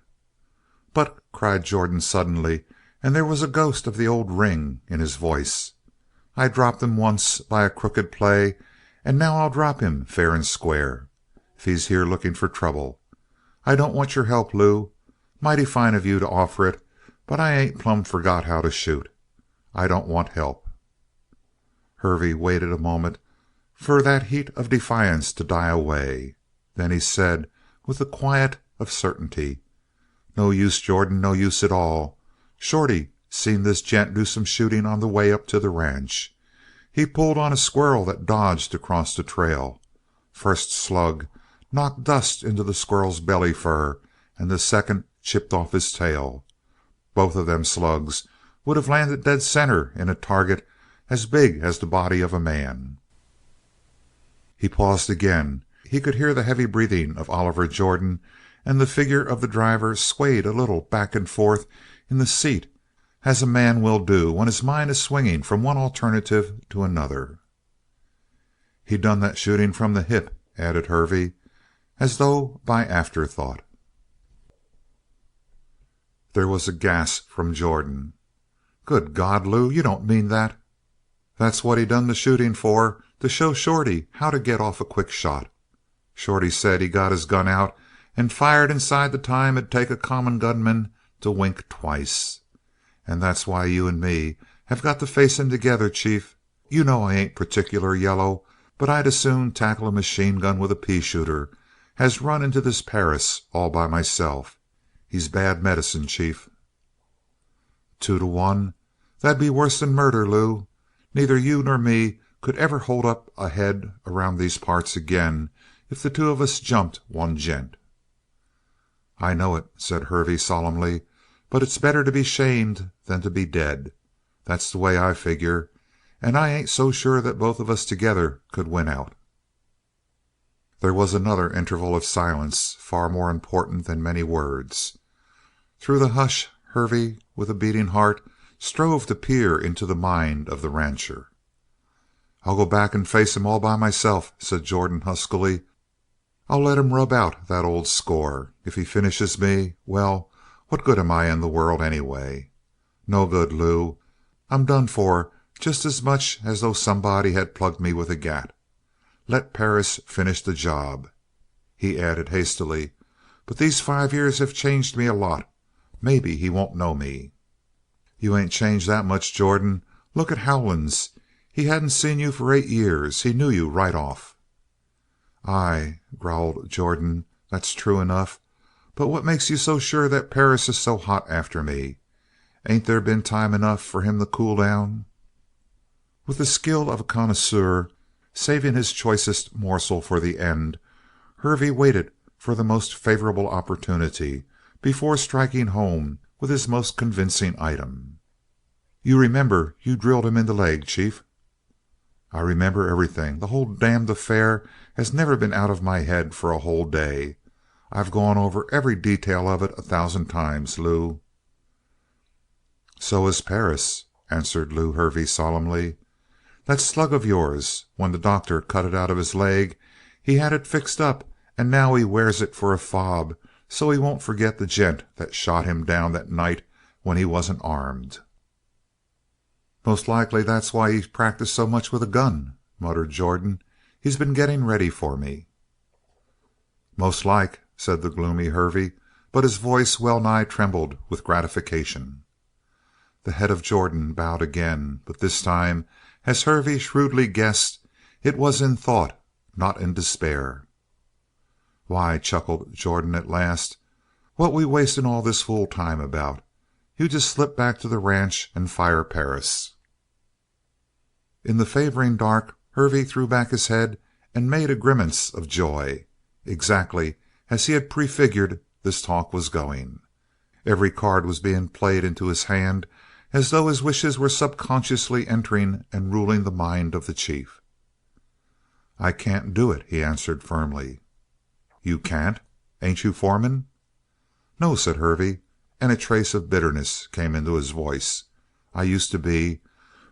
"But," cried Jordan suddenly, and there was a ghost of the old ring in his voice. "I dropped him once by a crooked play, and now I'll drop him fair and square, if he's here looking for trouble. I don't want your help, Lou. Mighty fine of you to offer it, but I ain't plumb forgot how to shoot. I don't want help." Hervey waited a moment for that heat of defiance to die away. Then he said, with the quiet of certainty: "No use, Jordan, no use at all. Shorty seen this gent do some shooting on the way up to the ranch. He pulled on a squirrel that dodged across the trail. First slug knocked dust into the squirrel's belly fur, and the second chipped off his tail. Both of them slugs would have landed dead center in a target as big as the body of a man." He paused again. He could hear the heavy breathing of Oliver Jordan, and the figure of the driver swayed a little back and forth in the seat, as a man will do when his mind is swinging from one alternative to another. "He done that shooting from the hip," added Hervey, as though by afterthought. There was a gasp from Jordan. "Good God, Lou, you don't mean that?" "That's what he done the shooting for, to show Shorty how to get off a quick shot. Shorty said he got his gun out and fired inside the time it'd take a common gunman to wink twice. And that's why you and me have got to face him together, Chief. You know I ain't particular yellow, but I'd as soon tackle a machine gun with a pea shooter as run into this Perris all by myself. He's bad medicine, Chief." 2 to 1? That'd be worse than murder, Lou. Neither you nor me could ever hold up a head around these parts again if the two of us jumped one gent. "I know it," said Hervey solemnly, "but it's better to be shamed than to be dead. That's the way I figure, and I ain't so sure that both of us together could win out." There was another interval of silence, far more important than many words. Through the hush Hervey, with a beating heart, strove to peer into the mind of the rancher. "I'll go back and face him all by myself," said Jordan huskily. "I'll let him rub out that old score. If he finishes me, well, what good am I in the world anyway? No good, Lou. I'm done for just as much as though somebody had plugged me with a gat. Let Perris finish the job." He added hastily, "But these 5 years have changed me a lot. Maybe he won't know me." "You ain't changed that much, Jordan. Look at Howlands. He hadn't seen you for 8 years. He knew you right off." "Aye," growled Jordan, "that's true enough. But what makes you so sure that Perris is so hot after me? Ain't there been time enough for him to cool down?" With the skill of a connoisseur, saving his choicest morsel for the end, Hervey waited for the most favorable opportunity before striking home with his most convincing item. "You remember you drilled him in the leg, Chief?" "I remember everything. The whole damned affair has never been out of my head for a whole day. I've gone over every detail of it 1,000 times, Lou." "So has Perris," answered Lew Hervey solemnly. "That slug of yours, when the doctor cut it out of his leg, he had it fixed up, and now he wears it for a fob so he won't forget the gent that shot him down that night when he wasn't armed." "Most likely that's why he's practiced so much with a gun," muttered Jordan. "He's been getting ready for me." "Most like," said the gloomy Hervey, but his voice well nigh trembled with gratification. The head of Jordan bowed again, but this time, as Hervey shrewdly guessed, it was in thought, not in despair. "Why," chuckled Jordan at last, "what we wasting all this fool time about? You just slip back to the ranch and fire Perris." In the favoring dark, Hervey threw back his head and made a grimace of joy. Exactly as he had prefigured this talk was going. Every card was being played into his hand as though his wishes were subconsciously entering and ruling the mind of the chief. "I can't do it," he answered firmly. "You can't? Ain't you foreman?" "No," said Hervey, and a trace of bitterness came into his voice. "I used to be,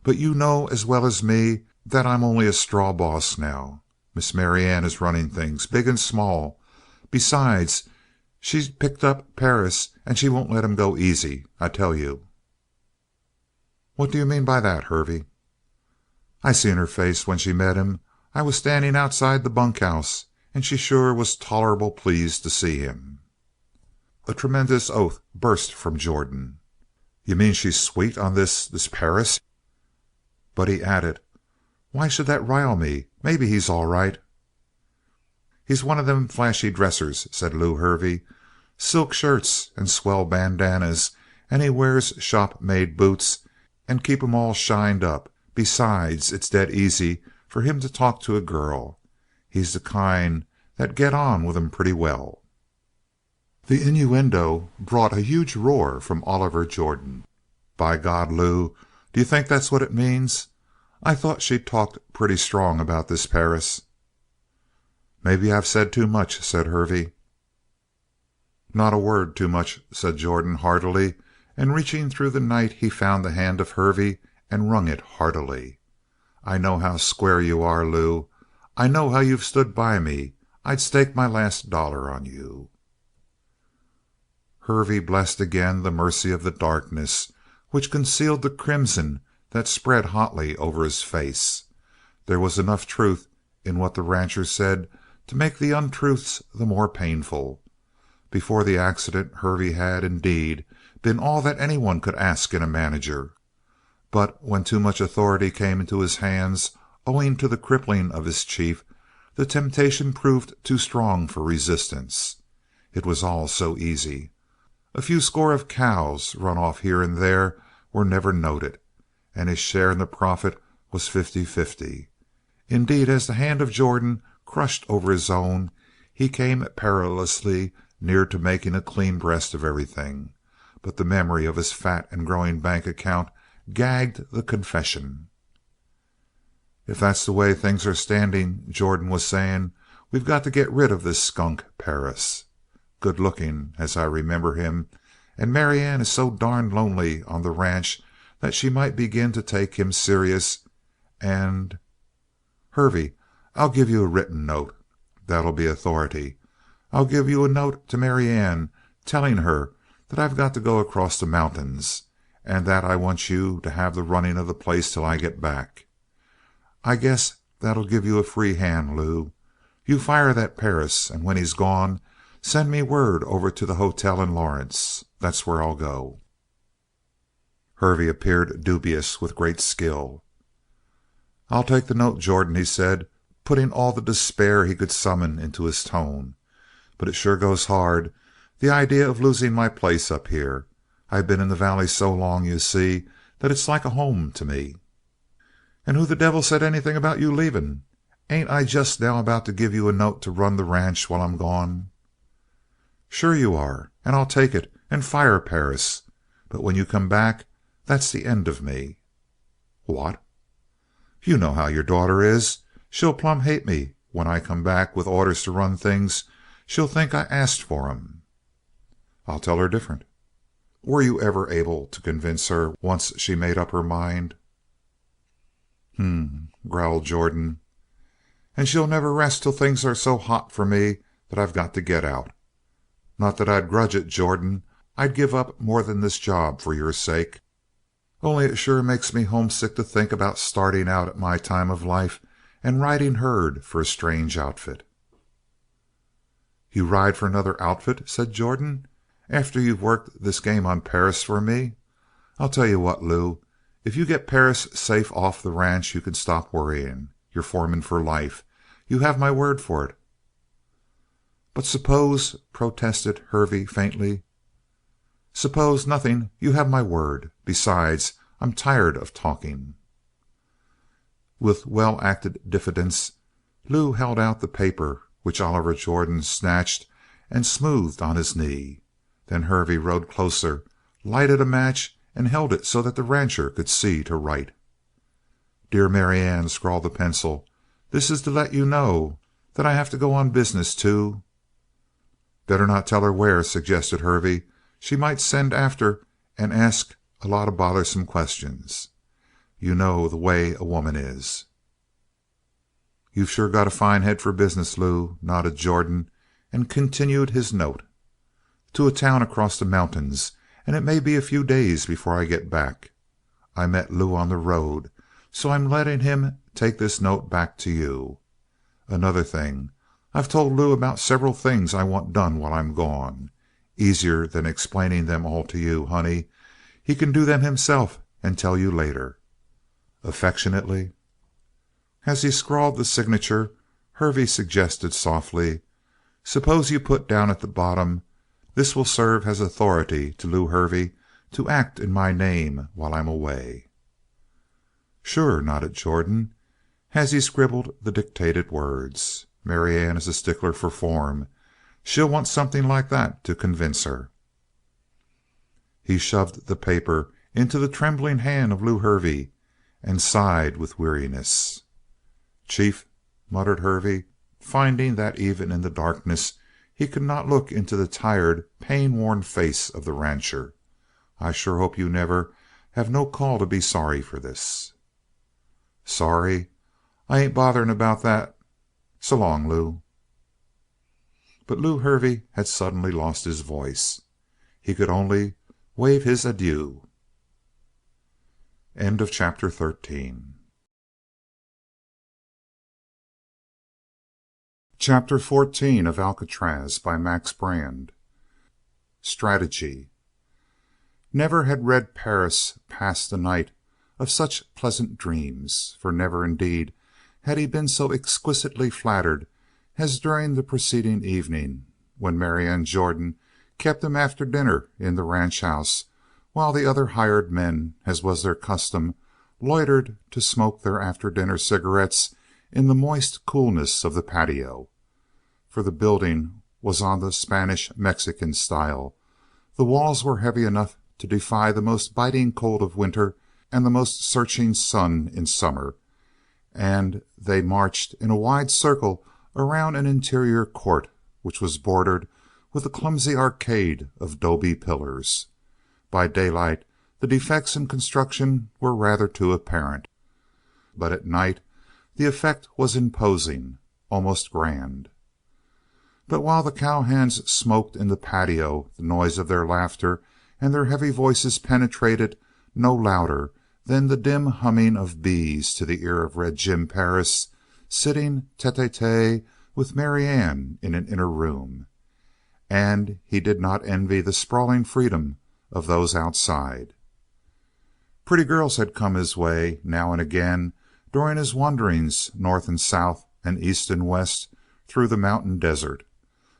but you know as well as me that I'm only a straw boss now. Miss Marianne is running things, big and small. Besides, she's picked up Perris and she won't let him go easy, I tell you." What do you mean by that, Hervey?" "I seen her face when she met him. I was standing outside the bunkhouse, and she sure was tolerable pleased to see him." A tremendous oath burst from Jordan. "You mean she's sweet on this Perris?" But he added, "Why should that rile me? Maybe he's all right." "He's one of them flashy dressers," said Lew Hervey. "Silk shirts and swell bandanas, and he wears shop-made boots and keep 'em all shined up. Besides, it's dead easy for him to talk to a girl. He's the kind that get on with 'em pretty well." The innuendo brought a huge roar from Oliver Jordan. "By God, Lew, do you think that's what it means? I thought she talked pretty strong about this Perris." "Maybe I've said too much," said Hervey. "Not a word too much," said Jordan heartily, and reaching through the night he found the hand of Hervey and wrung it heartily. "I know how square you are, Lew. I know how you've stood by me. I'd stake my last dollar on you." Hervey blessed again the mercy of the darkness which concealed the crimson that spread hotly over his face. There was enough truth in what the rancher said to make the untruths the more painful. Before the accident Hervey had, indeed, been all that anyone could ask in a manager. But when too much authority came into his hands, owing to the crippling of his chief, the temptation proved too strong for resistance. It was all so easy. A few score of cows, run off here and there, were never noted, and his share in the profit was 50-50. Indeed, as the hand of Jordan crushed over his own, he came perilously near to making a clean breast of everything, but the memory of his fat and growing bank account gagged the confession. "If that's the way things are standing," Jordan was saying, "we've got to get rid of this skunk Perris. Good looking, as I remember him, and Marianne is so darn lonely on the ranch that she might begin to take him serious, and Hervey, I'll give you a written note. That'll be authority. I'll give you a note to Marianne telling her that I've got to go across the mountains, and that I want you to have the running of the place till I get back. I guess that'll give you a free hand, Lew. You fire that Perris, and when he's gone, send me word over to the hotel in Lawrence. That's where I'll go." Hervey appeared dubious with great skill. "I'll take the note, Jordan," he said, putting all the despair he could summon into his tone. "But it sure goes hard, the idea of losing my place up here. I've been in the valley so long, you see, that it's like a home to me." "And who the devil said anything about you leaving? Ain't I just now about to give you a note to run the ranch while I'm gone?" "Sure you are, and I'll take it and fire Perris. But when you come back, that's the end of me." "What?" "You know how your daughter is. She'll plumb hate me when I come back with orders to run things. She'll think I asked for 'em." "I'll tell her different." "Were you ever able to convince her once she made up her mind?" Growled Jordan. "And she'll never rest till things are so hot for me that I've got to get out. Not that I'd grudge it, Jordan. I'd give up more than this job for your sake. Only it sure makes me homesick to think about starting out at my time of life and riding herd for a strange outfit." "You ride for another outfit?" said Jordan. "After you've worked this game on Perris for me? I'll tell you what, Lew. If you get Perris safe off the ranch you can stop worrying. You're foreman for life. You have my word for it." "But suppose," protested Hervey faintly. "Suppose nothing. You have my word. Besides, I'm tired of talking." With well acted diffidence, Lew held out the paper, which Oliver Jordan snatched and smoothed on his knee. Then Hervey rode closer, lighted a match, and held it so that the rancher could see to write. "Dear Marianne," scrawled the pencil, "this is to let you know that I have to go on business to—" "Better not tell her where," suggested Hervey. "She might send after and ask a lot of bothersome questions. You know the way a woman is." "You've sure got a fine head for business, Lew," nodded Jordan, and continued his note. "To a town across the mountains, and it may be a few days before I get back. I met Lou on the road, so I'm letting him take this note back to you. Another thing, I've told Lou about several things I want done while I'm gone. Easier than explaining them all to you, honey. He can do them himself and tell you later. Affectionately. As he scrawled the signature, Hervey suggested softly, "Suppose you put down at the bottom, 'This will serve as authority to Lew Hervey to act in my name while I'm away.'" "Sure," nodded Jordan, as he scribbled the dictated words. "Marianne is a stickler for form. She'll want something like that to convince her." He shoved the paper into the trembling hand of Lew Hervey and sighed with weariness. "Chief," muttered Hervey, finding that even in the darkness he could not look into the tired, pain-worn face of the rancher, "I sure hope you never have no call to be sorry for this." "Sorry? I ain't bothering about that. So long, Lew." But Lew Hervey had suddenly lost his voice. He could only wave his adieu. End of chapter 13. Chapter 14 of Alcatraz by Max Brand. Strategy. Never had Red Perris passed a night of such pleasant dreams, for never indeed had he been so exquisitely flattered as during the preceding evening, when Marianne Jordan kept him after dinner in the ranch house, while the other hired men, as was their custom, loitered to smoke their after-dinner cigarettes in the moist coolness of the patio. For the building was on the Spanish-Mexican style. The walls were heavy enough to defy the most biting cold of winter and the most searching sun in summer, and they marched in a wide circle around an interior court which was bordered with a clumsy arcade of 'dobe pillars. By daylight the defects in construction were rather too apparent, but at night the effect was imposing, almost grand. But while the cowhands smoked in the patio, the noise of their laughter and their heavy voices penetrated no louder than the dim humming of bees to the ear of Red Jim Perris, sitting tete-a-tete with Marianne in an inner room. And he did not envy the sprawling freedom of those outside. Pretty girls had come his way now and again during his wanderings north and south and east and west through the mountain desert,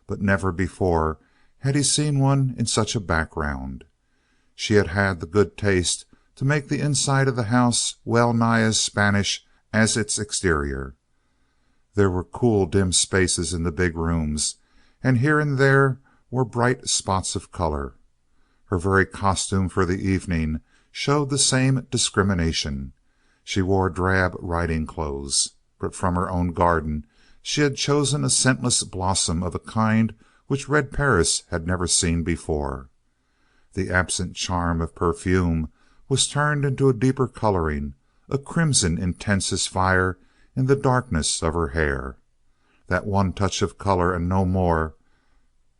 but never before had he seen one in such a background. She had had the good taste to make the inside of the house well nigh as Spanish as its exterior. There were cool, dim spaces in the big rooms, and here and there were bright spots of color. Her very costume for the evening showed the same discrimination. She wore drab riding clothes, but from her own garden she had chosen a scentless blossom of a kind which Red Perris had never seen before. The absent charm of perfume was turned into a deeper coloring, a crimson intense as fire in the darkness of her hair. That one touch of color and no more,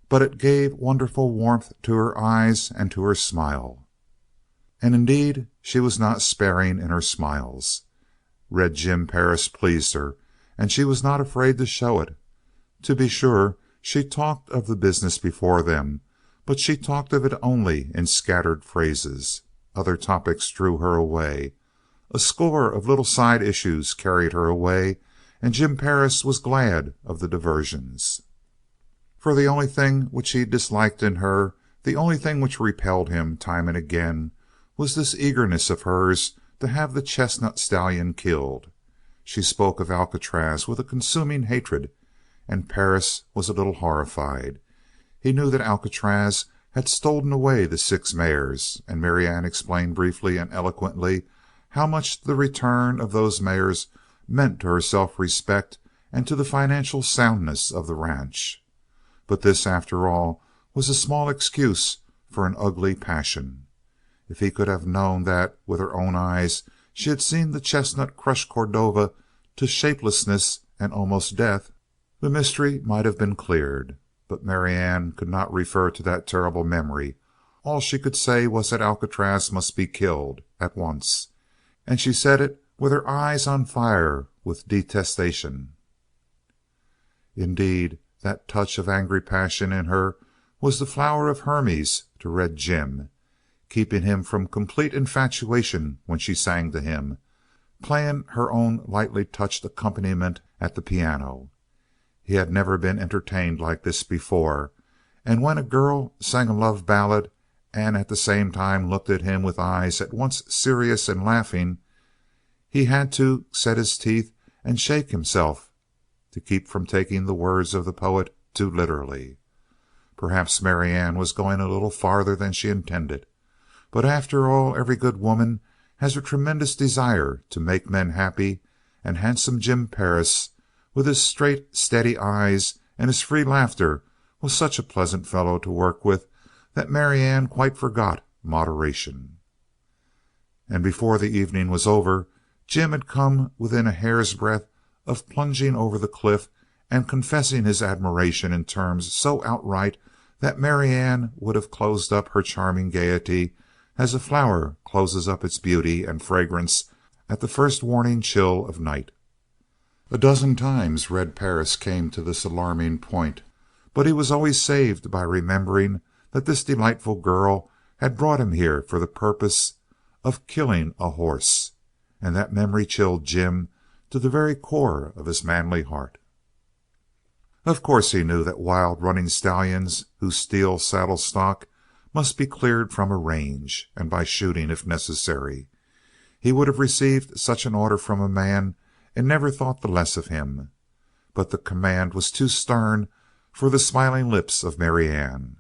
but it gave wonderful warmth to her eyes and to her smile. And indeed she was not sparing in her smiles. Red Jim Perris pleased her, and she was not afraid to show it. To be sure, she talked of the business before them, but she talked of it only in scattered phrases. Other topics drew her away. A score of little side issues carried her away, and Jim Perris was glad of the diversions. For the only thing which he disliked in her, the only thing which repelled him time and again, was this eagerness of hers to have the chestnut stallion killed. She spoke of Alcatraz with a consuming hatred, and Perris was a little horrified. He knew that Alcatraz had stolen away the 6 mares, and Marianne explained briefly and eloquently how much the return of those mares meant to her self-respect and to the financial soundness of the ranch. But this, after all, was a small excuse for an ugly passion. If he could have known that, with her own eyes, she had seen the chestnut crush Cordova to shapelessness and almost death, the mystery might have been cleared. But Marianne could not refer to that terrible memory. all she could say was that Alcatraz must be killed at once, and she said it with her eyes on fire with detestation. Indeed, that touch of angry passion in her was the flower of Hermes to Red Jim, keeping him from complete infatuation when she sang to him, playing her own lightly touched accompaniment at the piano. He had never been entertained like this before, and when a girl sang a love ballad and at the same time looked at him with eyes at once serious and laughing, he had to set his teeth and shake himself to keep from taking the words of the poet too literally. Perhaps Marianne was going a little farther than she intended, but after all, every good woman has a tremendous desire to make men happy, and handsome Jim Perris, with his straight, steady eyes and his free laughter, was such a pleasant fellow to work with that Marianne quite forgot moderation. And before the evening was over, Jim had come within a hair's breadth of plunging over the cliff and confessing his admiration in terms so outright that Marianne would have closed up her charming gaiety as a flower closes up its beauty and fragrance at the first warning chill of night. A dozen times Red Perris came to this alarming point, but he was always saved by remembering that this delightful girl had brought him here for the purpose of killing a horse, and that memory chilled Jim to the very core of his manly heart. Of course he knew that wild running stallions who steal saddle stock must be cleared from a range, and by shooting if necessary. He would have received such an order from a man and never thought the less of him, but the command was too stern for the smiling lips of Marianne.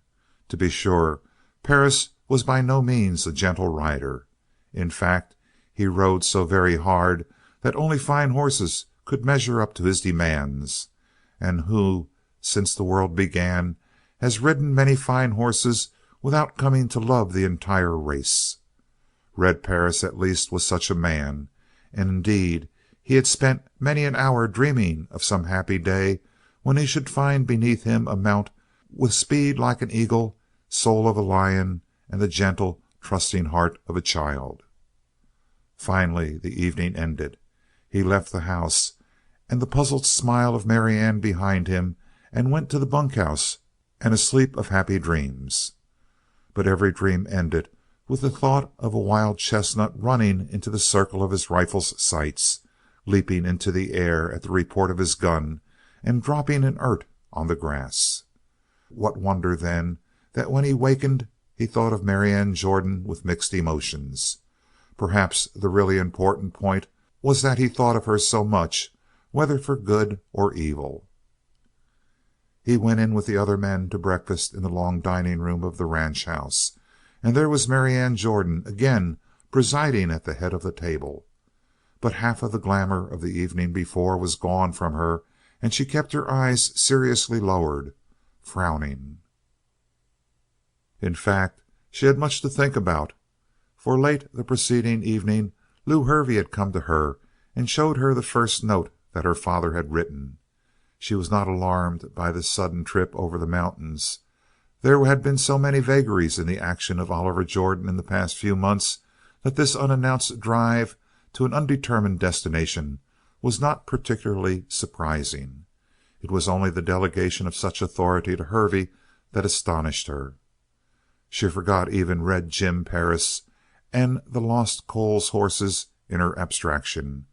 To be sure, Perris was by no means a gentle rider. In fact, he rode so very hard that only fine horses could measure up to his demands, and who, since the world began, has ridden many fine horses without coming to love the entire race. Red Perris at least was such a man, and indeed he had spent many an hour dreaming of some happy day when he should find beneath him a mount with speed like an eagle, soul of a lion, and the gentle, trusting heart of a child. Finally the evening ended. He left the house and the puzzled smile of Marianne behind him, and went to the bunkhouse and a sleep of happy dreams. But every dream ended with the thought of a wild chestnut running into the circle of his rifle's sights, leaping into the air at the report of his gun, and dropping inert on the grass. What wonder, then, that when he wakened he thought of Marianne Jordan with mixed emotions. Perhaps the really important point was that he thought of her so much, whether for good or evil. He went in with the other men to breakfast in the long dining room of the ranch house, and there was Marianne Jordan again presiding at the head of the table. But half of the glamour of the evening before was gone from her, and she kept her eyes seriously lowered, frowning. In fact, she had much to think about, for late the preceding evening Lew Hervey had come to her and showed her the first note that her father had written. She was not alarmed by this sudden trip over the mountains. There had been so many vagaries in the action of Oliver Jordan in the past few months that this unannounced drive to an undetermined destination was not particularly surprising. It was only the delegation of such authority to Hervey that astonished her. She forgot even Red Jim Perris and the Lost Coles horses in her abstraction,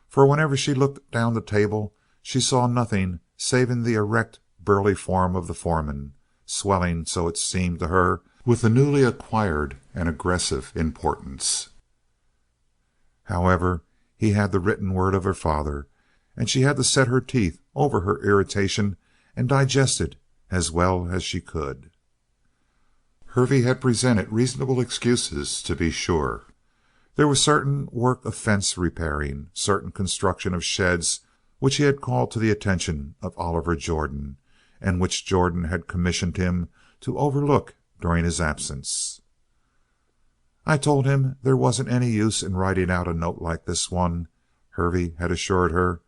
for whenever she looked down the table she saw nothing saving the erect, burly form of the foreman, swelling, so it seemed to her, with a newly acquired and aggressive importance. However, he had the written word of her father, and she had to set her teeth over her irritation and digest it as well as she could. Hervey had presented reasonable excuses, to be sure. There was certain work of fence repairing, certain construction of sheds which he had called to the attention of Oliver Jordan, and which Jordan had commissioned him to overlook during his absence. "I told him there wasn't any use in writing out a note like this one," Hervey had assured her,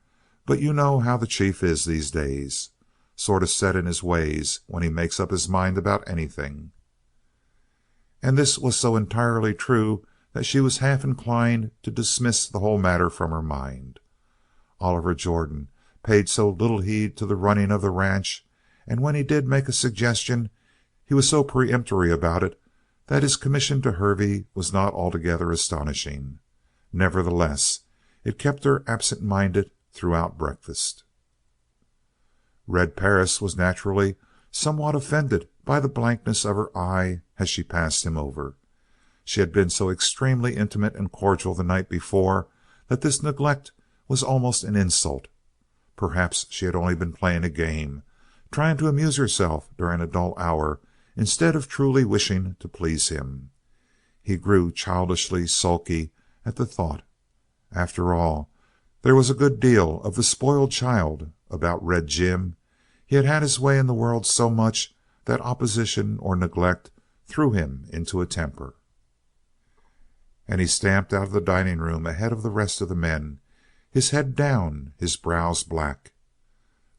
"but you know how the chief is these days. Sort of set in his ways when he makes up his mind about anything." and this was so entirely true that she was half inclined to dismiss the whole matter from her mind. Oliver Jordan paid so little heed to the running of the ranch, and when he did make a suggestion, he was so peremptory about it, that his commission to Hervey was not altogether astonishing. Nevertheless, it kept her absent-minded throughout breakfast. Red Perris was naturally somewhat offended by the blankness of her eye as she passed him over. She had been so extremely intimate and cordial the night before that this neglect was almost an insult. Perhaps she had only been playing a game, trying to amuse herself during a dull hour instead of truly wishing to please him. He grew childishly sulky at the thought. After all, there was a good deal of the spoiled child about Red Jim. He had had his way in the world so much that opposition or neglect threw him into a temper. And he stamped out of the dining room ahead of the rest of the men, his head down, his brows black.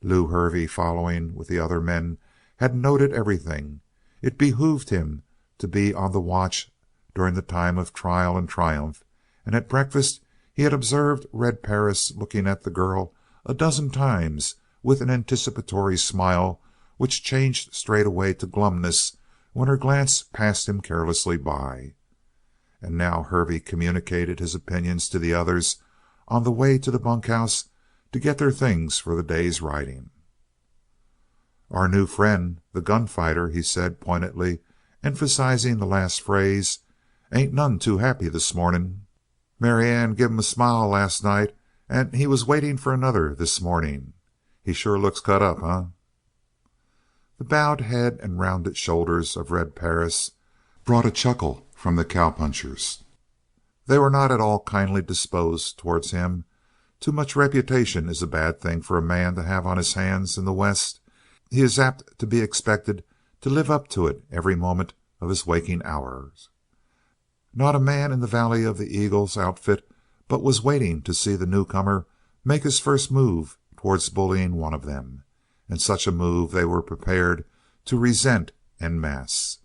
Lew Hervey, following with the other men, had noted everything. It behooved him to be on the watch during the time of trial and triumph, and at breakfast he had observed Red Perris looking at the girl a dozen times with an anticipatory smile which changed straightway to glumness when her glance passed him carelessly by. And now Hervey communicated his opinions to the others on the way to the bunkhouse to get their things for the day's riding. "Our new friend, the gunfighter," he said pointedly, emphasizing the last phrase, "ain't none too happy this morning. Marianne give him a smile last night, and he was waiting for another this morning. He sure looks cut up, huh?" The bowed head and rounded shoulders of Red Perris brought a chuckle from the cowpunchers. They were not at all kindly disposed towards him. Too much reputation is a bad thing for a man to have on his hands in the West. He is apt to be expected to live up to it every moment of his waking hours. Not a man in the Valley of the Eagles outfit but was waiting to see the newcomer make his first move towards bullying one of them, and such a move they were prepared to resent en masse.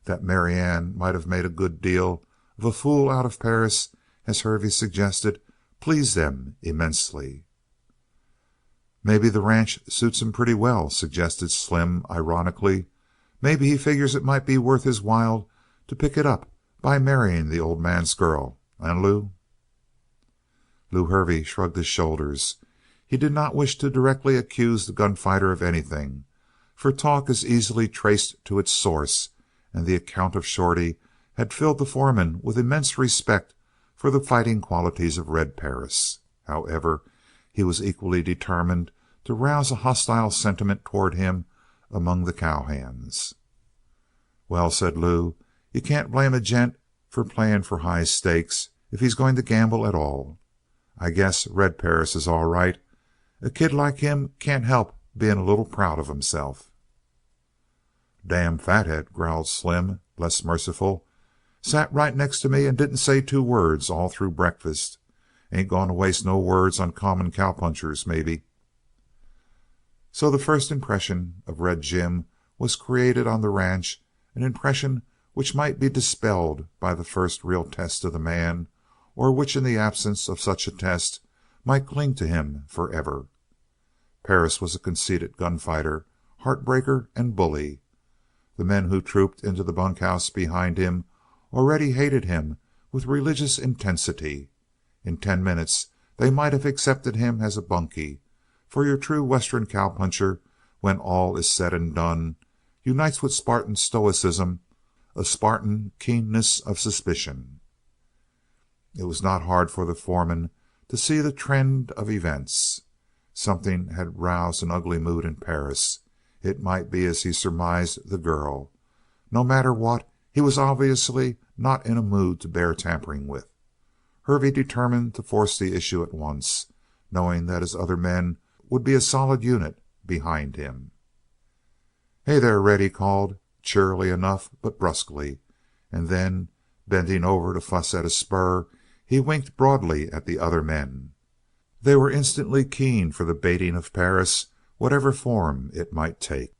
That Marianne might have made a good deal of a fool out of Perris, as Hervey suggested, pleased them immensely. "Maybe the ranch suits him pretty well," suggested Slim ironically. "Maybe he figures it might be worth his while to pick it up by marrying the old man's girl, eh, Lew?" Lew Hervey shrugged his shoulders. He did not wish to directly accuse the gunfighter of anything, for talk is easily traced to its source, and the account of Shorty had filled the foreman with immense respect for the fighting qualities of Red Perris. However, he was equally determined to rouse a hostile sentiment toward him among the cowhands. "Well," said Lew, "you can't blame a gent for playing for high stakes if he's going to gamble at all. I guess Red Perris is all right. A kid like him can't help being a little proud of himself." "Damn fathead," growled Slim, less merciful. "Sat right next to me and didn't say two words all through breakfast. Ain't going to waste no words on common cowpunchers, maybe." So the first impression of Red Jim was created on the ranch, an impression which might be dispelled by the first real test of the man, or which in the absence of such a test might cling to him forever. Perris was a conceited gunfighter, heartbreaker, and bully. The men who trooped into the bunkhouse behind him already hated him with religious intensity. In 10 minutes they might have accepted him as a bunkie, for your true Western cowpuncher, when all is said and done, unites with Spartan stoicism a Spartan keenness of suspicion. It was not hard for the foreman to see the trend of events. Something had roused an ugly mood in Perris. It might be, as he surmised, the girl. No matter what, he was obviously not in a mood to bear tampering with. Hervey determined to force the issue at once, knowing that his other men would be a solid unit behind him. "Hey there, Red," he called, cheerily enough, but brusquely, and then, bending over to fuss at a spur, he winked broadly at the other men. They were instantly keen for the baiting of Perris, whatever form it might take.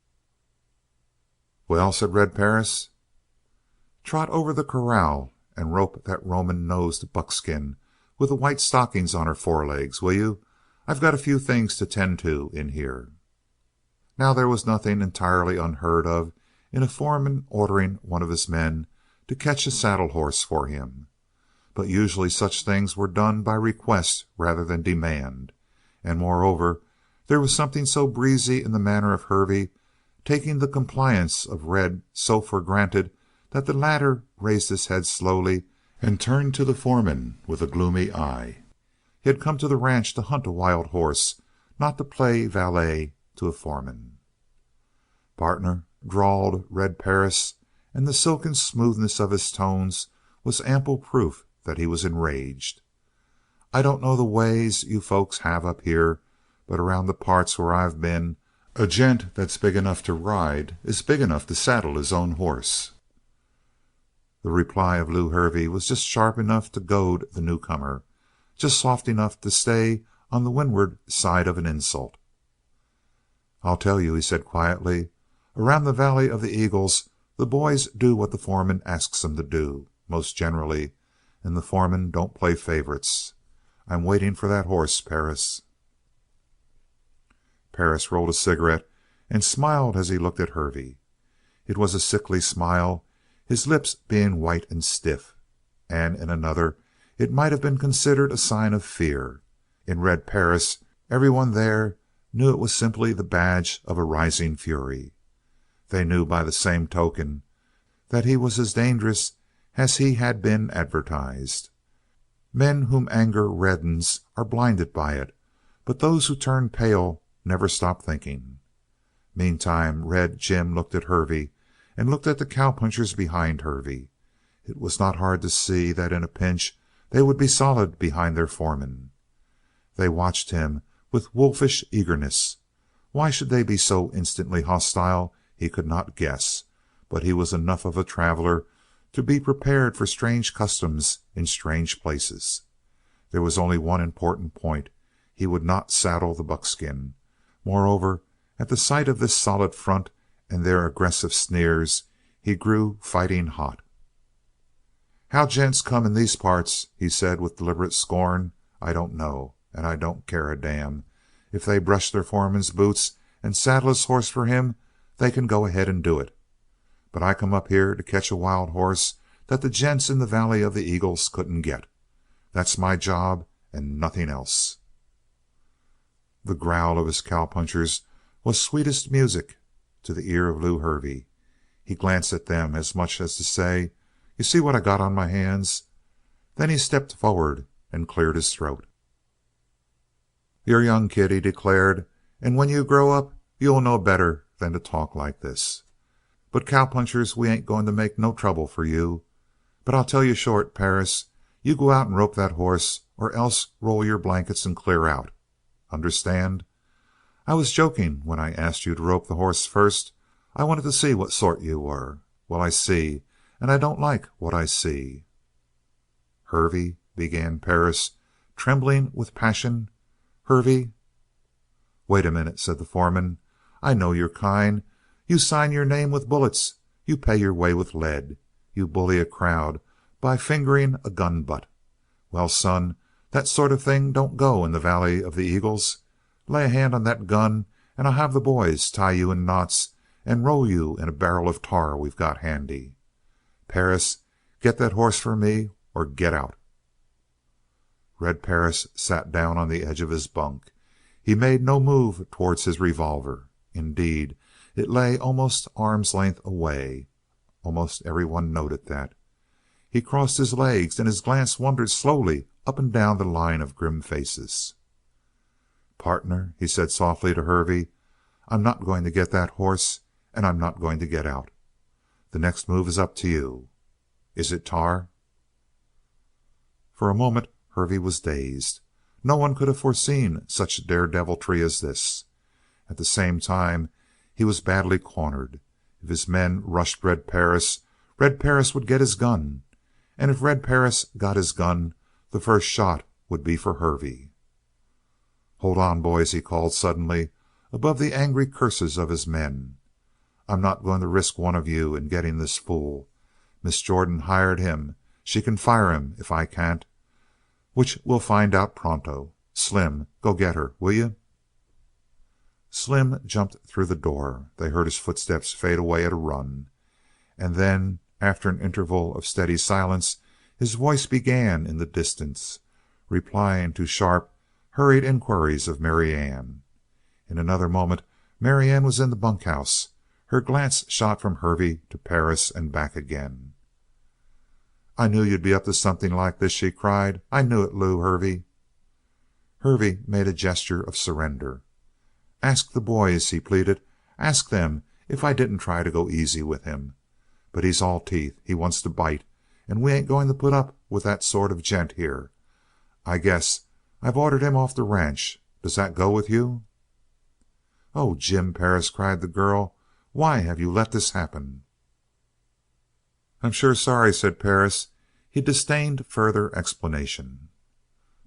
"Well?" said Red Perris. Trot over the corral and rope that Roman-nosed buckskin with the white stockings on her forelegs, will you? I've got a few things to tend to in here." Now there was nothing entirely unheard of in a foreman ordering one of his men to catch a saddle horse for him, but usually such things were done by request rather than demand, and moreover there was something so breezy in the manner of Hervey, taking the compliance of Red so for granted, that the latter raised his head slowly and turned to the foreman with a gloomy eye. He had come to the ranch to hunt a wild horse, not to play valet to a foreman. "Partner," drawled Red Perris, and the silken smoothness of his tones was ample proof that he was enraged. "I don't know the ways you folks have up here, but around the parts where I've been, a gent that's big enough to ride is big enough to saddle his own horse." The reply of Lew Hervey was just sharp enough to goad the newcomer, just soft enough to stay on the windward side of an insult. "I'll tell you," he said quietly. "Around the Valley of the Eagles the boys do what the foreman asks them to do, most generally, and the foreman don't play favorites. I'm waiting for that horse, Perris." Perris rolled a cigarette and smiled as he looked at Hervey. It was a sickly smile, his lips being white and stiff, and in another it might have been considered a sign of fear. In Red Perris everyone there knew it was simply the badge of a rising fury. They knew by the same token that he was as dangerous as he had been advertised. Men whom anger reddens are blinded by it, but those who turn pale never stop thinking. Meantime Red Jim looked at Hervey and looked at the cowpunchers behind Hervey. It was not hard to see that in a pinch they would be solid behind their foreman. They watched him with wolfish eagerness. Why should they be so instantly hostile he could not guess, but he was enough of a traveler to be prepared for strange customs in strange places. There was only one important point: he would not saddle the buckskin. Moreover, at the sight of this solid front and their aggressive sneers, he grew fighting hot. "How gents come in these parts," he said with deliberate scorn, "I don't know, and I don't care a damn. If they brush their foreman's boots and saddle his horse for him, they can go ahead and do it. But I come up here to catch a wild horse that the gents in the Valley of the Eagles couldn't get. That's my job and nothing else." The growl of his cowpunchers was sweetest music to the ear of Lew Hervey. He glanced at them as much as to say, "You see what I got on my hands?" Then he stepped forward and cleared his throat. "You're young, kid," he declared, "and when you grow up you'll know better than to talk like this. But cowpunchers, we ain't going to make no trouble for you. But I'll tell you short, Perris, you go out and rope that horse, or else roll your blankets and clear out. Understand? I was joking when I asked you to rope the horse first. I wanted to see what sort you were. Well, I see, and I don't like what I see." "Hervey," began Perris, trembling with passion. "Hervey." "Wait a minute," said the foreman. "I know your kind. You sign your name with bullets. You pay your way with lead. You bully a crowd by fingering a gun butt. Well, son, that sort of thing don't go in the Valley of the Eagles. Lay a hand on that gun and I'll have the boys tie you in knots and roll you in a barrel of tar we've got handy. Perris, get that horse for me or get out." Red Perris sat down on the edge of his bunk. He made no move towards his revolver. Indeed, it lay almost arm's length away. Almost everyone noted that. He crossed his legs and his glance wandered slowly up and down the line of grim faces. "Partner," he said softly to Hervey, "I'm not going to get that horse, and I'm not going to get out. The next move is up to you. Is it tar?" For a moment Hervey was dazed. No one could have foreseen such daredeviltry as this. At the same time he was badly cornered. If his men rushed Red Perris would get his gun, and if Red Perris got his gun, the first shot would be for Hervey. "Hold on, boys," he called suddenly, above the angry curses of his men. "I'm not going to risk one of you in getting this fool. Miss Jordan hired him. She can fire him if I can't. Which we'll find out pronto. Slim, go get her, will you?" Slim jumped through the door. They heard his footsteps fade away at a run. And then, after an interval of steady silence, his voice began in the distance, replying to sharp, hurried inquiries of Marianne. In another moment Marianne was in the bunkhouse. Her glance shot from Hervey to Perris and back again. "I knew you'd be up to something like this," she cried. "I knew it, Lew, Hervey." Hervey made a gesture of surrender. "Ask the boys," he pleaded. "Ask them if I didn't try to go easy with him. But he's all teeth. He wants to bite, and we ain't going to put up with that sort of gent here. I guess I've ordered him off the ranch. Does that go with you?" "Oh, Jim Perris," cried the girl, "why have you let this happen?" "I'm sure sorry," said Perris. He disdained further explanation.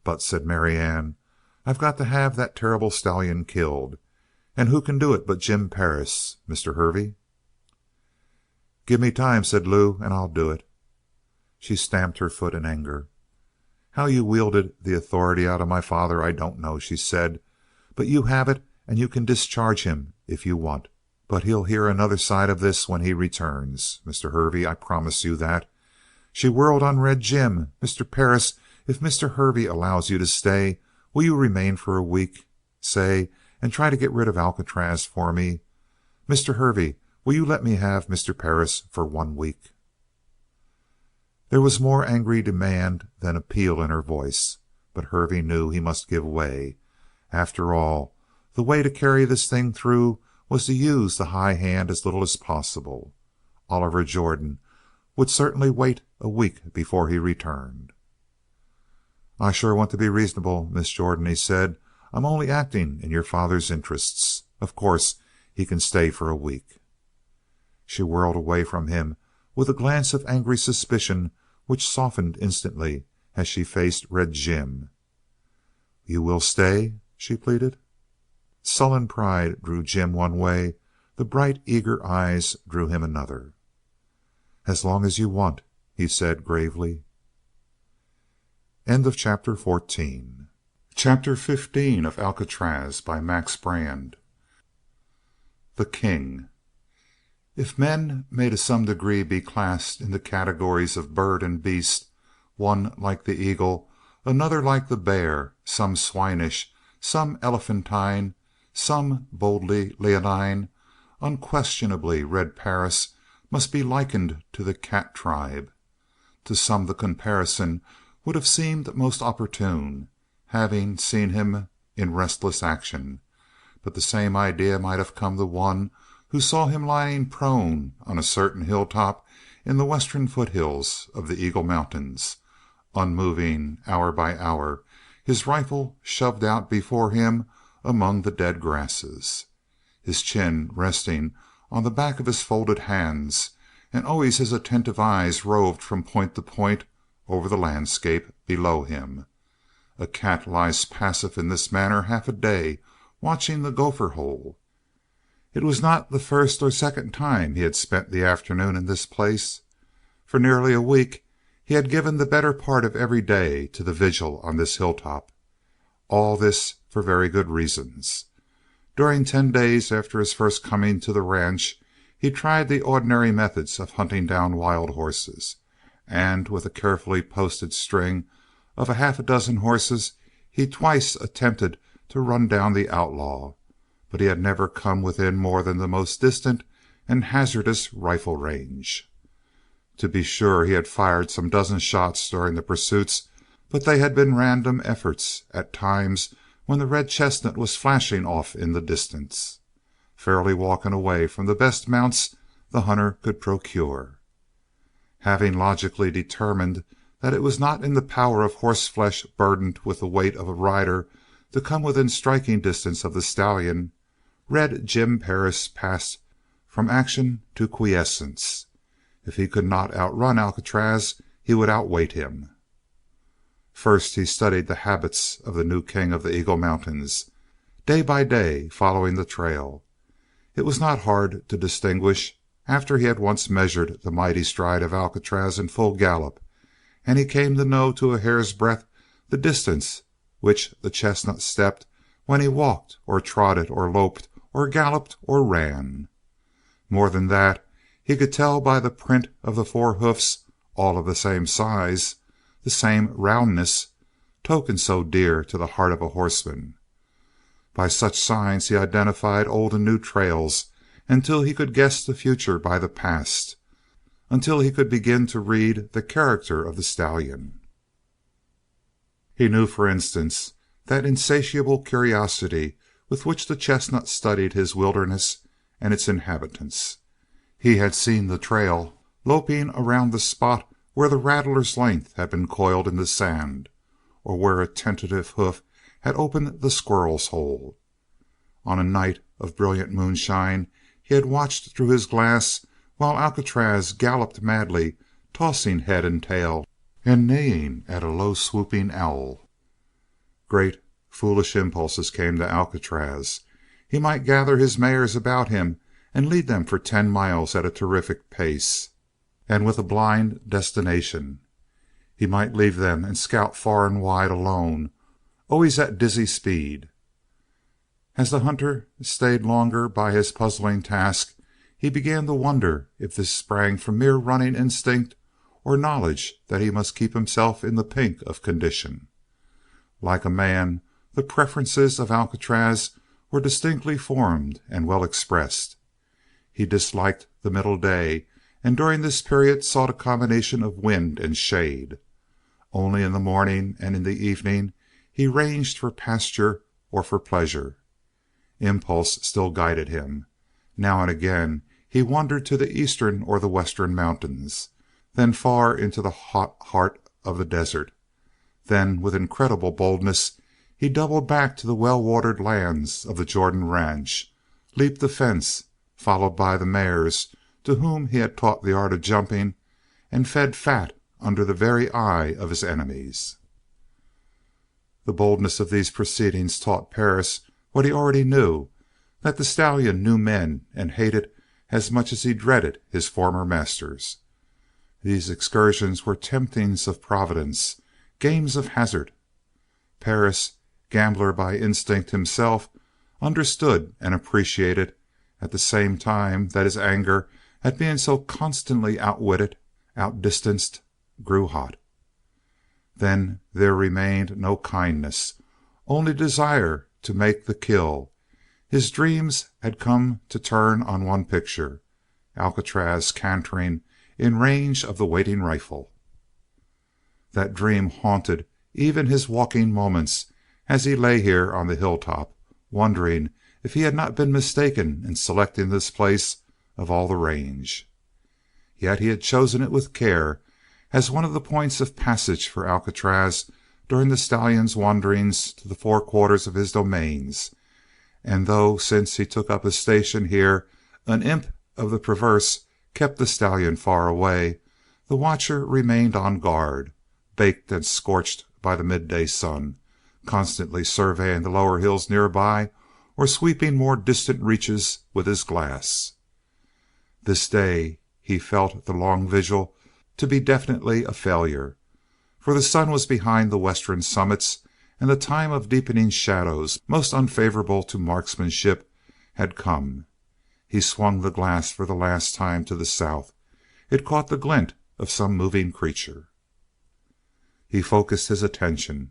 "But," said Marianne, "I've got to have that terrible stallion killed. And who can do it but Jim Perris, Mr. Hervey?" "Give me time," said Lew, "and I'll do it." She stamped her foot in anger. "How you wielded the authority out of my father I don't know," she said. "But you have it, and you can discharge him if you want. But he'll hear another side of this when he returns, Mr. Hervey. I promise you that." She whirled on Red Jim. "Mr. Perris, if Mr. Hervey allows you to stay, will you remain for a week, say, and try to get rid of Alcatraz for me? Mr. Hervey, will you let me have Mr. Perris for 1 week?" There was more angry demand than appeal in her voice, but Hervey knew he must give way. After all, the way to carry this thing through was to use the high hand as little as possible. Oliver Jordan would certainly wait a week before he returned. "I sure want to be reasonable, Miss Jordan," he said. "I'm only acting in your father's interests. Of course he can stay for a week." She whirled away from him with a glance of angry suspicion which softened instantly as she faced Red Jim. "You will stay?" she pleaded. Sullen pride drew Jim one way. The bright, eager eyes drew him another. "As long as you want," he said gravely. End of chapter 14. Chapter 15 of Alcatraz by Max Brand. The King. If men may to some degree be classed in the categories of bird and beast, one like the eagle, another like the bear, some swinish, some elephantine, some boldly leonine, unquestionably Red Perris must be likened to the cat tribe. To some the comparison would have seemed most opportune, having seen him in restless action, but the same idea might have come to one who saw him lying prone on a certain hilltop in the western foothills of the Eagle Mountains, unmoving hour by hour, his rifle shoved out before him among the dead grasses, his chin resting on the back of his folded hands, and always his attentive eyes roved from point to point over the landscape below him. A cat lies passive in this manner half a day, watching the gopher hole. It was not the first or second time he had spent the afternoon in this place. For nearly a week he had given the better part of every day to the vigil on this hilltop. All this for very good reasons. During 10 days after his first coming to the ranch he tried the ordinary methods of hunting down wild horses, and with a carefully posted string of half a dozen horses he twice attempted to run down the outlaw, but he had never come within more than the most distant and hazardous rifle range. To be sure, he had fired some dozen shots during the pursuits, but they had been random efforts at times when the red chestnut was flashing off in the distance, fairly walking away from the best mounts the hunter could procure. Having logically determined that it was not in the power of horseflesh burdened with the weight of a rider to come within striking distance of the stallion, Red Jim Perris passed from action to quiescence. If he could not outrun Alcatraz, he would outweight him. First he studied the habits of the new king of the Eagle Mountains, day by day following the trail. It was not hard to distinguish after he had once measured the mighty stride of Alcatraz in full gallop, and he came to know to a hair's breadth the distance which the chestnut stepped when he walked or trotted or loped or galloped or ran. More than that, he could tell by the print of the four hoofs, all of the same size, the same roundness, token so dear to the heart of a horseman. By such signs he identified old and new trails until he could guess the future by the past, until he could begin to read the character of the stallion. He knew, for instance, that insatiable curiosity with which the chestnut studied his wilderness and its inhabitants. He had seen the trail loping around the spot where the rattler's length had been coiled in the sand, or where a tentative hoof had opened the squirrel's hole. On a night of brilliant moonshine he had watched through his glass while Alcatraz galloped madly, tossing head and tail and neighing at a low swooping owl. Great foolish impulses came to Alcatraz. He might gather his mares about him and lead them for 10 miles at a terrific pace, and with a blind destination. He might leave them and scout far and wide alone, always at dizzy speed. As the hunter stayed longer by his puzzling task, he began to wonder if this sprang from mere running instinct or knowledge that he must keep himself in the pink of condition. Like a man, the preferences of Alcatraz were distinctly formed and well expressed. He disliked the middle day, and during this period sought a combination of wind and shade. Only in the morning and in the evening he ranged for pasture or for pleasure. Impulse still guided him. Now and again he wandered to the eastern or the western mountains, then far into the hot heart of the desert. Then, with incredible boldness, he doubled back to the well-watered lands of the Jordan ranch, leaped the fence, followed by the mares to whom he had taught the art of jumping, and fed fat under the very eye of his enemies. The boldness of these proceedings taught Perris what he already knew, that the stallion knew men and hated as much as he dreaded his former masters. These excursions were temptings of Providence, games of hazard. Perris, gambler by instinct himself, understood and appreciated at the same time that his anger at being so constantly outwitted, outdistanced, grew hot. Then there remained no kindness, only desire to make the kill. His dreams had come to turn on one picture: Alcatraz cantering in range of the waiting rifle. That dream haunted even his walking moments as he lay here on the hilltop, wondering if he had not been mistaken in selecting this place of all the range. Yet he had chosen it with care as one of the points of passage for Alcatraz during the stallion's wanderings to the four quarters of his domains, and though since he took up his station here an imp of the perverse kept the stallion far away, the watcher remained on guard, baked and scorched by the midday sun, constantly surveying the lower hills nearby or sweeping more distant reaches with his glass. This day he felt the long vigil to be definitely a failure, for the sun was behind the western summits, and the time of deepening shadows most unfavorable to marksmanship had come. He swung the glass for the last time to the south. It caught the glint of some moving creature. He focused his attention,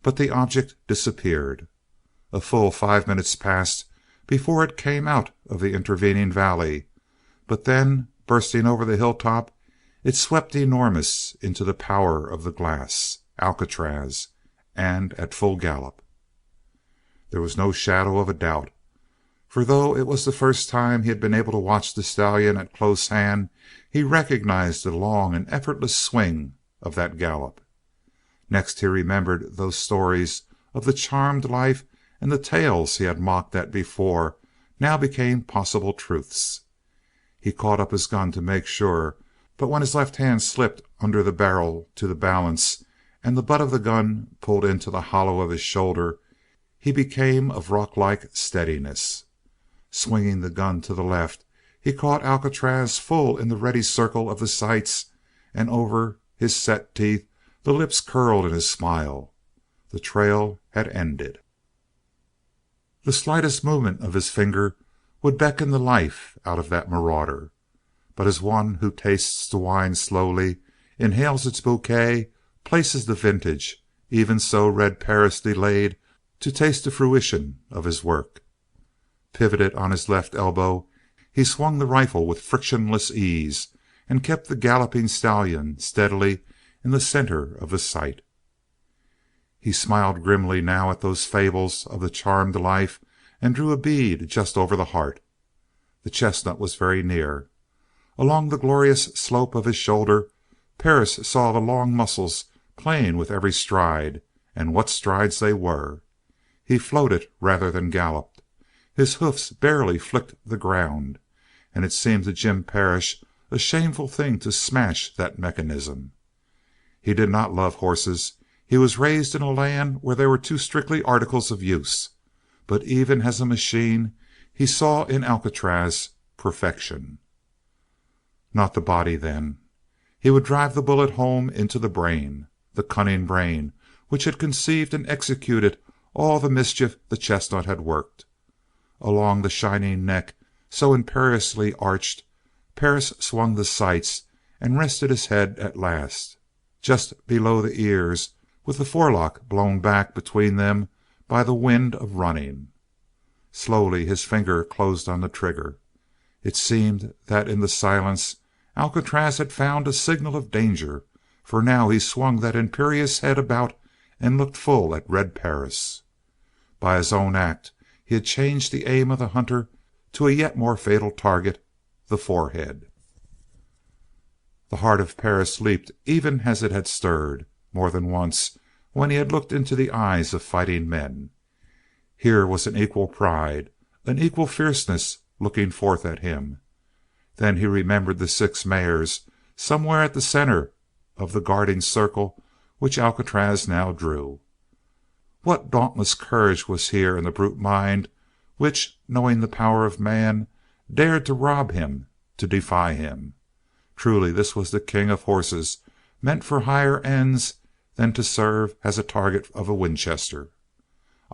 but the object disappeared. A full 5 minutes passed before it came out of the intervening valley, but then, bursting over the hilltop, it swept enormous into the power of the glass, Alcatraz, and at full gallop. There was no shadow of a doubt, for though it was the first time he had been able to watch the stallion at close hand, he recognized the long and effortless swing of that gallop. Next he remembered those stories of the charmed life, and the tales he had mocked at before now became possible truths. He caught up his gun to make sure, but when his left hand slipped under the barrel to the balance, and the butt of the gun pulled into the hollow of his shoulder, he became of rock-like steadiness. Swinging the gun to the left, He caught Alcatraz full in the ready circle of the sights, and over his set teeth the lips curled in his smile. The trail had ended. The slightest movement of his finger would beckon the life out of that marauder. But as one who tastes the wine slowly, inhales its bouquet, places the vintage, even so Red Perris delayed to taste the fruition of his work. Pivoted on his left elbow, he swung the rifle with frictionless ease and kept the galloping stallion steadily in the center of the sight. He smiled grimly now at those fables of the charmed life and drew a bead just over the heart. The chestnut was very near. Along the glorious slope of his shoulder, Perris saw the long muscles playing with every stride, and what strides they were! He floated rather than galloped. His hoofs barely flicked the ground, and it seemed to Jim Perris a shameful thing to smash that mechanism. He did not love horses. He was raised in a land where they were too strictly articles of use. But even as a machine, he saw in Alcatraz perfection. Not the body, then. He would drive the bullet home into the brain, the cunning brain which had conceived and executed all the mischief the chestnut had worked. Along the shining neck, so imperiously arched, Perris swung the sights and rested his head at last, just below the ears, with the forelock blown back between them by the wind of running. Slowly his finger closed on the trigger. It seemed that in the silence Alcatraz had found a signal of danger, for now he swung that imperious head about and looked full at Red Perris. By his own act he had changed the aim of the hunter to a yet more fatal target, the forehead. The heart of Perris leaped even as it had stirred, more than once, when he had looked into the eyes of fighting men. Here was an equal pride, an equal fierceness looking forth at him. Then he remembered the 6 mares somewhere at the center of the guarding circle which Alcatraz now drew. What dauntless courage was here in the brute mind which, knowing the power of man, dared to rob him, to defy him? Truly this was the king of horses, meant for higher ends than to serve as a target of a Winchester.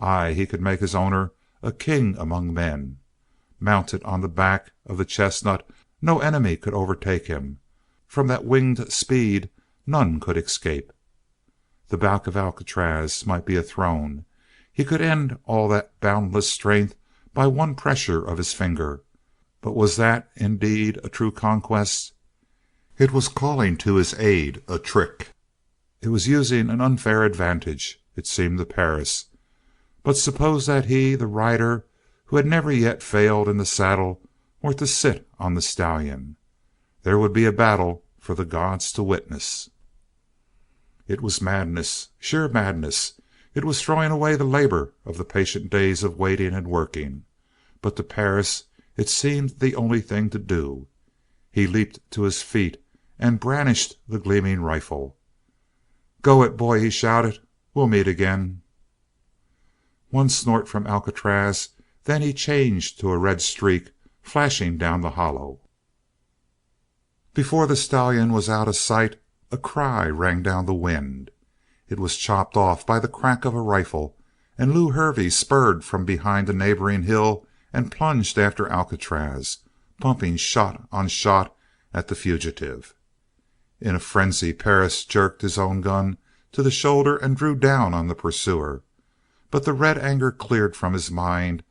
Aye, he could make his owner a king among men. Mounted on the back of the chestnut, no enemy could overtake him. From that winged speed none could escape. The back of Alcatraz might be a throne. He could end all that boundless strength by one pressure of his finger. But was that indeed a true conquest? It was calling to his aid a trick. It was using an unfair advantage, it seemed to Perris. But suppose that he, the rider, who had never yet failed in the saddle, were to sit on the stallion. There would be a battle for the gods to witness. It was madness, sheer madness. It was throwing away the labor of the patient days of waiting and working. But to Perris it seemed the only thing to do. He leaped to his feet and brandished the gleaming rifle. "Go it, boy!" he shouted. "We'll meet again." One snort from Alcatraz, then he changed to a red streak flashing down the hollow. Before the stallion was out of sight, a cry rang down the wind. It was chopped off by the crack of a rifle, and Lew Hervey spurred from behind a neighboring hill and plunged after Alcatraz, pumping shot on shot at the fugitive. In a frenzy, Perris jerked his own gun to the shoulder and drew down on the pursuer. But the red anger cleared from his mind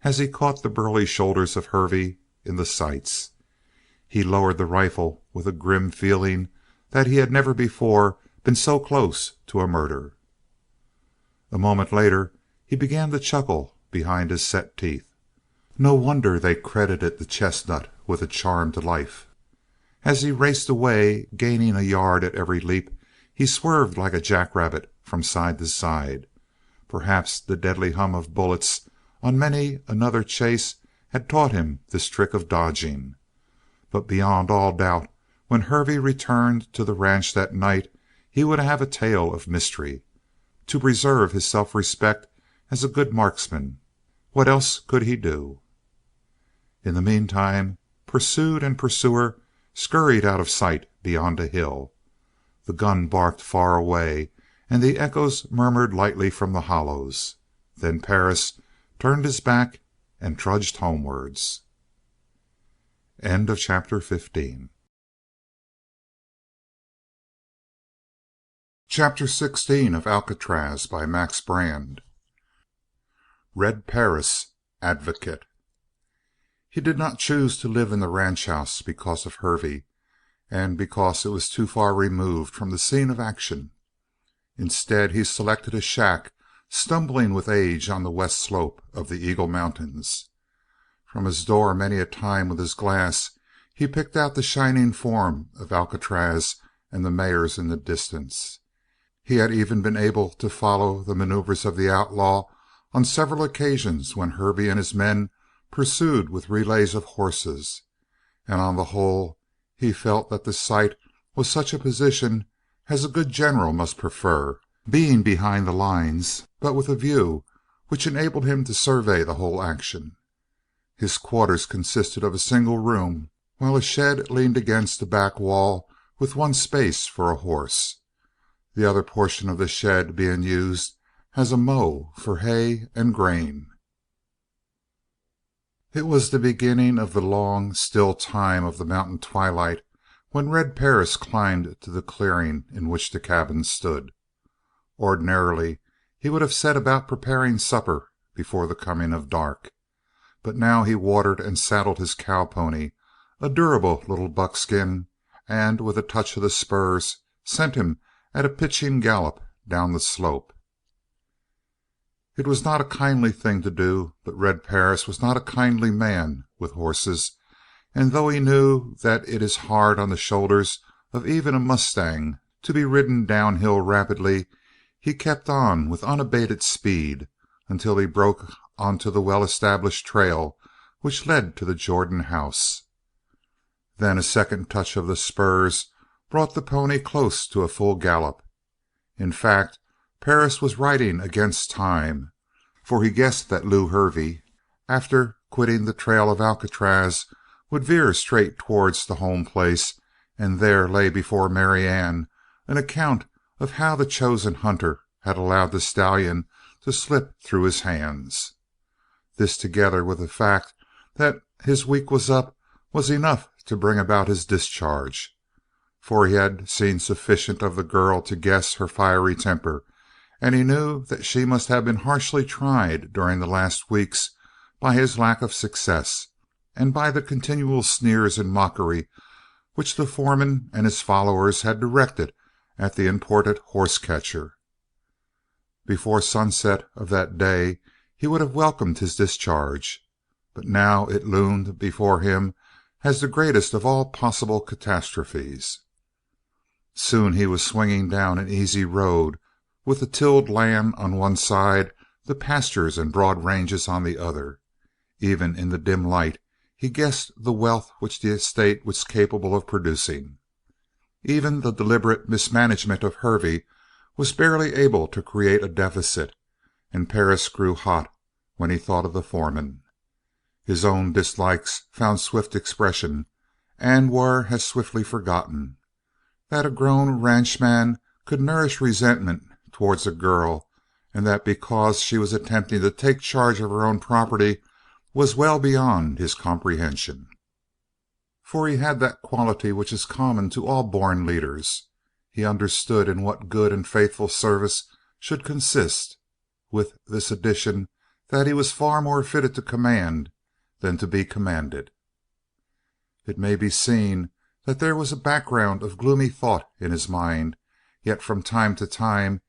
as he caught the burly shoulders of Hervey in the sights. He lowered the rifle with a grim feeling that he had never before been so close to a murder. A moment later he began to chuckle behind his set teeth. No wonder they credited the chestnut with a charmed life. As he raced away, gaining a yard at every leap, he swerved like a jackrabbit from side to side. Perhaps the deadly hum of bullets on many another chase had taught him this trick of dodging. But beyond all doubt, when Hervey returned to the ranch that night, he would have a tale of mystery. To preserve his self-respect as a good marksman, what else could he do? In the meantime, pursued and pursuer scurried out of sight beyond a hill. The gun barked far away, and the echoes murmured lightly from the hollows. Then Perris turned his back and trudged homewards. End of chapter 15. Chapter 16 of Alcatraz by Max Brand. Red Perris, Advocate. He did not choose to live in the ranch house because of Hervey, and because it was too far removed from the scene of action. Instead, he selected a shack stumbling with age on the west slope of the Eagle Mountains. From his door many a time with his glass he picked out the shining form of Alcatraz and the mares in the distance. He had even been able to follow the maneuvers of the outlaw on several occasions when Hervey and his men pursued with relays of horses, and on the whole he felt that the sight was such a position as a good general must prefer, being behind the lines, but with a view which enabled him to survey the whole action. His quarters consisted of a single room, while a shed leaned against the back wall with one space for a horse, the other portion of the shed being used as a mow for hay and grain. It was the beginning of the long, still time of the mountain twilight when Red Perris climbed to the clearing in which the cabin stood. Ordinarily, he would have set about preparing supper before the coming of dark, but now he watered and saddled his cow-pony, a durable little buckskin, and with a touch of the spurs sent him at a pitching gallop down the slope. It was not a kindly thing to do, but Red Perris was not a kindly man with horses, and though he knew that it is hard on the shoulders of even a mustang to be ridden downhill rapidly, he kept on with unabated speed until he broke onto the well-established trail which led to the Jordan house. Then a second touch of the spurs brought the pony close to a full gallop. In fact, Perris was riding against time, for he guessed that Lew Hervey, after quitting the trail of Alcatraz, would veer straight towards the home place, and there lay before Marianne an account of how the chosen hunter had allowed the stallion to slip through his hands. This, together with the fact that his week was up, was enough to bring about his discharge, for he had seen sufficient of the girl to guess her fiery temper, and he knew that she must have been harshly tried during the last weeks by his lack of success, and by the continual sneers and mockery which the foreman and his followers had directed at the imported horse-catcher. Before sunset of that day he would have welcomed his discharge, but now it loomed before him as the greatest of all possible catastrophes. Soon he was swinging down an easy road, with the tilled land on one side, the pastures and broad ranges on the other. Even in the dim light he guessed the wealth which the estate was capable of producing. Even the deliberate mismanagement of Hervey was barely able to create a deficit, and Perris grew hot when he thought of the foreman. His own dislikes found swift expression, and were as swiftly forgotten. That a grown ranchman could nourish resentment towards a girl, and that because she was attempting to take charge of her own property, was well beyond his comprehension. For he had that quality which is common to all born leaders. He understood in what good and faithful service should consist, with this addition that he was far more fitted to command than to be commanded. It may be seen that there was a background of gloomy thought in his mind, yet from time to time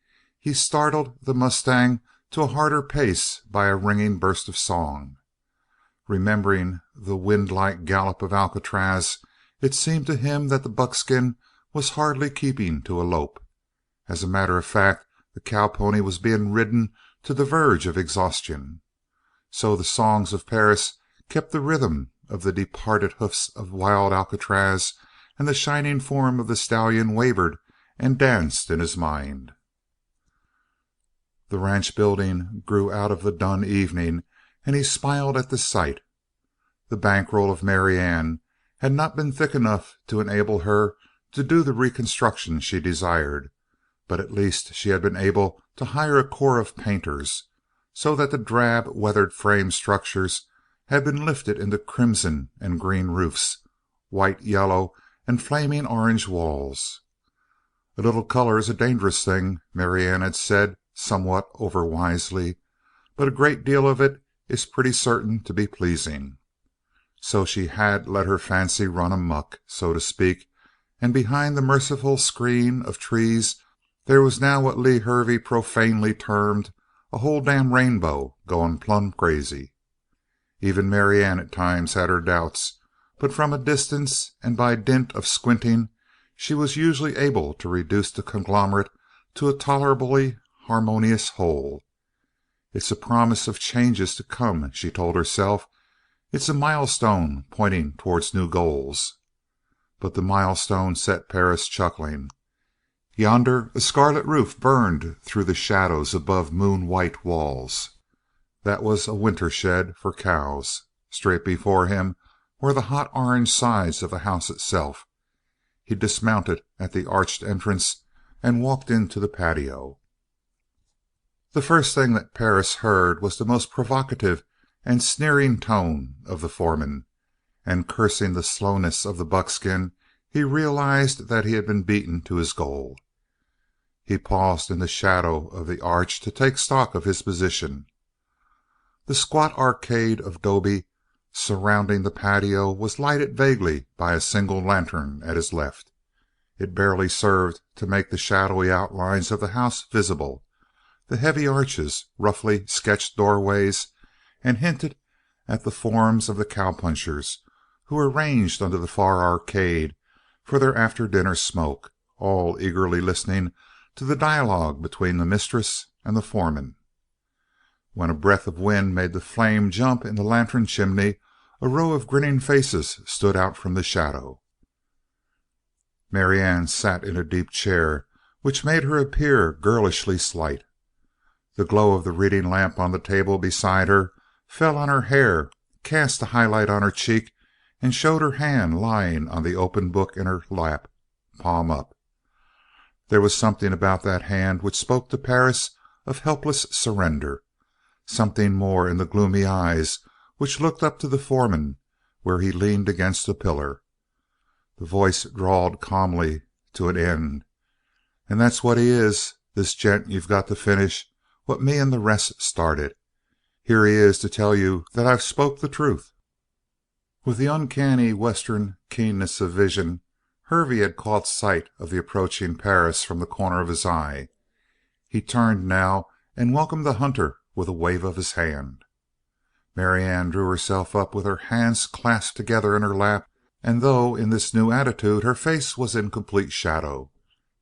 he startled the mustang to a harder pace by a ringing burst of song. Remembering the wind-like gallop of Alcatraz, it seemed to him that the buckskin was hardly keeping to a lope. As a matter of fact, the cow-pony was being ridden to the verge of exhaustion. So the songs of Perris kept the rhythm of the departed hoofs of wild Alcatraz, and the shining form of the stallion wavered and danced in his mind. The ranch building grew out of the dun evening, and he smiled at the sight. The bankroll of Marianne had not been thick enough to enable her to do the reconstruction she desired, but at least she had been able to hire a corps of painters, so that the drab, weathered frame structures had been lifted into crimson and green roofs, white, yellow, and flaming orange walls. "A little color is a dangerous thing," Marianne had said, somewhat overwisely, "but a great deal of it is pretty certain to be pleasing." So she had let her fancy run amuck, so to speak, and behind the merciful screen of trees there was now what Lee Hervey profanely termed a whole damn rainbow going plumb crazy. Even Marianne at times had her doubts, but from a distance and by dint of squinting she was usually able to reduce the conglomerate to a tolerably harmonious whole. "It's a promise of changes to come," she told herself. "It's a milestone pointing towards new goals." But the milestone set Perris chuckling. Yonder a scarlet roof burned through the shadows above moon-white walls. That was a winter shed for cows. Straight before him were the hot orange sides of the house itself. He dismounted at the arched entrance and walked into the patio. The first thing that Perris heard was the most provocative and sneering tone of the foreman, and cursing the slowness of the buckskin, he realized that he had been beaten to his goal. He paused in the shadow of the arch to take stock of his position. The squat arcade of 'dobe surrounding the patio was lighted vaguely by a single lantern at his left. It barely served to make the shadowy outlines of the house visible, the heavy arches, roughly sketched doorways, and hinted at the forms of the cowpunchers who were ranged under the far arcade for their after-dinner smoke, all eagerly listening to the dialogue between the mistress and the foreman. When a breath of wind made the flame jump in the lantern chimney, a row of grinning faces stood out from the shadow. Marianne sat in a deep chair, which made her appear girlishly slight. The glow of the reading lamp on the table beside her fell on her hair, cast a highlight on her cheek, and showed her hand lying on the open book in her lap, palm up. There was something about that hand which spoke to Perris of helpless surrender, something more in the gloomy eyes which looked up to the foreman where he leaned against a pillar. The voice drawled calmly to an end. "And that's what he is, this gent you've got to finish what me and the rest started. Here he is to tell you that I've spoke the truth." With the uncanny Western keenness of vision, Hervey had caught sight of the approaching Perris from the corner of his eye. He turned now and welcomed the hunter with a wave of his hand. Marianne drew herself up with her hands clasped together in her lap, and though in this new attitude her face was in complete shadow,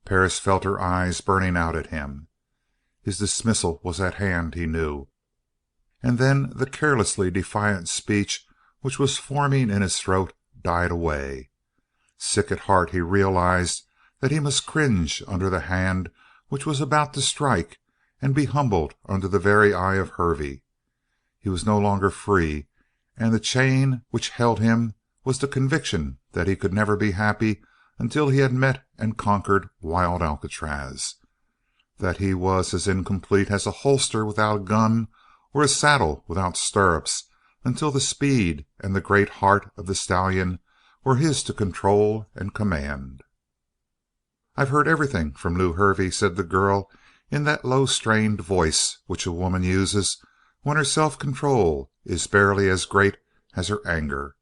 Perris felt her eyes burning out at him. His dismissal was at hand, he knew. And then the carelessly defiant speech which was forming in his throat died away. Sick at heart, he realized that he must cringe under the hand which was about to strike, and be humbled under the very eye of Hervey. He was no longer free, and the chain which held him was the conviction that he could never be happy until he had met and conquered wild Alcatraz, that he was as incomplete as a holster without a gun or a saddle without stirrups until the speed and the great heart of the stallion were his to control and command. "I've heard everything from Lew Hervey," said the girl in that low strained voice which a woman uses when her self-control is barely as great as her anger.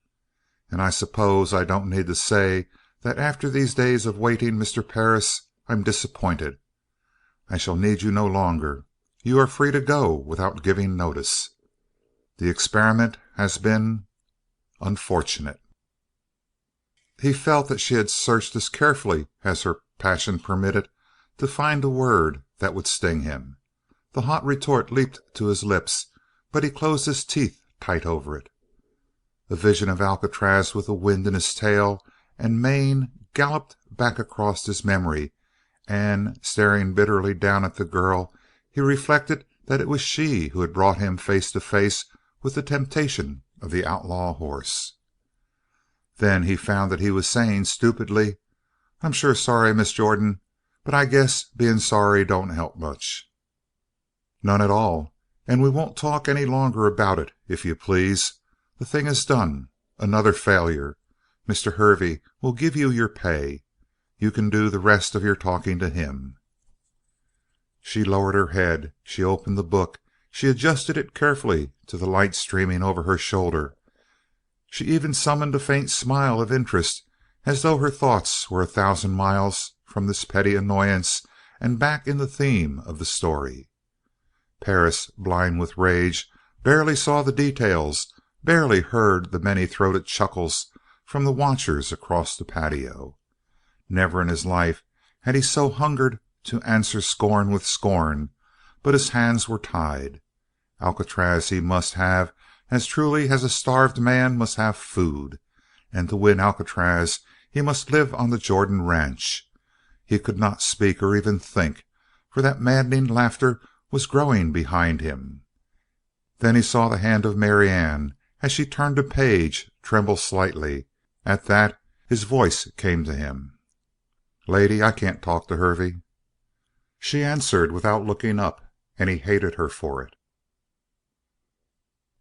"And I suppose I don't need to say that after these days of waiting, Mr. Perris, I'm disappointed. I shall need you no longer. You are free to go without giving notice. The experiment has been unfortunate." He felt that she had searched as carefully as her passion permitted to find a word that would sting him. The hot retort leaped to his lips, but he closed his teeth tight over it. A vision of Alcatraz with the wind in his tail and mane galloped back across his memory, and, staring bitterly down at the girl, he reflected that it was she who had brought him face to face with the temptation of the outlaw horse. Then he found that he was saying stupidly, "I'm sure sorry, Miss Jordan, but I guess being sorry don't help much." "None at all. And we won't talk any longer about it, if you please. The thing is done. Another failure. Mr. Hervey will give you your pay. You can do the rest of your talking to him." She lowered her head. She opened the book. She adjusted it carefully to the light streaming over her shoulder. She even summoned a faint smile of interest, as though her thoughts were 1,000 miles from this petty annoyance and back in the theme of the story. Perris, blind with rage, barely saw the details, barely heard the many-throated chuckles from the watchers across the patio. Never in his life had he so hungered to answer scorn with scorn, but his hands were tied. Alcatraz he must have as truly as a starved man must have food, and to win Alcatraz he must live on the Jordan ranch. He could not speak or even think, for that maddening laughter was growing behind him. Then he saw the hand of Marianne, as she turned a page, tremble slightly. At that his voice came to him. "Lady, I can't talk to Hervey." She answered without looking up, and he hated her for it.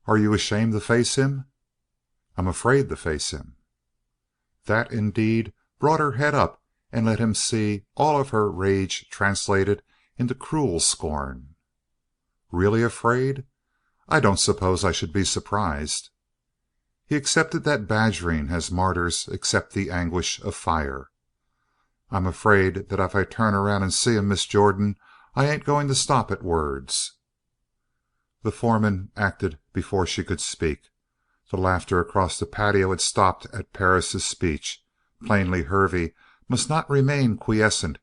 "Are you ashamed to face him?" "I'm afraid to face him." That, indeed, brought her head up and let him see all of her rage translated into cruel scorn. "Really afraid? I don't suppose I should be surprised." He accepted that badgering as martyrs accept the anguish of fire. "I'm afraid that if I turn around and see him, Miss Jordan, I ain't going to stop at words." The foreman acted before she could speak. The laughter across the patio had stopped at Perris' speech. Plainly Hervey must not remain quiescent.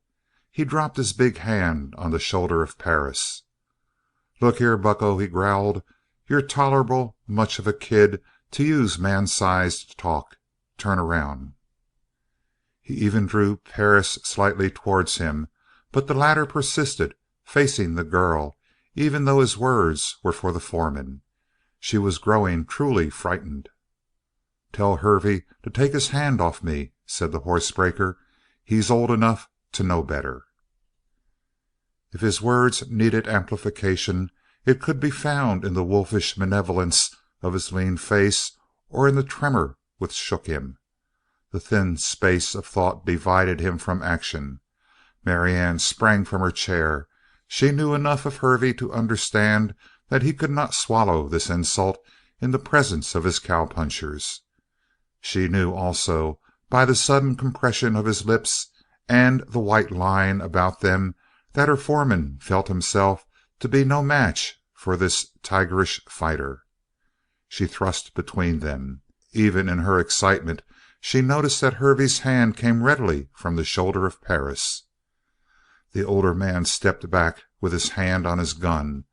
He dropped his big hand on the shoulder of Perris. "Look here, bucko," he growled, "you're tolerable much of a kid to use man-sized talk. Turn around." He even drew Perris slightly towards him, but the latter persisted, facing the girl, even though his words were for the foreman. She was growing truly frightened. "Tell Hervey to take his hand off me," said the horsebreaker. "He's old enough to know better." If his words needed amplification, it could be found in the wolfish malevolence of his lean face or in the tremor which shook him. The thin space of thought divided him from action. Marianne sprang from her chair. She knew enough of Hervey to understand that he could not swallow this insult in the presence of his cowpunchers. She knew also, by the sudden compression of his lips and the white line about them, that her foreman felt himself to be no match for this tigerish fighter. She thrust between them. Even in her excitement she noticed that Hervey's hand came readily from the shoulder of Perris. The older man stepped back with his hand on his gun,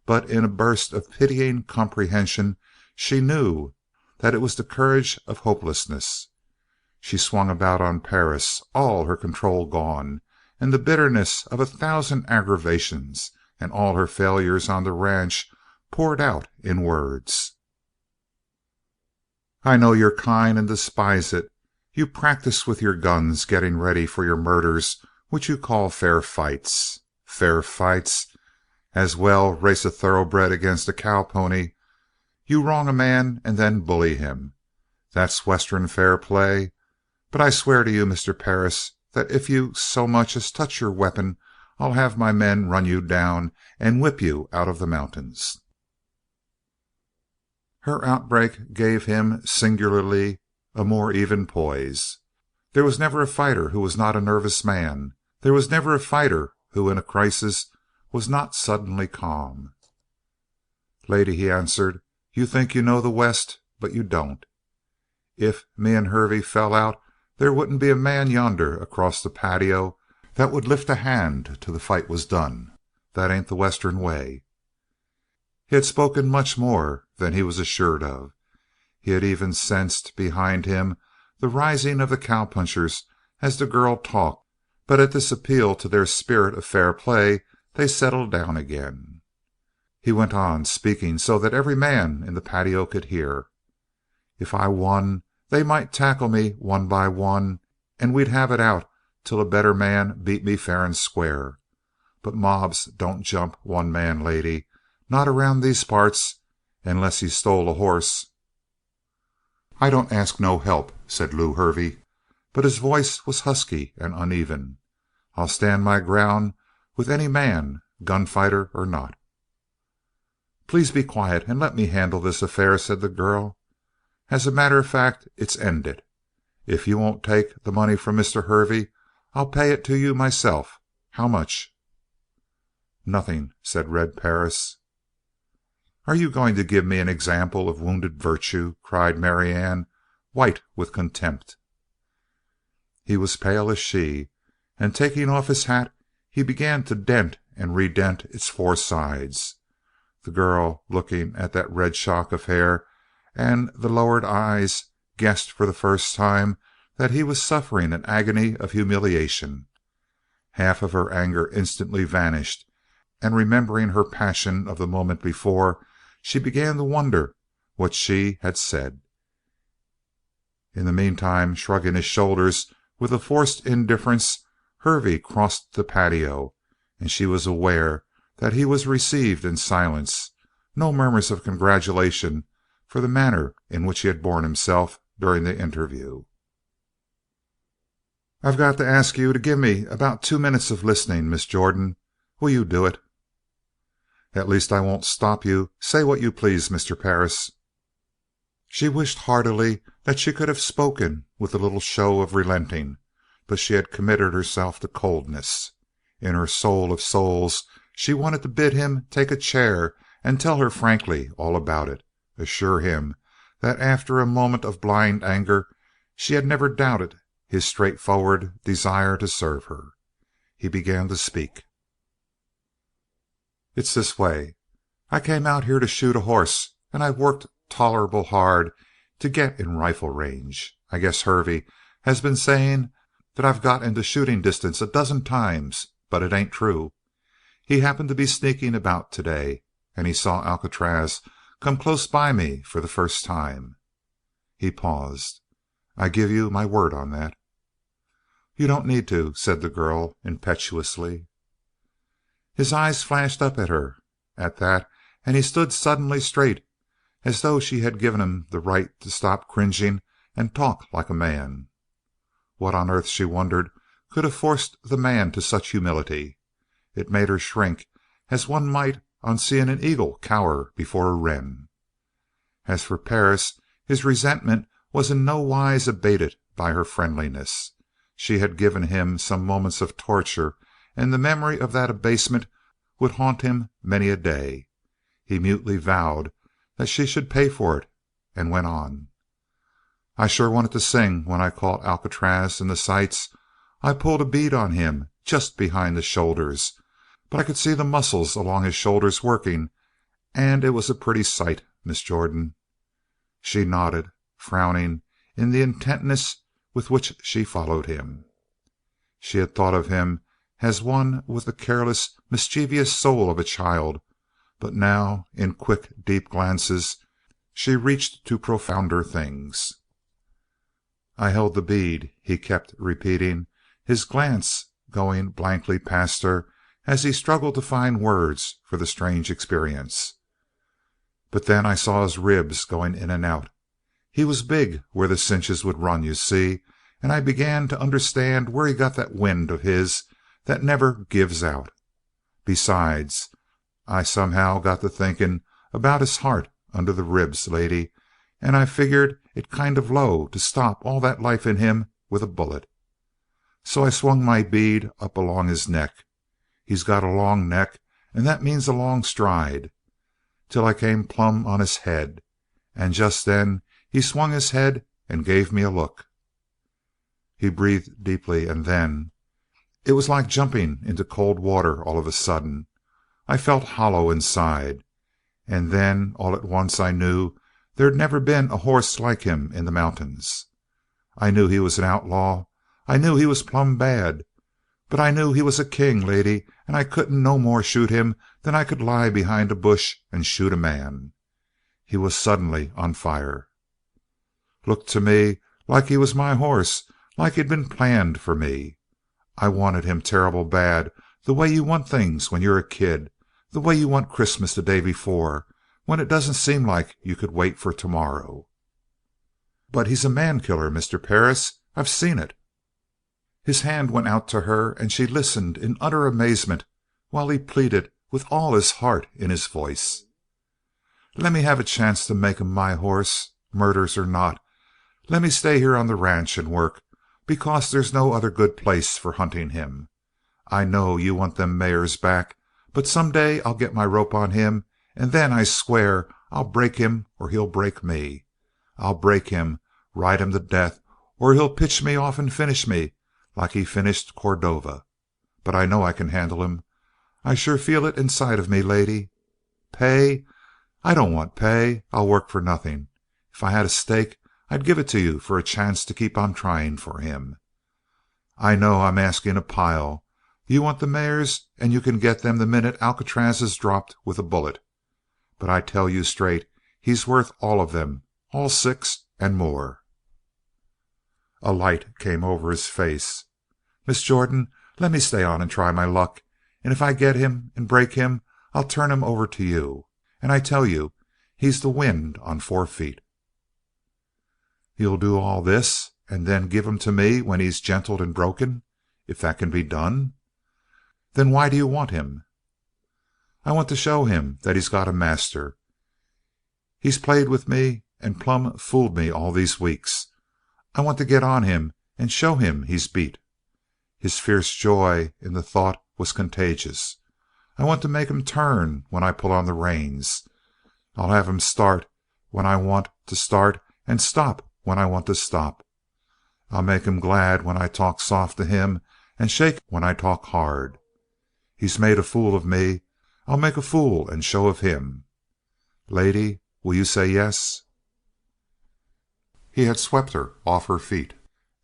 but in a burst of pitying comprehension she knew that it was the courage of hopelessness. She swung about on Perris, all her control gone, and the bitterness of 1,000 aggravations and all her failures on the ranch poured out in words. "I know you're kind and despise it. You practice with your guns, getting ready for your murders which you call fair fights. Fair fights! As well race a thoroughbred against a cowpony. You wrong a man and then bully him. That's Western fair play. But I swear to you, Mr. Perris, that if you so much as touch your weapon, I'll have my men run you down and whip you out of the mountains." Her outbreak gave him singularly a more even poise. There was never a fighter who was not a nervous man. There was never a fighter who in a crisis was not suddenly calm. "Lady," he answered, "you think you know the West, but you don't. If me and Hervey fell out, there wouldn't be a man yonder across the patio that would lift a hand till the fight was done. That ain't the Western way." He had spoken much more than he was assured of. He had even sensed behind him the rising of the cowpunchers as the girl talked, but at this appeal to their spirit of fair play they settled down again. He went on, speaking so that every man in the patio could hear. "If I won, They might tackle me one by one, and we'd have it out till a better man beat me fair and square. But mobs don't jump one man, lady, not around these parts, unless he stole a horse." "I don't ask no help," said Lew Hervey, but his voice was husky and uneven. "I'll stand my ground with any man, gunfighter or not." "Please be quiet and let me handle this affair," said the girl. "As a matter of fact, it's ended. If you won't take the money from Mr. Hervey, I'll pay it to you myself. How much?" "Nothing," said Red Perris. "Are you going to give me an example of wounded virtue?" cried Marianne, white with contempt. He was pale as she, and taking off his hat, he began to dent and redent its four sides. The girl, looking at that red shock of hair and the lowered eyes, guessed for the first time that he was suffering an agony of humiliation. Half of her anger instantly vanished, and remembering her passion of the moment before, she began to wonder what she had said. In the meantime, shrugging his shoulders with a forced indifference, Hervey crossed the patio, and she was aware that he was received in silence. No murmurs of congratulation for the manner in which he had borne himself during the interview. "I've got to ask you to give me about 2 minutes of listening, Miss Jordan. Will you do it?" "At least I won't stop you. Say what you please, Mr. Perris." She wished heartily that she could have spoken with a little show of relenting, but she had committed herself to coldness. In her soul of souls she wanted to bid him take a chair and tell her frankly all about it, assure him that after a moment of blind anger she had never doubted his straightforward desire to serve her. He began to speak. "It's this way. I came out here to shoot a horse, and I've worked tolerable hard to get in rifle range. I guess Hervey has been saying that I've got into shooting distance a dozen times, but it ain't true. He happened to be sneaking about today, and he saw Alcatraz come close by me for the first time." He paused. "I give you my word on that." "You don't need to," said the girl impetuously. His eyes flashed up at her at that, and he stood suddenly straight, as though she had given him the right to stop cringing and talk like a man. What on earth, she wondered, could have forced the man to such humility? It made her shrink as one might on seeing an eagle cower before a wren. As for Perris, his resentment was in no wise abated by her friendliness. She had given him some moments of torture, and the memory of that abasement would haunt him many a day. He mutely vowed that she should pay for it, and went on. "I sure wanted to sing when I caught Alcatraz in the sights. I pulled a bead on him just behind the shoulders, but I could see the muscles along his shoulders working, and it was a pretty sight, Miss Jordan." She nodded, frowning in the intentness with which she followed him. She had thought of him as one with the careless, mischievous soul of a child, but now, in quick, deep glances, she reached to profounder things. "I held the bead," he kept repeating, his glance going blankly past her as he struggled to find words for the strange experience. "But then I saw his ribs going in and out. He was big where the cinches would run, you see, and I began to understand where he got that wind of his that never gives out. Besides, I somehow got to thinking about his heart under the ribs, lady, and I figured it kind of low to stop all that life in him with a bullet. So I swung my bead up along his neck. He's got a long neck, and that means a long stride, till I came plumb on his head, and just then he swung his head and gave me a look." He breathed deeply, and then, "It was like jumping into cold water all of a sudden. I felt hollow inside. And then all at once I knew there'd never been a horse like him in the mountains. I knew he was an outlaw. I knew he was plumb bad. But I knew he was a king, lady, and I couldn't no more shoot him than I could lie behind a bush and shoot a man." He was suddenly on fire. Looked to me like he was my horse, like he'd been planned for me. I wanted him terrible bad, the way you want things when you're a kid, the way you want Christmas the day before, when it doesn't seem like you could wait for tomorrow. But he's a man killer, Mr. Perris. I've seen it. His hand went out to her, and she listened in utter amazement while he pleaded with all his heart in his voice. Let me have a chance to make him my horse, murders or not. Let me stay here on the ranch and work, because there's no other good place for hunting him. I know you want them mares back, but some day I'll get my rope on him, and then I swear I'll break him or he'll break me. I'll break him, ride him to death, or he'll pitch me off and finish me like he finished Cordova. But I know I can handle him. I sure feel it inside of me, lady. Pay? I don't want pay. I'll work for nothing. If I had a stake, I'd give it to you for a chance to keep on trying for him. I know I'm asking a pile. You want the mares, and you can get them the minute Alcatraz is dropped with a bullet. But I tell you straight, he's worth all of them, all 6 and more. A light came over his face. Miss Jordan, let me stay on and try my luck, and if I get him and break him, I'll turn him over to you. And I tell you, he's the wind on 4 feet. You'll do all this, and then give him to me when he's gentled and broken, if that can be done? Then why do you want him? I want to show him that he's got a master. He's played with me and plumb fooled me all these weeks. I want to get on him and show him he's beat. His fierce joy in the thought was contagious. I want to make him turn when I pull on the reins. I'll have him start when I want to start and stop when I want to stop. I'll make him glad when I talk soft to him and shake when I talk hard. He's made a fool of me. I'll make a fool and show of him. Lady, will you say yes? He had swept her off her feet,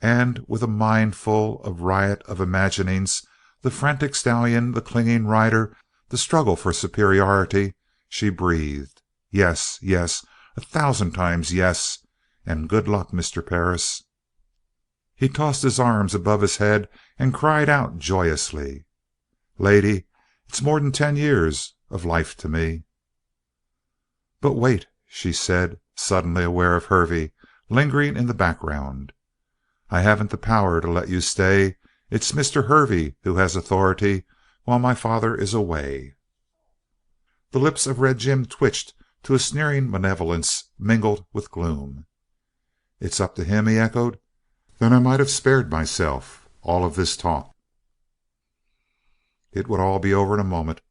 and with a mind full of riot of imaginings, the frantic stallion, the clinging rider, the struggle for superiority, she breathed, yes, yes, 1,000 times yes, and good luck, Mr. Perris. He tossed his arms above his head and cried out joyously, Lady, it's more than 10 years of life to me. But wait, she said, suddenly aware of Hervey lingering in the background. I haven't the power to let you stay. It's Mr. Hervey who has authority while my father is away. The lips of Red Jim twitched to a sneering malevolence mingled with gloom. It's up to him, he echoed. Then I might have spared myself all of this talk. It would all be over in a moment.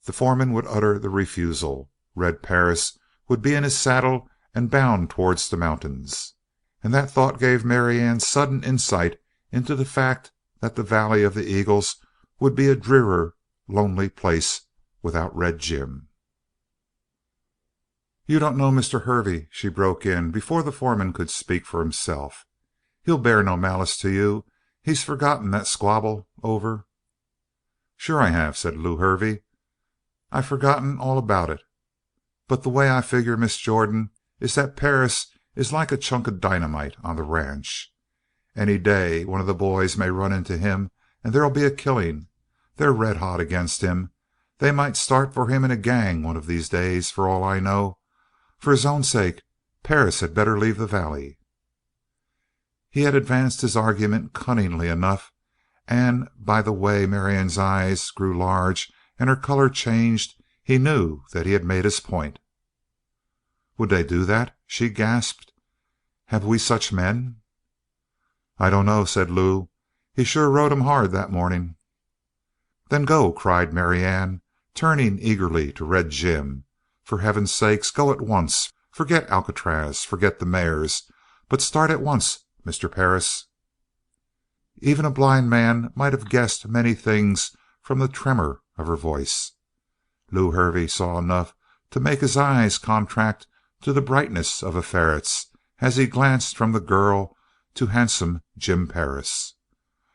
The foreman would utter the refusal. Red Perris would be in his saddle and bound towards the mountains. And that thought gave Marianne sudden insight into the fact that the Valley of the Eagles would be a drearer, lonely place without Red Jim. You don't know Mr. Hervey, she broke in before the foreman could speak for himself. He'll bear no malice to you. He's forgotten that squabble over. Sure I have, said Lew Hervey. I've forgotten all about it. But the way I figure, Miss Jordan, is that Perris is like a chunk of dynamite on the ranch. Any day one of the boys may run into him, and there'll be a killing. They're red hot against him. They might start for him in a gang one of these days, for all I know. For his own sake, Perris had better leave the valley. He had advanced his argument cunningly enough, and by the way Marianne's eyes grew large and her color changed, he knew that he had made his point. Would they do that? She gasped. Have we such men? I don't know, said Lew. He sure rode 'em hard that morning. Then go, cried Marianne, turning eagerly to Red Jim. For heaven's sake, go at once. Forget Alcatraz, forget the mares, but start at once, Mr. Perris. Even a blind man might have guessed many things from the tremor of her voice. Lew Hervey saw enough to make his eyes contract to the brightness of a ferret's as he glanced from the girl to handsome Jim Perris.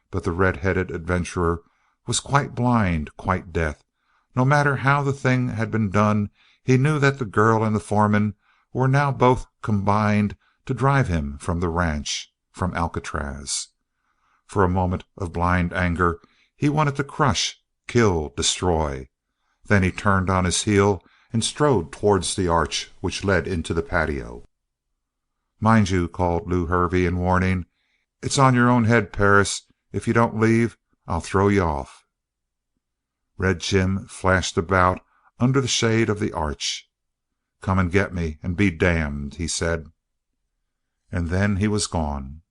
But the red-headed adventurer was quite blind, quite deaf. No matter how the thing had been done, he knew that the girl and the foreman were now both combined to drive him from the ranch, from Alcatraz. For a moment of blind anger he wanted to crush, kill, destroy. Then he turned on his heel and strode towards the arch which led into the patio. "Mind you," called Lew Hervey in warning. "It's on your own head, Perris. If you don't leave, I'll throw you off." Red Jim flashed about under the shade of the arch. "Come and get me and be damned," he said. And then he was gone.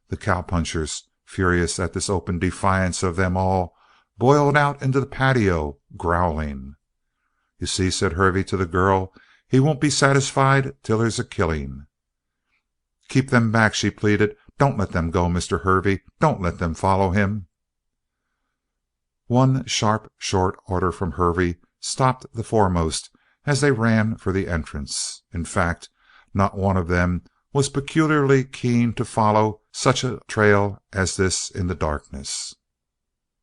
The cowpunchers, furious at this open defiance of them all, boiled out into the patio, growling. "You see," said Hervey to the girl, "he won't be satisfied till there's a killing." "Keep them back," she pleaded. "Don't let them go, Mr. Hervey. Don't let them follow him." One sharp, short order from Hervey stopped the foremost as they ran for the entrance. In fact, not one of them was peculiarly keen to follow such a trail as this in the darkness.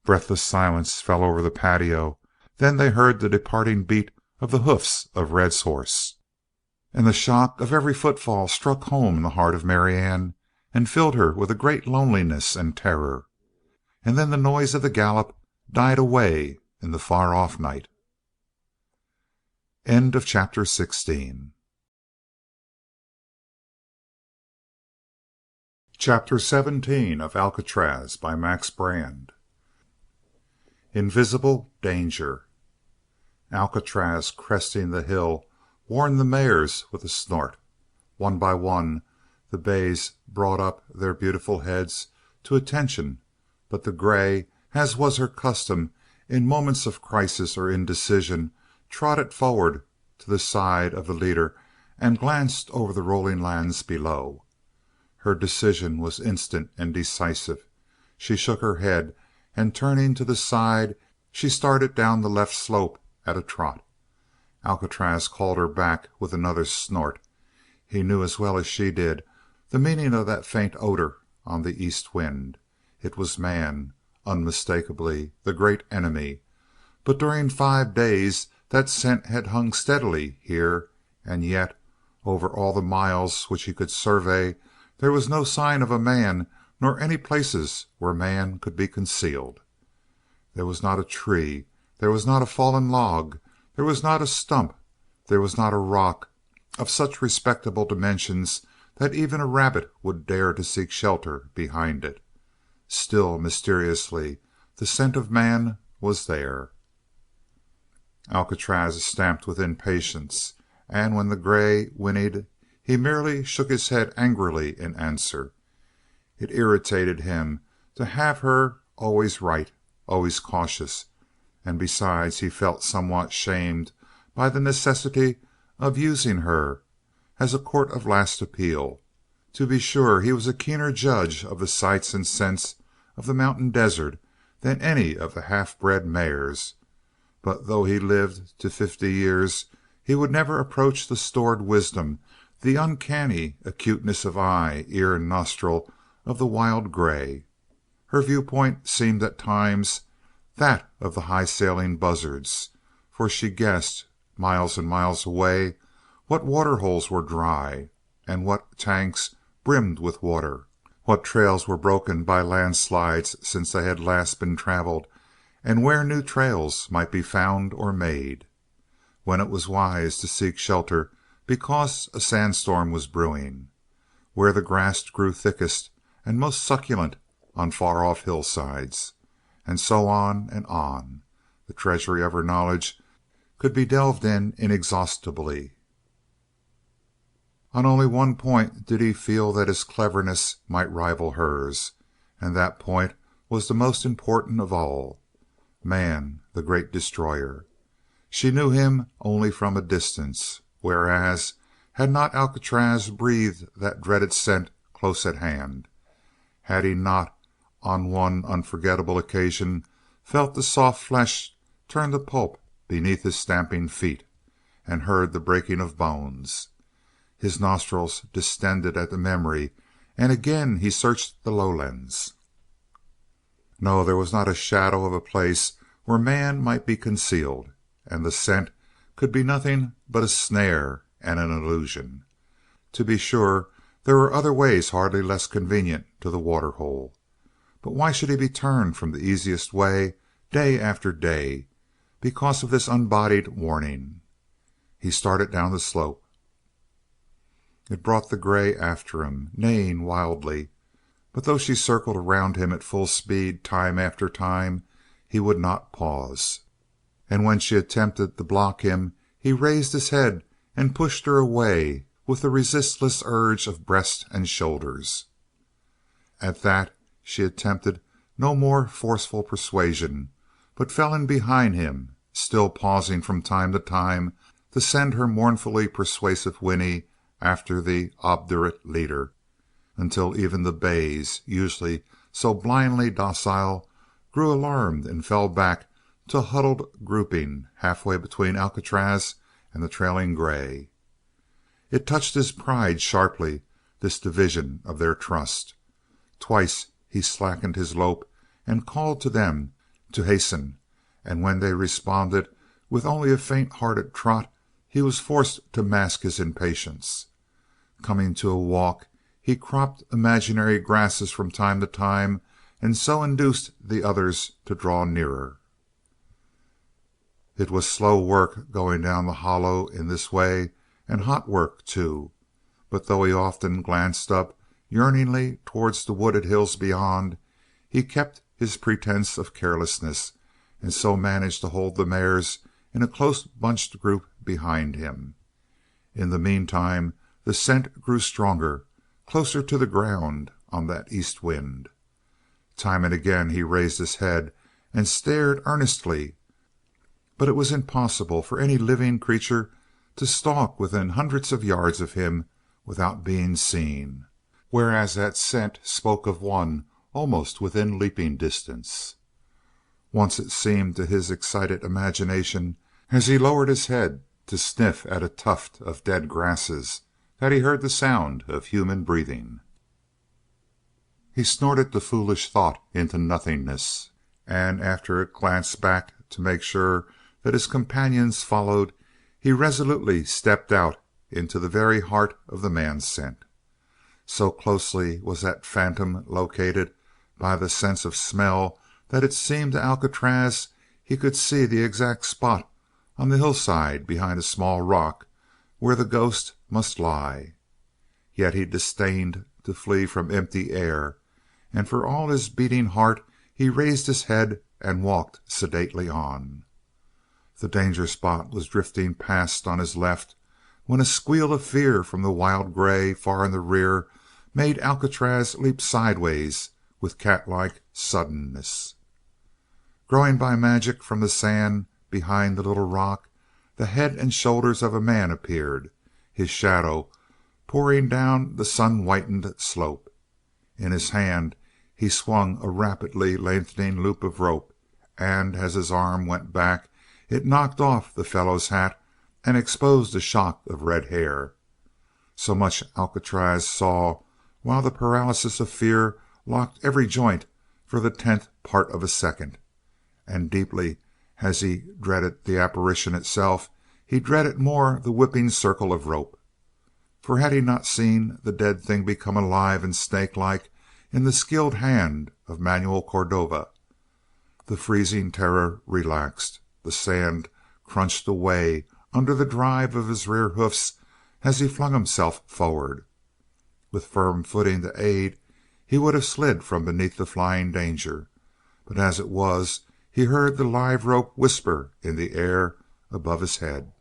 Breathless silence fell over the patio. Then they heard the departing beat of the hoofs of Red's horse, and the shock of every footfall struck home in the heart of Marianne and filled her with a great loneliness and terror. And then the noise of the gallop died away in the far-off night. End of chapter 16. Chapter 17 of Alcatraz by Max Brand. Invisible danger. Alcatraz, cresting the hill, warned the mares with a snort. One by one the bays brought up their beautiful heads to attention, but the gray, as was her custom in moments of crisis or indecision, trotted forward to the side of the leader and glanced over the rolling lands below. Her decision was instant and decisive. She shook her head, and turning to the side, she started down the left slope at a trot. Alcatraz called her back with another snort. He knew as well as she did the meaning of that faint odor on the east wind. It was man, unmistakably the great enemy. But during 5 days that scent had hung steadily here, and yet, over all the miles which he could survey, there was no sign of a man, nor any places where man could be concealed. There was not a tree, there was not a fallen log, there was not a stump, there was not a rock of such respectable dimensions that even a rabbit would dare to seek shelter behind it. Still, mysteriously, the scent of man was there. Alcatraz stamped with impatience, and when the gray whinnied, he merely shook his head angrily in answer. It irritated him to have her always right, always cautious, and besides he felt somewhat shamed by the necessity of using her as a court of last appeal. To be sure, he was a keener judge of the sights and scents of the mountain desert than any of the half-bred mares, but though he lived to 50 years, he would never approach the stored wisdom, the uncanny acuteness of eye, ear, and nostril of the wild gray. Her viewpoint seemed at times that of the high-sailing buzzards, for she guessed, miles and miles away, what water-holes were dry, and what tanks brimmed with water, what trails were broken by landslides since they had last been traveled, and where new trails might be found or made. When it was wise to seek shelter because a sandstorm was brewing, where the grass grew thickest and most succulent on far-off hillsides, and so on and on. The treasury of her knowledge could be delved in inexhaustibly. On only one point did he feel that his cleverness might rival hers, and that point was the most important of all. Man, the great destroyer. She knew him only from a distance, whereas, had not Alcatraz breathed that dreaded scent close at hand? Had he not, on one unforgettable occasion, felt the soft flesh turn to pulp beneath his stamping feet, and heard the breaking of bones? His nostrils distended at the memory, and again he searched the lowlands. No, there was not a shadow of a place where man might be concealed, and the scent could be nothing but a snare and an illusion. To be sure, There were other ways hardly less convenient to the waterhole. But why should he be turned from the easiest way day after day because of this unbodied warning? He started down the slope. It brought the gray after him, neighing wildly, but though she circled around him at full speed time after time, he would not pause. And when she attempted to block him, he raised his head and pushed her away with the resistless urge of breast and shoulders. At that she attempted no more forceful persuasion, but fell in behind him, still pausing from time to time to send her mournfully persuasive whinny after the obdurate leader, until even the bays, usually so blindly docile, grew alarmed and fell back to a huddled grouping halfway between Alcatraz and the trailing gray. It touched his pride sharply, this division of their trust. Twice he slackened his lope and called to them to hasten, and when they responded with only a faint-hearted trot, he was forced to mask his impatience. Coming to a walk, he cropped imaginary grasses from time to time, and so induced the others to draw nearer. It was slow work going down the hollow in this way, and hot work, too, but though he often glanced up yearningly towards the wooded hills beyond, he kept his pretense of carelessness, and so managed to hold the mares in a close bunched group behind him. In the meantime the scent grew stronger, closer to the ground on that east wind. Time and again he raised his head and stared earnestly, but it was impossible for any living creature to stalk within hundreds of yards of him without being seen, whereas that scent spoke of one almost within leaping distance. Once it seemed to his excited imagination, as he lowered his head to sniff at a tuft of dead grasses, that he heard the sound of human breathing. He snorted the foolish thought into nothingness, and after a glance back to make sure that his companions followed, he resolutely stepped out into the very heart of the man scent. So closely was that phantom located by the sense of smell that it seemed to Alcatraz he could see the exact spot on the hillside behind a small rock where the ghost must lie. Yet he disdained to flee from empty air, and for all his beating heart he raised his head and walked sedately on. The danger spot was drifting past on his left when a squeal of fear from the wild gray far in the rear made Alcatraz leap sideways with cat-like suddenness. Growing by magic from the sand behind the little rock, the head and shoulders of a man appeared, his shadow pouring down the sun-whitened slope. In his hand he swung a rapidly lengthening loop of rope, and as his arm went back it knocked off the fellow's hat and exposed a shock of red hair. So much Alcatraz saw, while the paralysis of fear locked every joint for the 10th part of a second, and deeply as he dreaded the apparition itself, he dreaded more the whipping circle of rope. For had he not seen the dead thing become alive and snake-like in the skilled hand of Manuel Cordova? The freezing terror relaxed. The sand crunched away under the drive of his rear hoofs as he flung himself forward. With firm footing to aid, he would have slid from beneath the flying danger, but as it was, he heard the live rope whisper in the air above his head.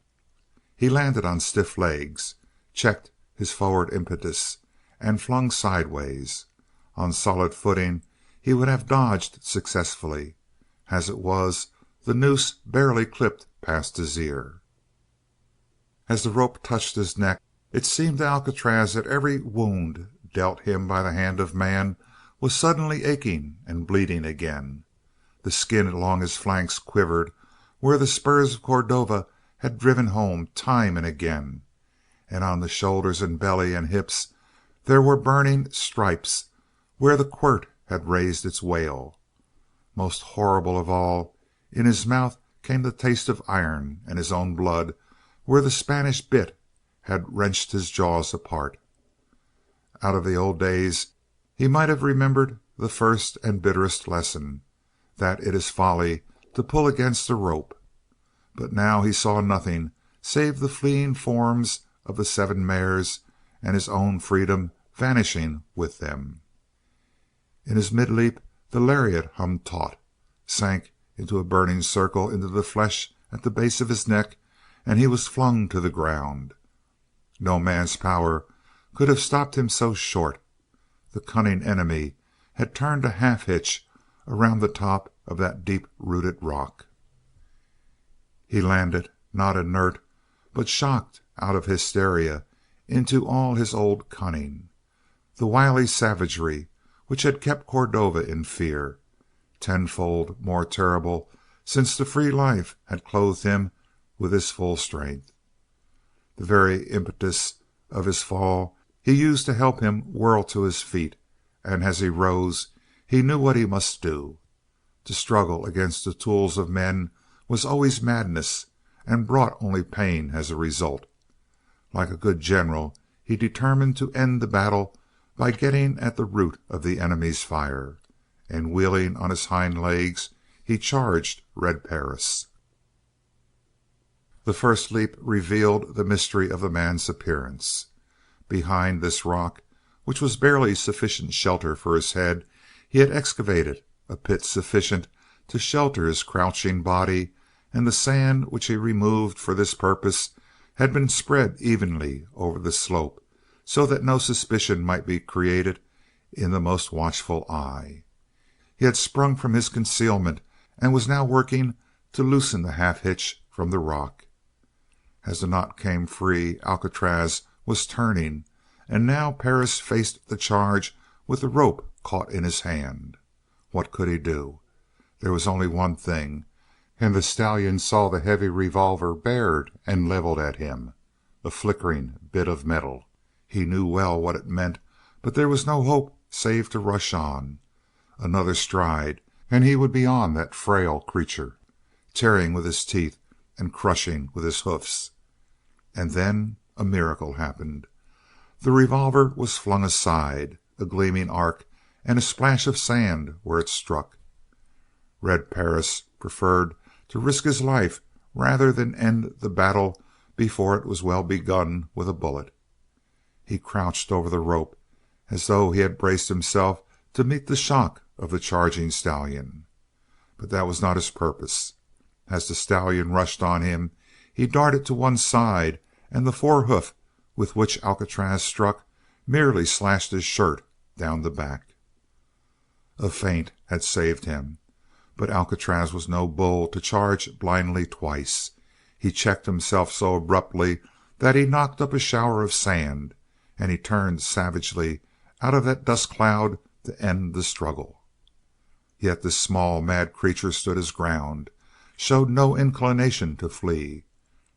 He landed on stiff legs, checked his forward impetus, and flung sideways. On solid footing he would have dodged successfully. As it was, the noose barely clipped past his ear. As the rope touched his neck, it seemed to Alcatraz that every wound dealt him by the hand of man was suddenly aching and bleeding again. The skin along his flanks quivered where the spurs of Cordova had driven home time and again, and on the shoulders and belly and hips there were burning stripes where the quirt had raised its wail. Most horrible of all, in his mouth came the taste of iron and his own blood where the Spanish bit had wrenched his jaws apart. out of the old days, he might have remembered the first and bitterest lesson, that it is folly to pull against a rope. But now he saw nothing save the fleeing forms of the 7 mares and his own freedom vanishing with them. In his mid-leap the lariat hummed taut, sank into a burning circle into the flesh at the base of his neck, and he was flung to the ground. No man's power could have stopped him so short. The cunning enemy had turned a half-hitch around the top of that deep-rooted rock. He landed, not inert, but shocked out of hysteria into all his old cunning, the wily savagery which had kept Cordova in fear, tenfold more terrible since the free life had clothed him with his full strength. The very impetus of his fall he used to help him whirl to his feet, and as he rose he knew what he must do. To struggle against the tools of men was always madness, and brought only pain as a result. Like a good general, he determined to end the battle by getting at the root of the enemy's fire, and wheeling on his hind legs, he charged Red Perris. The first leap revealed the mystery of the man's appearance. Behind this rock, which was barely sufficient shelter for his head, he had excavated a pit sufficient to shelter his crouching body, and the sand which he removed for this purpose had been spread evenly over the slope, so that no suspicion might be created in the most watchful eye. He had sprung from his concealment and was now working to loosen the half-hitch from the rock. As the knot came free, Alcatraz was turning, and now Perris faced the charge with the rope caught in his hand. What could he do? There was only one thing, and the stallion saw the heavy revolver bared and leveled at him, a flickering bit of metal. He knew well what it meant, but there was no hope save to rush on. Another stride, and he would be on that frail creature, tearing with his teeth and crushing with his hoofs. And then a miracle happened. The revolver was flung aside, a gleaming arc and a splash of sand where it struck. Red Perris preferred to risk his life rather than end the battle before it was well begun with a bullet. He crouched over the rope as though he had braced himself to meet the shock of the charging stallion. But that was not his purpose. As the stallion rushed on him, he darted to one side, and the forehoof with which Alcatraz struck merely slashed his shirt down the back. A feint had saved him, but Alcatraz was no bull to charge blindly twice. He checked himself so abruptly that he knocked up a shower of sand, and he turned savagely out of that dust cloud to end the struggle. Yet this small, mad creature stood his ground, showed no inclination to flee.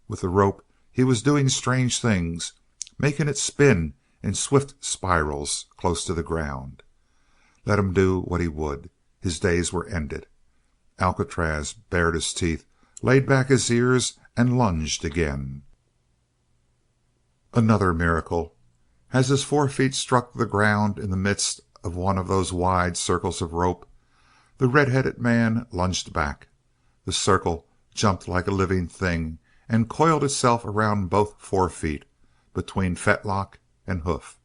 With the rope he was doing strange things, making it spin in swift spirals close to the ground. Let him do what he would, his days were ended. Alcatraz bared his teeth, laid back his ears, and lunged again. Another miracle. As his forefeet struck the ground in the midst of one of those wide circles of rope, the red-headed man lunged back. The circle jumped like a living thing and coiled itself around both forefeet, between fetlock and hoof.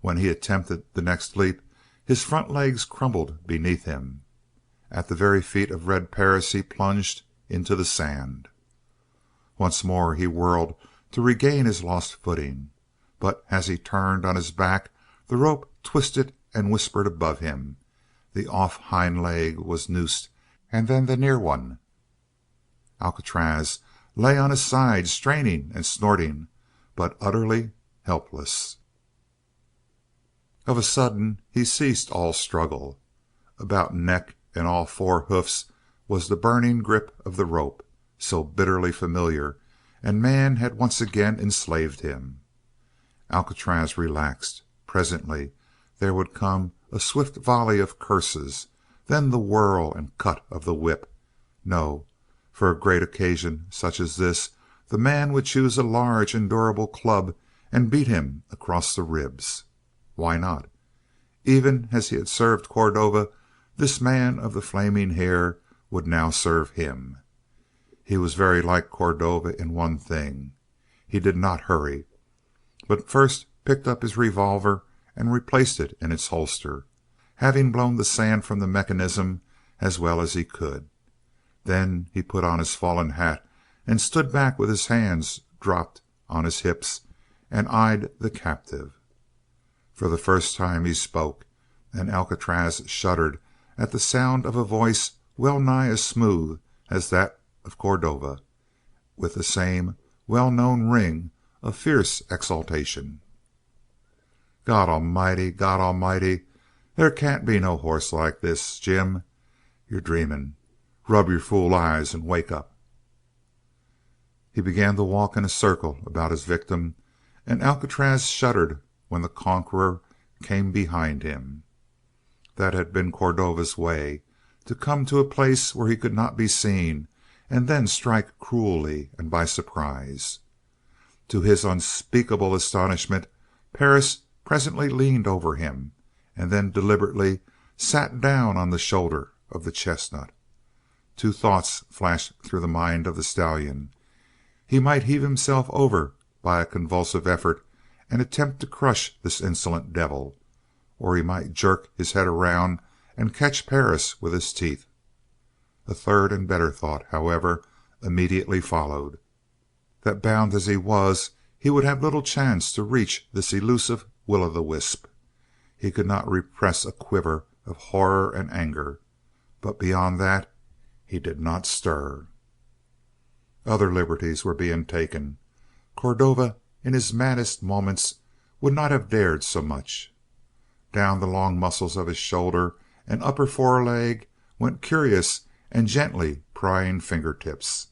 When he attempted the next leap, his front legs crumbled beneath him. At the very feet of Red Perris he plunged into the sand. Once more he whirled to regain his lost footing, but as he turned on his back the rope twisted and whispered above him. The off hind leg was noosed, and then the near one. Alcatraz lay on his side, straining and snorting, but utterly helpless. Of a sudden he ceased all struggle. About neck and all 4 hoofs was the burning grip of the rope, so bitterly familiar, and man had once again enslaved him. Alcatraz relaxed. Presently there would come a swift volley of curses, then the whirl and cut of the whip. No, for a great occasion such as this, the man would choose a large and durable club and beat him across the ribs. Why not? Even as he had served Cordova, this man of the flaming hair would now serve him. He was very like Cordova in one thing. He did not hurry, but first picked up his revolver and replaced it in its holster, having blown the sand from the mechanism as well as he could. Then he put on his fallen hat and stood back with his hands dropped on his hips and eyed the captive. For the first time he spoke, and Alcatraz shuddered at the sound of a voice well nigh as smooth as that of Cordova, with the same well-known ring of fierce exultation. God Almighty, God Almighty, there can't be no horse like this, Jim. You're dreaming. Rub your fool eyes and wake up. He began to walk in a circle about his victim, and Alcatraz shuddered when the conqueror came behind him. That had been Cordova's way, to come to a place where he could not be seen and then strike cruelly and by surprise. To his unspeakable astonishment, Perris presently leaned over him and then deliberately sat down on the shoulder of the chestnut. Two thoughts flashed through the mind of the stallion. He might heave himself over by a convulsive effort and attempt to crush this insolent devil, or he might jerk his head around and catch Perris with his teeth. A third and better thought, however, immediately followed: that bound as he was, he would have little chance to reach this elusive will-o'-the-wisp. He could not repress a quiver of horror and anger, but beyond that he did not stir. Other liberties were being taken. Cordova, in his maddest moments, would not have dared so much. Down the long muscles of his shoulder and upper foreleg went curious and gently prying fingertips,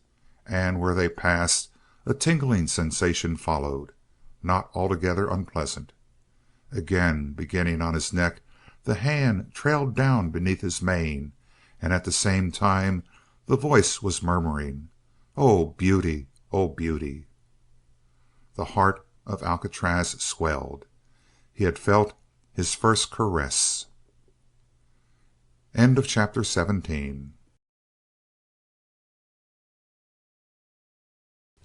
and where they passed a tingling sensation followed, not altogether unpleasant. Again, beginning on his neck, the hand trailed down beneath his mane, and at the same time the voice was murmuring, "Oh, beauty! Oh, beauty!" The heart of Alcatraz swelled. He had felt his first caress. End of chapter 17.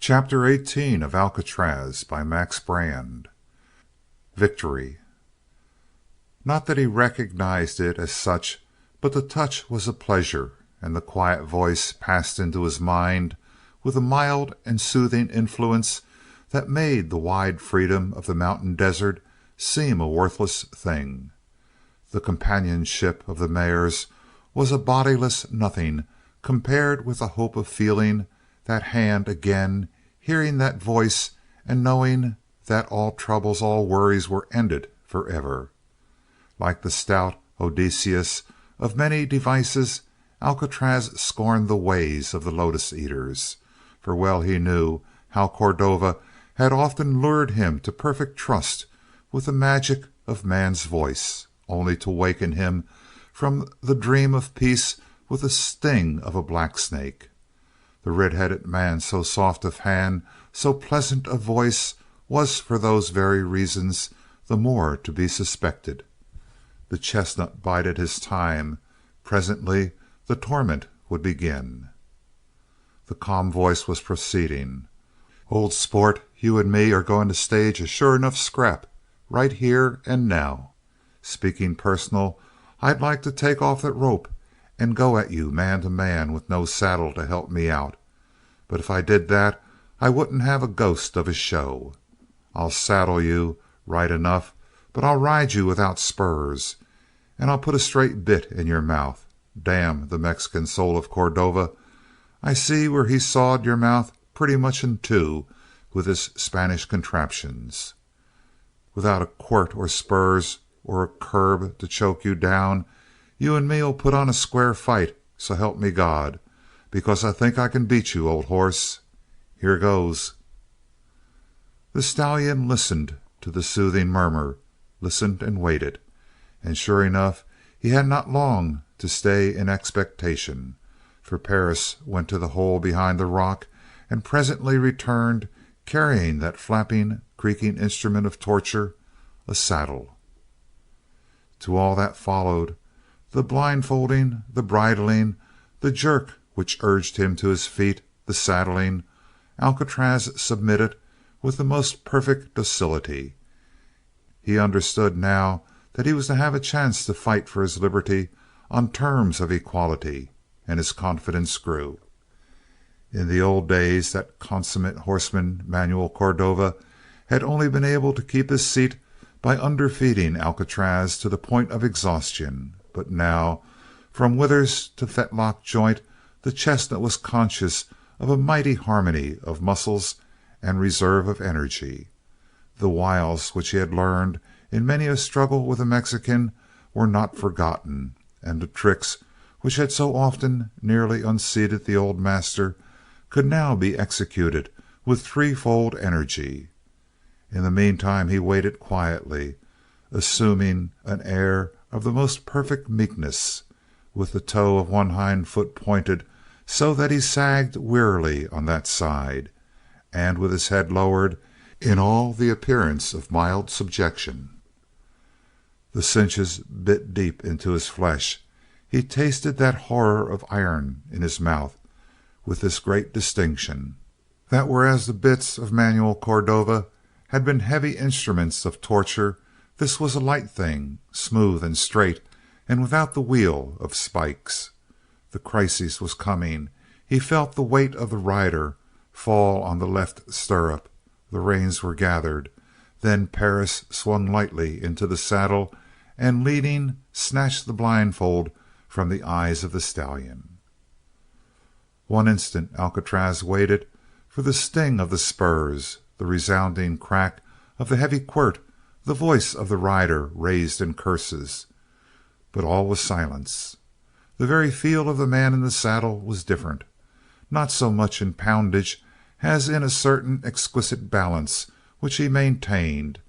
Chapter 18 of Alcatraz by Max Brand. Victory. Not that he recognized it as such, but the touch was a pleasure, and the quiet voice passed into his mind with a mild and soothing influence that made the wide freedom of the mountain desert seem a worthless thing. The companionship of the mares was a bodiless nothing compared with the hope of feeling that hand again, hearing that voice, and knowing that all troubles, all worries were ended forever. Like the stout Odysseus of many devices, Alcatraz scorned the ways of the Lotus Eaters, for well he knew how Cordova had often lured him to perfect trust with the magic of man's voice, only to waken him from the dream of peace with the sting of a black snake. The red-headed man, so soft of hand, so pleasant of voice, was for those very reasons the more to be suspected. The chestnut bided his time. Presently the torment would begin. The calm voice was proceeding. "Old sport, you and me are going to stage a sure enough scrap, right here and now. Speaking personal, I'd like to take off that rope and go at you man to man with no saddle to help me out. But if I did that, I wouldn't have a ghost of a show. I'll saddle you, right enough, but I'll ride you without spurs, and I'll put a straight bit in your mouth. Damn the Mexican soul of Cordova. I see where he sawed your mouth pretty much in two with his Spanish contraptions. Without a quirt or spurs or a curb to choke you down, you and me'll put on a square fight, so help me God, because I think I can beat you, old horse. Here goes." The stallion listened to the soothing murmur, listened and waited, and sure enough he had not long to stay in expectation, for Perris went to the hole behind the rock and presently returned carrying that flapping, creaking instrument of torture, a saddle. To all that followed, the blindfolding, the bridling, the jerk which urged him to his feet, the saddling, Alcatraz submitted with the most perfect docility. He understood now that he was to have a chance to fight for his liberty on terms of equality, and his confidence grew. In the old days that consummate horseman, Manuel Cordova, had only been able to keep his seat by underfeeding Alcatraz to the point of exhaustion, but now, from withers to fetlock joint, the chestnut was conscious of a mighty harmony of muscles and reserve of energy. The wiles which he had learned in many a struggle with the Mexican were not forgotten, and the tricks which had so often nearly unseated the old master could now be executed with threefold energy. In the meantime he waited quietly, assuming an air of the most perfect meekness, with the toe of one hind foot pointed so that he sagged wearily on that side, and with his head lowered in all the appearance of mild subjection. The cinches bit deep into his flesh. He tasted that horror of iron in his mouth with this great distinction, that whereas the bits of Manuel Cordova had been heavy instruments of torture, this was a light thing, smooth and straight and without the wheel of spikes. The crisis was coming. He felt the weight of the rider fall on the left stirrup. The reins were gathered. Then Perris swung lightly into the saddle and, leading, snatched the blindfold from the eyes of the stallion. One instant Alcatraz waited for the sting of the spurs, the resounding crack of the heavy quirt, the voice of the rider raised in curses. But all was silence. The very feel of the man in the saddle was different, not so much in poundage as in a certain exquisite balance which he maintained,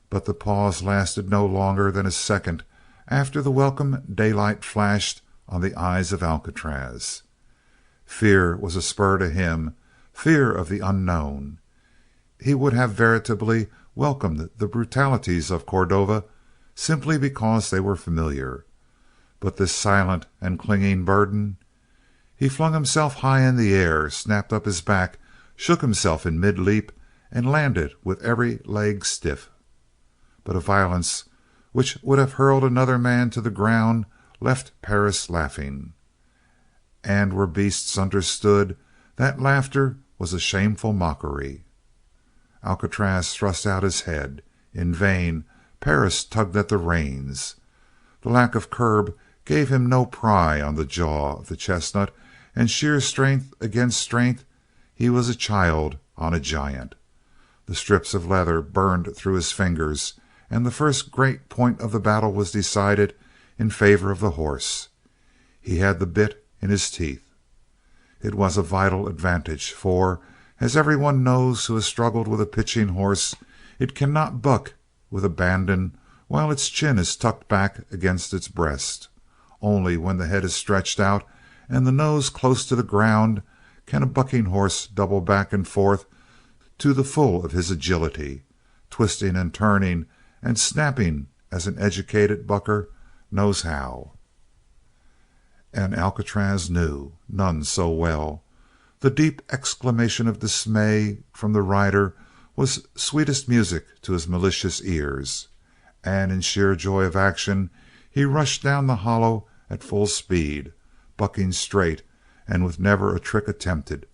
but the pause lasted no longer than a second after the welcome daylight flashed on the eyes of Alcatraz. Fear was a spur to him, fear of the unknown. He would have veritably welcomed the brutalities of Cordova simply because they were familiar. But this silent and clinging burden. He flung himself high in the air, snapped up his back, shook himself in mid-leap, and landed with every leg stiff. But a violence which would have hurled another man to the ground left Perris laughing. And where beasts understood, that laughter was a shameful mockery. Alcatraz thrust out his head. In vain Perris tugged at the reins. The lack of curb gave him no pry on the jaw of the chestnut, and sheer strength against strength, he was a child on a giant. The strips of leather burned through his fingers, and the first great point of the battle was decided in favor of the horse. He had the bit in his teeth. It was a vital advantage, for, as everyone knows who has struggled with a pitching horse, it cannot buck with abandon while its chin is tucked back against its breast. Only when the head is stretched out and the nose close to the ground can a bucking horse double back and forth to the full of his agility, twisting and turning and snapping as an educated bucker knows how. And Alcatraz knew, none so well. The deep exclamation of dismay from the rider was sweetest music to his malicious ears, and in sheer joy of action he rushed down the hollow at full speed, bucking straight and with never a trick attempted.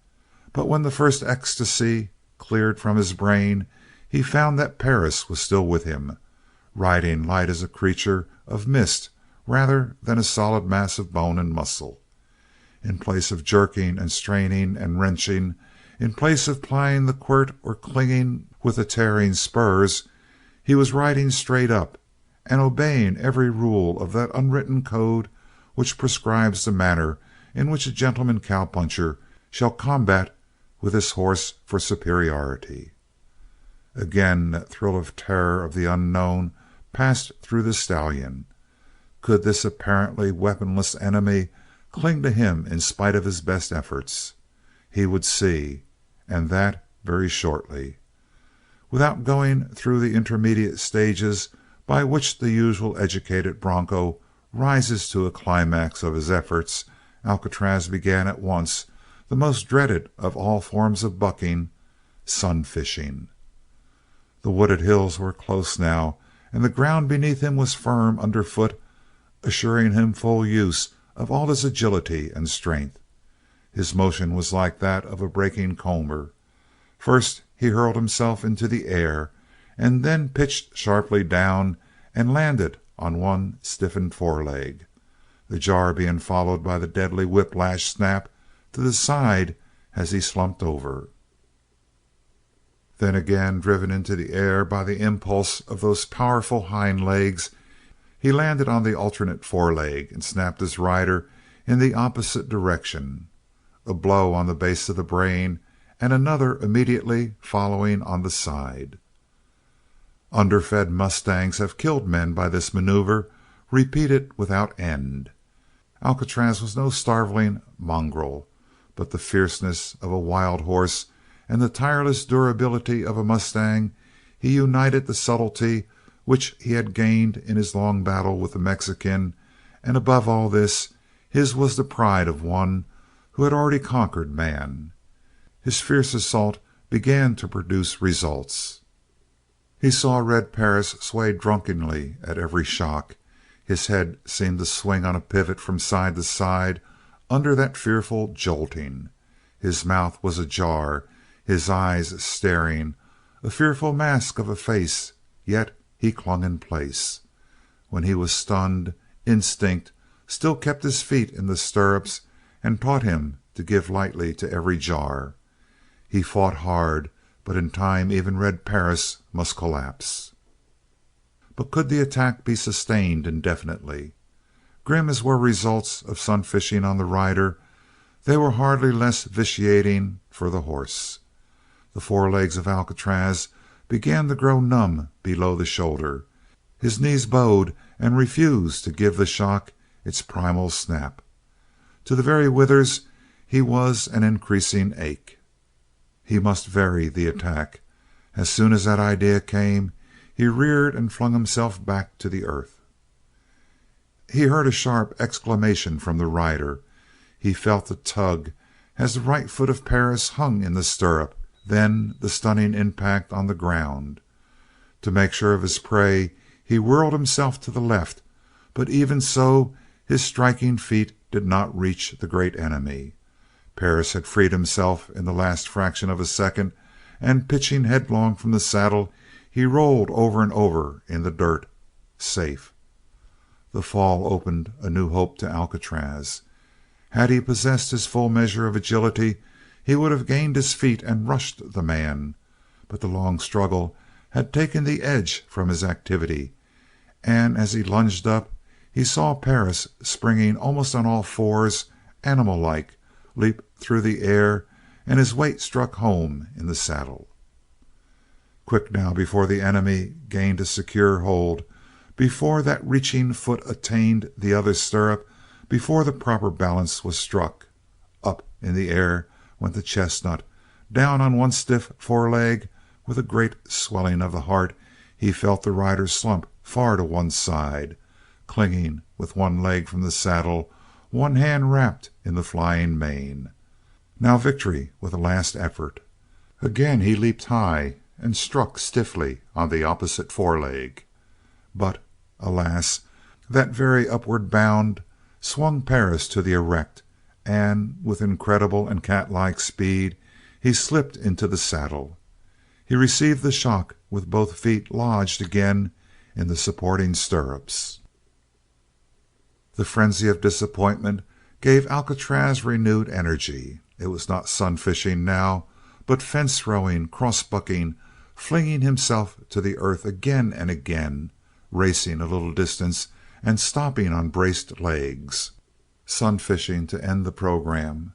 But when the first ecstasy cleared from his brain, he found that Perris was still with him, riding light as a creature of mist rather than a solid mass of bone and muscle. In place of jerking and straining and wrenching, in place of plying the quirt or clinging with the tearing spurs, he was riding straight up and obeying every rule of that unwritten code which prescribes the manner in which a gentleman cowpuncher shall combat with his horse for superiority. Again that thrill of terror of the unknown passed through the stallion. Could this apparently weaponless enemy cling to him in spite of his best efforts? He would see, and that very shortly. Without going through the intermediate stages, by which the usual educated bronco rises to a climax of his efforts, Alcatraz began at once the most dreaded of all forms of bucking, sun fishing. The wooded hills were close now, and the ground beneath him was firm underfoot, assuring him full use of all his agility and strength. His motion was like that of a breaking comber. First he hurled himself into the air, and then pitched sharply down and landed on one stiffened foreleg, the jar being followed by the deadly whiplash snap to the side as he slumped over. Then again, driven into the air by the impulse of those powerful hind legs, he landed on the alternate foreleg and snapped his rider in the opposite direction. A blow on the base of the brain, and another immediately following on the side. Underfed mustangs have killed men by this maneuver, repeated without end. Alcatraz was no starveling mongrel, but the fierceness of a wild horse and the tireless durability of a mustang, he united the subtlety which he had gained in his long battle with the Mexican, and above all this, his was the pride of one who had already conquered man. His fierce assault began to produce results. He saw red Perris sway drunkenly at every shock. His head seemed to swing on a pivot from side to side under that fearful jolting. His mouth was ajar, his eyes staring, a fearful mask of a face, yet he clung in place. When he was stunned, instinct still kept his feet in the stirrups and taught him to give lightly to every jar. He fought hard, but in time even red Perris must collapse. But could the attack be sustained indefinitely? Grim as were results of sun fishing on the rider, they were hardly less vitiating for the horse. The forelegs of Alcatraz began to grow numb below the shoulder. His knees bowed and refused to give the shock its primal snap. To the very withers he was an increasing ache. He must vary the attack. As soon as that idea came, he reared and flung himself back to the earth. He heard a sharp exclamation from the rider. He felt the tug as the right foot of Perris hung in the stirrup, then the stunning impact on the ground. To make sure of his prey, he whirled himself to the left, but even so his striking feet did not reach the great enemy. Perris had freed himself in the last fraction of a second, and pitching headlong from the saddle, he rolled over and over in the dirt, safe. The fall opened a new hope to Alcatraz. Had he possessed his full measure of agility, he would have gained his feet and rushed the man, but the long struggle had taken the edge from his activity, and as he lunged up, he saw Perris springing almost on all fours, animal-like, leap through the air, and his weight struck home in the saddle. Quick now, before the enemy gained a secure hold, before that reaching foot attained the other stirrup, before the proper balance was struck, up in the air went the chestnut, down on one stiff foreleg. With a great swelling of the heart, he felt the rider slump far to one side, clinging with one leg from the saddle, one hand wrapped in the flying mane. Now victory with a last effort. Again he leaped high and struck stiffly on the opposite foreleg. But, alas, that very upward bound swung Perris to the erect, and with incredible and cat-like speed he slipped into the saddle. He received the shock with both feet lodged again in the supporting stirrups. The frenzy of disappointment gave Alcatraz renewed energy. It was not sun fishing now, but fence rowing, cross-bucking, flinging himself to the earth again and again, racing a little distance and stopping on braced legs. Sun fishing to end the program.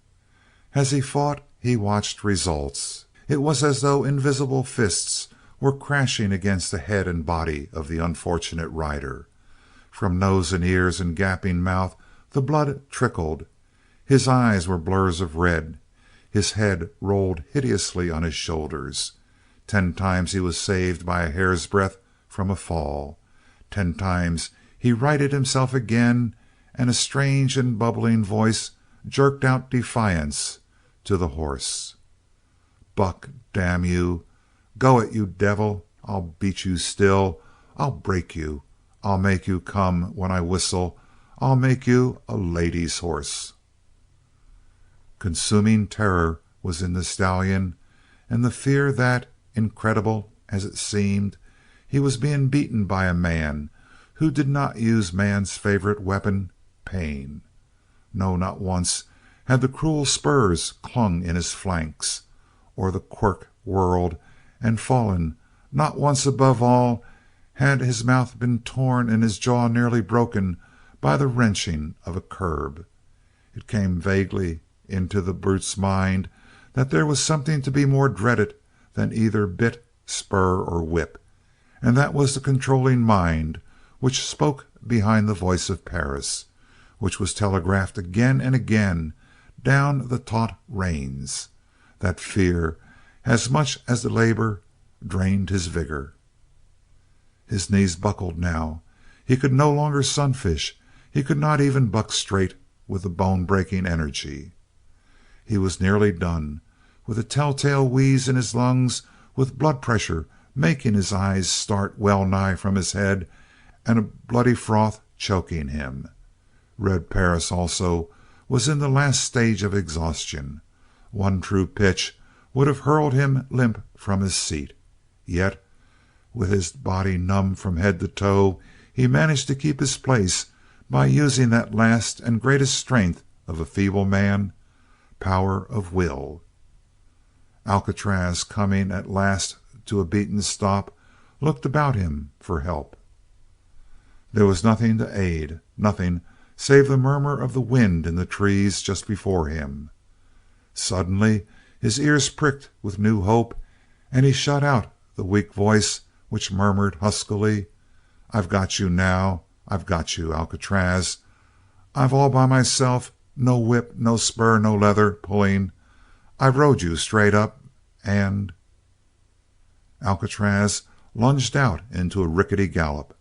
As he fought, he watched results. It was as though invisible fists were crashing against the head and body of the unfortunate rider. From nose and ears and gaping mouth the blood trickled. His eyes were blurs of red. His head rolled hideously on his shoulders. 10 times he was saved by a hair's breadth from a fall. 10 times he righted himself again, and a strange and bubbling voice jerked out defiance to the horse. "Buck, damn you! Go it, you devil! I'll beat you still. I'll break you. I'll make you come when I whistle. I'll make you a lady's horse." Consuming terror was in the stallion, and the fear that, incredible as it seemed, he was being beaten by a man who did not use man's favorite weapon, pain. No, not once had the cruel spurs clung in his flanks, or the quirt whirled and fallen. Not once, above all, had his mouth been torn and his jaw nearly broken by the wrenching of a curb. It came vaguely into the brute's mind that there was something to be more dreaded than either bit, spur, or whip, and that was the controlling mind which spoke behind the voice of Perris, which was telegraphed again and again down the taut reins. That fear, as much as the labor, drained his vigor. His knees buckled now. He could no longer sunfish. He could not even buck straight with the bone-breaking energy. He was nearly done, with a telltale wheeze in his lungs, with blood pressure making his eyes start well nigh from his head, and a bloody froth choking him. Red Perris also was in the last stage of exhaustion. One true pitch would have hurled him limp from his seat. Yet, with his body numb from head to toe, he managed to keep his place by using that last and greatest strength of a feeble man, power of will. Alcatraz, coming at last to a beaten stop, looked about him for help. There was nothing to aid, nothing save the murmur of the wind in the trees just before him. Suddenly his ears pricked with new hope, and he shut out the weak voice which murmured huskily, "I've got you now. I've got you, Alcatraz. I've all by myself, no whip, no spur, no leather pulling. I've rode you straight up and—" Alcatraz lunged out into a rickety gallop.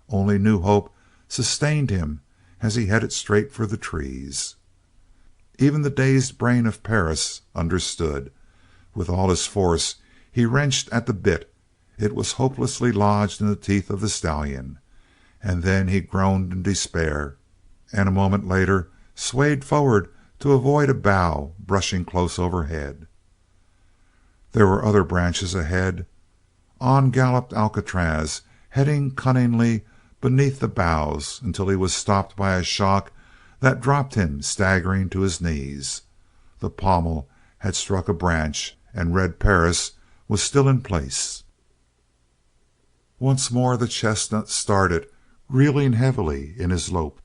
Only new hope sustained him as he headed straight for the trees. Even the dazed brain of Perris understood. With all his force he wrenched at the bit. It was hopelessly lodged in the teeth of the stallion. And then he groaned in despair, and a moment later swayed forward to avoid a bough brushing close overhead. There were other branches ahead. On galloped Alcatraz, heading cunningly beneath the boughs until he was stopped by a shock that dropped him staggering to his knees. The pommel had struck a branch, and Red Perris was still in place. Once more the chestnut started, reeling heavily in his lope.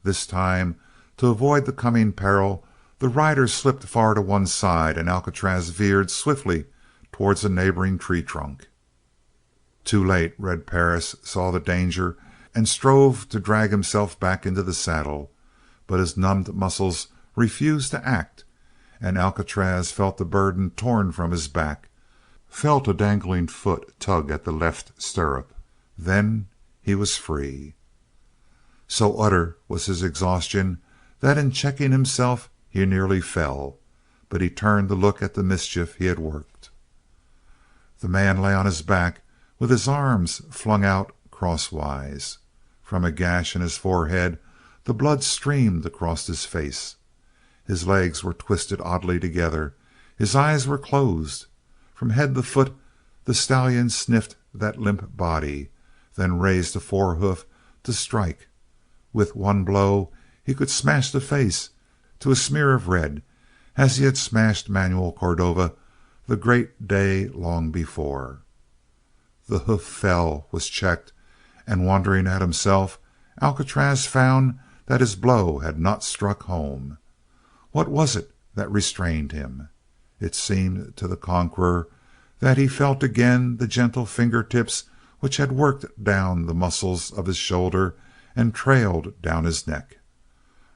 This time, to avoid the coming peril, the rider slipped far to one side, and Alcatraz veered swiftly towards a neighboring tree trunk. Too late, Red Perris saw the danger and strove to drag himself back into the saddle, but his numbed muscles refused to act, and Alcatraz felt the burden torn from his back, felt a dangling foot tug at the left stirrup. Then he was free. So utter was his exhaustion that in checking himself he nearly fell, but he turned to look at the mischief he had worked. The man lay on his back with his arms flung out crosswise. From a gash in his forehead the blood streamed across his face. His legs were twisted oddly together. His eyes were closed. From head to foot the stallion sniffed that limp body, then raised a forehoof to strike. With one blow he could smash the face to a smear of red, as he had smashed Manuel Cordova the great day long before. The hoof fell, was checked, and wondering at himself, Alcatraz found that his blow had not struck home. What was it that restrained him? It seemed to the conqueror that he felt again the gentle fingertips which had worked down the muscles of his shoulder and trailed down his neck.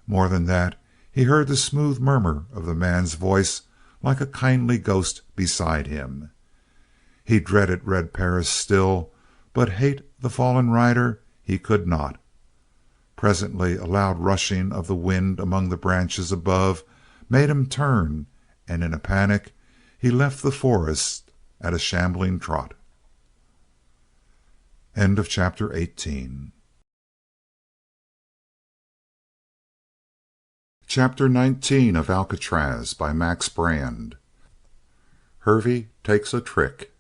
More than that, he heard the smooth murmur of the man's voice like a kindly ghost beside him. He dreaded Red Perris still, but hate the fallen rider He could not. Presently a loud rushing of the wind among the branches above made him turn, and in a panic he left the forest at a shambling trot. Chapter 19 of Alcatraz by Max Brand. Hervey takes a trick.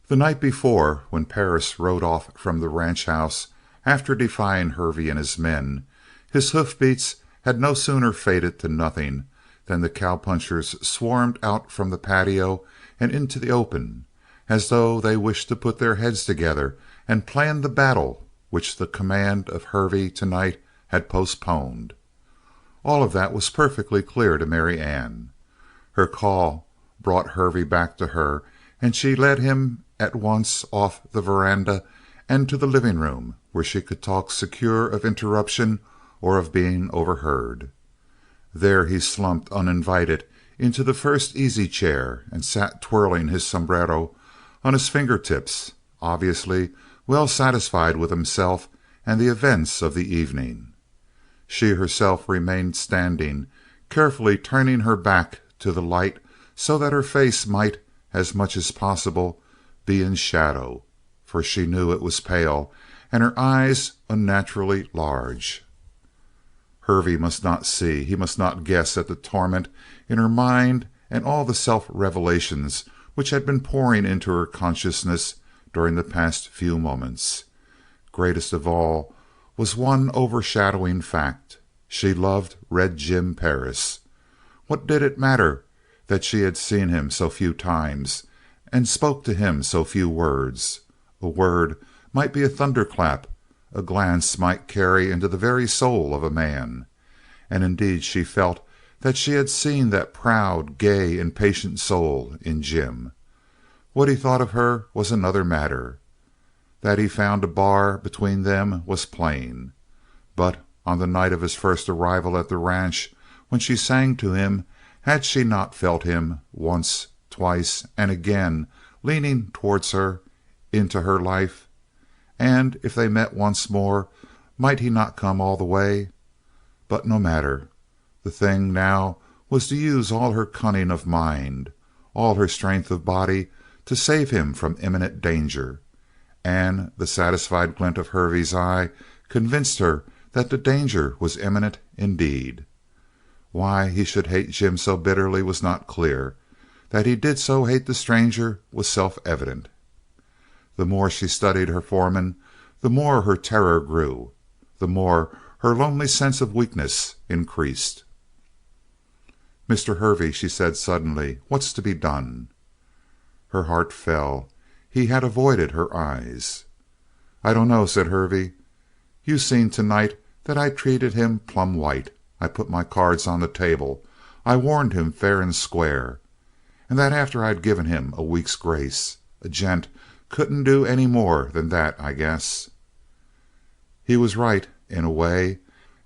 The night before, when Perris rode off from the ranch house after defying Hervey and his men, his hoofbeats had no sooner faded to nothing than the cowpunchers swarmed out from the patio and into the open, as though they wished to put their heads together and plan the battle which the command of Hervey tonight had postponed. All of that was perfectly clear to Mary Ann. Her call brought Hervey back to her, and she led him at once off the veranda and to the living room, where she could talk secure of interruption or of being overheard. There he slumped uninvited into the first easy chair and sat twirling his sombrero on his fingertips, obviously well satisfied with himself and the events of the evening. She herself remained standing, carefully turning her back to the light so that her face might, as much as possible, be in shadow, for she knew it was pale and her eyes unnaturally large. Hervey must not see, he must not guess at the torment in her mind and all the self-revelations which had been pouring into her consciousness during the past few moments. Greatest of all was one overshadowing fact. She loved Red Jim Perris. What did it matter that she had seen him so few times and spoke to him so few words? A word might be a thunderclap, a glance might carry into the very soul of a man. And indeed she felt that she had seen that proud, gay, impatient soul in Jim. What he thought of her was another matter. That he found a bar between them was plain. But on the night of his first arrival at the ranch, when she sang to him, had she not felt him once, twice, and again leaning towards her, into her life? And if they met once more, might he not come all the way? But no matter. The thing now was to use all her cunning of mind, all her strength of body, to save him from imminent danger. And the satisfied glint of Hervey's eye convinced her that the danger was imminent indeed. Why he should hate Jim so bitterly was not clear. That he did so hate the stranger was self-evident. The more she studied her foreman, the more her terror grew, the more her lonely sense of weakness increased. "Mr. Hervey," she said suddenly, "what's to be done?" Her heart fell. He had avoided her eyes. "I don't know," said Hervey. "You seen tonight that I treated him plumb white. I put my cards on the table. I warned him fair and square. And that after I'd given him a week's grace. A gent couldn't do any more than that, I guess." He was right, in a way.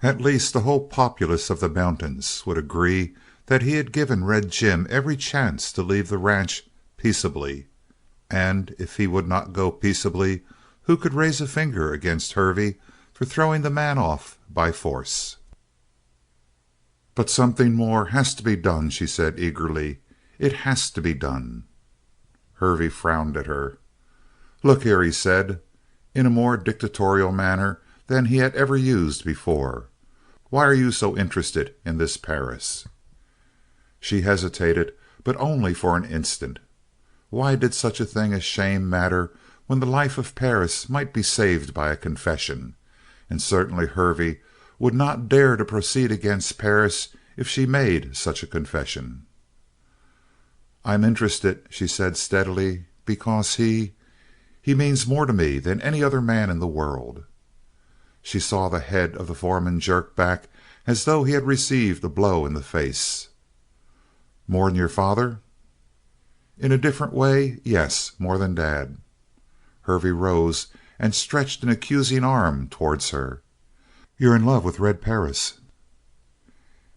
At least the whole populace of the mountains would agree that he had given Red Jim every chance to leave the ranch peaceably. And if he would not go peaceably, who could raise a finger against Hervey for throwing the man off by force? "But something more has to be done," she said eagerly. "It has to be done." Hervey frowned at her. "Look here," he said, in a more dictatorial manner than he had ever used before. "Why are you so interested in this Perris?" She hesitated, but only for an instant. Why did such a thing as shame matter when the life of Perris might be saved by a confession? And certainly Hervey would not dare to proceed against Perris if she made such a confession. "I'm interested," she said steadily, "because he means more to me than any other man in the world." She saw the head of the foreman jerk back as though he had received a blow in the face. "More'n your father?" "In a different way, yes. More than Dad." Hervey rose and stretched an accusing arm towards her. "You're in love with Red Perris."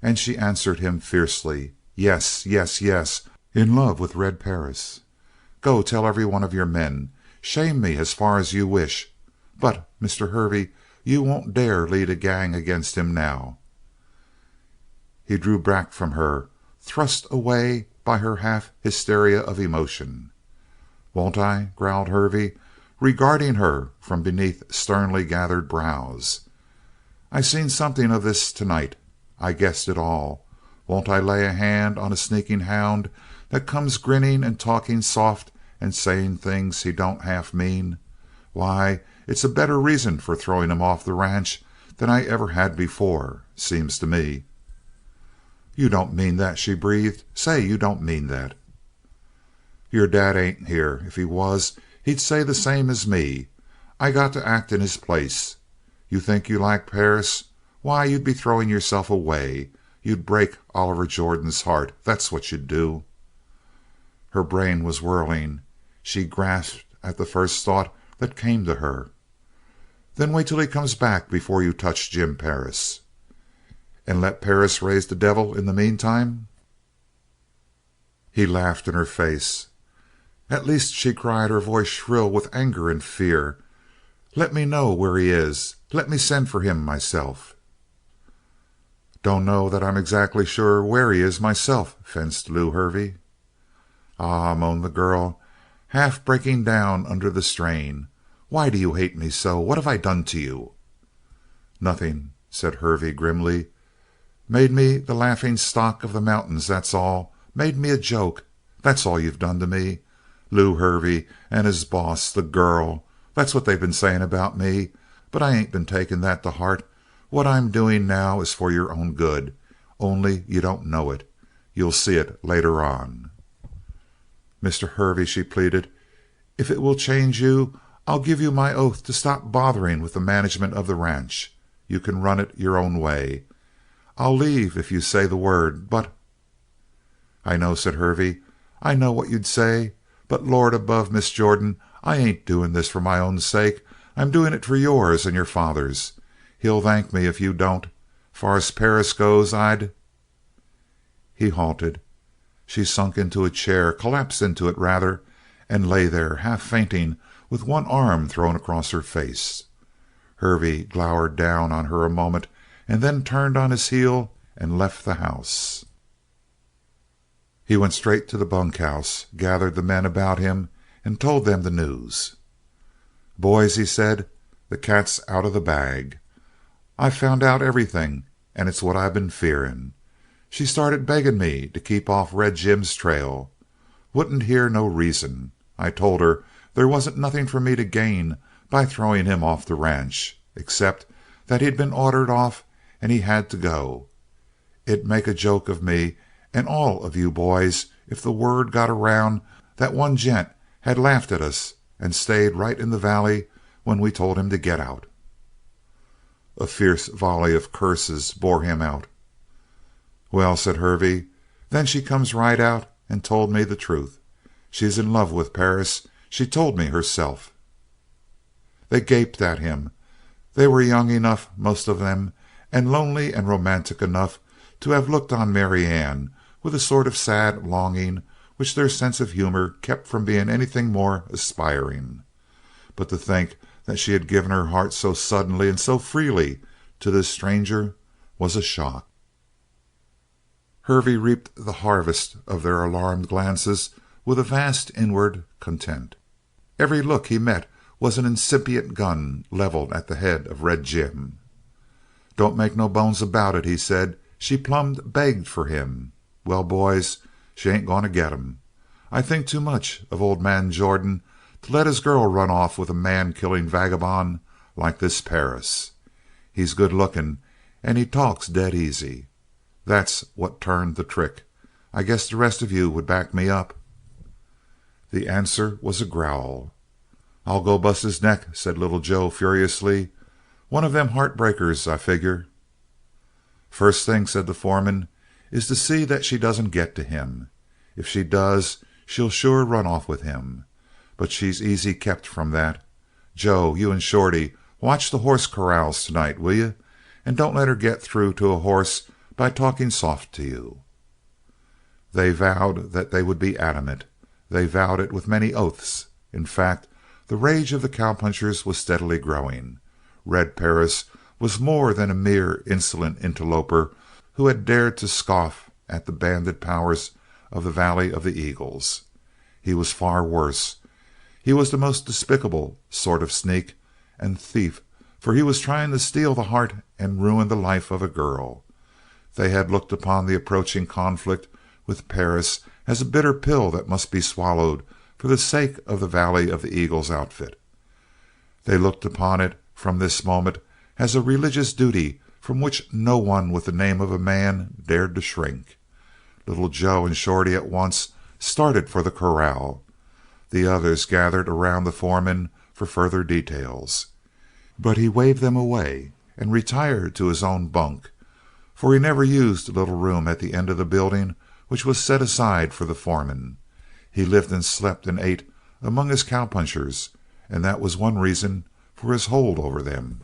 And she answered him fiercely. "Yes, yes, yes. In love with Red Perris. Go tell every one of your men. Shame me as far as you wish. But Mr. Hervey, you won't dare lead a gang against him now." He drew back from her, thrust away by her half hysteria of emotion. "Won't I?" growled Hervey, regarding her from beneath sternly gathered brows. "I seen something of this tonight. I guessed it all. Won't I lay a hand on a sneaking hound that comes grinning and talking soft and saying things he don't half mean? Why, it's a better reason for throwing him off the ranch than I ever had before, seems to me." "You don't mean that," she breathed. "Say you don't mean that." "Your dad ain't here. If he was, he'd say the same as me. I got to act in his place. You think you like Perris? Why, you'd be throwing yourself away. You'd break Oliver Jordan's heart. That's what you'd do." Her brain was whirling. She grasped at the first thought that came to her. "Then wait till he comes back before you touch Jim Perris." "And let Perris raise the devil in the meantime?" He laughed in her face. "At least," she cried, her voice shrill with anger and fear, "let me know where he is. Let me send for him myself." "Don't know that I'm exactly sure where he is myself," fenced Lew Hervey. "Ah," moaned the girl, half breaking down under the strain. "Why do you hate me so? What have I done to you?" "Nothing," said Hervey grimly. "Made me the laughing stock of the mountains, that's all. Made me a joke. That's all you've done to me. Lew Hervey and his boss, the girl. That's what they've been saying about me. But I ain't been taking that to heart. What I'm doing now is for your own good. Only you don't know it. You'll see it later on." "Mr. Hervey," she pleaded, "if it will change you, I'll give you my oath to stop bothering with the management of the ranch. You can run it your own way. I'll leave if you say the word, but—" "I know," said Hervey. "I know what you'd say. But Lord above, Miss Jordan, I ain't doing this for my own sake. I'm doing it for yours and your father's. He'll thank me if you don't. Far as Perris goes, I'd—" He halted. She sunk into a chair, collapsed into it, rather, and lay there half fainting with one arm thrown across her face. Hervey glowered down on her a moment and then turned on his heel and left the house. He went straight to the bunkhouse, gathered the men about him, and told them the news. "Boys," he said, "the cat's out of the bag. I've found out everything, and it's what I've been fearing. She started begging me to keep off Red Jim's trail. Wouldn't hear no reason. I told her there wasn't nothing for me to gain by throwing him off the ranch, except that he'd been ordered off and he had to go. It'd make a joke of me and all of you boys if the word got around that one gent had laughed at us and stayed right in the valley when we told him to get out." A fierce volley of curses bore him out. "Well," said Hervey, "then she comes right out and told me the truth. She's in love with Perris. She told me herself." They gaped at him. They were young enough, most of them, and lonely and romantic enough to have looked on Marianne with a sort of sad longing which their sense of humor kept from being anything more aspiring. But to think that she had given her heart so suddenly and so freely to this stranger was a shock. Hervey reaped the harvest of their alarmed glances with a vast inward content. Every look he met was an incipient gun leveled at the head of Red Jim. "Don't make no bones about it," he said. "She plumb begged for him. Well, boys, she ain't going to get him. I think too much of old man Jordan to let his girl run off with a man-killing vagabond like this Perris. He's good looking, and he talks dead easy. That's what turned the trick. I guess the rest of you would back me up." The answer was a growl. "I'll go bust his neck," said Little Joe furiously. "One of them heartbreakers, I figure." "First thing," said the foreman, "is to see that she doesn't get to him. If she does, she'll sure run off with him. But she's easy kept from that. Joe, you and Shorty watch the horse corrals tonight, will you? And don't let her get through to a horse by talking soft to you." They vowed that they would be adamant. They vowed it with many oaths. In fact, the rage of the cowpunchers was steadily growing. Red Perris was more than a mere insolent interloper who had dared to scoff at the banded powers of the Valley of the Eagles. He was far worse. He was the most despicable sort of sneak and thief, for he was trying to steal the heart and ruin the life of a girl. They had looked upon the approaching conflict with Perris as a bitter pill that must be swallowed for the sake of the Valley of the Eagles outfit. They looked upon it from this moment as a religious duty from which no one with the name of a man dared to shrink. Little Joe and Shorty at once started for the corral. The others gathered around the foreman for further details. But he waved them away and retired to his own bunk, for he never used the little room at the end of the building which was set aside for the foreman. He lived and slept and ate among his cowpunchers, and that was one reason for his hold over them.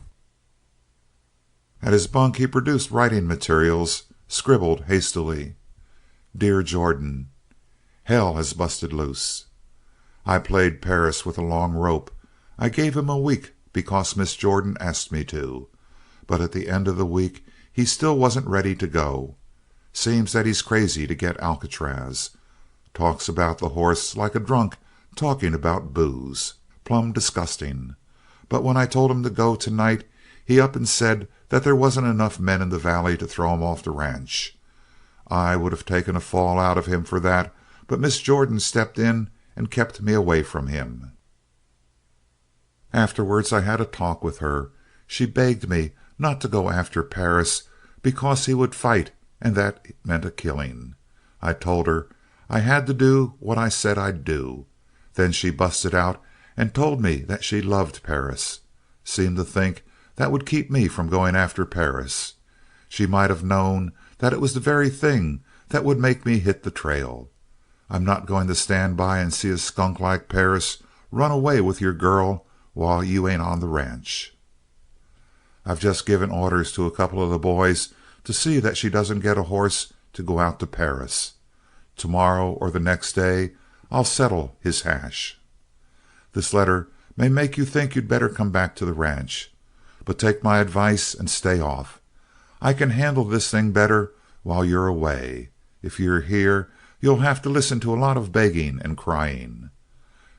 At his bunk he produced writing materials, scribbled hastily. Dear Jordan, hell has busted loose. I played Perris with a long rope. I gave him a week because Miss Jordan asked me to. But at the end of the week he still wasn't ready to go. Seems that he's crazy to get Alcatraz. Talks about the horse like a drunk talking about booze. Plumb disgusting. But when I told him to go tonight, he up and said that there wasn't enough men in the valley to throw him off the ranch. I would have taken a fall out of him for that, but Miss Jordan stepped in and kept me away from him. Afterwards I had a talk with her. She begged me not to go after Perris because he would fight, and that meant a killing. I told her I had to do what I said I'd do. Then she busted out and told me that she loved Perris. Seemed to think that would keep me from going after Perris. She might have known that it was the very thing that would make me hit the trail. I'm not going to stand by and see a skunk like Perris run away with your girl while you ain't on the ranch. I've just given orders to a couple of the boys to see that she doesn't get a horse to go out to Perris. Tomorrow or the next day I'll settle his hash. This letter may make you think you'd better come back to the ranch, but take my advice and stay off. I can handle this thing better while you're away. If you're here, you'll have to listen to a lot of begging and crying.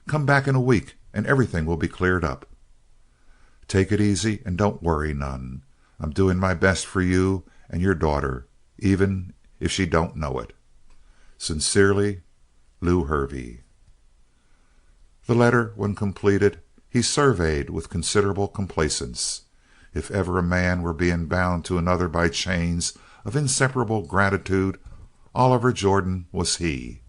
Come back in a week and everything will be cleared up. Take it easy and don't worry none. I'm doing my best for you and your daughter, even if she don't know it. Sincerely, Lew Hervey. The letter, when completed, he surveyed with considerable complacence. If ever a man were being bound to another by chains of inseparable gratitude, Oliver Jordan was he.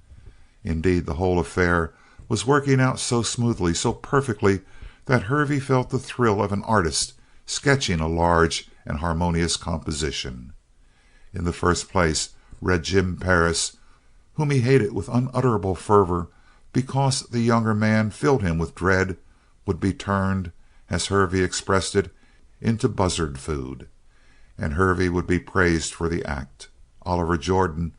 Indeed, the whole affair was working out so smoothly, so perfectly, that Hervey felt the thrill of an artist sketching a large and harmonious composition. In the first place, Red Jim Perris, whom he hated with unutterable fervor because the younger man filled him with dread, would be turned, as Hervey expressed it, into buzzard food, and Hervey would be praised for the act. Oliver Jordan,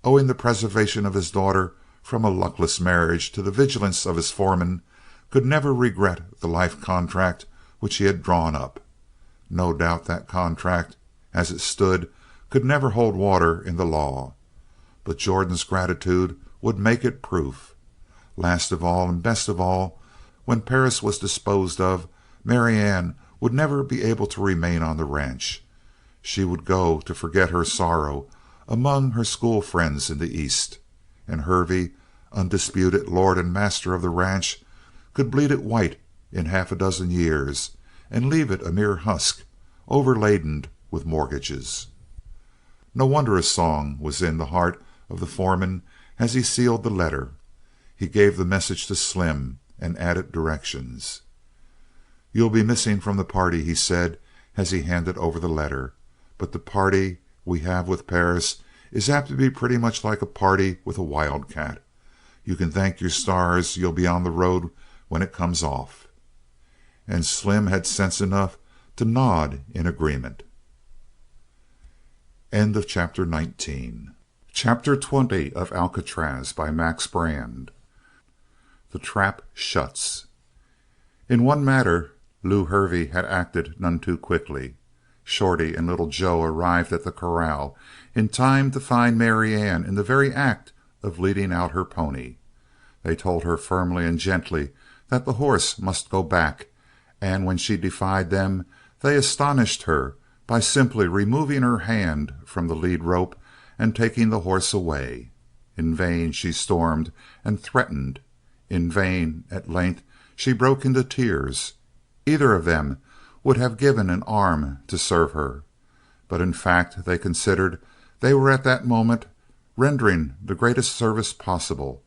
owing the preservation of his daughter from a luckless marriage to the vigilance of his foreman, could never regret the life contract which he had drawn up. No doubt that contract, as it stood, could never hold water in the law, but Jordan's gratitude would make it proof. Last of all and best of all, when Perris was disposed of, Marianne would never be able to remain on the ranch. She would go to forget her sorrow among her school friends in the East, and Hervey, undisputed lord and master of the ranch, could bleed it white in half a dozen years and leave it a mere husk, overladen with mortgages. No wonder a song was in the heart of the foreman as he sealed the letter. He gave the message to Slim and added directions. "You'll be missing from the party," he said as he handed over the letter, "but the party we have with Perris is apt to be pretty much like a party with a wildcat. You can thank your stars you'll be on the road when it comes off." And Slim had sense enough to nod in agreement. End of chapter 19. Chapter 20 of Alcatraz by Max Brand. The Trap Shuts. In one matter Lew Hervey had acted none too quickly. Shorty and Little Joe arrived at the corral in time to find Marianne in the very act of leading out her pony. They told her firmly and gently that the horse must go back, and when she defied them they astonished her by simply removing her hand from the lead rope and taking the horse away. In vain she stormed and threatened. In vain, at length, she broke into tears. Either of them would have given an arm to serve her. But in fact they considered they were at that moment rendering the greatest service possible.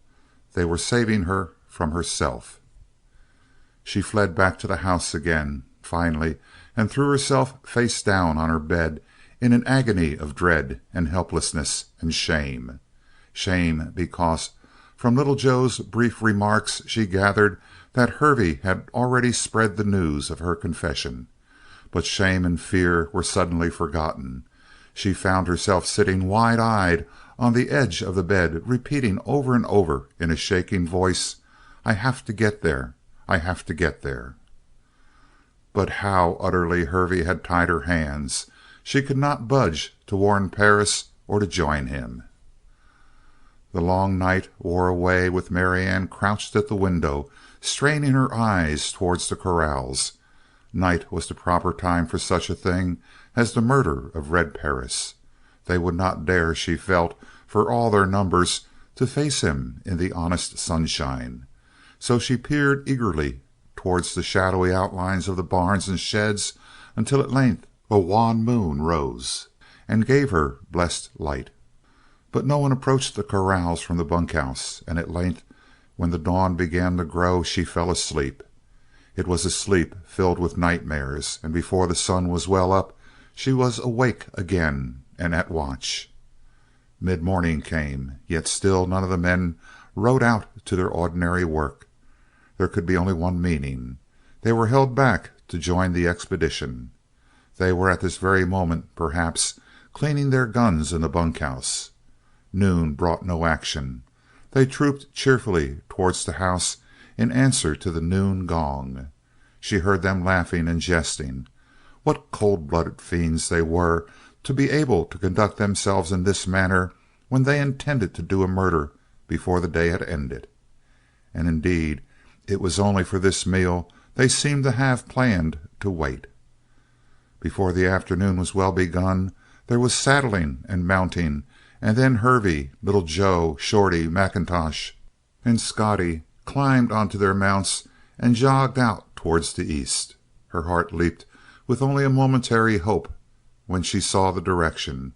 They were saving her from herself. She fled back to the house again, finally, and threw herself face down on her bed in an agony of dread and helplessness and shame. Shame because from Little Joe's brief remarks she gathered that Hervey had already spread the news of her confession. But shame and fear were suddenly forgotten. She found herself sitting wide-eyed on the edge of the bed, repeating over and over in a shaking voice, "I have to get there. I have to get there." But how utterly Hervey had tied her hands! She could not budge to warn Perris or to join him. The long night wore away with Marianne crouched at the window, straining her eyes towards the corrals. Night was the proper time for such a thing as the murder of Red Perris. They would not dare, she felt, for all their numbers, to face him in the honest sunshine. So she peered eagerly towards the shadowy outlines of the barns and sheds until at length a wan moon rose and gave her blessed light. But no one approached the corrals from the bunkhouse, and at length, when the dawn began to grow, she fell asleep. It was a sleep filled with nightmares, and before the sun was well up she was awake again and at watch. Mid-morning came, yet still none of the men rode out to their ordinary work. There could be only one meaning. They were held back to join the expedition. They were at this very moment, perhaps, cleaning their guns in the bunkhouse. Noon brought no action. They trooped cheerfully towards the house in answer to the noon gong. She heard them laughing and jesting. What cold-blooded fiends they were to be able to conduct themselves in this manner when they intended to do a murder before the day had ended. And indeed, it was only for this meal they seemed to have planned to wait. Before the afternoon was well begun, there was saddling and mounting, and then Hervey, Little Joe, Shorty, McIntosh, and Scotty climbed onto their mounts and jogged out towards the east. Her heart leaped with only a momentary hope when she saw the direction,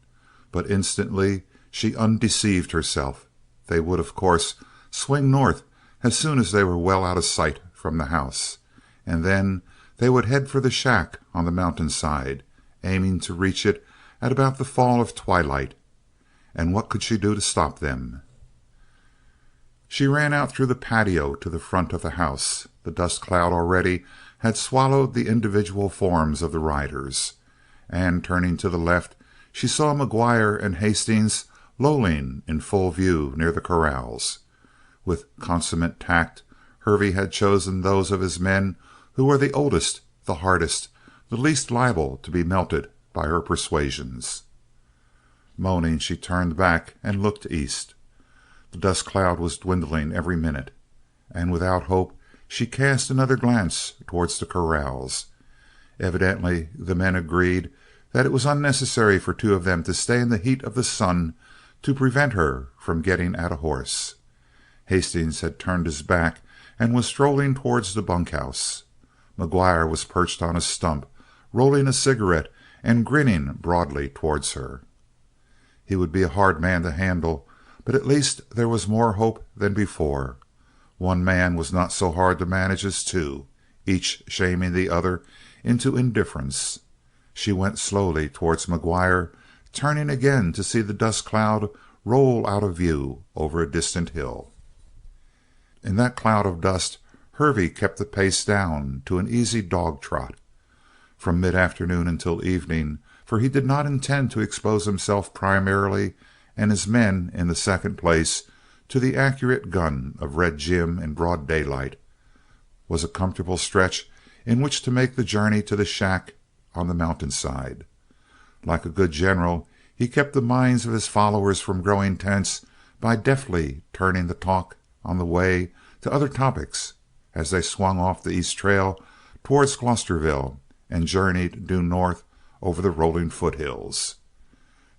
but instantly she undeceived herself. They would, of course, swing north as soon as they were well out of sight from the house, and then they would head for the shack on the mountainside, aiming to reach it at about the fall of twilight. And what could she do to stop them? She ran out through the patio to the front of the house. The dust cloud already had swallowed the individual forms of the riders, and turning to the left she saw McGuire and Hastings lolling in full view near the corrals. With consummate tact, Hervey had chosen those of his men who were the oldest, the hardest, the least liable to be melted by her persuasions. Moaning, she turned back and looked east. The dust cloud was dwindling every minute, and without hope she cast another glance towards the corrals. Evidently the men agreed that it was unnecessary for two of them to stay in the heat of the sun to prevent her from getting at a horse. Hastings had turned his back and was strolling towards the bunkhouse. McGuire was perched on a stump, rolling a cigarette and grinning broadly towards her. He would be a hard man to handle, but at least there was more hope than before. One man was not so hard to manage as two, each shaming the other into indifference. She went slowly towards McGuire, turning again to see the dust cloud roll out of view over a distant hill. In that cloud of dust Hervey kept the pace down to an easy dog trot. From mid-afternoon until evening, for he did not intend to expose himself primarily, and his men in the second place, to the accurate gun of Red Jim in broad daylight, was a comfortable stretch in which to make the journey to the shack on the mountainside. Like a good general, he kept the minds of his followers from growing tense by deftly turning the talk on the way to other topics as they swung off the east trail towards Glosterville and journeyed due north over the rolling foothills.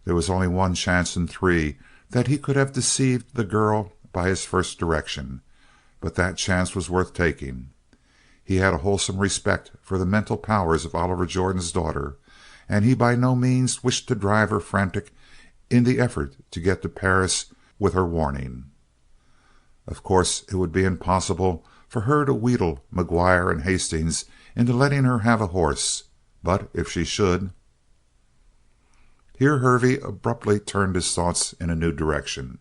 There was only one chance in three that he could have deceived the girl by his first direction, but that chance was worth taking. He had a wholesome respect for the mental powers of Oliver Jordan's daughter, and he by no means wished to drive her frantic in the effort to get to Perris with her warning. Of course, it would be impossible for her to wheedle McGuire and Hastings into letting her have a horse, but if she should— Here Hervey abruptly turned his thoughts in a new direction.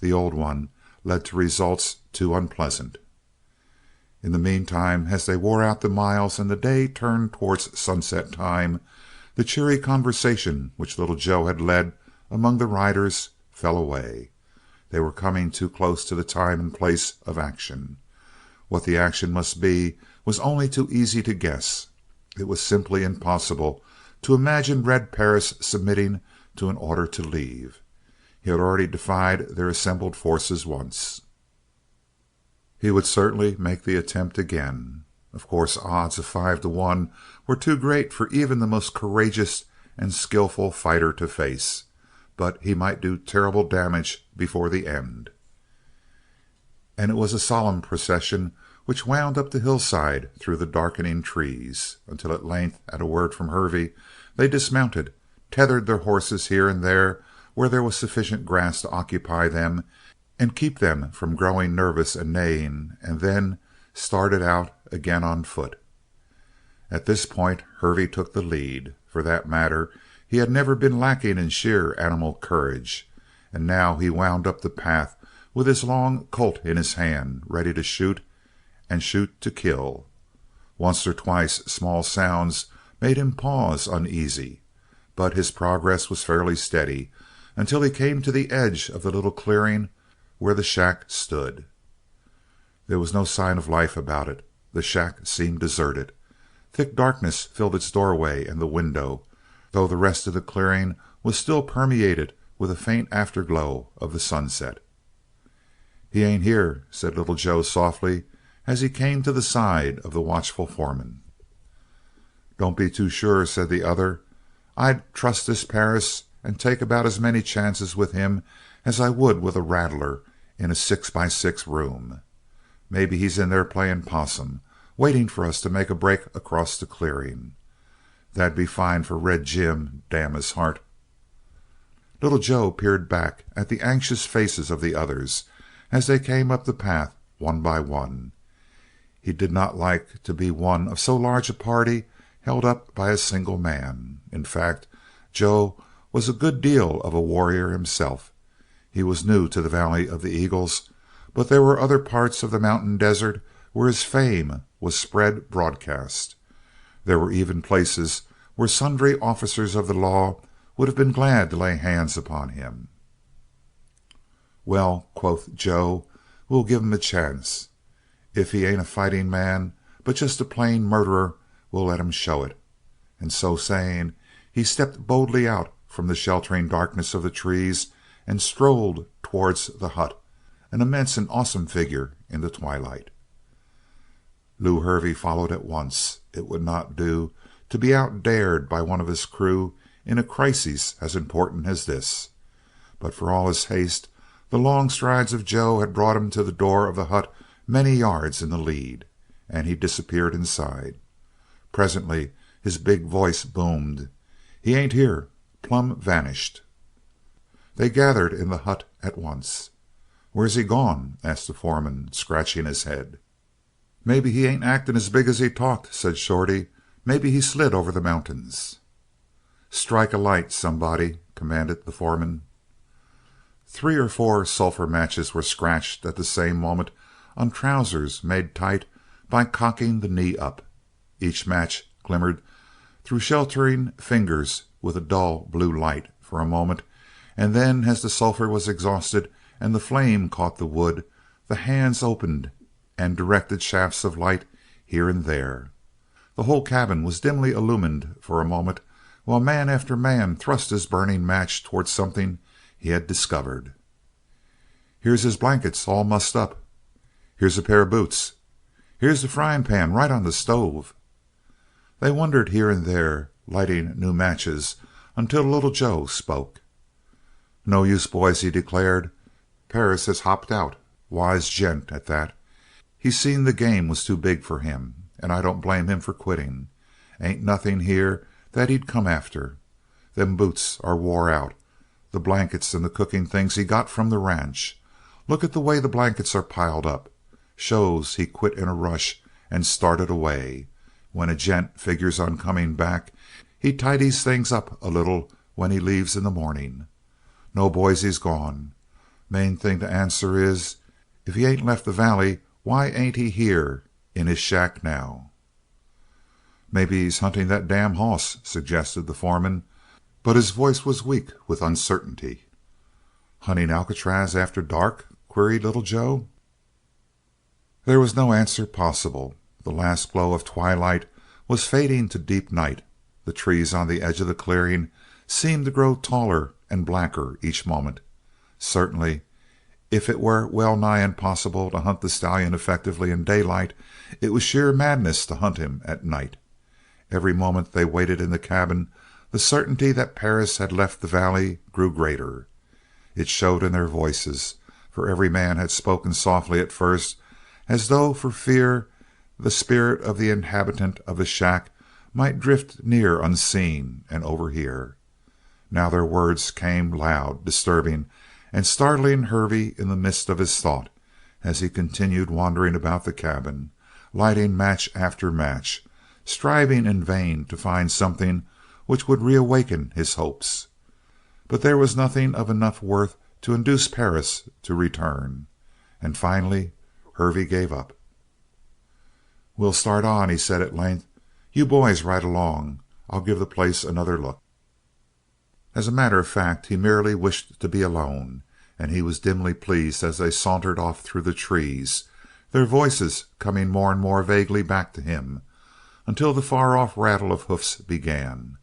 The old one led to results too unpleasant. In the meantime, as they wore out the miles and the day turned towards sunset time, the cheery conversation which Little Joe had led among the riders fell away. They were coming too close to the time and place of action. What the action must be was only too easy to guess. It was simply impossible to imagine Red Perris submitting to an order to leave. He had already defied their assembled forces once. He would certainly make the attempt again. Of course, odds of 5-1 were too great for even the most courageous and skillful fighter to face, but he might do terrible damage before the end. And it was a solemn procession which wound up the hillside through the darkening trees, until at length, at a word from Hervey, they dismounted, tethered their horses here and there where there was sufficient grass to occupy them and keep them from growing nervous and neighing, and then started out again on foot. At this point Hervey took the lead. For that matter, he had never been lacking in sheer animal courage, and now he wound up the path with his long Colt in his hand, ready to shoot, and shoot to kill. Once or twice small sounds made him pause uneasy, but his progress was fairly steady until he came to the edge of the little clearing where the shack stood. There was no sign of life about it. The shack seemed deserted. Thick darkness filled its doorway and the window, though the rest of the clearing was still permeated with a faint afterglow of the sunset. "He ain't here," said Little Joe softly, as he came to the side of the watchful foreman. "Don't be too sure," said the other. "I'd trust this Perris and take about as many chances with him as I would with a rattler in a 6x6 room. Maybe he's in there playing possum, waiting for us to make a break across the clearing. That'd be fine for Red Jim, damn his heart." Little Joe peered back at the anxious faces of the others as they came up the path one by one. He did not like to be one of so large a party held up by a single man. In fact, Joe was a good deal of a warrior himself. He was new to the Valley of the Eagles, but there were other parts of the mountain desert where his fame was spread broadcast. There were even places where sundry officers of the law would have been glad to lay hands upon him. "Well," quoth Joe, "we'll give him a chance. If he ain't a fighting man, but just a plain murderer, we'll let him show it." And so saying, he stepped boldly out from the sheltering darkness of the trees and strolled towards the hut, an immense and awesome figure in the twilight. Lew Hervey followed at once. It would not do to be outdared by one of his crew in a crisis as important as this. But for all his haste, the long strides of Joe had brought him to the door of the hut many yards in the lead, and he disappeared inside. Presently his big voice boomed. "He ain't here." Plumb vanished. They gathered in the hut at once. "Where's he gone?" asked the foreman, scratching his head. "Maybe he ain't acting as big as he talked," said Shorty. "Maybe he slid over the mountains." "Strike a light, somebody," commanded the foreman. 3 or 4 sulphur matches were scratched at the same moment on trousers made tight by cocking the knee up. Each match glimmered through sheltering fingers with a dull blue light for a moment, and then as the sulphur was exhausted and the flame caught the wood, the hands opened and directed shafts of light here and there. The whole cabin was dimly illumined for a moment, while man after man thrust his burning match towards something he had discovered. "Here's his blankets all mussed up." "Here's a pair of boots." "Here's the frying pan right on the stove." They wandered here and there, lighting new matches, until Little Joe spoke. "No use, boys," he declared. "Perris has hopped out. Wise gent, at that. He seen the game was too big for him, and I don't blame him for quitting. Ain't nothing here that he'd come after. Them boots are wore out. The blankets and the cooking things he got from the ranch. Look at the way the blankets are piled up. Shows he quit in a rush and started away. When a gent figures on coming back, he tidies things up a little when he leaves in the morning. No, boys, he's gone. Main thing to answer is, if he ain't left the valley, why ain't he here in his shack now?" "Maybe he's hunting that damn hoss," suggested the foreman, but his voice was weak with uncertainty. "Hunting Alcatraz after dark?" queried Little Joe. There was no answer possible. The last glow of twilight was fading to deep night. The trees on the edge of the clearing seemed to grow taller and blacker each moment. Certainly, if it were well nigh impossible to hunt the stallion effectively in daylight, it was sheer madness to hunt him at night. Every moment they waited in the cabin, the certainty that Perris had left the valley grew greater. It showed in their voices, for every man had spoken softly at first, as though for fear the spirit of the inhabitant of the shack might drift near unseen and overhear. Now their words came loud, disturbing, and startling Hervey in the midst of his thought, as he continued wandering about the cabin, lighting match after match, striving in vain to find something which would reawaken his hopes. But there was nothing of enough worth to induce Perris to return, and finally Hervey gave up. "We'll start on," he said at length. "You boys ride along. I'll give the place another look." As a matter of fact, he merely wished to be alone, and he was dimly pleased as they sauntered off through the trees, their voices coming more and more vaguely back to him, until the far-off rattle of hoofs began.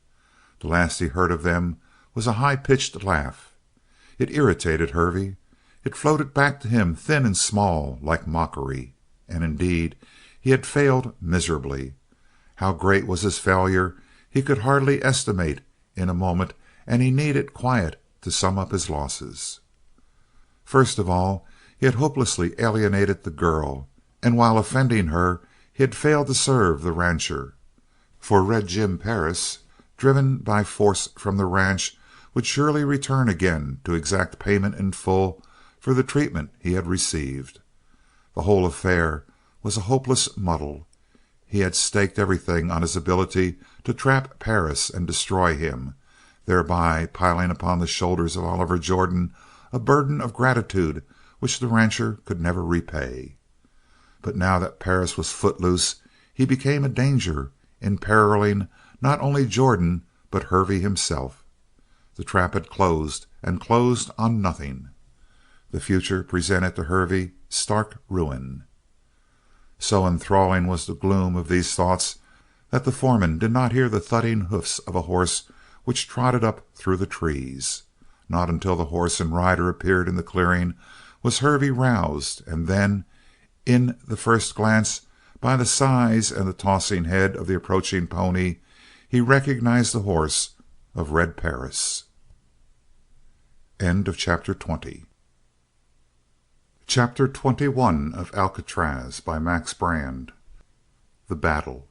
The last he heard of them was a high-pitched laugh. It irritated Hervey. It floated back to him thin and small, like mockery. And indeed, he had failed miserably. How great was his failure he could hardly estimate in a moment, and he needed quiet to sum up his losses. First of all, he had hopelessly alienated the girl, and while offending her, he had failed to serve the rancher. For Red Jim Perris, driven by force from the ranch, would surely return again to exact payment in full for the treatment he had received. The whole affair was a hopeless muddle. He had staked everything on his ability to trap Perris and destroy him, thereby piling upon the shoulders of Oliver Jordan a burden of gratitude which the rancher could never repay. But now that Perris was footloose, he became a danger, imperiling not only Jordan but Hervey himself. The trap had closed, and closed on nothing. The future presented to Hervey stark ruin. So enthralling was the gloom of these thoughts that the foreman did not hear the thudding hoofs of a horse which trotted up through the trees. Not until the horse and rider appeared in the clearing was Hervey roused, and then, in the first glance, by the size and the tossing head of the approaching pony, he recognized the horse of Red Perris. End of chapter 20. Chapter 21 of Alcatraz by Max Brand. The Battle.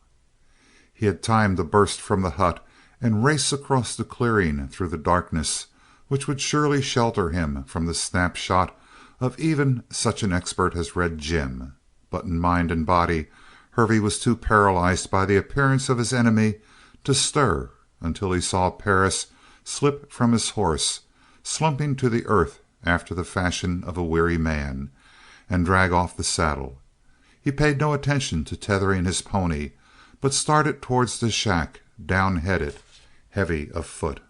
He had time to burst from the hut and race across the clearing through the darkness which would surely shelter him from the snapshot of even such an expert as Red Jim. But in mind and body, Hervey was too paralyzed by the appearance of his enemy to stir until he saw Perris slip from his horse, slumping to the earth after the fashion of a weary man, and drag off the saddle. He paid no attention to tethering his pony, but started towards the shack, down-headed, heavy of foot.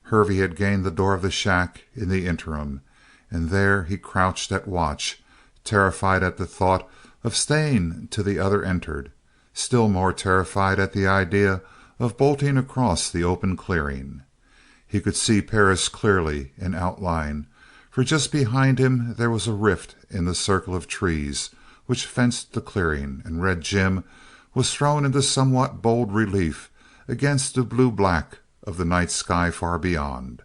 Hervey had gained the door of the shack in the interim, and there he crouched at watch, terrified at the thought of staying till the other entered, still more terrified at the idea of bolting across the open clearing. He could see Perris clearly in outline, for just behind him there was a rift in the circle of trees which fenced the clearing, and Red Jim was thrown into somewhat bold relief against the blue-black of the night sky far beyond.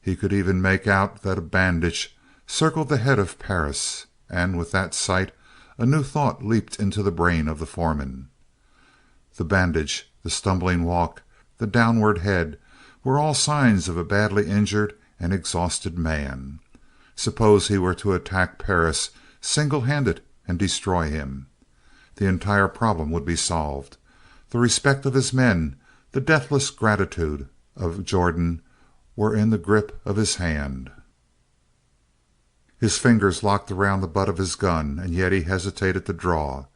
He could even make out that a bandage circled the head of Perris, and with that sight a new thought leaped into the brain of the foreman. The bandage, the stumbling walk, the downward head, were all signs of a badly injured and exhausted man. Suppose he were to attack Perris single-handed and destroy him. The entire problem would be solved. The respect of his men, the deathless gratitude of Jordan were in the grip of his hand. His fingers locked around the butt of his gun, and yet he hesitated to draw.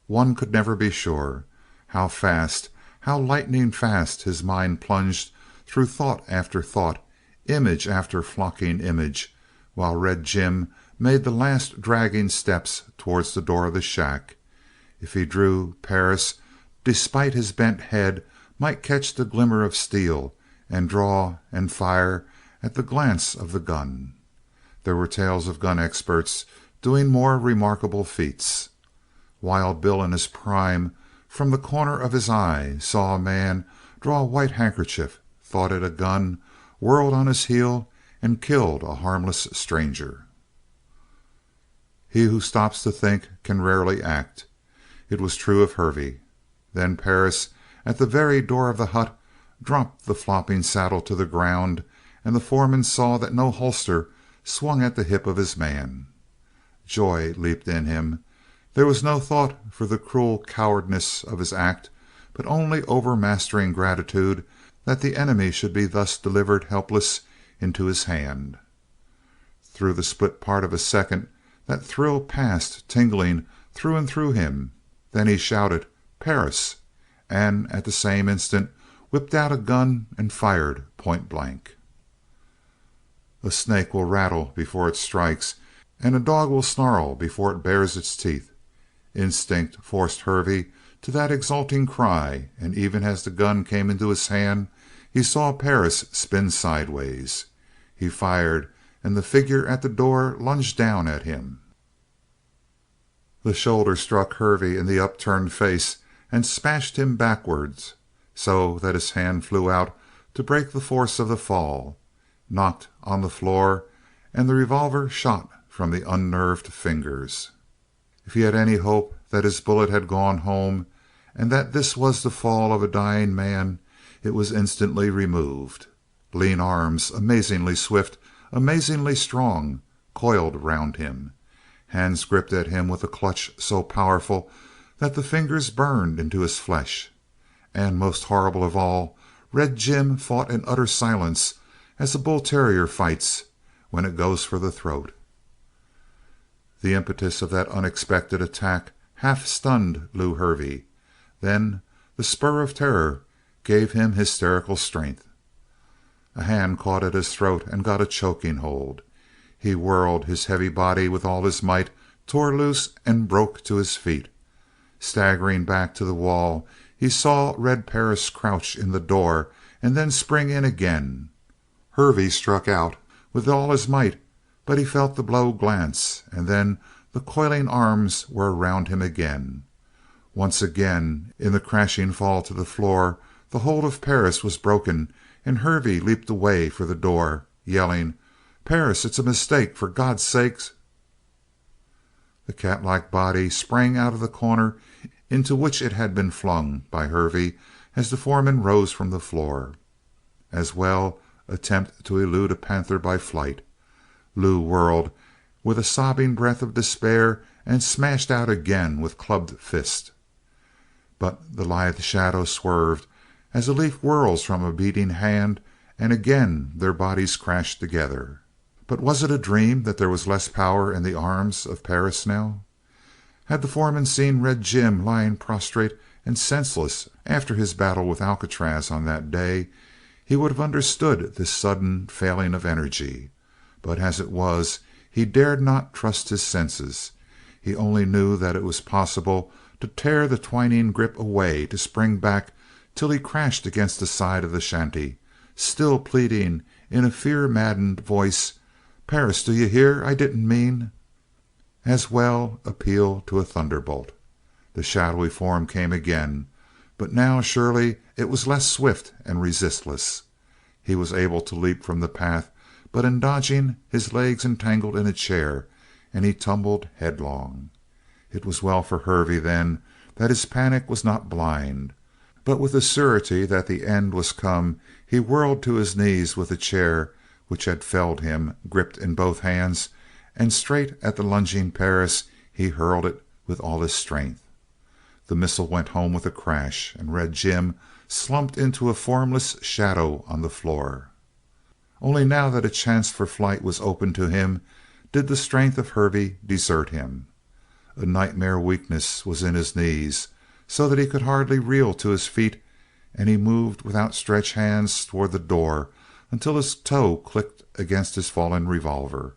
One could never be sure. How fast, how lightning fast his mind plunged through thought after thought, image after flocking image, while Red Jim made the last dragging steps towards the door of the shack. If he drew, Perris, despite his bent head, might catch the glimmer of steel and draw and fire at the glance of the gun. There were tales of gun experts doing more remarkable feats. Wild Bill in his prime, from the corner of his eye, saw a man draw a white handkerchief, thought it a gun, whirled on his heel, and killed a harmless stranger. He who stops to think can rarely act. It was true of Hervey. Then Perris, at the very door of the hut, dropped the flopping saddle to the ground, and the foreman saw that no holster swung at the hip of his man. Joy leaped in him. There was no thought for the cruel cowardice of his act, but only overmastering gratitude that the enemy should be thus delivered helpless into his hand. Through the split part of a second that thrill passed tingling through and through him. Then he shouted, "Perris!" and at the same instant whipped out a gun and fired point blank. A snake will rattle before it strikes, and a dog will snarl before it bares its teeth. Instinct forced Hervey to that exulting cry, and even as the gun came into his hand, he saw Perris spin sideways. He fired, and the figure at the door lunged down at him. The shoulder struck Hervey in the upturned face and smashed him backwards, so that his hand flew out to break the force of the fall, knocked on the floor, and the revolver shot from the unnerved fingers. If he had any hope that his bullet had gone home, and that this was the fall of a dying man, it was instantly removed. Lean arms, amazingly swift, amazingly strong, coiled round him. Hands gripped at him with a clutch so powerful that the fingers burned into his flesh. And most horrible of all, Red Jim fought in utter silence, as a bull terrier fights when it goes for the throat. The impetus of that unexpected attack half stunned Lew Hervey. Then the spur of terror gave him hysterical strength. A hand caught at his throat and got a choking hold. He whirled his heavy body with all his might, tore loose, and broke to his feet. Staggering back to the wall, he saw Red Perris crouch in the door and then spring in again. Hervey struck out with all his might, but he felt the blow glance, and then the coiling arms were around him again. Once again, in the crashing fall to the floor, the hold of Perris was broken, and Hervey leaped away for the door, yelling, "Perris, it's a mistake! For God's sake!" The cat-like body sprang out of the corner into which it had been flung by Hervey as the foreman rose from the floor. As well attempt to elude a panther by flight. Lew whirled with a sobbing breath of despair and smashed out again with clubbed fist. But the lithe shadow swerved as a leaf whirls from a beating hand, and again their bodies crashed together. But was it a dream that there was less power in the arms of Perris now? Had the foreman seen Red Jim lying prostrate and senseless after his battle with Alcatraz on that day, he would have understood this sudden failing of energy. But as it was, he dared not trust his senses. He only knew that it was possible to tear the twining grip away, to spring back till he crashed against the side of the shanty, still pleading in a fear-maddened voice, "Perris, do you hear? I didn't mean—" As well appeal to a thunderbolt. The shadowy form came again, but now surely it was less swift and resistless. He was able to leap from the path, but in dodging his legs entangled in a chair, and he tumbled headlong. It was well for Hervey then that his panic was not blind, but with the surety that the end was come he whirled to his knees with the chair which had felled him gripped in both hands, and straight at the lunging Perris he hurled it with all his strength. The missile went home with a crash, and Red Jim slumped into a formless shadow on the floor. Only now that a chance for flight was open to him did the strength of Hervey desert him. A nightmare weakness was in his knees, so that he could hardly reel to his feet, and he moved with outstretched hands toward the door until his toe clicked against his fallen revolver.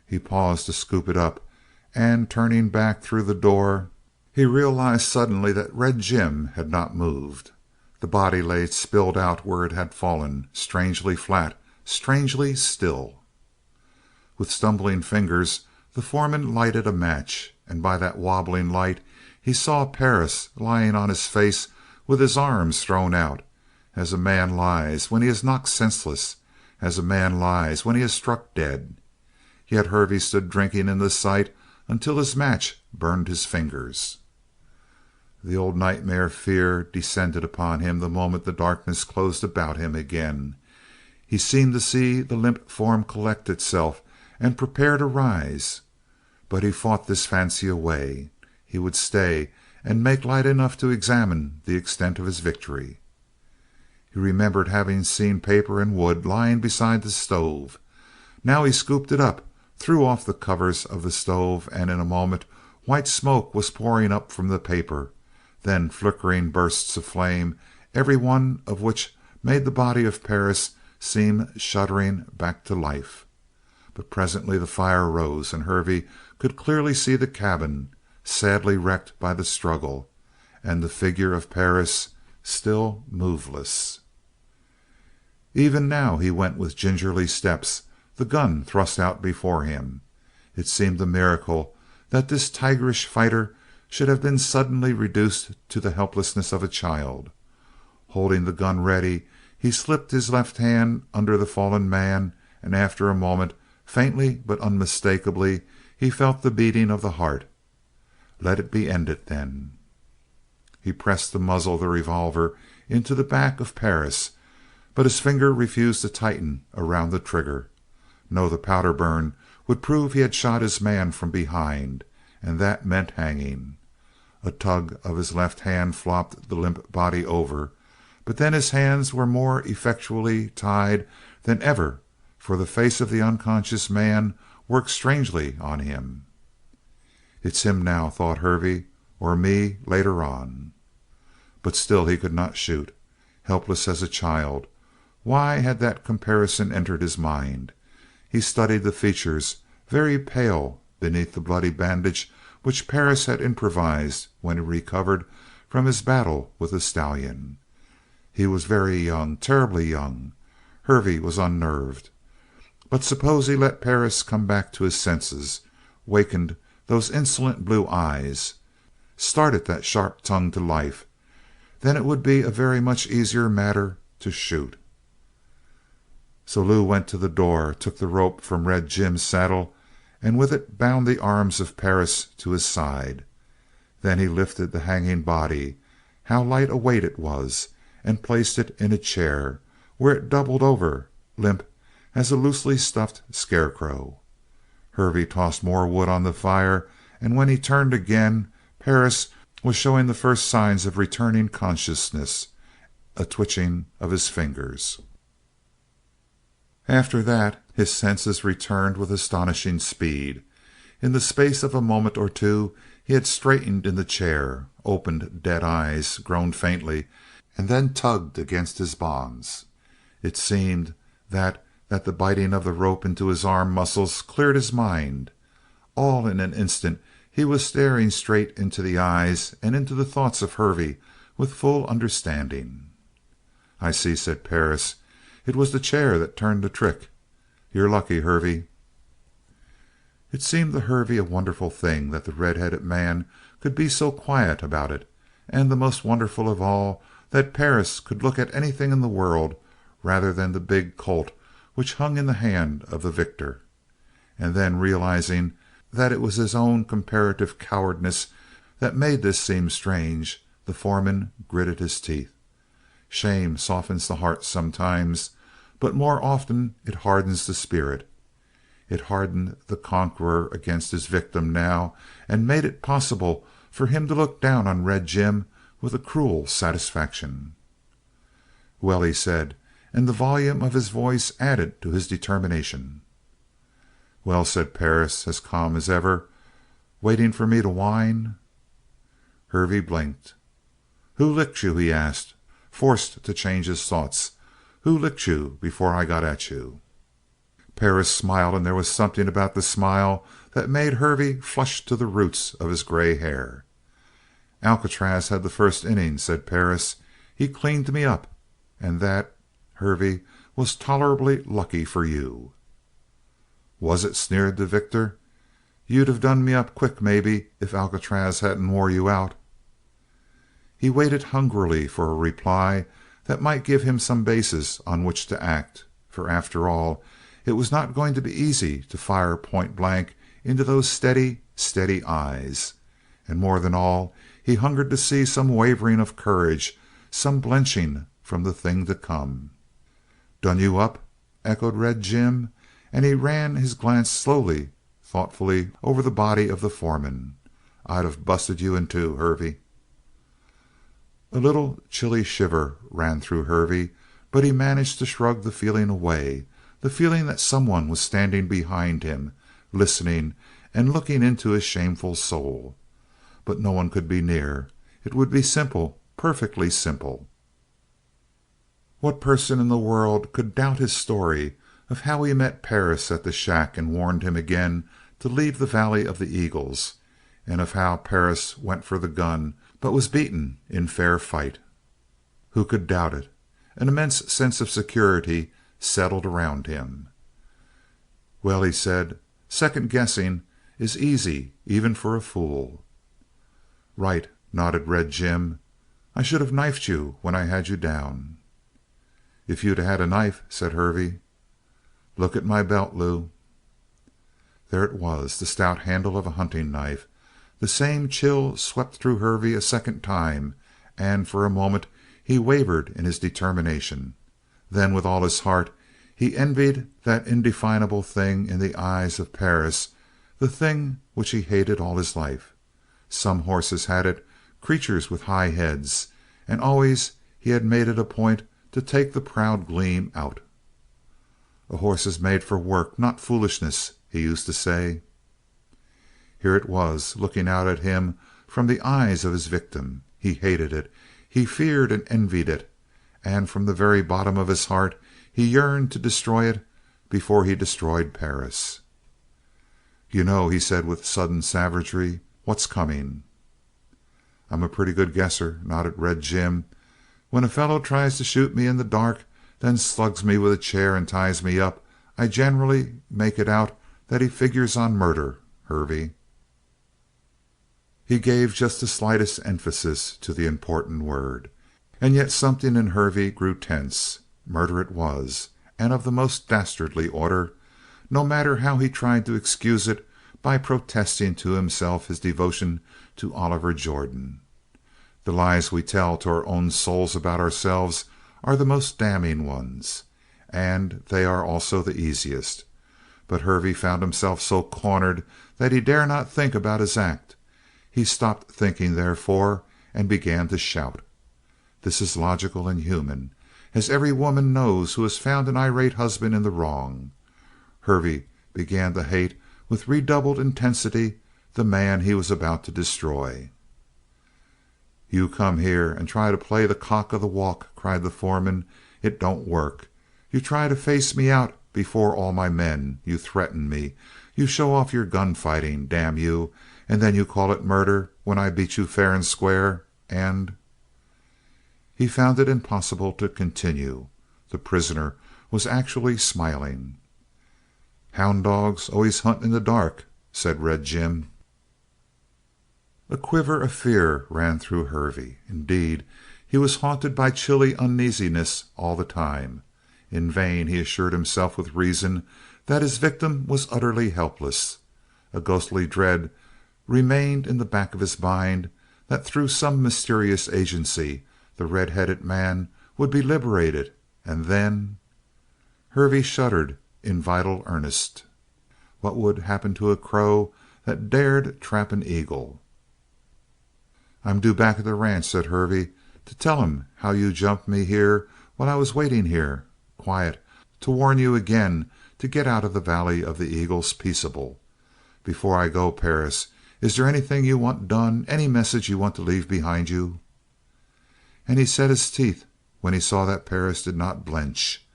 He paused to scoop it up, and turning back through the door, he realized suddenly that Red Jim had not moved. The body lay spilled out where it had fallen, strangely flat, strangely still. With stumbling fingers the foreman lighted a match, and by that wobbling light he saw Perris lying on his face with his arms thrown out, as a man lies when he is knocked senseless, as a man lies when he is struck dead. Yet Hervey stood drinking in the sight until his match burned his fingers. The old nightmare fear descended upon him the moment the darkness closed about him again. He seemed to see the limp form collect itself and prepare to rise. But he fought this fancy away. He would stay and make light enough to examine the extent of his victory. He remembered having seen paper and wood lying beside the stove. Now he scooped it up, threw off the covers of the stove, and in a moment white smoke was pouring up from the paper, then flickering bursts of flame, every one of which made the body of Perris seem shuddering back to life. But presently the fire rose, and Hervey could clearly see the cabin, sadly wrecked by the struggle, and the figure of Perris still moveless. Even now he went with gingerly steps, the gun thrust out before him. It seemed a miracle that this tigerish fighter should have been suddenly reduced to the helplessness of a child. Holding the gun ready, he slipped his left hand under the fallen man, and after a moment, faintly but unmistakably, he felt the beating of the heart. Let it be ended then. He pressed the muzzle of the revolver into the back of Perris, but his finger refused to tighten around the trigger. No, the powder burn would prove he had shot his man from behind, and that meant hanging. A tug of his left hand flopped the limp body over, but then his hands were more effectually tied than ever, for the face of the unconscious man worked strangely on him. It's him now, thought Hervey, or me later on. But still he could not shoot. Helpless as a child, why had that comparison entered his mind? He studied the features, very pale beneath the bloody bandage which Perris had improvised when he recovered from his battle with the stallion. He was very young, terribly young. Hervey was unnerved. But suppose he let Perris come back to his senses, wakened those insolent blue eyes, started that sharp tongue to life, then it would be a very much easier matter to shoot. So Lew went to the door, took the rope from Red Jim's saddle, and with it bound the arms of Perris to his side. Then he lifted the hanging body, how light a weight it was, and placed it in a chair, where it doubled over, limp as a loosely stuffed scarecrow. Hervey tossed more wood on the fire, and when he turned again, Perris was showing the first signs of returning consciousness, a twitching of his fingers. After that, his senses returned with astonishing speed. In the space of a moment or two he had straightened in the chair, opened dead eyes, groaned faintly, and then tugged against his bonds. It seemed that the biting of the rope into his arm muscles cleared his mind. All in an instant He was staring straight into the eyes and into the thoughts of Hervey with full understanding. "I see," said Perris. "It was the chair that turned the trick. You're lucky, Hervey." It seemed to Hervey a wonderful thing that the red-headed man could be so quiet about it, and the most wonderful of all, that Perris could look at anything in the world rather than the big Colt which hung in the hand of the victor. And then, realizing that it was his own comparative cowardice that made this seem strange, the foreman gritted his teeth. Shame softens the heart sometimes, but more often it hardens the spirit. It hardened the conqueror against his victim now, and made it possible for him to look down on Red Jim with a cruel satisfaction. "Well," he said, and the volume of his voice added to his determination. "Well," said Perris, as calm as ever, "waiting for me to whine?" Hervey blinked. "Who licked you?" he asked, forced to change his thoughts. "Who licked you before I got at you?" Perris smiled, and there was something about the smile that made Hervey flush to the roots of his gray hair. "Alcatraz had the first inning," said Perris. "He cleaned me up, and that, Hervey, was tolerably lucky for you." "Was it?" sneered the victor. "You'd have done me up quick, maybe, if Alcatraz hadn't wore you out." He waited hungrily for a reply that might give him some basis on which to act, for after all it was not going to be easy to fire point blank into those steady, steady eyes. And more than all, he hungered to see some wavering of courage, some blenching from the thing to come. "Done you up?" echoed Red Jim, and he ran his glance slowly, thoughtfully over the body of the foreman. "I'd have busted you in two, Hervey." A little chilly shiver ran through Hervey, but he managed to shrug the feeling away, the feeling that someone was standing behind him, listening and looking into his shameful soul. But no one could be near. It would be simple, perfectly simple. What person in the world could doubt his story of how he met Perris at the shack and warned him again to leave the Valley of the Eagles, and of how Perris went for the gun but was beaten in fair fight? Who could doubt it? An immense sense of security settled around him. "Well," he said, "second guessing is easy even for a fool." "Right," nodded Red Jim. "I should have knifed you when I had you down." "If you'd had a knife," said Hervey. "Look at my belt, Lou." There it was, the stout handle of a hunting knife. The same chill swept through Hervey a second time, and for a moment he wavered in his determination. Then, with all his heart, he envied that indefinable thing in the eyes of Perris, the thing which he hated all his life. Some horses had it, creatures with high heads, and always he had made it a point to take the proud gleam out. "A horse is made for work, not foolishness," he used to say. Here it was, looking out at him from the eyes of his victim. He hated it, he feared and envied it, and from the very bottom of his heart he yearned to destroy it before he destroyed Perris. "You know," he said with sudden savagery, "what's coming?" "I'm a pretty good guesser," nodded Red Jim. "When a fellow tries to shoot me in the dark, then slugs me with a chair and ties me up, I generally make it out that he figures on murder, Hervey." He gave just the slightest emphasis to the important word, and yet something in Hervey grew tense. Murder it was, and of the most dastardly order, no matter how he tried to excuse it by protesting to himself his devotion to Oliver Jordan. The lies we tell to our own souls about ourselves are the most damning ones, and they are also the easiest. But Hervey found himself so cornered that he dare not think about his act. He stopped thinking, therefore, and began to shout. This is logical and human, as every woman knows who has found an irate husband in the wrong. Hervey began to hate with redoubled intensity the man he was about to destroy. "You come here and try to play the cock of the walk," cried the foreman. "It don't work. You try to face me out before all my men. You threaten me. You show off your gun fighting, damn you, And then you call it murder when I beat you fair and square, and—" He found it impossible to continue. The prisoner was actually smiling. "Hound dogs always hunt in the dark," said Red Jim. A quiver of fear ran through Hervey. Indeed, he was haunted by chilly uneasiness all the time. In vain he assured himself with reason that his victim was utterly helpless. A ghostly dread remained in the back of his mind that through some mysterious agency the red-headed man would be liberated, and then— Hervey shuddered in vital earnest. What would happen to a crow that dared trap an eagle? "I'm due back at the ranch," said Hervey, "to tell 'em how you jumped me here while I was waiting here, quiet, to warn you again to get out of the Valley of the Eagles peaceable. Before I go, Perris, is there anything you want done, any message you want to leave behind you?" And he set his teeth when he saw that Perris did not blench.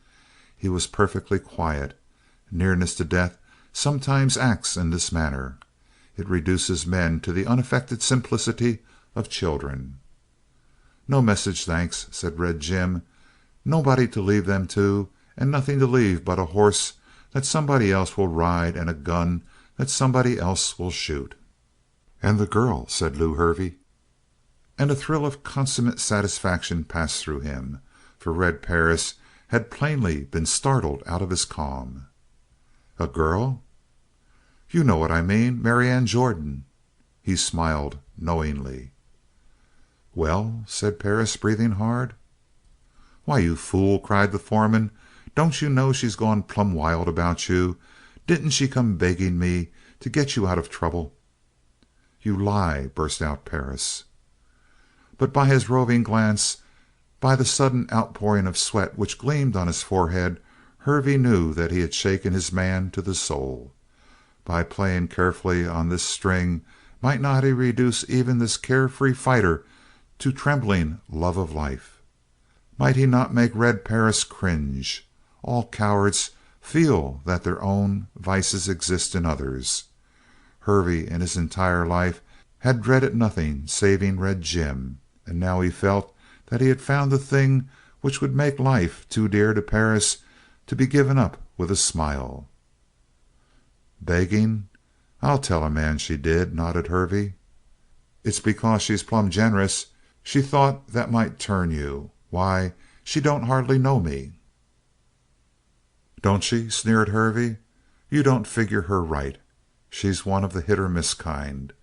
He was perfectly quiet. Nearness to death sometimes acts in this manner. It reduces men to the unaffected simplicity of children. "No message, thanks," said Red Jim. "Nobody to leave them to, and nothing to leave but a horse that somebody else will ride and a gun that somebody else will shoot." "And the girl," said Lew Hervey. And a thrill of consummate satisfaction passed through him, for Red Perris had plainly been startled out of his calm. "A girl?" "You know what I mean. Marianne Jordan." He smiled knowingly. "Well?" said Perris, breathing hard. "Why, you fool," cried the foreman, "don't you know she's gone plumb wild about you? Didn't she come begging me to get you out of trouble?" "You lie!" burst out Perris. But by his roving glance, by the sudden outpouring of sweat which gleamed on his forehead, Hervey knew that he had shaken his man to the soul. By playing carefully on this string, might not he reduce even this carefree fighter to trembling love of life? Might he not make Red Perris cringe? All cowards feel that their own vices exist in others. Hervey in his entire life had dreaded nothing saving Red Jim, and now he felt that he had found the thing which would make life too dear to Perris to be given up with a smile. "Begging? I'll tell a man she did," nodded Hervey. "It's because she's plumb generous. She thought that might turn you. Why, she don't hardly know me." "Don't she?" sneered Hervey. "You don't figure her right. She's one of the hit or miss kind.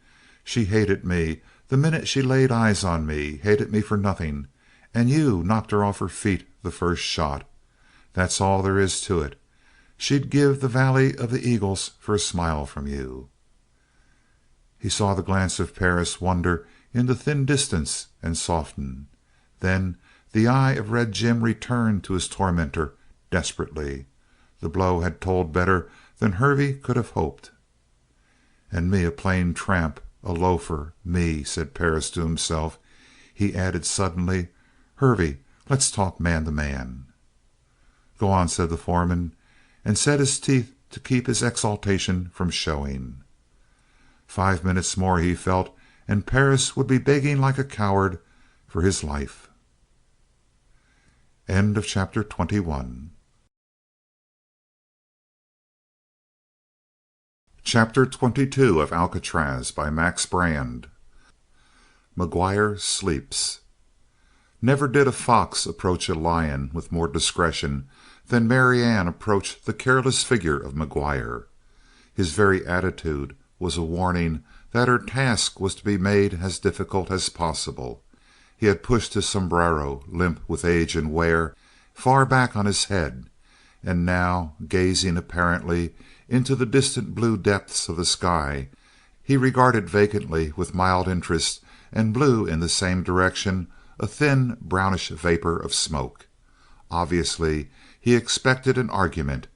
She hated me the minute she laid eyes on me, hated me for nothing, and you knocked her off her feet the first shot. That's all there is to it. She'd give the Valley of the Eagles for a smile from you." He saw the glance of Perris wander into thin distance and soften. Then the eye of Red Jim returned to his tormentor desperately. The blow had told better than Hervey could have hoped. "And me a plain tramp, a loafer, me," said Perris to himself. He added suddenly, "Hervey, let's talk man to man." "Go on," said the foreman, and set his teeth to keep his exultation from showing. 5 minutes more, he felt, and Perris would be begging like a coward for his life. End of chapter 21. Chapter 22 of Alcatraz by Max Brand. McGuire sleeps. Never did a fox approach a lion with more discretion than Marianne approached the careless figure of McGuire. His very attitude was a warning that her task was to be made as difficult as possible. He had pushed his sombrero, limp with age and wear, far back on his head, and now, gazing apparently into the distant blue depths of the sky, he regarded vacantly with mild interest and blew in the same direction a thin brownish vapor of smoke. Obviously he expected an argument.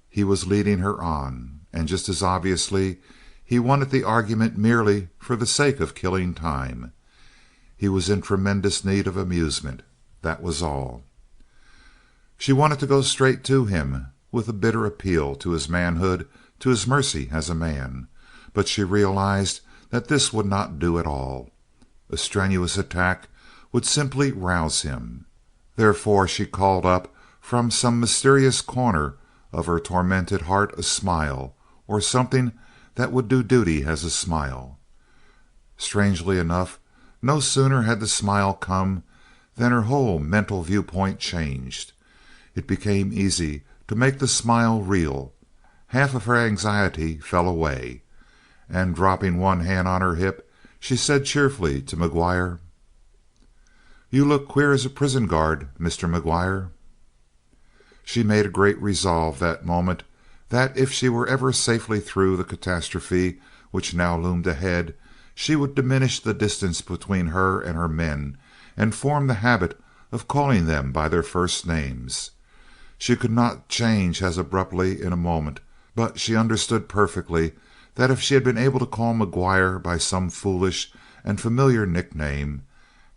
He was leading her on, and just as obviously he wanted the argument merely for the sake of killing time. He was in tremendous need of amusement, that was all. She wanted to go straight to him with a bitter appeal to his manhood, to his mercy as a man, but she realized that this would not do at all. A strenuous attack would simply rouse him. Therefore she called up from some mysterious corner of her tormented heart a smile, or something that would do duty as a smile. Strangely enough, no sooner had the smile come than her whole mental viewpoint changed. It became easy to make the smile real. Half of her anxiety fell away, and dropping one hand on her hip, she said cheerfully to McGuire, "You look queer as a prison guard, Mr. McGuire." She made a great resolve that moment that if she were ever safely through the catastrophe which now loomed ahead, she would diminish the distance between her and her men and form the habit of calling them by their first names. She could not change as abruptly in a moment, but she understood perfectly that if she had been able to call McGuire by some foolish and familiar nickname,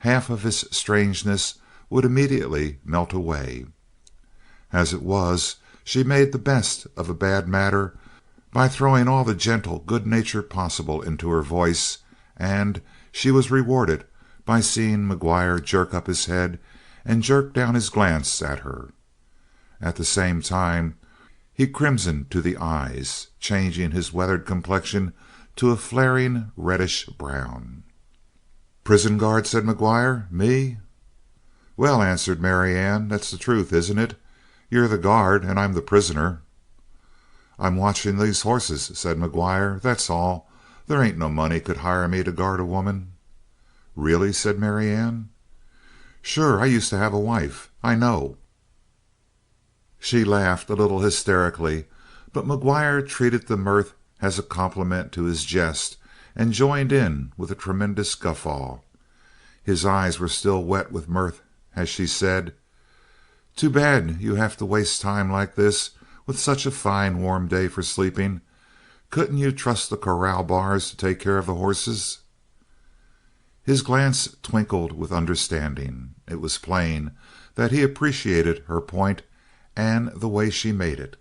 half of his strangeness would immediately melt away. As it was, she made the best of a bad matter by throwing all the gentle good nature possible into her voice, and she was rewarded by seeing McGuire jerk up his head and jerk down his glance at her. At the same time he crimsoned to the eyes, changing his weathered complexion to a flaring reddish brown. "Prison guard?" said McGuire. "Me?" "Well," answered Marianne, "that's the truth, isn't it? You're the guard and I'm the prisoner." "I'm watching these horses," said McGuire. "That's all. There ain't no money could hire me to guard a woman." "Really?" said Marianne. "Sure. I used to have a wife. I know." She laughed a little hysterically, but McGuire treated the mirth as a compliment to his jest and joined in with a tremendous guffaw. His eyes were still wet with mirth as she said, "Too bad you have to waste time like this with such a fine warm day for sleeping. Couldn't you trust the corral bars to take care of the horses?" His glance twinkled with understanding. It was plain that he appreciated her point and the way she made it.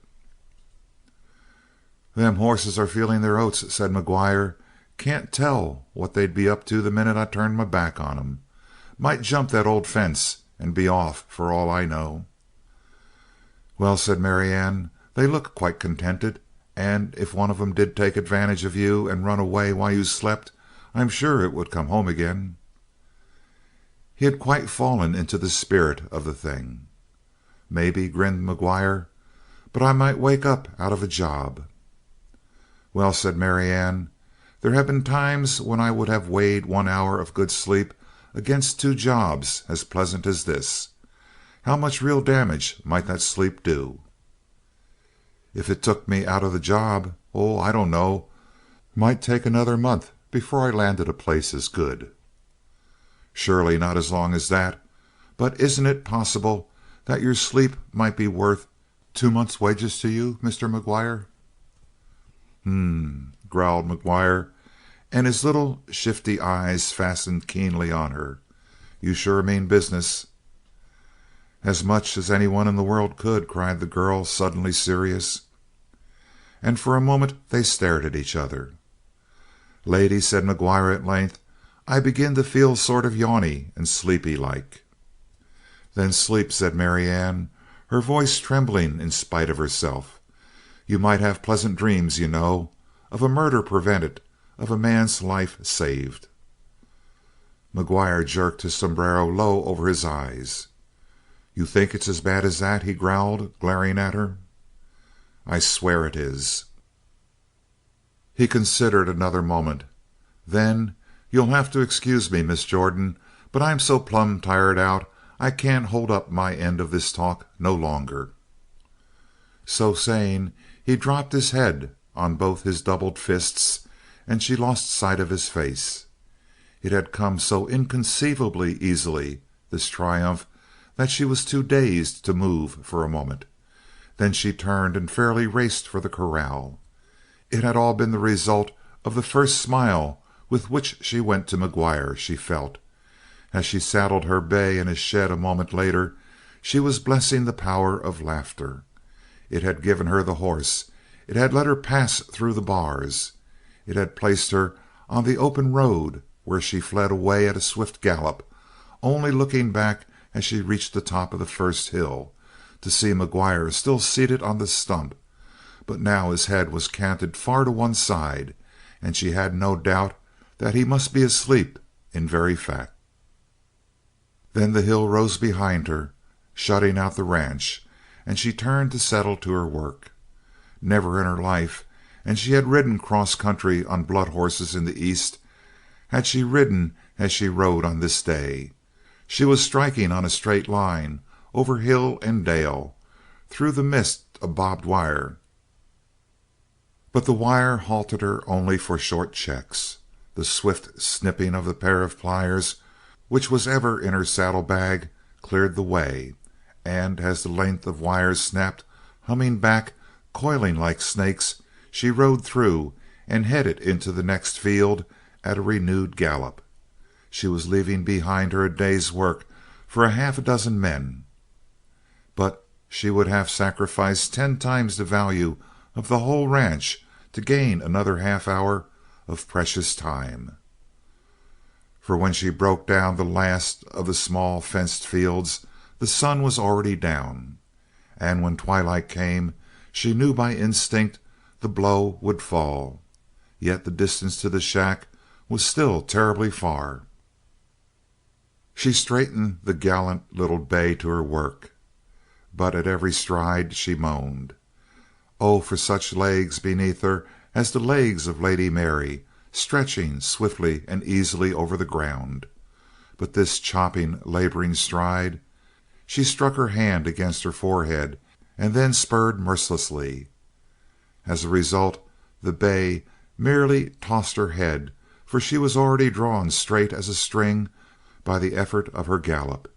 "Them horses are feeling their oats," said McGuire. "Can't tell what they'd be up to the minute I turned my back on 'em. Might jump that old fence and be off for all I know." "Well," said Marianne, "they look quite contented, and if one of 'em did take advantage of you and run away while you slept, I'm sure it would come home again." He had quite fallen into the spirit of the thing. "Maybe," grinned McGuire, "but I might wake up out of a job." "Well," said Marianne, "there have been times when I would have weighed 1 hour of good sleep against 2 jobs as pleasant as this. How much real damage might that sleep do?" "If it took me out of the job, oh, I don't know. Might take another month before I landed a place as good." "Surely not as long as that. But isn't it possible that your sleep might be worth 2 months' wages to you, Mr. McGuire?" Growled McGuire, and his little shifty eyes fastened keenly on her. "You sure mean business." "As much as anyone in the world could," cried the girl, suddenly serious. And for a moment they stared at each other. "Lady," said McGuire at length, "I begin to feel sort of yawny and sleepy like." "Then sleep," said Marianne, her voice trembling in spite of herself. "You might have pleasant dreams, you know, of a murder prevented, of a man's life saved." McGuire jerked his sombrero low over his eyes. "You think it's as bad as that?" he growled, glaring at her. "I swear it is." He considered another moment. Then, "You'll have to excuse me, Miss Jordan, but I'm so plumb tired out I can't hold up my end of this talk no longer." So saying, he dropped his head on both his doubled fists, and she lost sight of his face. It had come so inconceivably easily, this triumph, that she was too dazed to move for a moment. Then she turned and fairly raced for the corral. It had all been the result of the first smile with which she went to McGuire, she felt. As she saddled her bay in his shed a moment later, she was blessing the power of laughter. It had given her the horse. It had let her pass through the bars. It had placed her on the open road where she fled away at a swift gallop, only looking back as she reached the top of the first hill to see McGuire still seated on the stump, but now his head was canted far to one side, and she had no doubt that he must be asleep in very fact. Then the hill rose behind her, shutting out the ranch, and she turned to settle to her work. Never in her life, and she had ridden cross-country on blood horses in the East, had she ridden as she rode on this day. She was striking on a straight line, over hill and dale, through the mist of barbed wire. But the wire halted her only for short checks. The swift snipping of the pair of pliers, which was ever in her saddle-bag, cleared the way, and as the length of wire snapped, humming back, coiling like snakes, she rode through and headed into the next field at a renewed gallop. She was leaving behind her a day's work for half a dozen men, but she would have sacrificed 10 times the value of the whole ranch to gain another half hour of precious time. For when she broke down the last of the small fenced fields, the sun was already down, and when twilight came, she knew by instinct the blow would fall. Yet the distance to the shack was still terribly far. She straightened the gallant little bay to her work, but at every stride she moaned. Oh, for such legs beneath her as the legs of Lady Mary, stretching swiftly and easily over the ground. But this chopping, laboring stride! She struck her hand against her forehead and then spurred mercilessly. As a result, the bay merely tossed her head, for she was already drawn straight as a string by the effort of her gallop,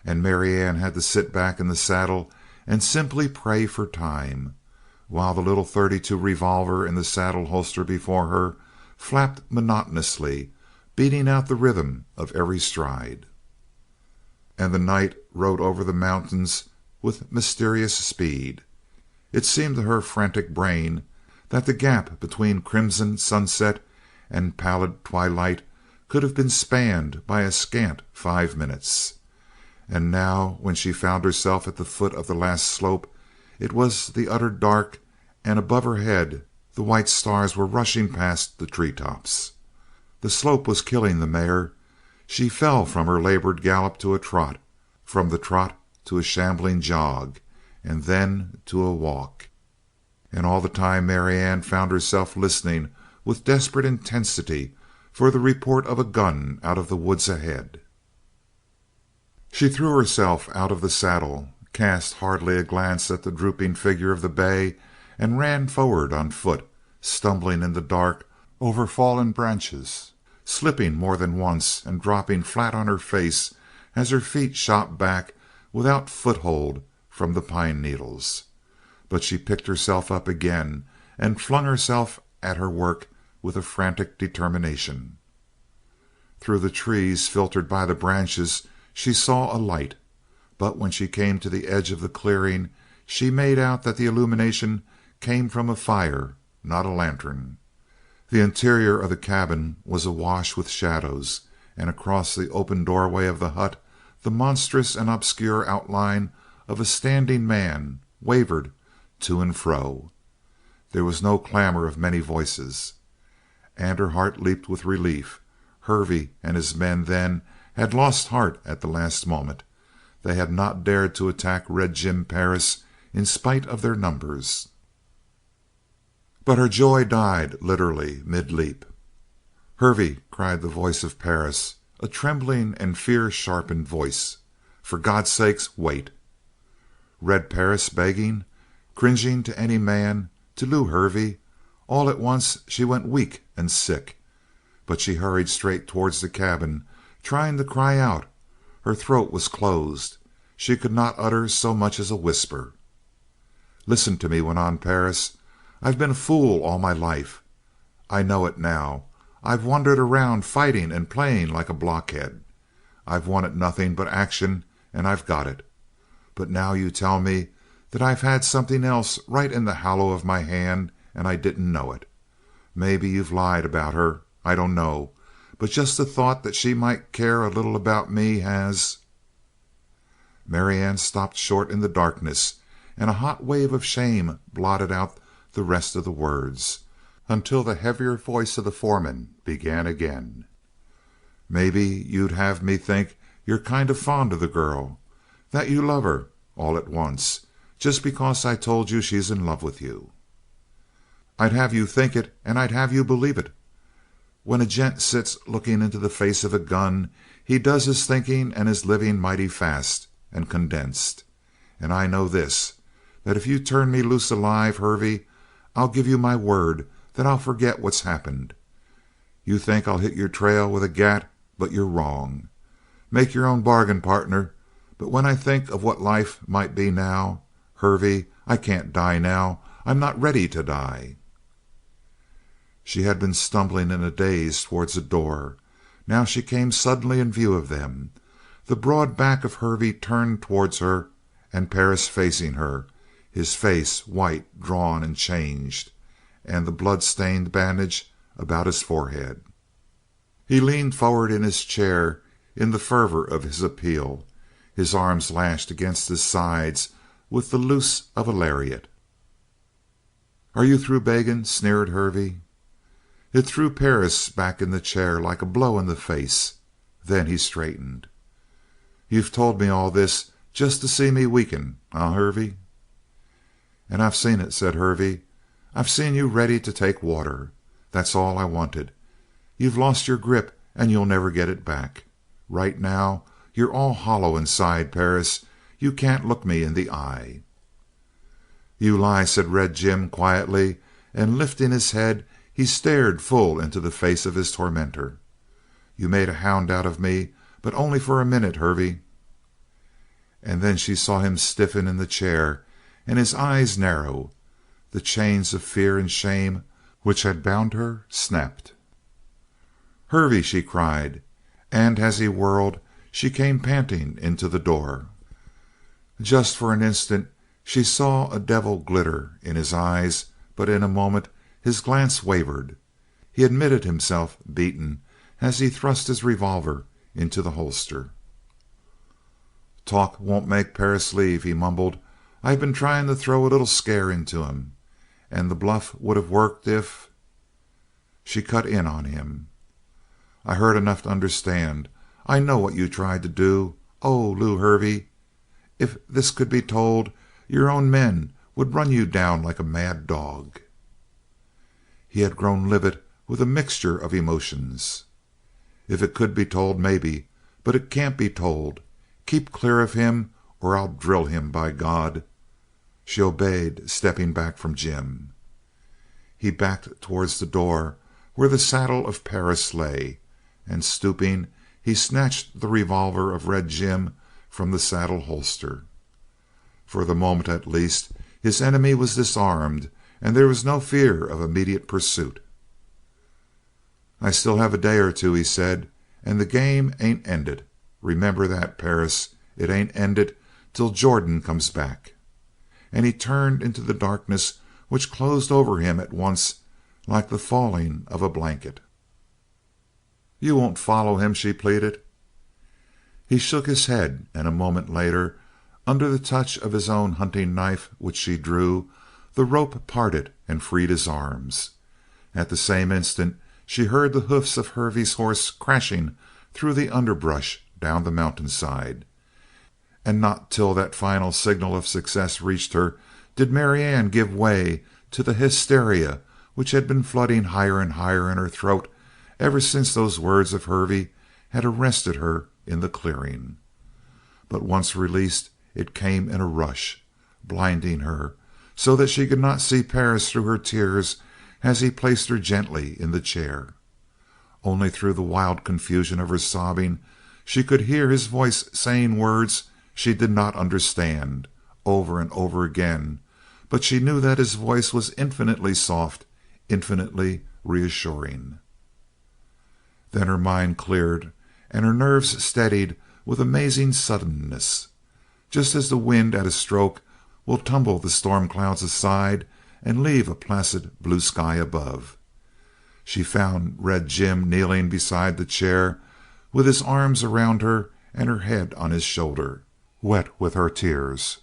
and Marianne had to sit back in the saddle and simply pray for time, while the little .32 revolver in the saddle holster before her flapped monotonously, beating out the rhythm of every stride. And the night rode over the mountains with mysterious speed. It seemed to her frantic brain that the gap between crimson sunset and pallid twilight could have been spanned by a scant 5 minutes. And now, when she found herself at the foot of the last slope, it was the utter dark, and above her head the white stars were rushing past the treetops. The slope was killing the mare. She fell from her labored gallop to a trot, from the trot to a shambling jog, and then to a walk. And all the time Marianne found herself listening with desperate intensity for the report of a gun out of the woods ahead. She threw herself out of the saddle, cast hardly a glance at the drooping figure of the bay, and ran forward on foot, stumbling in the dark over fallen branches, slipping more than once and dropping flat on her face as her feet shot back without foothold from the pine needles. But she picked herself up again and flung herself at her work with a frantic determination. Through the trees, filtered by the branches, she saw a light, but when she came to the edge of the clearing, she made out that the illumination came from a fire, not a lantern. The interior of the cabin was awash with shadows, and across the open doorway of the hut the monstrous and obscure outline of a standing man wavered to and fro. There was no clamor of many voices, and her heart leaped with relief. Hervey and his men, then, had lost heart at the last moment. They had not dared to attack Red Jim Perris in spite of their numbers. But her joy died literally mid-leap. "Hervey!" cried the voice of Perris, a trembling and fear-sharpened voice. "For God's sake, wait!" Red Perris begging, cringing to any man, to Lew Hervey. All at once she went weak and sick. But she hurried straight towards the cabin, trying to cry out. Her throat was closed. She could not utter so much as a whisper. "Listen to me," went on Perris. "I've been a fool all my life. I know it now. I've wandered around fighting and playing like a blockhead. I've wanted nothing but action, and I've got it. But now you tell me that I've had something else right in the hollow of my hand and I didn't know it. Maybe you've lied about her. I don't know. But just the thought that she might care a little about me has—" Marianne stopped short in the darkness, and a hot wave of shame blotted out the rest of the words, until the heavier voice of the foreman began again. "Maybe you'd have me think you're kind of fond of the girl, that you love her all at once, just because I told you she's in love with you." "I'd have you think it, and I'd have you believe it. When a gent sits looking into the face of a gun, he does his thinking and his living mighty fast and condensed. And I know this, that if you turn me loose alive, Hervey, I'll give you my word that I'll forget what's happened. You think I'll hit your trail with a gat, but you're wrong. Make your own bargain, partner. But when I think of what life might be now, Hervey, I can't die now. I'm not ready to die." She had been stumbling in a daze towards a door. Now she came suddenly in view of them, the broad back of Hervey turned towards her, and Perris facing her, his face white, drawn, and changed, and the blood-stained bandage about his forehead. He leaned forward in his chair in the fervor of his appeal, his arms lashed against his sides with the loose of a lariat. "Are you through begging?" sneered Hervey. It threw Perris back in the chair like a blow in the face. Then he straightened. "You've told me all this just to see me weaken, eh, Hervey?" "And I've seen it," said Hervey. "I've seen you ready to take water. That's all I wanted. You've lost your grip, and you'll never get it back. Right now you're all hollow inside, Perris. You can't look me in the eye." "You lie," said Red Jim quietly, and lifting his head, he stared full into the face of his tormentor. "You made a hound out of me, but only for a minute, Hervey." And then she saw him stiffen in the chair and his eyes narrow. The chains of fear and shame which had bound her snapped. "Hervey!" she cried, and as he whirled she came panting into the door. Just for an instant she saw a devil glitter in his eyes, but in a moment his glance wavered. He admitted himself beaten as he thrust his revolver into the holster. "Talk won't make Perris leave," he mumbled. "I've been trying to throw a little scare into him, and the bluff would have worked if—" She cut in on him. "I heard enough to understand. I know what you tried to do. Oh, Lew Hervey, if this could be told, your own men would run you down like a mad dog." He had grown livid with a mixture of emotions. "If it could be told, maybe. But it can't be told. Keep clear of him or I'll drill him, by God!" She obeyed, stepping back from Jim. He backed towards the door where the saddle of Perris lay, and stooping, he snatched the revolver of Red Jim from the saddle holster. For the moment at least his enemy was disarmed, and there was no fear of immediate pursuit. "I still have a day or two," he said, "and the game ain't ended. Remember that, Perris. It ain't ended till Jordan comes back." And he turned into the darkness which closed over him at once like the falling of a blanket. "You won't follow him?" she pleaded. He shook his head, and a moment later, under the touch of his own hunting knife which she drew, the rope parted and freed his arms. At the same instant she heard the hoofs of Hervey's horse crashing through the underbrush down the mountainside. And not till that final signal of success reached her did Marianne give way to the hysteria which had been flooding higher and higher in her throat ever since those words of Hervey had arrested her in the clearing. But once released, it came in a rush, blinding her so that she could not see Perris through her tears as he placed her gently in the chair. Only through the wild confusion of her sobbing she could hear his voice saying words she did not understand, over and over again, but she knew that his voice was infinitely soft, infinitely reassuring. Then her mind cleared and her nerves steadied with amazing suddenness, just as the wind at a stroke will tumble the storm clouds aside and leave a placid blue sky above. She found Red Jim kneeling beside the chair with his arms around her and her head on his shoulder, wet with her tears.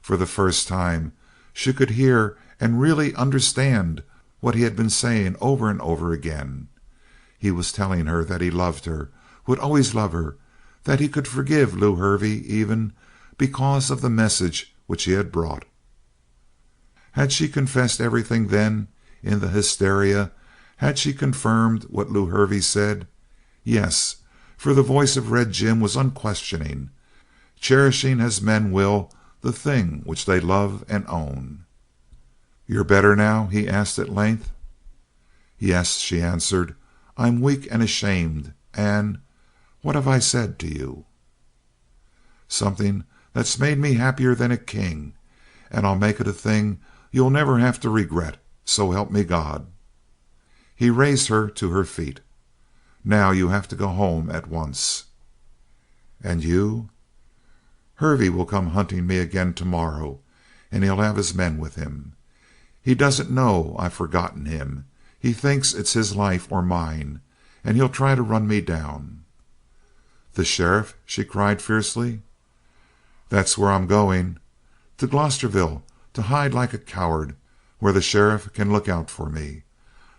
For the first time she could hear and really understand what he had been saying over and over again. He was telling her that he loved her, would always love her, that he could forgive Lew Hervey even because of the message which he had brought. Had she confessed everything then in the hysteria? Had she confirmed what Lew Hervey said? Yes, for the voice of Red Jim was unquestioning, cherishing as men will the thing which they love and own. "You're better now?" he asked at length. "Yes," she answered. "I'm weak and ashamed, and what have I said to you?" "Something that's made me happier than a king, and I'll make it a thing you'll never have to regret, so help me God." He raised her to her feet. "Now you have to go home at once." "And you?" "Hervey will come hunting me again tomorrow, and he'll have his men with him. He doesn't know I've forgotten him. He thinks it's his life or mine, and he'll try to run me down." "The sheriff?" she cried fiercely. "That's where I'm going. To Glosterville, to hide like a coward, where the sheriff can look out for me.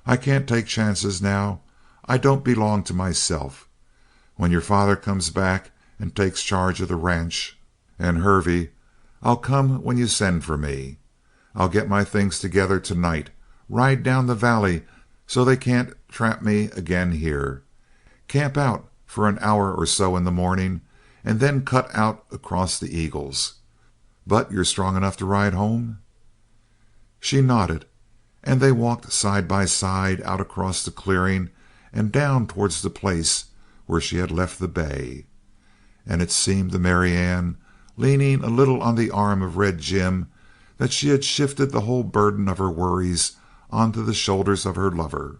I can't take chances now. I don't belong to myself. When your father comes back and takes charge of the ranch, and Hervey, I'll come when you send for me. I'll get my things together tonight, ride down the valley so they can't trap me again here, camp out for an hour or so in the morning, and then cut out across the Eagles. But you're strong enough to ride home?" She nodded, and they walked side by side out across the clearing and down towards the place where she had left the bay. And it seemed to Marianne, leaning a little on the arm of Red Jim, that she had shifted the whole burden of her worries onto the shoulders of her lover.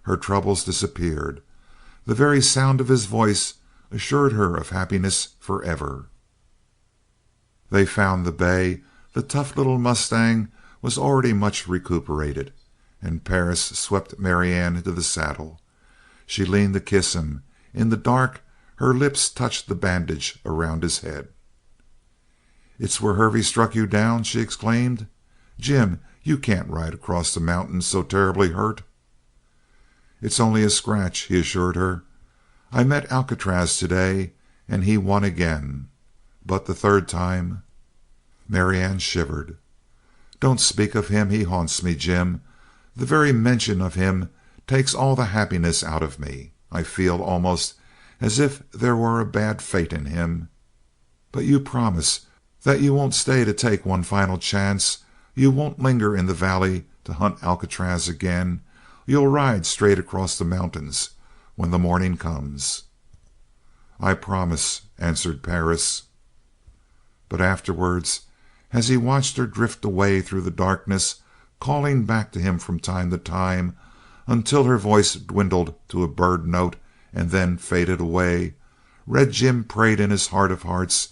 Her troubles disappeared. The very sound of his voice assured her of happiness forever. They found the bay. The tough little mustang was already much recuperated, and Perris swept Marianne into the saddle. She leaned to kiss him. In the dark her lips touched the bandage around his head. "It's where Hervey struck you down?" she exclaimed. "Jim, you can't ride across the mountains so terribly hurt." "It's only a scratch," he assured her. "I met Alcatraz today, and he won again. But the third time—" Marianne shivered. "Don't speak of him. He haunts me, Jim. The very mention of him takes all the happiness out of me. I feel almost as if there were a bad fate in him. But you promise that you won't stay to take one final chance? You won't linger in the valley to hunt Alcatraz again? You'll ride straight across the mountains when the morning comes?" "I promise," answered Perris. But afterwards, as he watched her drift away through the darkness, calling back to him from time to time, until her voice dwindled to a bird note and then faded away, Red Jim prayed in his heart of hearts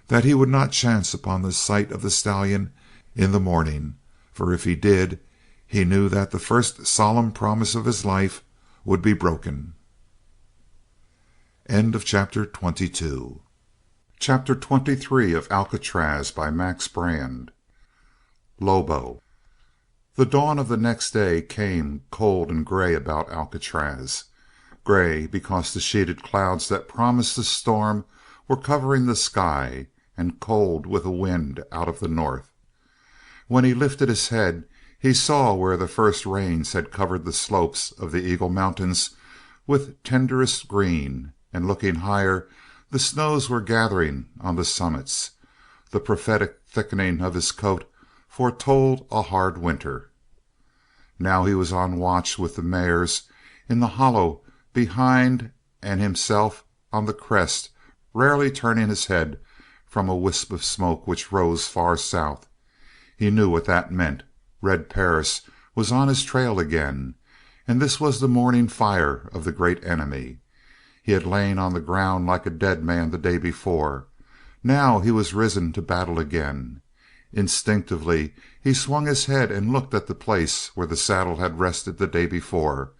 that he would not chance upon the sight of the stallion in the morning, for if he did, he knew that the first solemn promise of his life would be broken. End of chapter 22. Chapter 23 of Alcatraz by Max Brand. Lobo. The dawn of the next day came cold and gray about Alcatraz. Gray because the sheeted clouds that promised a storm were covering the sky, and cold with a wind out of the north. When he lifted his head, he saw where the first rains had covered the slopes of the Eagle Mountains with tenderest green, and looking higher, the snows were gathering on the summits. The prophetic thickening of his coat foretold a hard winter. Now he was on watch with the mares in the hollow behind and himself on the crest, rarely turning his head from a wisp of smoke which rose far south. He knew what that meant. Red Perris was on his trail again, and this was the morning fire of the great enemy. He had lain on the ground like a dead man the day before. Now he was risen to battle again. Instinctively he swung his head and looked at the place where the saddle had rested the day before,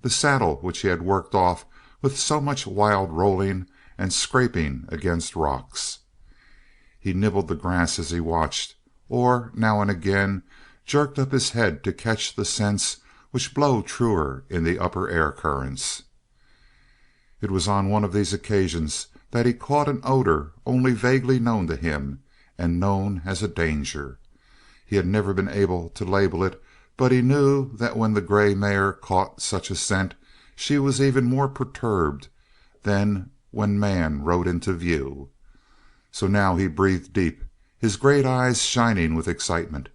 the saddle which he had worked off with so much wild rolling and scraping against rocks. He nibbled the grass as he watched, or now and again jerked up his head to catch the scents which blow truer in the upper air currents. It was on one of these occasions that he caught an odor only vaguely known to him, and known as a danger. He had never been able to label it, but he knew that when the gray mare caught such a scent she was even more perturbed than when man rode into view. So now he breathed deep, his great eyes shining with excitement.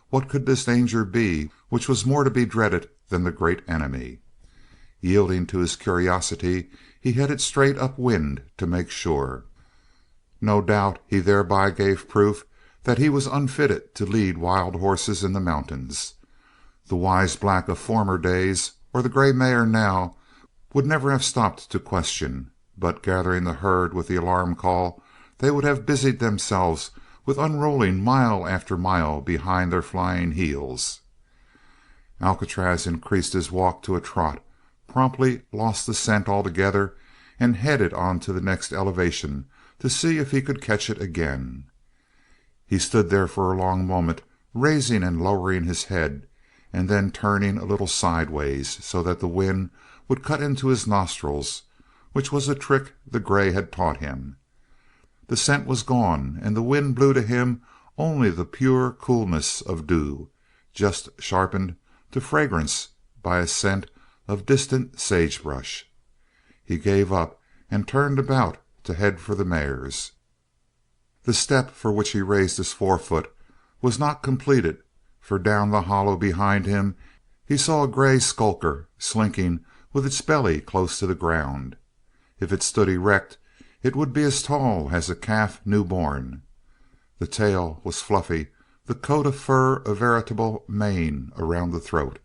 What could this danger be which was more to be dreaded than the great enemy? Yielding to his curiosity, he headed straight upwind to make sure. No doubt he thereby gave proof that he was unfitted to lead wild horses in the mountains. The wise black of former days, or the gray mare now, would never have stopped to question, but gathering the herd with the alarm call, they would have busied themselves with unrolling mile after mile behind their flying heels. Alcatraz increased his walk to a trot, promptly lost the scent altogether, and headed on to the next elevation to see if he could catch it again. He stood there for a long moment, raising and lowering his head, and then turning a little sideways so that the wind would cut into his nostrils, which was a trick the gray had taught him. The scent was gone, and the wind blew to him only the pure coolness of dew, just sharpened to fragrance by a scent of distant sagebrush. He gave up and turned about to head for the mares. The step for which he raised his forefoot was not completed, for down the hollow behind him he saw a gray skulker slinking with its belly close to the ground. If it stood erect, it would be as tall as a calf new born. The tail was fluffy, the coat of fur a veritable mane around the throat,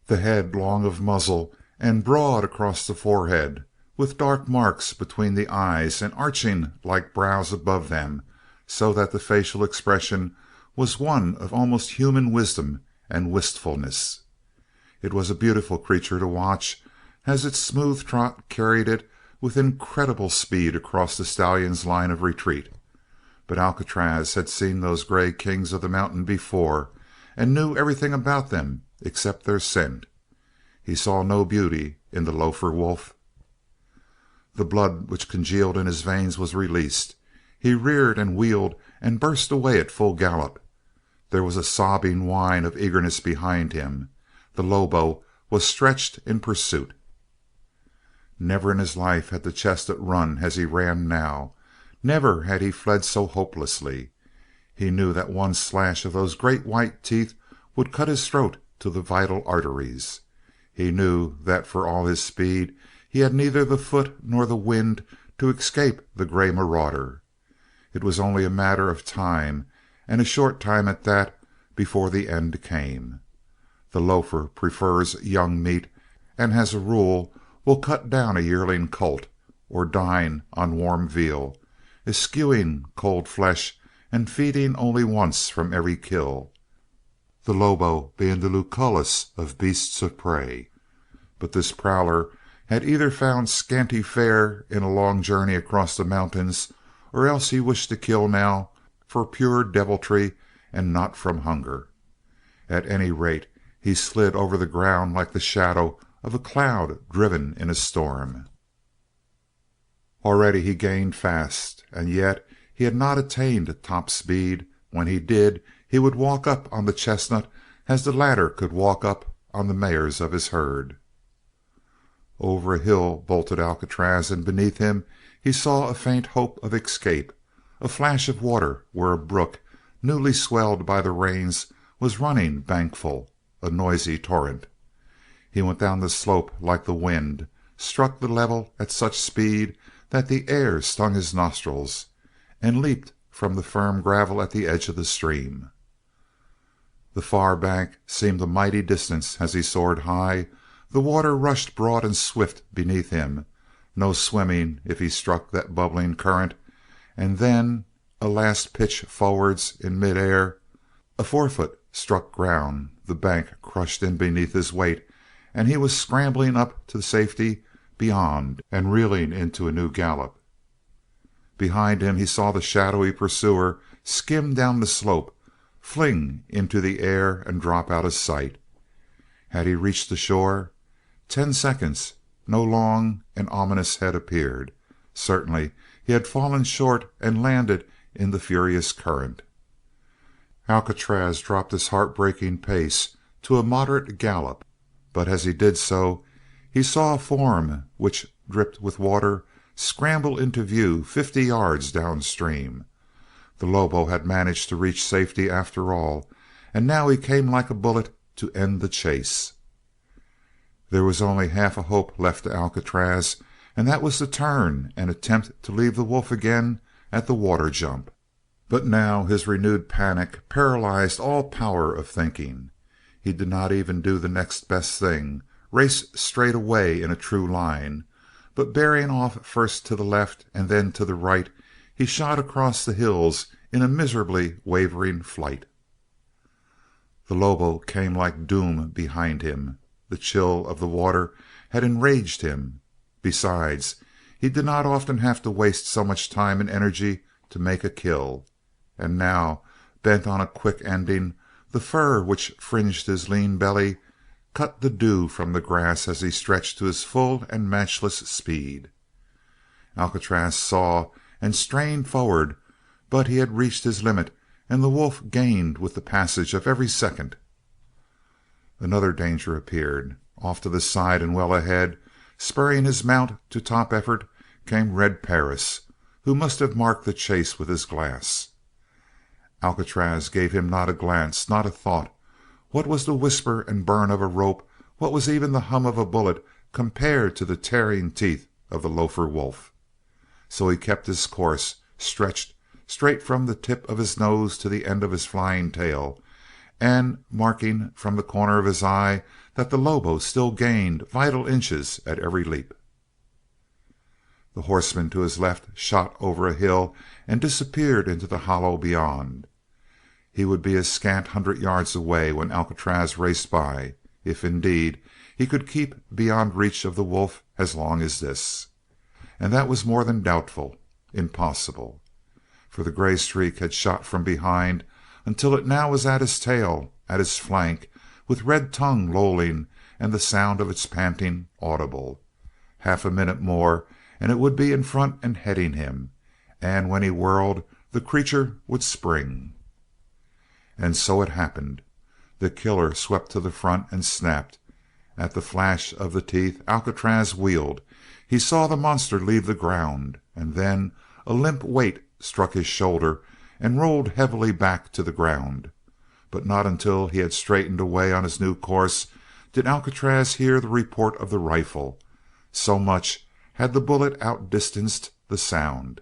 the head long of muzzle and broad across the forehead, with dark marks between the eyes and arching like brows above them, so that the facial expression was one of almost human wisdom and wistfulness. It was a beautiful creature to watch, as its smooth trot carried it with incredible speed across the stallion's line of retreat. But Alcatraz had seen those gray kings of the mountain before, and knew everything about them except their scent. He saw no beauty in the lofer wolf. The blood which congealed in his veins was released. He reared and wheeled and burst away at full gallop. There was a sobbing whine of eagerness behind him. The Lobo was stretched in pursuit. Never in his life had the chestnut run as he ran now. Never had he fled so hopelessly. He knew that one slash of those great white teeth would cut his throat to the vital arteries. He knew that for all his speed he had neither the foot nor the wind to escape the gray marauder. It was only a matter of time, and a short time at that, before the end came. The lofer prefers young meat, and as a rule will cut down a yearling colt, or dine on warm veal, eschewing cold flesh and feeding only once from every kill, the Lobo being the Lucullus of beasts of prey. But this prowler had either found scanty fare in a long journey across the mountains, or else he wished to kill now for pure deviltry and not from hunger. At any rate, he slid over the ground like the shadow of a cloud driven in a storm. Already he gained fast, and yet he had not attained top speed. When he did, he would walk up on the chestnut as the latter could walk up on the mares of his herd. Over a hill bolted Alcatraz, and beneath him he saw a faint hope of escape, a flash of water where a brook, newly swelled by the rains, was running bankful, a noisy torrent. He went down the slope like the wind, struck the level at such speed that the air stung his nostrils, and leaped from the firm gravel at the edge of the stream. The far bank seemed a mighty distance as he soared high. The water rushed broad and swift beneath him, no swimming if he struck that bubbling current, and then a last pitch forwards in mid-air. A forefoot struck ground, the bank crushed in beneath his weight, and he was scrambling up to safety beyond and reeling into a new gallop. Behind him he saw the shadowy pursuer skim down the slope, fling into the air, and drop out of sight. Had he reached the shore? 10 seconds. No long and ominous head appeared. Certainly he had fallen short and landed in the furious current. Alcatraz dropped his heartbreaking pace to a moderate gallop, but as he did so he saw a form which dripped with water scramble into view 50 yards downstream. The Lobo had managed to reach safety after all, and now he came like a bullet to end the chase. There was only half a hope left to Alcatraz, and that was to turn and attempt to leave the wolf again at the water jump. But now his renewed panic paralyzed all power of thinking. He did not even do the next best thing, race straight away in a true line, but bearing off first to the left and then to the right, he shot across the hills in a miserably wavering flight. The Lobo came like doom behind him. The chill of the water had enraged him. Besides, he did not often have to waste so much time and energy to make a kill. And now, bent on a quick ending, the fur which fringed his lean belly cut the dew from the grass as he stretched to his full and matchless speed. Alcatraz saw and strained forward, but he had reached his limit, and the wolf gained with the passage of every second. Another danger appeared. Off to the side and well ahead, spurring his mount to top effort, came Red Perris, who must have marked the chase with his glass. Alcatraz gave him not a glance, not a thought. What was the whisper and burn of a rope, what was even the hum of a bullet compared to the tearing teeth of the lofer wolf? So he kept his course, stretched straight from the tip of his nose to the end of his flying tail, and marking from the corner of his eye that the Lobo still gained vital inches at every leap. The horseman to his left shot over a hill and disappeared into the hollow beyond. He would be a scant 100 yards away when Alcatraz raced by, if indeed he could keep beyond reach of the wolf as long as this. And that was more than doubtful, impossible. For the gray streak had shot from behind until it now was at his tail, at his flank, with red tongue lolling and the sound of its panting audible. Half a minute more and it would be in front and heading him, and when he whirled the creature would spring. And so it happened. The killer swept to the front and snapped. At the flash of the teeth Alcatraz wheeled. He saw the monster leave the ground, and then a limp weight struck his shoulder and rolled heavily back to the ground. But not until he had straightened away on his new course did Alcatraz hear the report of the rifle. So much had the bullet outdistanced the sound.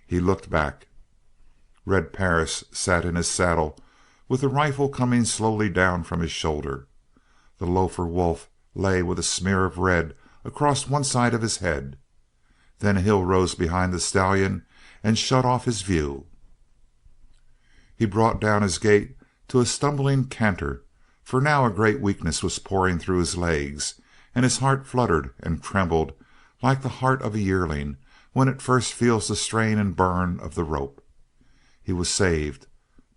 He looked back. Red Perris sat in his saddle with the rifle coming slowly down from his shoulder. The lofer wolf lay with a smear of red across one side of his head. Then a hill rose behind the stallion and shut off his view. He brought down his gait to a stumbling canter, for now a great weakness was pouring through his legs, and his heart fluttered and trembled like the heart of a yearling when it first feels the strain and burn of the rope. He was saved,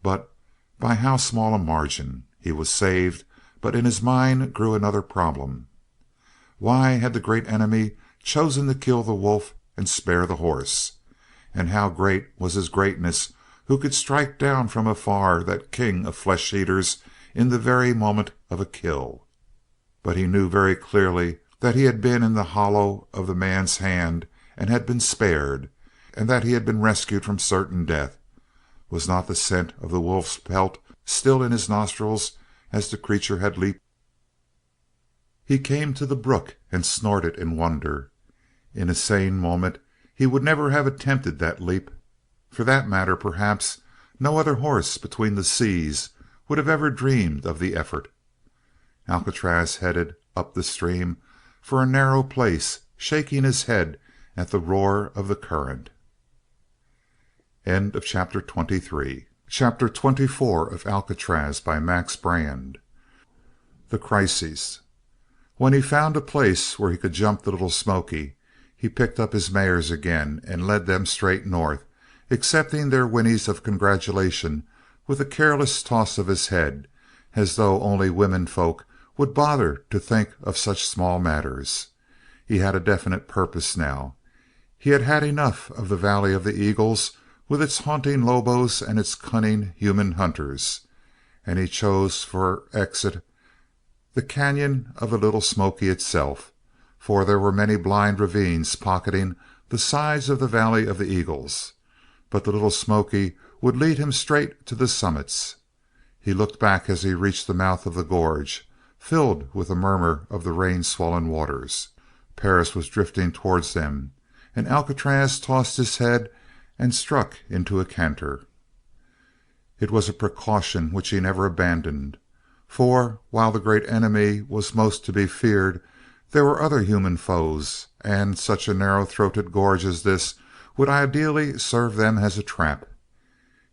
but by how small a margin! He was saved, but in his mind grew another problem. Why had the great enemy chosen to kill the wolf and spare the horse? And how great was his greatness who could strike down from afar that king of flesh-eaters in the very moment of a kill? But he knew very clearly that he had been in the hollow of the man's hand and had been spared, and that he had been rescued from certain death. Was not the scent of the wolf's pelt still in his nostrils as the creature had leaped? He came to the brook and snorted in wonder. In a sane moment he would never have attempted that leap. For that matter, perhaps, no other horse between the seas would have ever dreamed of the effort. Alcatraz headed up the stream for a narrow place, shaking his head at the roar of the current. End of chapter 23. Chapter 24 of Alcatraz by Max Brand. The Crises. When he found a place where he could jump the little Smoky, he picked up his mares again and led them straight north, accepting their whinnies of congratulation with a careless toss of his head, as though only women folk would bother to think of such small matters. He had a definite purpose now. He had had enough of the Valley of the Eagles, with its haunting lobos and its cunning human hunters, and he chose for exit the canyon of the Little Smoky itself, for there were many blind ravines pocketing the sides of the Valley of the Eagles, but the Little Smoky would lead him straight to the summits. He looked back as he reached the mouth of the gorge, filled with the murmur of the rain-swollen waters. Perris was drifting towards them, and Alcatraz tossed his head and struck into a canter. It was a precaution which he never abandoned, for while the great enemy was most to be feared, there were other human foes, and such a narrow-throated gorge as this would ideally serve them as a trap.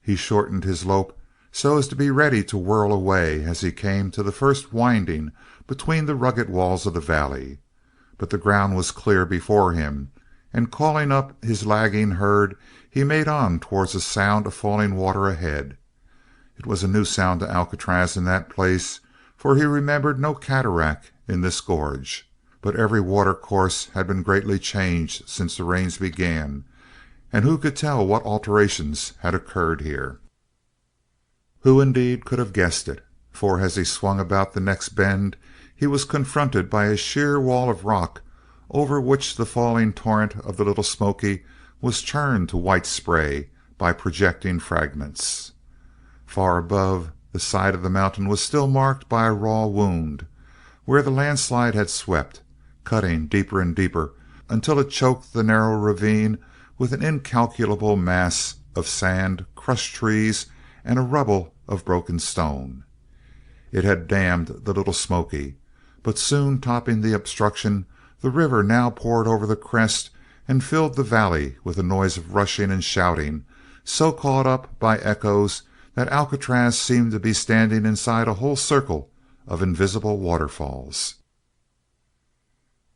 He shortened his lope so as to be ready to whirl away as he came to the first winding between the rugged walls of the valley, but the ground was clear before him, and calling up his lagging herd, he made on towards the sound of falling water ahead. It was a new sound to Alcatraz in that place, for he remembered no cataract in this gorge, but every water course had been greatly changed since the rains began, and who could tell what alterations had occurred here? Who indeed could have guessed it? For as he swung about the next bend, he was confronted by a sheer wall of rock over which the falling torrent of the Little Smoky was churned to white spray by projecting fragments. Far above, the side of the mountain was still marked by a raw wound, where the landslide had swept, cutting deeper and deeper until it choked the narrow ravine with an incalculable mass of sand, crushed trees, and a rubble of broken stone. It had dammed the Little Smoky, but soon topping the obstruction, the river now poured over the crest and filled the valley with a noise of rushing and shouting, so caught up by echoes that Alcatraz seemed to be standing inside a whole circle of invisible waterfalls.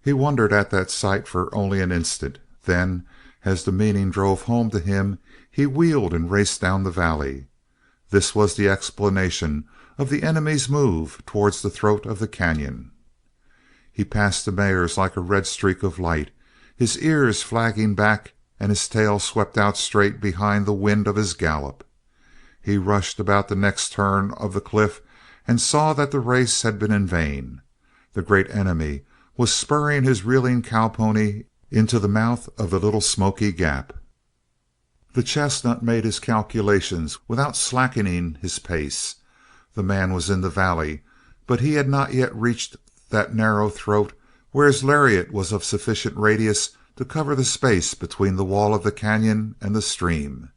He wondered at that sight for only an instant. Then, as the meaning drove home to him, he wheeled and raced down the valley. This was the explanation of the enemy's move towards the throat of the canyon. He passed the mares like a red streak of light, his ears flagging back and his tail swept out straight behind the wind of his gallop. He rushed about the next turn of the cliff and saw that the race had been in vain. The great enemy was spurring his reeling cowpony into the mouth of the Little Smoky Gap. The chestnut made his calculations without slackening his pace. The man was in the valley, but he had not yet reached that narrow throat where his lariat was of sufficient radius to cover the space between the wall of the canyon and the stream.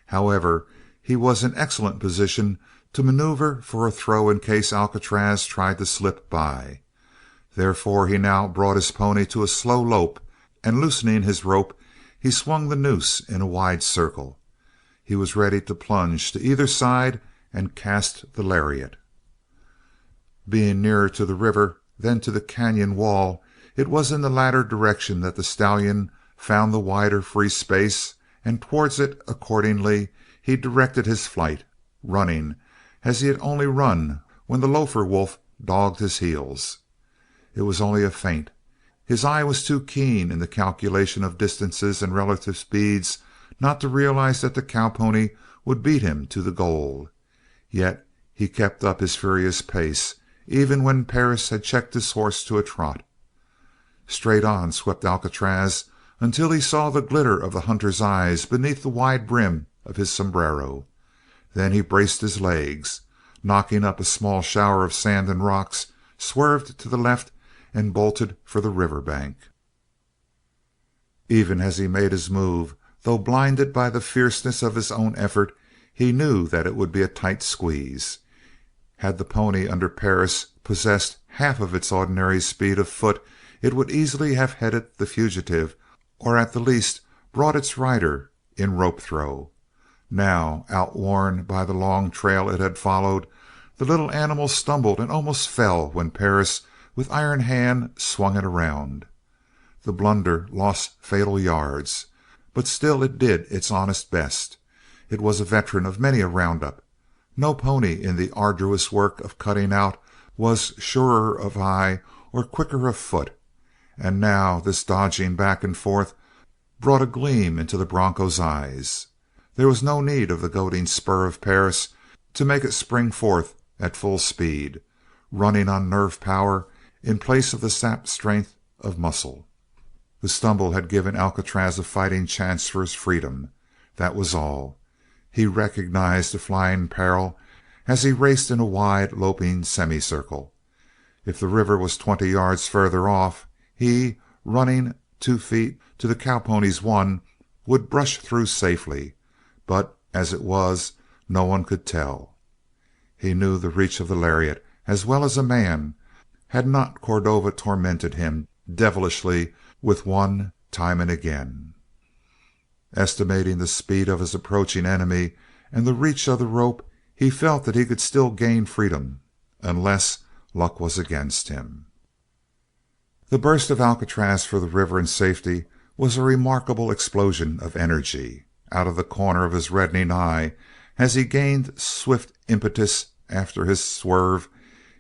However, he was in excellent position to maneuver for a throw in case Alcatraz tried to slip by. Therefore he now brought his pony to a slow lope, and loosening his rope, he swung the noose in a wide circle. He was ready to plunge to either side and cast the lariat. Being nearer to the river than to the canyon wall, it was in the latter direction that the stallion found the wider free space, and towards it accordingly he directed his flight, running as he had only run when the lofer wolf dogged his heels. It was only a feint. His eye was too keen in the calculation of distances and relative speeds not to realize that the cowpony would beat him to the goal. Yet he kept up his furious pace, even when Perris had checked his horse to a trot. Straight on swept Alcatraz until he saw the glitter of the hunter's eyes beneath the wide brim of his sombrero. Then he braced his legs, knocking up a small shower of sand and rocks, swerved to the left, and bolted for the river bank. Even as he made his move, though blinded by the fierceness of his own effort, he knew that it would be a tight squeeze. Had the pony under Perris possessed half of its ordinary speed of foot, it would easily have headed the fugitive, or at the least brought its rider in rope throw. Now, outworn by the long trail it had followed, the little animal stumbled and almost fell when Perris with iron hand swung it around. The blunder lost fatal yards, but still it did its honest best. It was a veteran of many a roundup. No pony in the arduous work of cutting out was surer of eye or quicker of foot, and now this dodging back and forth brought a gleam into the bronco's eyes. There was no need of the goading spur of Perris to make it spring forth at full speed, running on nerve power in place of the sapped strength of muscle. The stumble had given Alcatraz a fighting chance for his freedom. That was all. He recognized the flying peril as he raced in a wide, loping semicircle. If the river was 20 yards further off, he, running 2 feet to the cowpony's 1, would brush through safely, but as it was, no one could tell. He knew the reach of the lariat as well as a man, had not Cordova tormented him devilishly with one time and again. Estimating the speed of his approaching enemy and the reach of the rope, he felt that he could still gain freedom, unless luck was against him. The burst of Alcatraz for the river and safety was a remarkable explosion of energy. Out of the corner of his reddening eye, as he gained swift impetus after his swerve,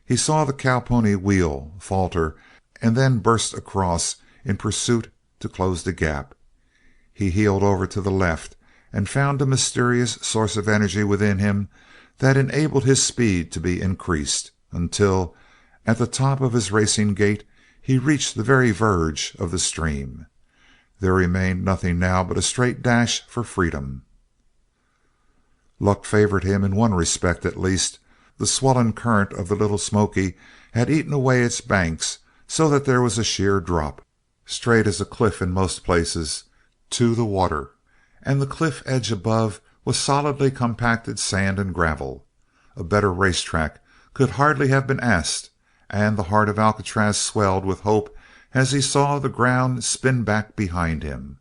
he saw the cowpony wheel, falter, and then burst across in pursuit to close the gap. He heeled over to the left and found a mysterious source of energy within him that enabled his speed to be increased, until, at the top of his racing gait, he reached the very verge of the stream. There remained nothing now but a straight dash for freedom. Luck favored him in one respect at least. The swollen current of the Little Smoky had eaten away its banks so that there was a sheer drop, straight as a cliff in most places, to the water, and the cliff edge above was solidly compacted sand and gravel. A better racetrack could hardly have been asked, and the heart of Alcatraz swelled with hope as he saw the ground spin back behind him.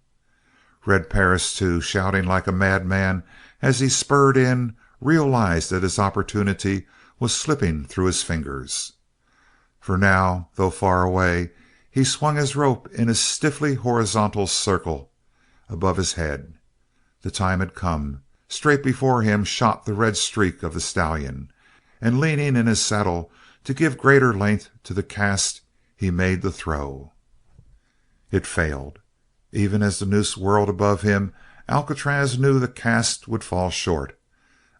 Red Perris, too, shouting like a madman as he spurred in, realized that his opportunity was slipping through his fingers. For now, though far away, he swung his rope in a stiffly horizontal circle above his head. The time had come. Straight before him shot the red streak of the stallion, and leaning in his saddle to give greater length to the cast, he made the throw. It failed. Even as the noose whirled above him, Alcatraz knew the cast would fall short.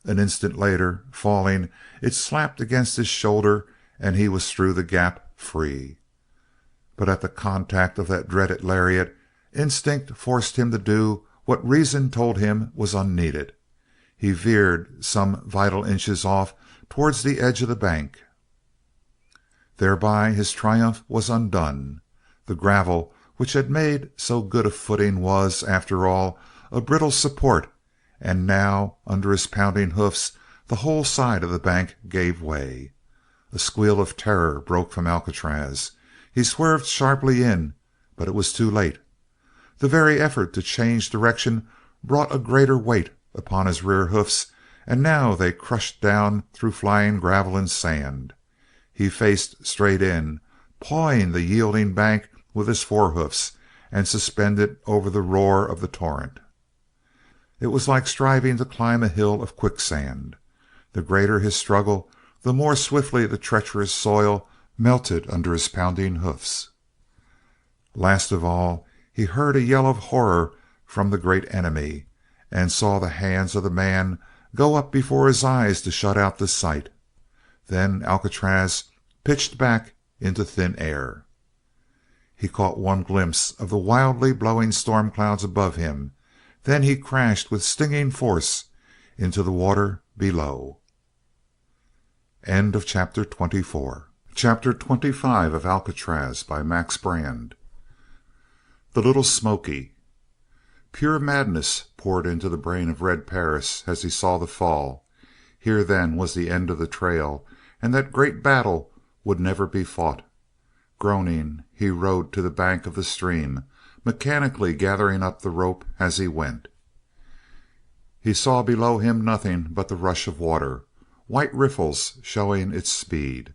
An instant later, falling, it slapped against his shoulder, and he was through the gap, free. But at the contact of that dreaded lariat, instinct forced him to do what reason told him was unneeded. He veered some vital inches off towards the edge of the bank. Thereby his triumph was undone. The gravel which had made so good a footing was, after all, a brittle support, and now, under his pounding hoofs, the whole side of the bank gave way. A squeal of terror broke from Alcatraz. He swerved sharply in, but it was too late. The very effort to change direction brought a greater weight upon his rear hoofs, and now they crushed down through flying gravel and sand. He faced straight in, pawing the yielding bank with his forehoofs, and suspended over the roar of the torrent. It was like striving to climb a hill of quicksand. The greater his struggle, the more swiftly the treacherous soil melted under his pounding hoofs. Last of all, he heard a yell of horror from the great enemy, and saw the hands of the man go up before his eyes to shut out the sight. Then Alcatraz pitched back into thin air. He caught one glimpse of the wildly blowing storm clouds above him. Then he crashed with stinging force into the water below. End of chapter 24. Chapter 25 of Alcatraz by Max Brand. The Little Smoky. Pure madness poured into the brain of Red Perris as he saw the fall. Here then was the end of the trail, and that great battle would never be fought. Groaning, he rode to the bank of the stream, mechanically gathering up the rope as he went. He saw below him nothing but the rush of water, white riffles showing its speed.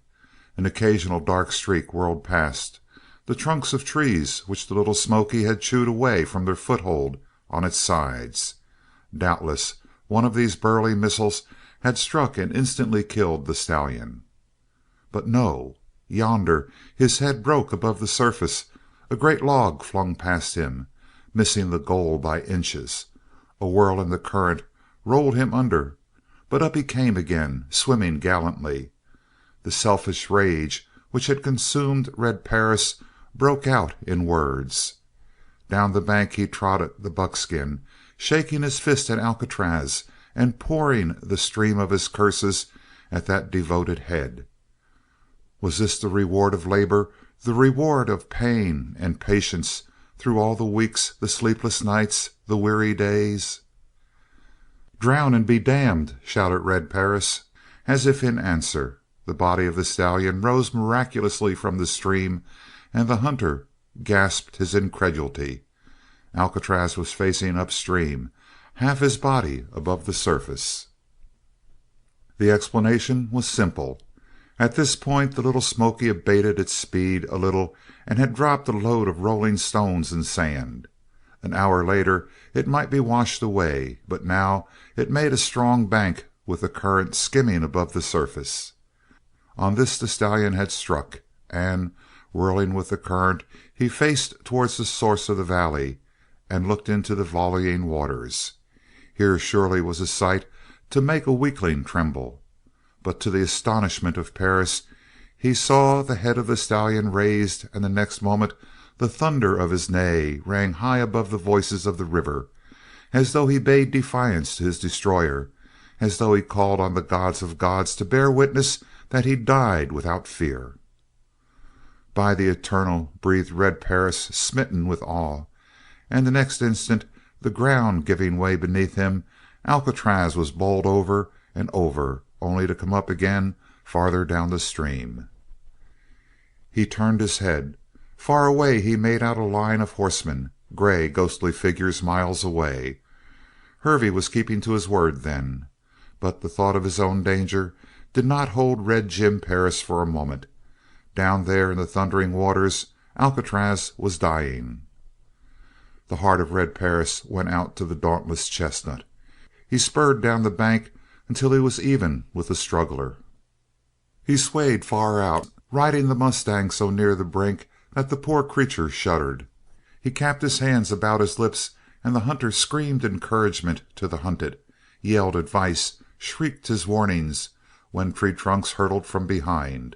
An occasional dark streak whirled past, the trunks of trees which the little Smoky had chewed away from their foothold on its sides. Doubtless one of these burly missiles had struck and instantly killed the stallion. But no! Yonder his head broke above the surface, a great log flung past him, missing the goal by inches. A whirl in the current rolled him under, but up he came again, swimming gallantly. The selfish rage which had consumed Red Perris broke out in words. Down the bank he trotted the buckskin, shaking his fist at Alcatraz and pouring the stream of his curses at that devoted head. Was this the reward of labor, the reward of pain and patience through all the weeks, the sleepless nights, the weary days? "Drown and be damned!" shouted Red Perris, as if in answer. The body of the stallion rose miraculously from the stream, and the hunter gasped his incredulity. Alcatraz was facing upstream, half his body above the surface. The explanation was simple. At this point the little Smoky abated its speed a little and had dropped a load of rolling stones and sand. An hour later it might be washed away, but now it made a strong bank with the current skimming above the surface. On this the stallion had struck, and, whirling with the current, he faced towards the source of the valley and looked into the volleying waters. Here surely was a sight to make a weakling tremble. But to the astonishment of Perris, he saw the head of the stallion raised, and the next moment the thunder of his neigh rang high above the voices of the river, as though he bade defiance to his destroyer, as though he called on the gods of gods to bear witness that he died without fear. "By the eternal," breathed Red Perris, smitten with awe, and the next instant, the ground giving way beneath him, Alcatraz was bowled over and over, only to come up again farther down the stream. He turned his head. Far away he made out a line of horsemen, gray, ghostly figures miles away. Hervey was keeping to his word then. But the thought of his own danger did not hold Red Jim Perris for a moment. Down there in the thundering waters Alcatraz was dying. The heart of Red Perris went out to the dauntless chestnut. He spurred down the bank until he was even with the struggler. He swayed far out, riding the mustang so near the brink that the poor creature shuddered. He capped his hands about his lips, and the hunter screamed encouragement to the hunted, yelled advice, shrieked his warnings, when tree trunks hurtled from behind.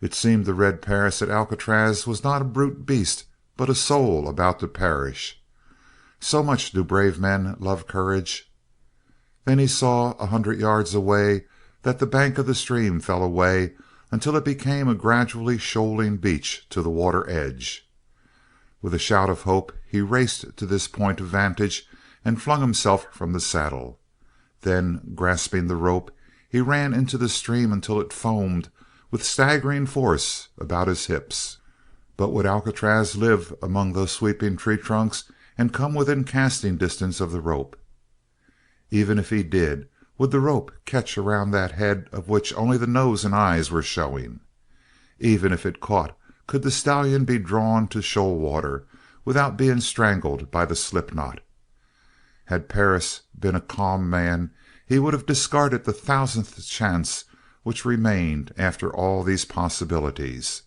It seemed to Red Perris that Alcatraz was not a brute beast, but a soul about to perish. So much do brave men love courage. Then he saw, 100 yards away, that the bank of the stream fell away until it became a gradually shoaling beach to the water edge. With a shout of hope he raced to this point of vantage and flung himself from the saddle. Then, grasping the rope, he ran into the stream until it foamed with staggering force about his hips. But would Alcatraz live among those sweeping tree trunks and come within casting distance of the rope? Even if he did, would the rope catch around that head of which only the nose and eyes were showing? Even if it caught, could the stallion be drawn to shoal water without being strangled by the slip knot? Had Perris been a calm man, he would have discarded the 1,000th chance which remained after all these possibilities.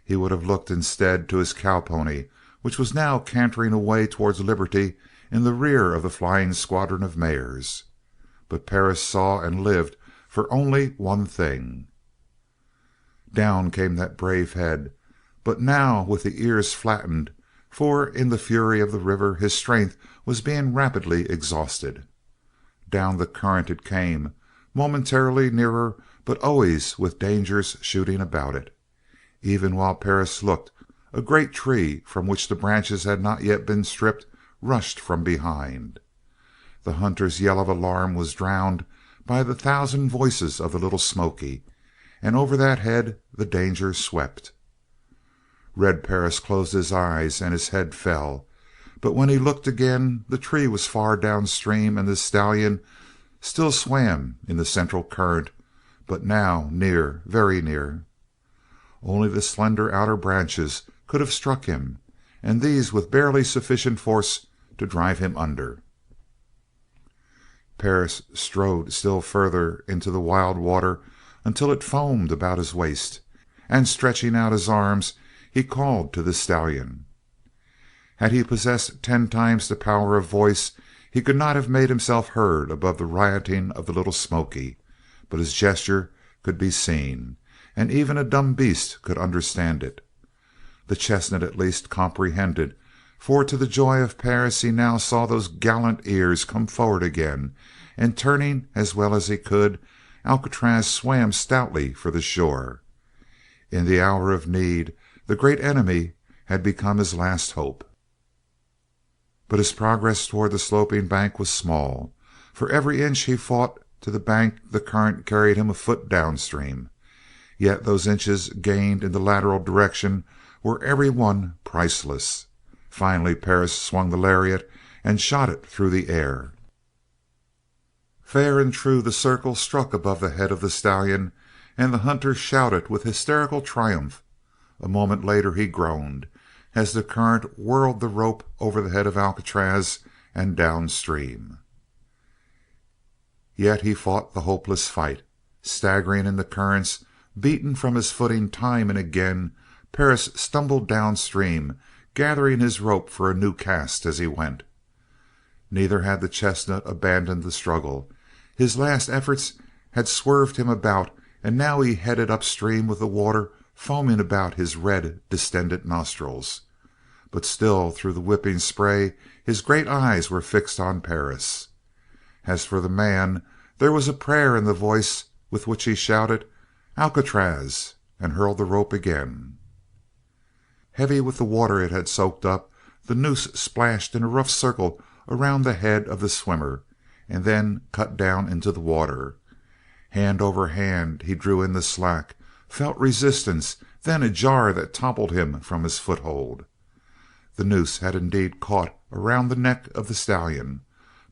He would have looked instead to his cowpony, which was now cantering away towards liberty in the rear of the flying squadron of mares. But Perris saw and lived for only one thing. Down came that brave head, but now with the ears flattened, for in the fury of the river his strength was being rapidly exhausted. Down the current it came, momentarily nearer, but always with dangers shooting about it. Even while Perris looked, a great tree, from which the branches had not yet been stripped, rushed from behind. The hunter's yell of alarm was drowned by the 1,000 voices of the little Smoky, and over that head the danger swept. Red Perris closed his eyes and his head fell, but when he looked again the tree was far downstream and the stallion still swam in the central current, but now near, very near. Only the slender outer branches could have struck him, and these with barely sufficient force to drive him under. Perris strode still further into the wild water until it foamed about his waist, and stretching out his arms he called to the stallion. Had he possessed 10 times the power of voice, he could not have made himself heard above the rioting of the little Smoky, but his gesture could be seen, and even a dumb beast could understand it. The chestnut at least comprehended, for to the joy of Perris he now saw those gallant ears come forward again, and turning as well as he could, Alcatraz swam stoutly for the shore. In the hour of need the great enemy had become his last hope. But his progress toward the sloping bank was small. For every inch he fought to the bank the current carried him a foot downstream. Yet those inches gained in the lateral direction were every one priceless. Finally Perris swung the lariat and shot it through the air. Fair and true the circle struck above the head of the stallion, and the hunter shouted with hysterical triumph. A moment later he groaned as the current whirled the rope over the head of Alcatraz and downstream. Yet he fought the hopeless fight. Staggering in the currents, beaten from his footing time and again, Perris stumbled downstream, gathering his rope for a new cast as he went. Neither had the chestnut abandoned the struggle. His last efforts had swerved him about, and now he headed upstream with the water foaming about his red, distended nostrils. But still through the whipping spray his great eyes were fixed on Perris. As for the man, there was a prayer in the voice with which he shouted, "Alcatraz!" and hurled the rope again. Heavy with the water it had soaked up, the noose splashed in a rough circle around the head of the swimmer, and then cut down into the water. Hand over hand he drew in the slack, felt resistance, then a jar that toppled him from his foothold. The noose had indeed caught around the neck of the stallion,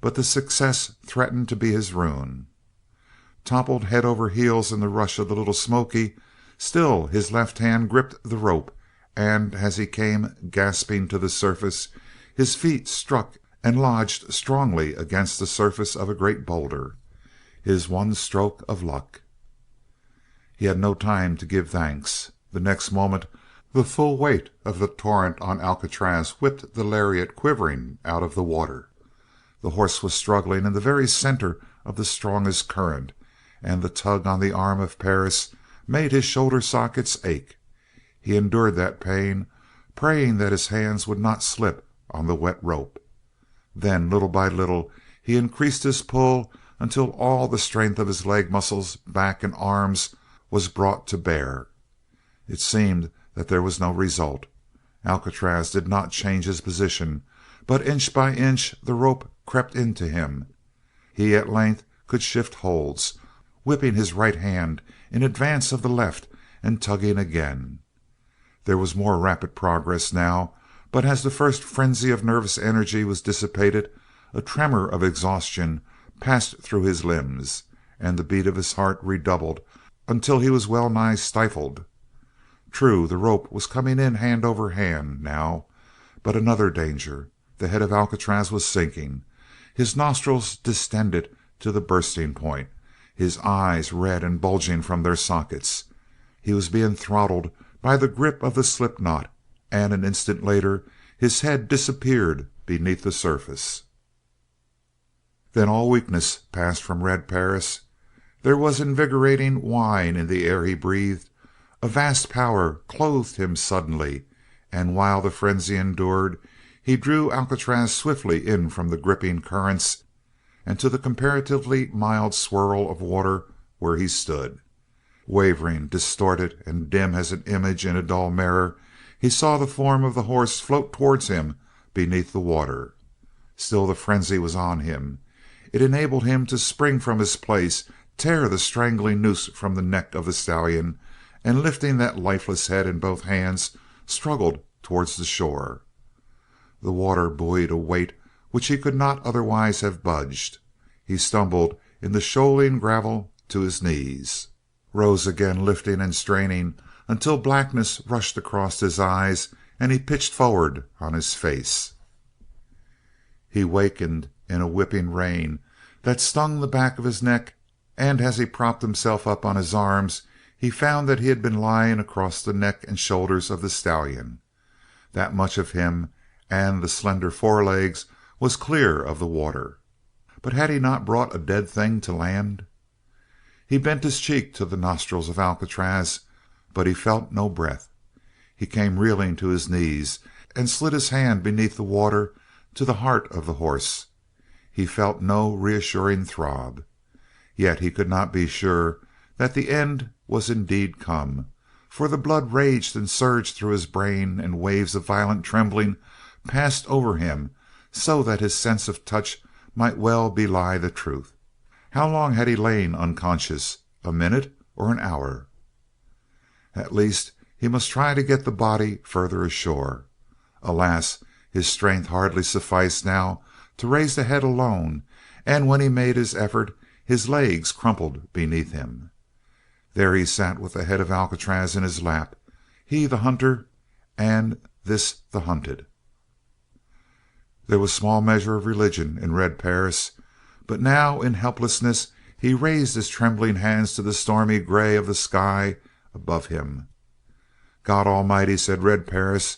but the success threatened to be his ruin. Toppled head over heels in the rush of the little Smoky, still his left hand gripped the rope, and as he came gasping to the surface, his feet struck and lodged strongly against the surface of a great boulder. His one stroke of luck. He had no time to give thanks. The next moment the full weight of the torrent on Alcatraz whipped the lariat quivering out of the water. The horse was struggling in the very center of the strongest current, and the tug on the arm of Perris made his shoulder sockets ache. He endured that pain, praying that his hands would not slip on the wet rope. Then, little by little, he increased his pull until all the strength of his leg muscles, back, and arms was brought to bear. It seemed that there was no result. Alcatraz did not change his position, but inch by inch the rope crept into him. He at length could shift holds, whipping his right hand in advance of the left and tugging again. There was more rapid progress now, but as the first frenzy of nervous energy was dissipated, a tremor of exhaustion passed through his limbs, and the beat of his heart redoubled until he was well nigh stifled. True, the rope was coming in hand over hand now, but another danger. The head of Alcatraz was sinking, his nostrils distended to the bursting point, his eyes red and bulging from their sockets. He was being throttled by the grip of the slip knot, and an instant later his head disappeared beneath the surface. Then all weakness passed from Red Perris. There was invigorating wine in the air he breathed. A vast power clothed him suddenly, and while the frenzy endured, he drew Alcatraz swiftly in from the gripping currents and to the comparatively mild swirl of water where he stood. Wavering, distorted, and dim as an image in a dull mirror, he saw the form of the horse float towards him beneath the water. Still the frenzy was on him. It enabled him to spring from his place, tear the strangling noose from the neck of the stallion, and lifting that lifeless head in both hands, struggled towards the shore. The water buoyed a weight which he could not otherwise have budged. He stumbled in the shoaling gravel to his knees. rose again, lifting and straining until blackness rushed across his eyes and he pitched forward on his face. He wakened in a whipping rain that stung the back of his neck, and as he propped himself up on his arms he found that he had been lying across the neck and shoulders of the stallion. That much of him and the slender forelegs was clear of the water. But had he not brought a dead thing to land? He bent his cheek to the nostrils of Alcatraz, but he felt no breath. He came reeling to his knees and slid his hand beneath the water to the heart of the horse. He felt no reassuring throb. Yet he could not be sure that the end was indeed come, for the blood raged and surged through his brain, and waves of violent trembling passed over him, so that his sense of touch might well belie the truth. How long had he lain unconscious? A minute or an hour? At least he must try to get the body further ashore. Alas, his strength hardly sufficed now to raise the head alone, and when he made his effort his legs crumpled beneath him. There he sat with the head of Alcatraz in his lap, he the hunter, and this the hunted. There was small measure of religion in Red Perris, but now in helplessness he raised his trembling hands to the stormy gray of the sky above him. "God Almighty," said Red Perris,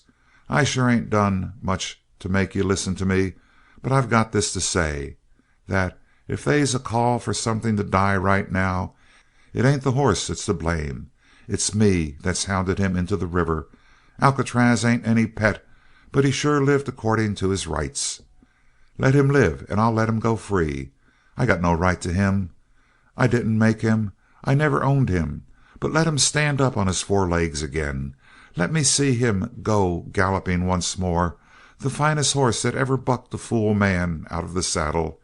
"I sure ain't done much to make you listen to me, but I've got this to say, that if they's a call for something to die right now, it ain't the horse that's to blame. It's me that's hounded him into the river. Alcatraz ain't any pet, but he sure lived according to his rights. Let him live and I'll let him go free. I got no right to him. I didn't make him. I never owned him. But let him stand up on his four legs again. Let me see him go galloping once more, the finest horse that ever bucked a fool man out of the saddle,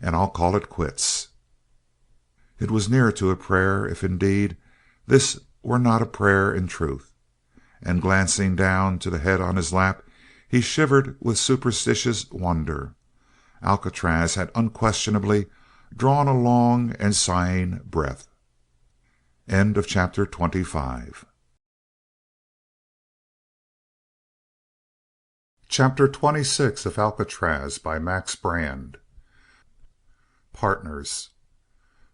and I'll call it quits." It was near to a prayer, if indeed this were not a prayer in truth. And glancing down to the head on his lap, he shivered with superstitious wonder. Alcatraz had unquestionably drawn a long and sighing breath. End of chapter 25. Chapter 26 of Alcatraz by Max Brand. Partners.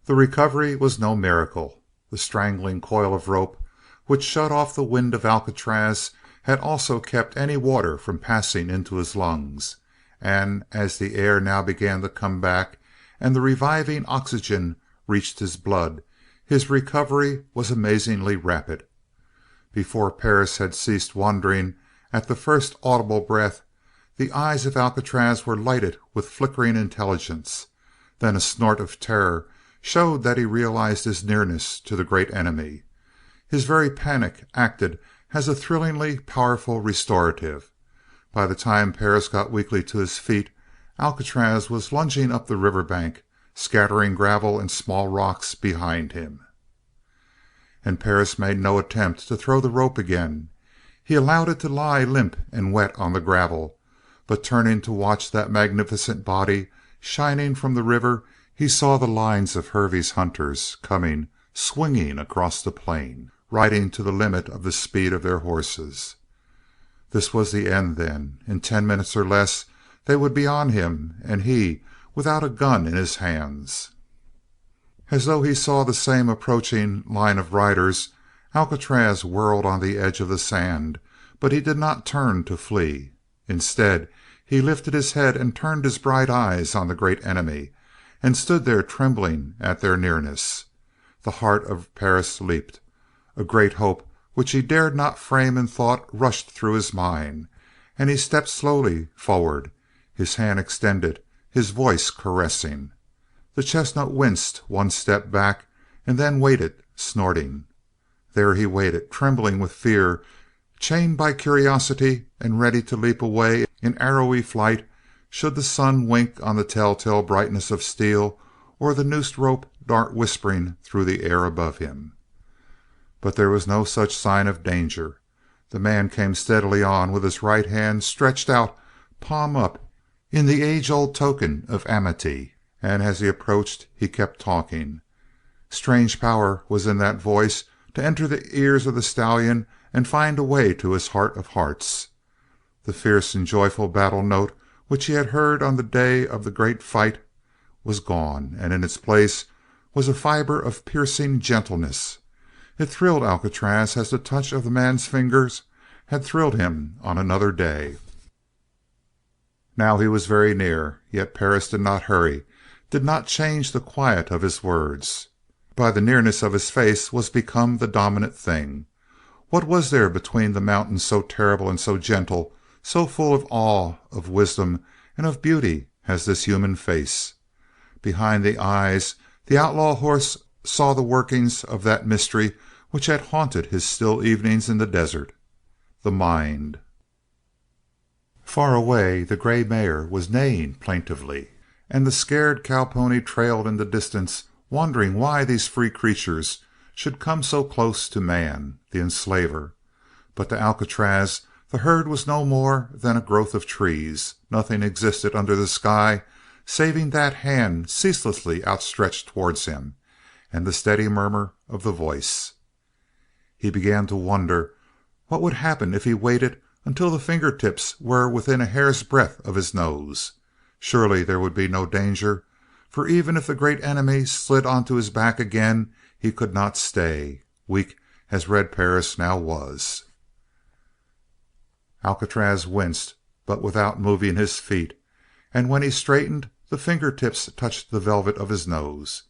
The recovery was no miracle. The strangling coil of rope which shut off the wind of Alcatraz had also kept any water from passing into his lungs, and as the air now began to come back and the reviving oxygen reached his blood, his recovery was amazingly rapid. Before Perris had ceased wondering at the first audible breath, the eyes of Alcatraz were lighted with flickering intelligence. Then a snort of terror showed that he realized his nearness to the great enemy. His very panic acted as a thrillingly powerful restorative. By the time Perris got weakly to his feet, Alcatraz was lunging up the river bank, scattering gravel and small rocks behind him. And Perris made no attempt to throw the rope again. He allowed it to lie limp and wet on the gravel, but turning to watch that magnificent body shining from the river, he saw the lines of Hervey's hunters coming, swinging across the plain, riding to the limit of the speed of their horses. This was the end, then. In 10 minutes or less they would be on him, and he without a gun in his hands. As though he saw the same approaching line of riders, Alcatraz whirled on the edge of the sand, but he did not turn to flee. Instead, he lifted his head and turned his bright eyes on the great enemy, and stood there trembling at their nearness. The heart of Perris leaped. A great hope which he dared not frame in thought rushed through his mind, and he stepped slowly forward, his hand extended, his voice caressing. The chestnut winced one step back and then waited, snorting. There he waited, trembling with fear, chained by curiosity and ready to leap away in arrowy flight should the sun wink on the telltale brightness of steel or the noosed rope dart whispering through the air above him. But there was no such sign of danger. The man came steadily on with his right hand stretched out, palm up, in the age-old token of amity, and as he approached he kept talking. Strange power was in that voice to enter the ears of the stallion and find a way to his heart of hearts. The fierce and joyful battle note which he had heard on the day of the great fight was gone, and in its place was a fiber of piercing gentleness. It thrilled Alcatraz as the touch of the man's fingers had thrilled him on another day. Now he was very near, yet Perris did not hurry, did not change the quiet of his words. By the nearness of his face was become the dominant thing. What was there between the mountains so terrible and so gentle, so full of awe, of wisdom, and of beauty as this human face? Behind the eyes the outlaw horse saw the workings of that mystery which had haunted his still evenings in the desert. The mind. Far away the gray mare was neighing plaintively, and the scared cowpony trailed in the distance, wondering why these free creatures should come so close to man, the enslaver. But to Alcatraz the herd was no more than a growth of trees. Nothing existed under the sky saving that hand ceaselessly outstretched towards him, and the steady murmur of the voice. He began to wonder what would happen if he waited until the fingertips were within a hair's breadth of his nose. Surely there would be no danger, for even if the great enemy slid onto his back again, he could not stay, weak as Red Perris now was. Alcatraz winced, but without moving his feet, and when he straightened, the fingertips touched the velvet of his nose.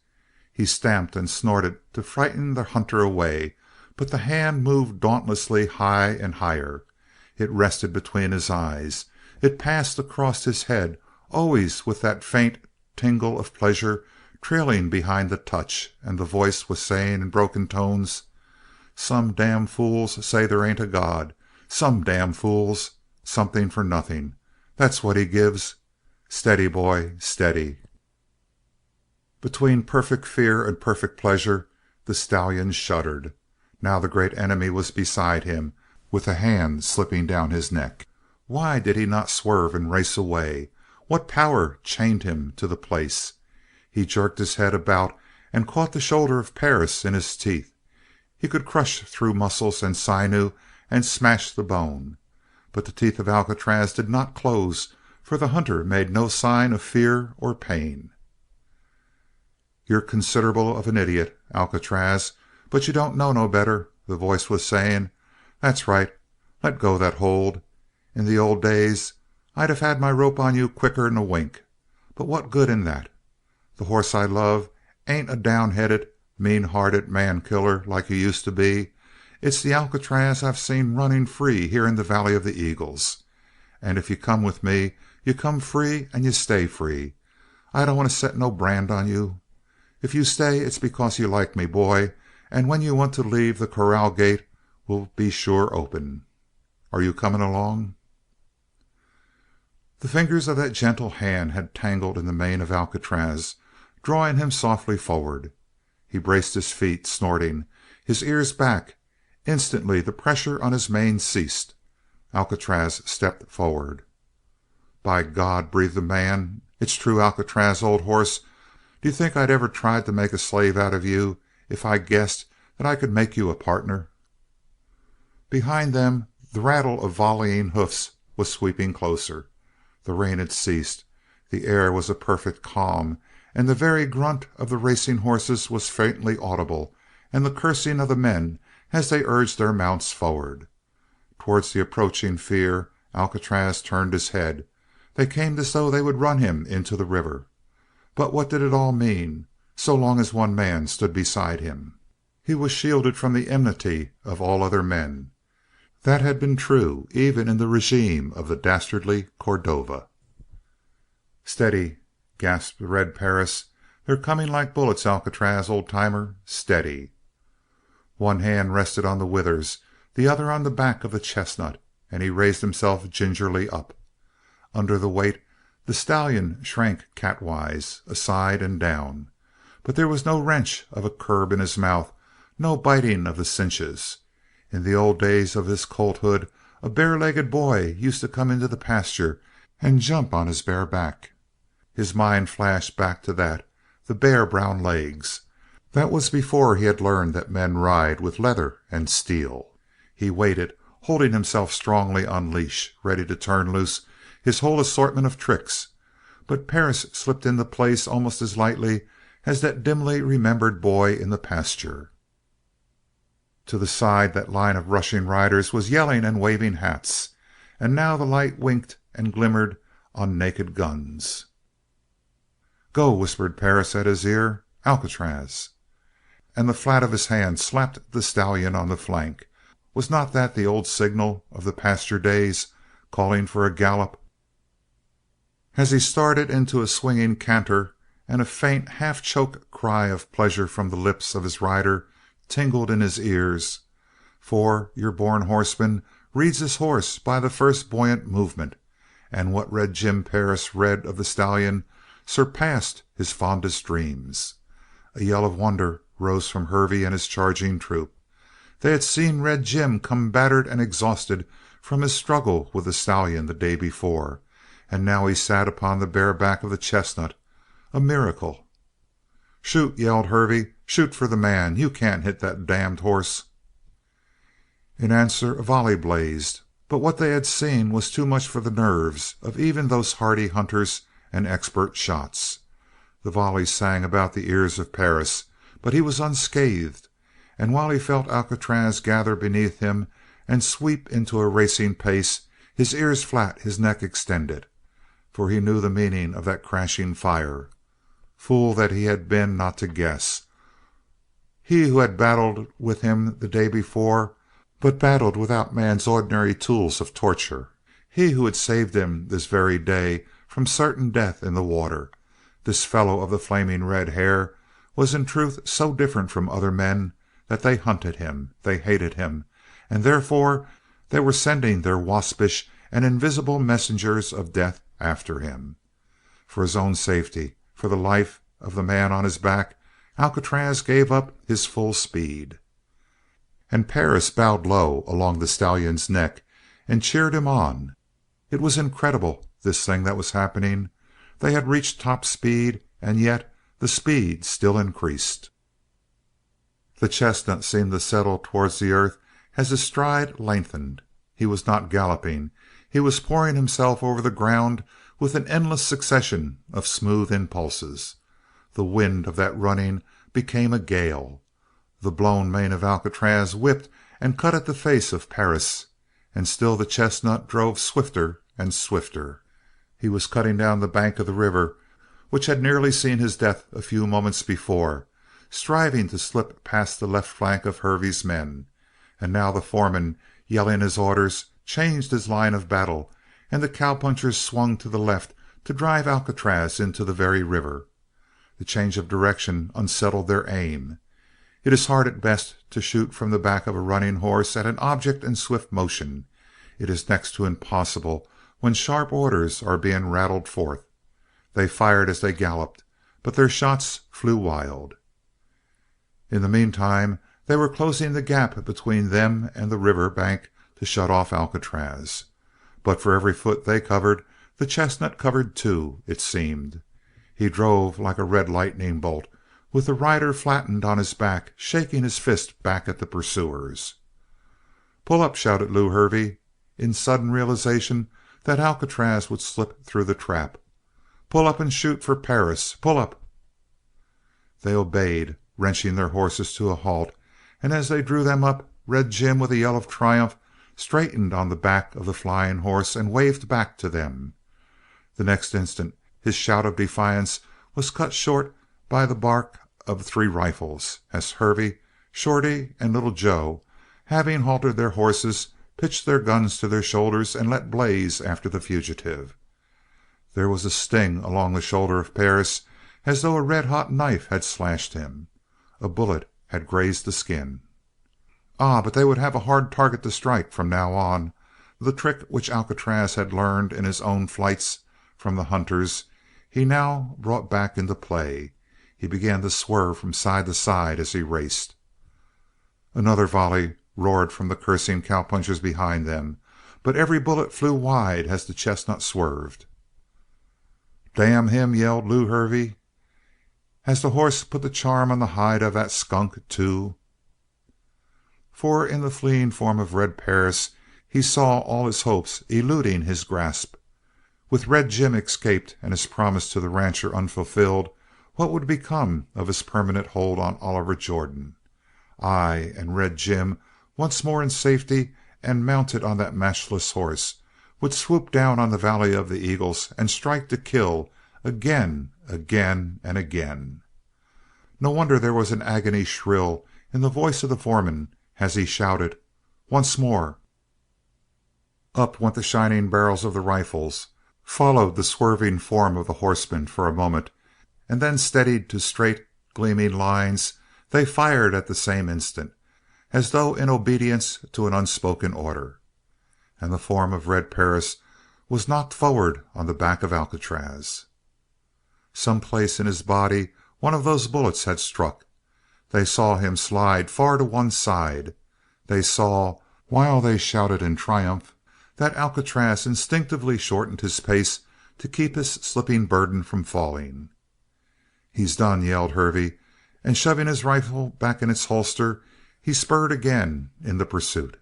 He stamped and snorted to frighten the hunter away, but the hand moved dauntlessly high and higher. It rested between his eyes. It passed across his head, always with that faint tingle of pleasure trailing behind the touch, and the voice was saying in broken tones, "Some damn fools say there ain't a God. Some damn fools. Something for nothing. That's what he gives. Steady, boy, steady." Between perfect fear and perfect pleasure the stallion shuddered. Now the great enemy was beside him, with a hand slipping down his neck. Why did he not swerve and race away? What power chained him to the place? He jerked his head about and caught the shoulder of Perris in his teeth. He could crush through muscles and sinew and smash the bone. But the teeth of Alcatraz did not close, for the hunter made no sign of fear or pain. "You're considerable of an idiot, Alcatraz, but you don't know no better," the voice was saying. "That's right. Let go that hold. In the old days I'd have had my rope on you quicker'n a wink. But what good in that? The horse I love ain't a down-headed, mean-hearted man-killer like you used to be. It's the Alcatraz I've seen running free here in the Valley of the Eagles. And if you come with me, you come free and you stay free. I don't want to set no brand on you. If you stay, it's because you like me, boy, and when you want to leave, the corral gate will be sure open. Are you coming along?" The fingers of that gentle hand had tangled in the mane of Alcatraz, drawing him softly forward. He braced his feet, snorting, his ears back. Instantly the pressure on his mane ceased. Alcatraz stepped forward. "By God," breathed the man, "it's true, Alcatraz, old horse. Do you think I'd ever try to make a slave out of you if I guessed that I could make you a partner?" Behind them the rattle of volleying hoofs was sweeping closer. The rain had ceased. The air was a perfect calm, and the very grunt of the racing horses was faintly audible, and the cursing of the men as they urged their mounts forward. Towards the approaching fear Alcatraz turned his head. They came as though they would run him into the river. But what did it all mean, so long as one man stood beside him? He was shielded from the enmity of all other men. That had been true even in the regime of the dastardly Cordova. "Steady!" gasped Red Perris. "They're coming like bullets, Alcatraz, old timer. Steady!" One hand rested on the withers, the other on the back of the chestnut, and he raised himself gingerly up. Under the weight the stallion shrank catwise, aside and down. But there was no wrench of a curb in his mouth, no biting of the cinches. In the old days of his colthood a bare-legged boy used to come into the pasture and jump on his bare back. His mind flashed back to that, the bare brown legs. That was before he had learned that men ride with leather and steel. He waited, holding himself strongly on leash, ready to turn loose his whole assortment of tricks, but Perris slipped into place almost as lightly as that dimly remembered boy in the pasture. To the side that line of rushing riders was yelling and waving hats, and now the light winked and glimmered on naked guns. "Go," whispered Perris at his ear. "Alcatraz." And the flat of his hand slapped the stallion on the flank. Was not that the old signal of the pasture days, calling for a gallop? As he started into a swinging canter, and a faint, half-choked cry of pleasure from the lips of his rider tingled in his ears, for your born horseman reads his horse by the first buoyant movement, and what Red Jim Perris read of the stallion surpassed his fondest dreams. A yell of wonder rose from Hervey and his charging troop. They had seen Red Jim come battered and exhausted from his struggle with the stallion the day before, and now he sat upon the bare back of the chestnut, a miracle. "Shoot!" yelled Hervey. "Shoot for the man! You can't hit that damned horse!" In answer a volley blazed, but what they had seen was too much for the nerves of even those hardy hunters and expert shots. The volley sang about the ears of Perris, but he was unscathed, and while he felt Alcatraz gather beneath him and sweep into a racing pace, his ears flat, his neck extended, for he knew the meaning of that crashing fire. Fool that he had been not to guess. He who had battled with him the day before, but battled without man's ordinary tools of torture. He who had saved him this very day from certain death in the water. This fellow of the flaming red hair was in truth so different from other men that they hunted him, they hated him, and therefore they were sending their waspish and invisible messengers of death after him. For his own safety, for the life of the man on his back, Alcatraz gave up his full speed. And Perris bowed low along the stallion's neck and cheered him on. It was incredible, this thing that was happening. They had reached top speed, and yet the speed still increased. The chestnut seemed to settle towards the earth as his stride lengthened. He was not galloping. He was pouring himself over the ground with an endless succession of smooth impulses. The wind of that running became a gale. The blown mane of Alcatraz whipped and cut at the face of Perris, and still the chestnut drove swifter and swifter. He was cutting down the bank of the river, which had nearly seen his death a few moments before, striving to slip past the left flank of Hervey's men. And now the foreman, yelling his orders, changed his line of battle, and the cowpunchers swung to the left to drive Alcatraz into the very river. The change of direction unsettled their aim. It is hard at best to shoot from the back of a running horse at an object in swift motion. It is next to impossible when sharp orders are being rattled forth. They fired as they galloped, but their shots flew wild. In the meantime they were closing the gap between them and the river bank to shut off Alcatraz. But for every foot they covered, the chestnut covered two, it seemed. He drove like a red lightning bolt, with the rider flattened on his back, shaking his fist back at the pursuers. "Pull up!" shouted Lew Hervey, in sudden realization that Alcatraz would slip through the trap. "Pull up and shoot for Perris! Pull up!" They obeyed, wrenching their horses to a halt, and as they drew them up, Red Jim, with a yell of triumph, straightened on the back of the flying horse and waved back to them. The next instant his shout of defiance was cut short by the bark of 3 rifles, as Hervey, Shorty, and Little Joe, having halted their horses, pitched their guns to their shoulders and let blaze after the fugitive. There was a sting along the shoulder of Perris as though a red-hot knife had slashed him. A bullet had grazed the skin. Ah, but they would have a hard target to strike from now on. The trick which Alcatraz had learned in his own flights from the hunters he now brought back into play. He began to swerve from side to side as he raced. Another volley roared from the cursing cowpunchers behind them, but every bullet flew wide as the chestnut swerved. "Damn him!" yelled Lew Hervey. Has the horse put the charm on the hide of that skunk, too? For in the fleeing form of Red Perris he saw all his hopes eluding his grasp. With Red Jim escaped and his promise to the rancher unfulfilled, what would become of his permanent hold on Oliver Jordan? Ay, and Red Jim, once more in safety and mounted on that matchless horse, would swoop down on the Valley of the Eagles and strike to kill again, again, and again. No wonder there was an agony shrill in the voice of the foreman as he shouted, "Once more!" Up went the shining barrels of the rifles, followed the swerving form of the horseman for a moment, and then steadied to straight, gleaming lines, they fired at the same instant, as though in obedience to an unspoken order. And the form of Red Perris was knocked forward on the back of Alcatraz. Some place in his body one of those bullets had struck. They saw him slide far to one side. They saw, while they shouted in triumph, that Alcatraz instinctively shortened his pace to keep his slipping burden from falling. "He's done!" yelled Hervey, and shoving his rifle back in its holster, he spurred again in the pursuit.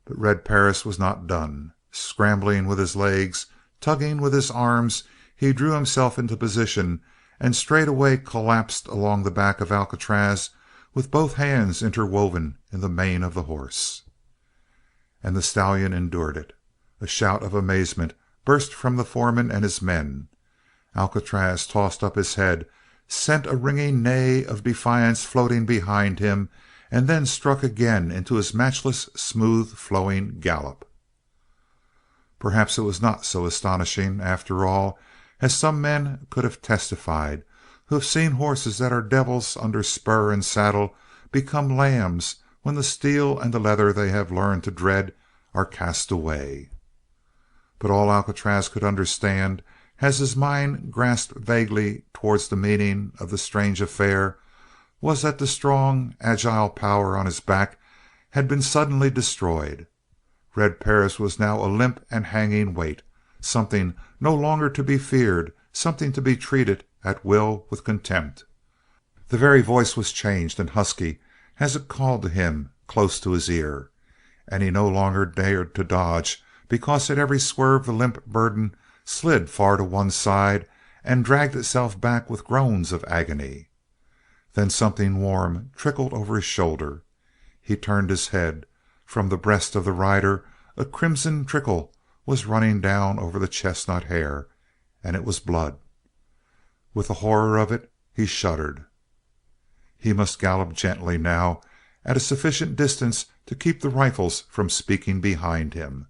But Red Perris was not done. Scrambling with his legs, tugging with his arms, he drew himself into position and straightway collapsed along the back of Alcatraz with both hands interwoven in the mane of the horse. And the stallion endured it. A shout of amazement burst from the foreman and his men. Alcatraz tossed up his head, sent a ringing neigh of defiance floating behind him, and then struck again into his matchless, smooth flowing gallop. Perhaps it was not so astonishing, after all, as some men could have testified who have seen horses that are devils under spur and saddle become lambs when the steel and the leather they have learned to dread are cast away. But all Alcatraz could understand, as his mind grasped vaguely towards the meaning of the strange affair, was that the strong, agile power on his back had been suddenly destroyed. Red Perris was now a limp and hanging weight, something no longer to be feared, something to be treated at will with contempt. The very voice was changed and husky as it called to him close to his ear, and he no longer dared to dodge, because at every swerve the limp burden slid far to one side and dragged itself back with groans of agony. Then something warm trickled over his shoulder. He turned his head. From the breast of the rider a crimson trickle was running down over the chestnut hair, and it was blood. With the horror of it he shuddered. He must gallop gently now, at a sufficient distance to keep the rifles from speaking behind him,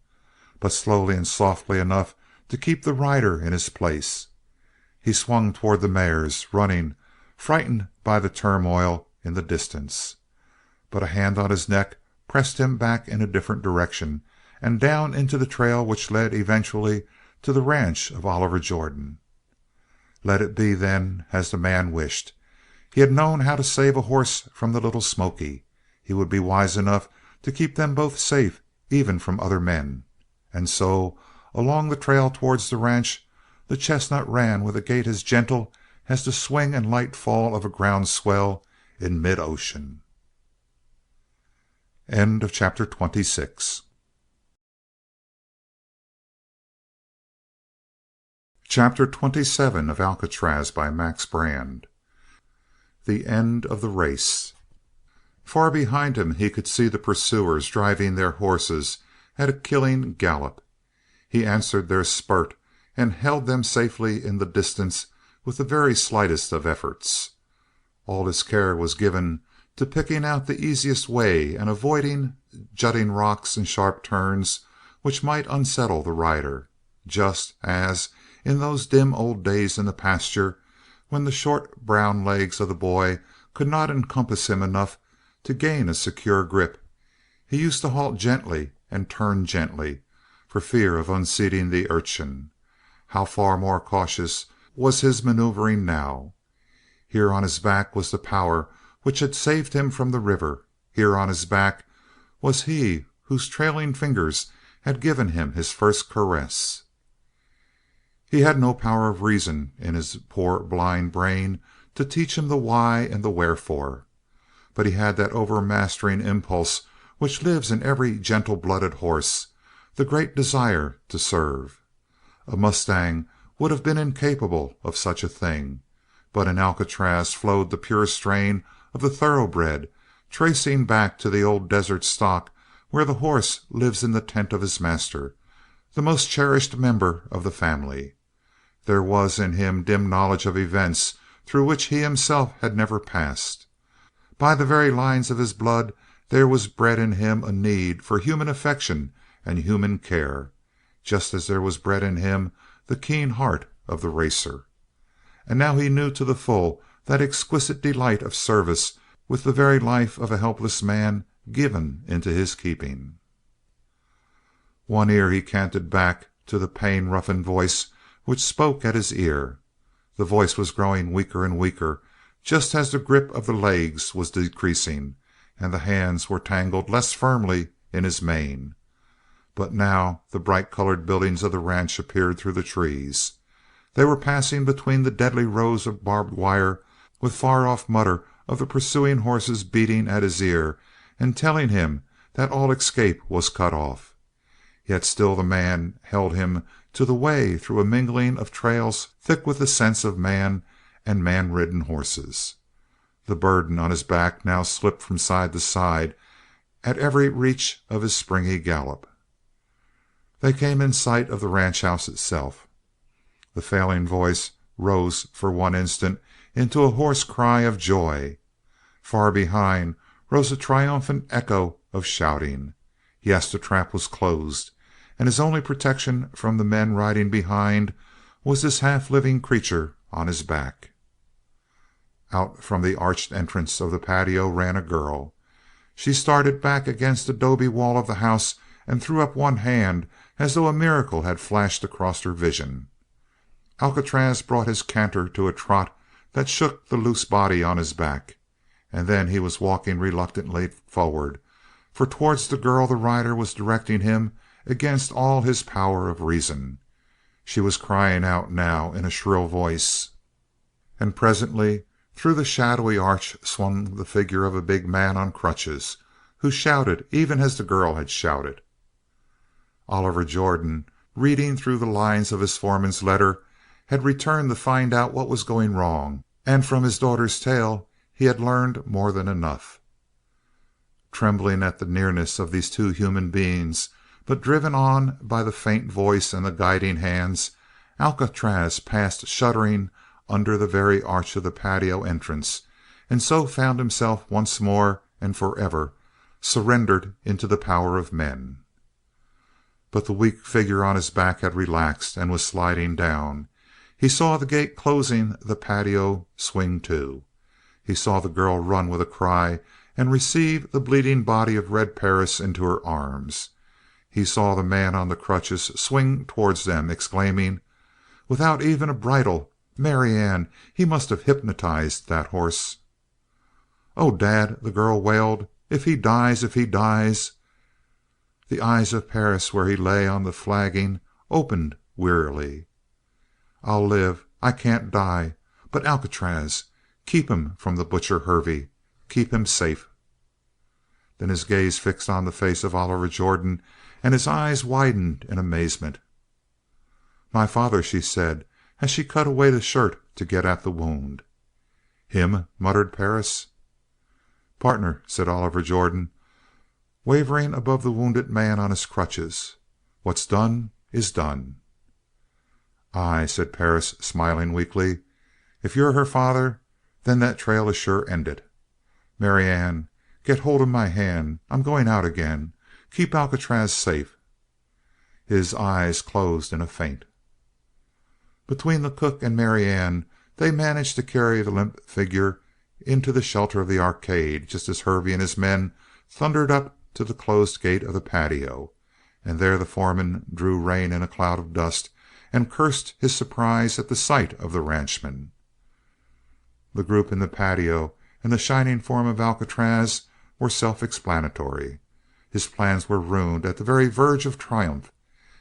but slowly and softly enough to keep the rider in his place. He swung toward the mares, running, frightened by the turmoil in the distance. But a hand on his neck pressed him back in a different direction and down into the trail which led eventually to the ranch of Oliver Jordan. Let it be, then, as the man wished. He had known how to save a horse from the little Smoky. He would be wise enough to keep them both safe, even from other men. And so, along the trail towards the ranch, the chestnut ran with a gait as gentle as the swing and light fall of a ground swell in mid-ocean. End of chapter 26. Chapter 27 of Alcatraz by Max Brand. The end of the race. Far behind him he could see the pursuers driving their horses at a killing gallop. He answered their spurt and held them safely in the distance with the very slightest of efforts. All his care was given to picking out the easiest way and avoiding jutting rocks and sharp turns which might unsettle the rider, just as in those dim old days in the pasture, when the short brown legs of the boy could not encompass him enough to gain a secure grip, he used to halt gently and turn gently, for fear of unseating the urchin. How far more cautious was his maneuvering now! Here on his back was the power which had saved him from the river. Here on his back was he whose trailing fingers had given him his first caress. He had no power of reason in his poor blind brain to teach him the why and the wherefore. But he had that overmastering impulse which lives in every gentle-blooded horse, the great desire to serve. A mustang would have been incapable of such a thing, but in Alcatraz flowed the pure strain of the thoroughbred, tracing back to the old desert stock where the horse lives in the tent of his master, the most cherished member of the family. There was in him dim knowledge of events through which he himself had never passed. By the very lines of his blood there was bred in him a need for human affection and human care, just as there was bred in him the keen heart of the racer. And now he knew to the full that exquisite delight of service with the very life of a helpless man given into his keeping. One ear he canted back to the pain-roughened voice which spoke at his ear. The voice was growing weaker and weaker, just as the grip of the legs was decreasing, and the hands were tangled less firmly in his mane. But now the bright-colored buildings of the ranch appeared through the trees. They were passing between the deadly rows of barbed wire, with far-off mutter of the pursuing horses beating at his ear and telling him that all escape was cut off. Yet still the man held him to the way through a mingling of trails thick with the scents of man and man-ridden horses. The burden on his back now slipped from side to side at every reach of his springy gallop. They came in sight of the ranch house itself. The failing voice rose for one instant into a hoarse cry of joy. Far behind rose a triumphant echo of shouting. Yes, the trap was closed, and his only protection from the men riding behind was this half-living creature on his back. Out from the arched entrance of the patio ran a girl. She started back against the adobe wall of the house and threw up one hand as though a miracle had flashed across her vision. Alcatraz brought his canter to a trot that shook the loose body on his back, and then he was walking reluctantly forward, for towards the girl the rider was directing him against all his power of reason. She was crying out now in a shrill voice, and presently through the shadowy arch swung the figure of a big man on crutches, who shouted even as the girl had shouted. Oliver Jordan, reading through the lines of his foreman's letter, had returned to find out what was going wrong, and from his daughter's tale he had learned more than enough. Trembling at the nearness of these two human beings, but driven on by the faint voice and the guiding hands, Alcatraz passed shuddering under the very arch of the patio entrance, and so found himself once more and forever surrendered into the power of men. But the weak figure on his back had relaxed and was sliding down. He saw the gate closing the patio swing to. He saw the girl run with a cry and receive the bleeding body of Red Perris into her arms. He saw the man on the crutches swing towards them, exclaiming, "Without even a bridle! Marianne, he must have hypnotized that horse!" "Oh, Dad!" the girl wailed. "If he dies! If he dies!" The eyes of Perris, where he lay on the flagging, opened wearily. "I'll live. I can't die. But Alcatraz, keep him from the butcher Hervey. Keep him safe." Then his gaze fixed on the face of Oliver Jordan, and his eyes widened in amazement. "My father," she said, as she cut away the shirt to get at the wound. "Him?" muttered Perris. "Partner," said Oliver Jordan, wavering above the wounded man on his crutches, "what's done is done." "Aye," said Perris, smiling weakly. "If you're her father, then that trail is sure ended. Marianne, get hold of my hand. I'm going out again. Keep Alcatraz safe." His eyes closed in a faint. Between the cook and Marianne, they managed to carry the limp figure into the shelter of the arcade just as Hervey and his men thundered up to the closed gate of the patio, and there the foreman drew rein in a cloud of dust and cursed his surprise at the sight of the ranchman. The group in the patio and the shining form of Alcatraz were self-explanatory. His plans were ruined at the very verge of triumph.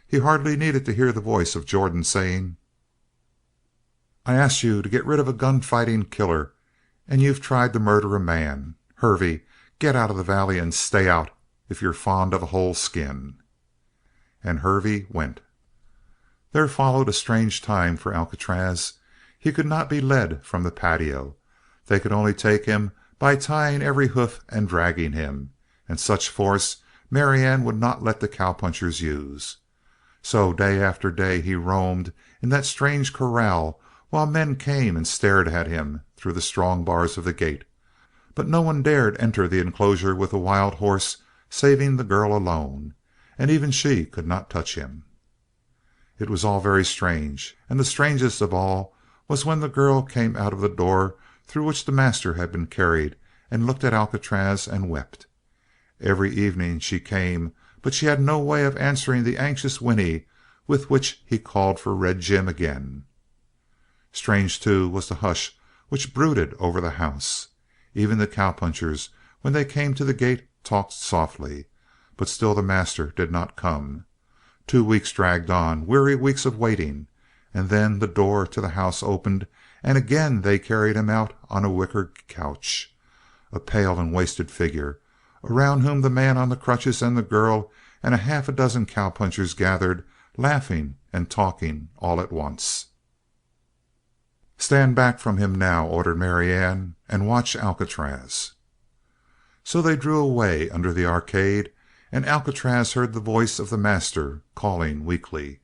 He hardly needed to hear the voice of Jordan saying, I asked you to get rid of a gun-fighting killer, and you've tried to murder a man. Hervey, get out of the valley and stay out if you're fond of a whole skin." And Hervey went. There followed a strange time for Alcatraz. He could not be led from the patio. They could only take him by tying every hoof and dragging him, and such force Marianne would not let the cowpunchers use. So day after day he roamed in that strange corral while men came and stared at him through the strong bars of the gate. But no one dared enter the enclosure with the wild horse saving the girl alone, and even she could not touch him. It was all very strange, and the strangest of all was when the girl came out of the door through which the master had been carried and looked at Alcatraz and wept. Every evening she came, but she had no way of answering the anxious whinny with which he called for Red Jim again. Strange, too, was the hush which brooded over the house. Even the cowpunchers, when they came to the gate, talked softly, but still the master did not come. 2 weeks dragged on, weary weeks of waiting, and then the door to the house opened, and again they carried him out on a wicker couch, a pale and wasted figure, around whom the man on the crutches and the girl and a half a dozen cowpunchers gathered, laughing and talking all at once. "Stand back from him now," ordered Marianne, "and watch Alcatraz." So they drew away under the arcade, and Alcatraz heard the voice of the master calling weakly.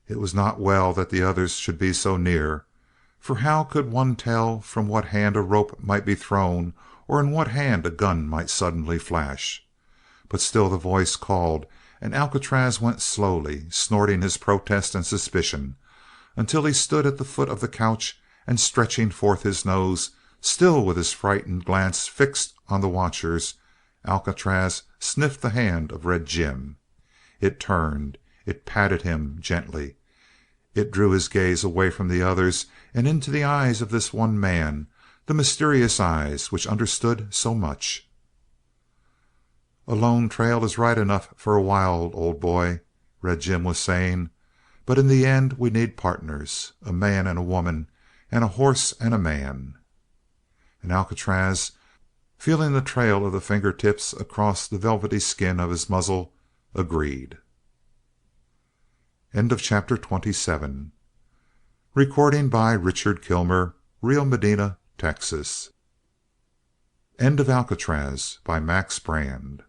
It was not well that the others should be so near, for how could one tell from what hand a rope might be thrown or in what hand a gun might suddenly flash? But still the voice called, and Alcatraz went slowly, snorting his protest and suspicion, until he stood at the foot of the couch and, stretching forth his nose, still with his frightened glance fixed on the watchers, Alcatraz sniffed the hand of Red Jim. It turned. It patted him gently. It drew his gaze away from the others and into the eyes of this one man, the mysterious eyes which understood so much. "A lone trail is right enough for a while, old boy," Red Jim was saying, "but in the end we need partners, a man and a woman, and a horse and a man." And Alcatraz, feeling the trail of the fingertips across the velvety skin of his muzzle, agreed. End of chapter 27. Recording by Richard Kilmer, Rio Medina, Texas. End of Alcatraz by Max Brand.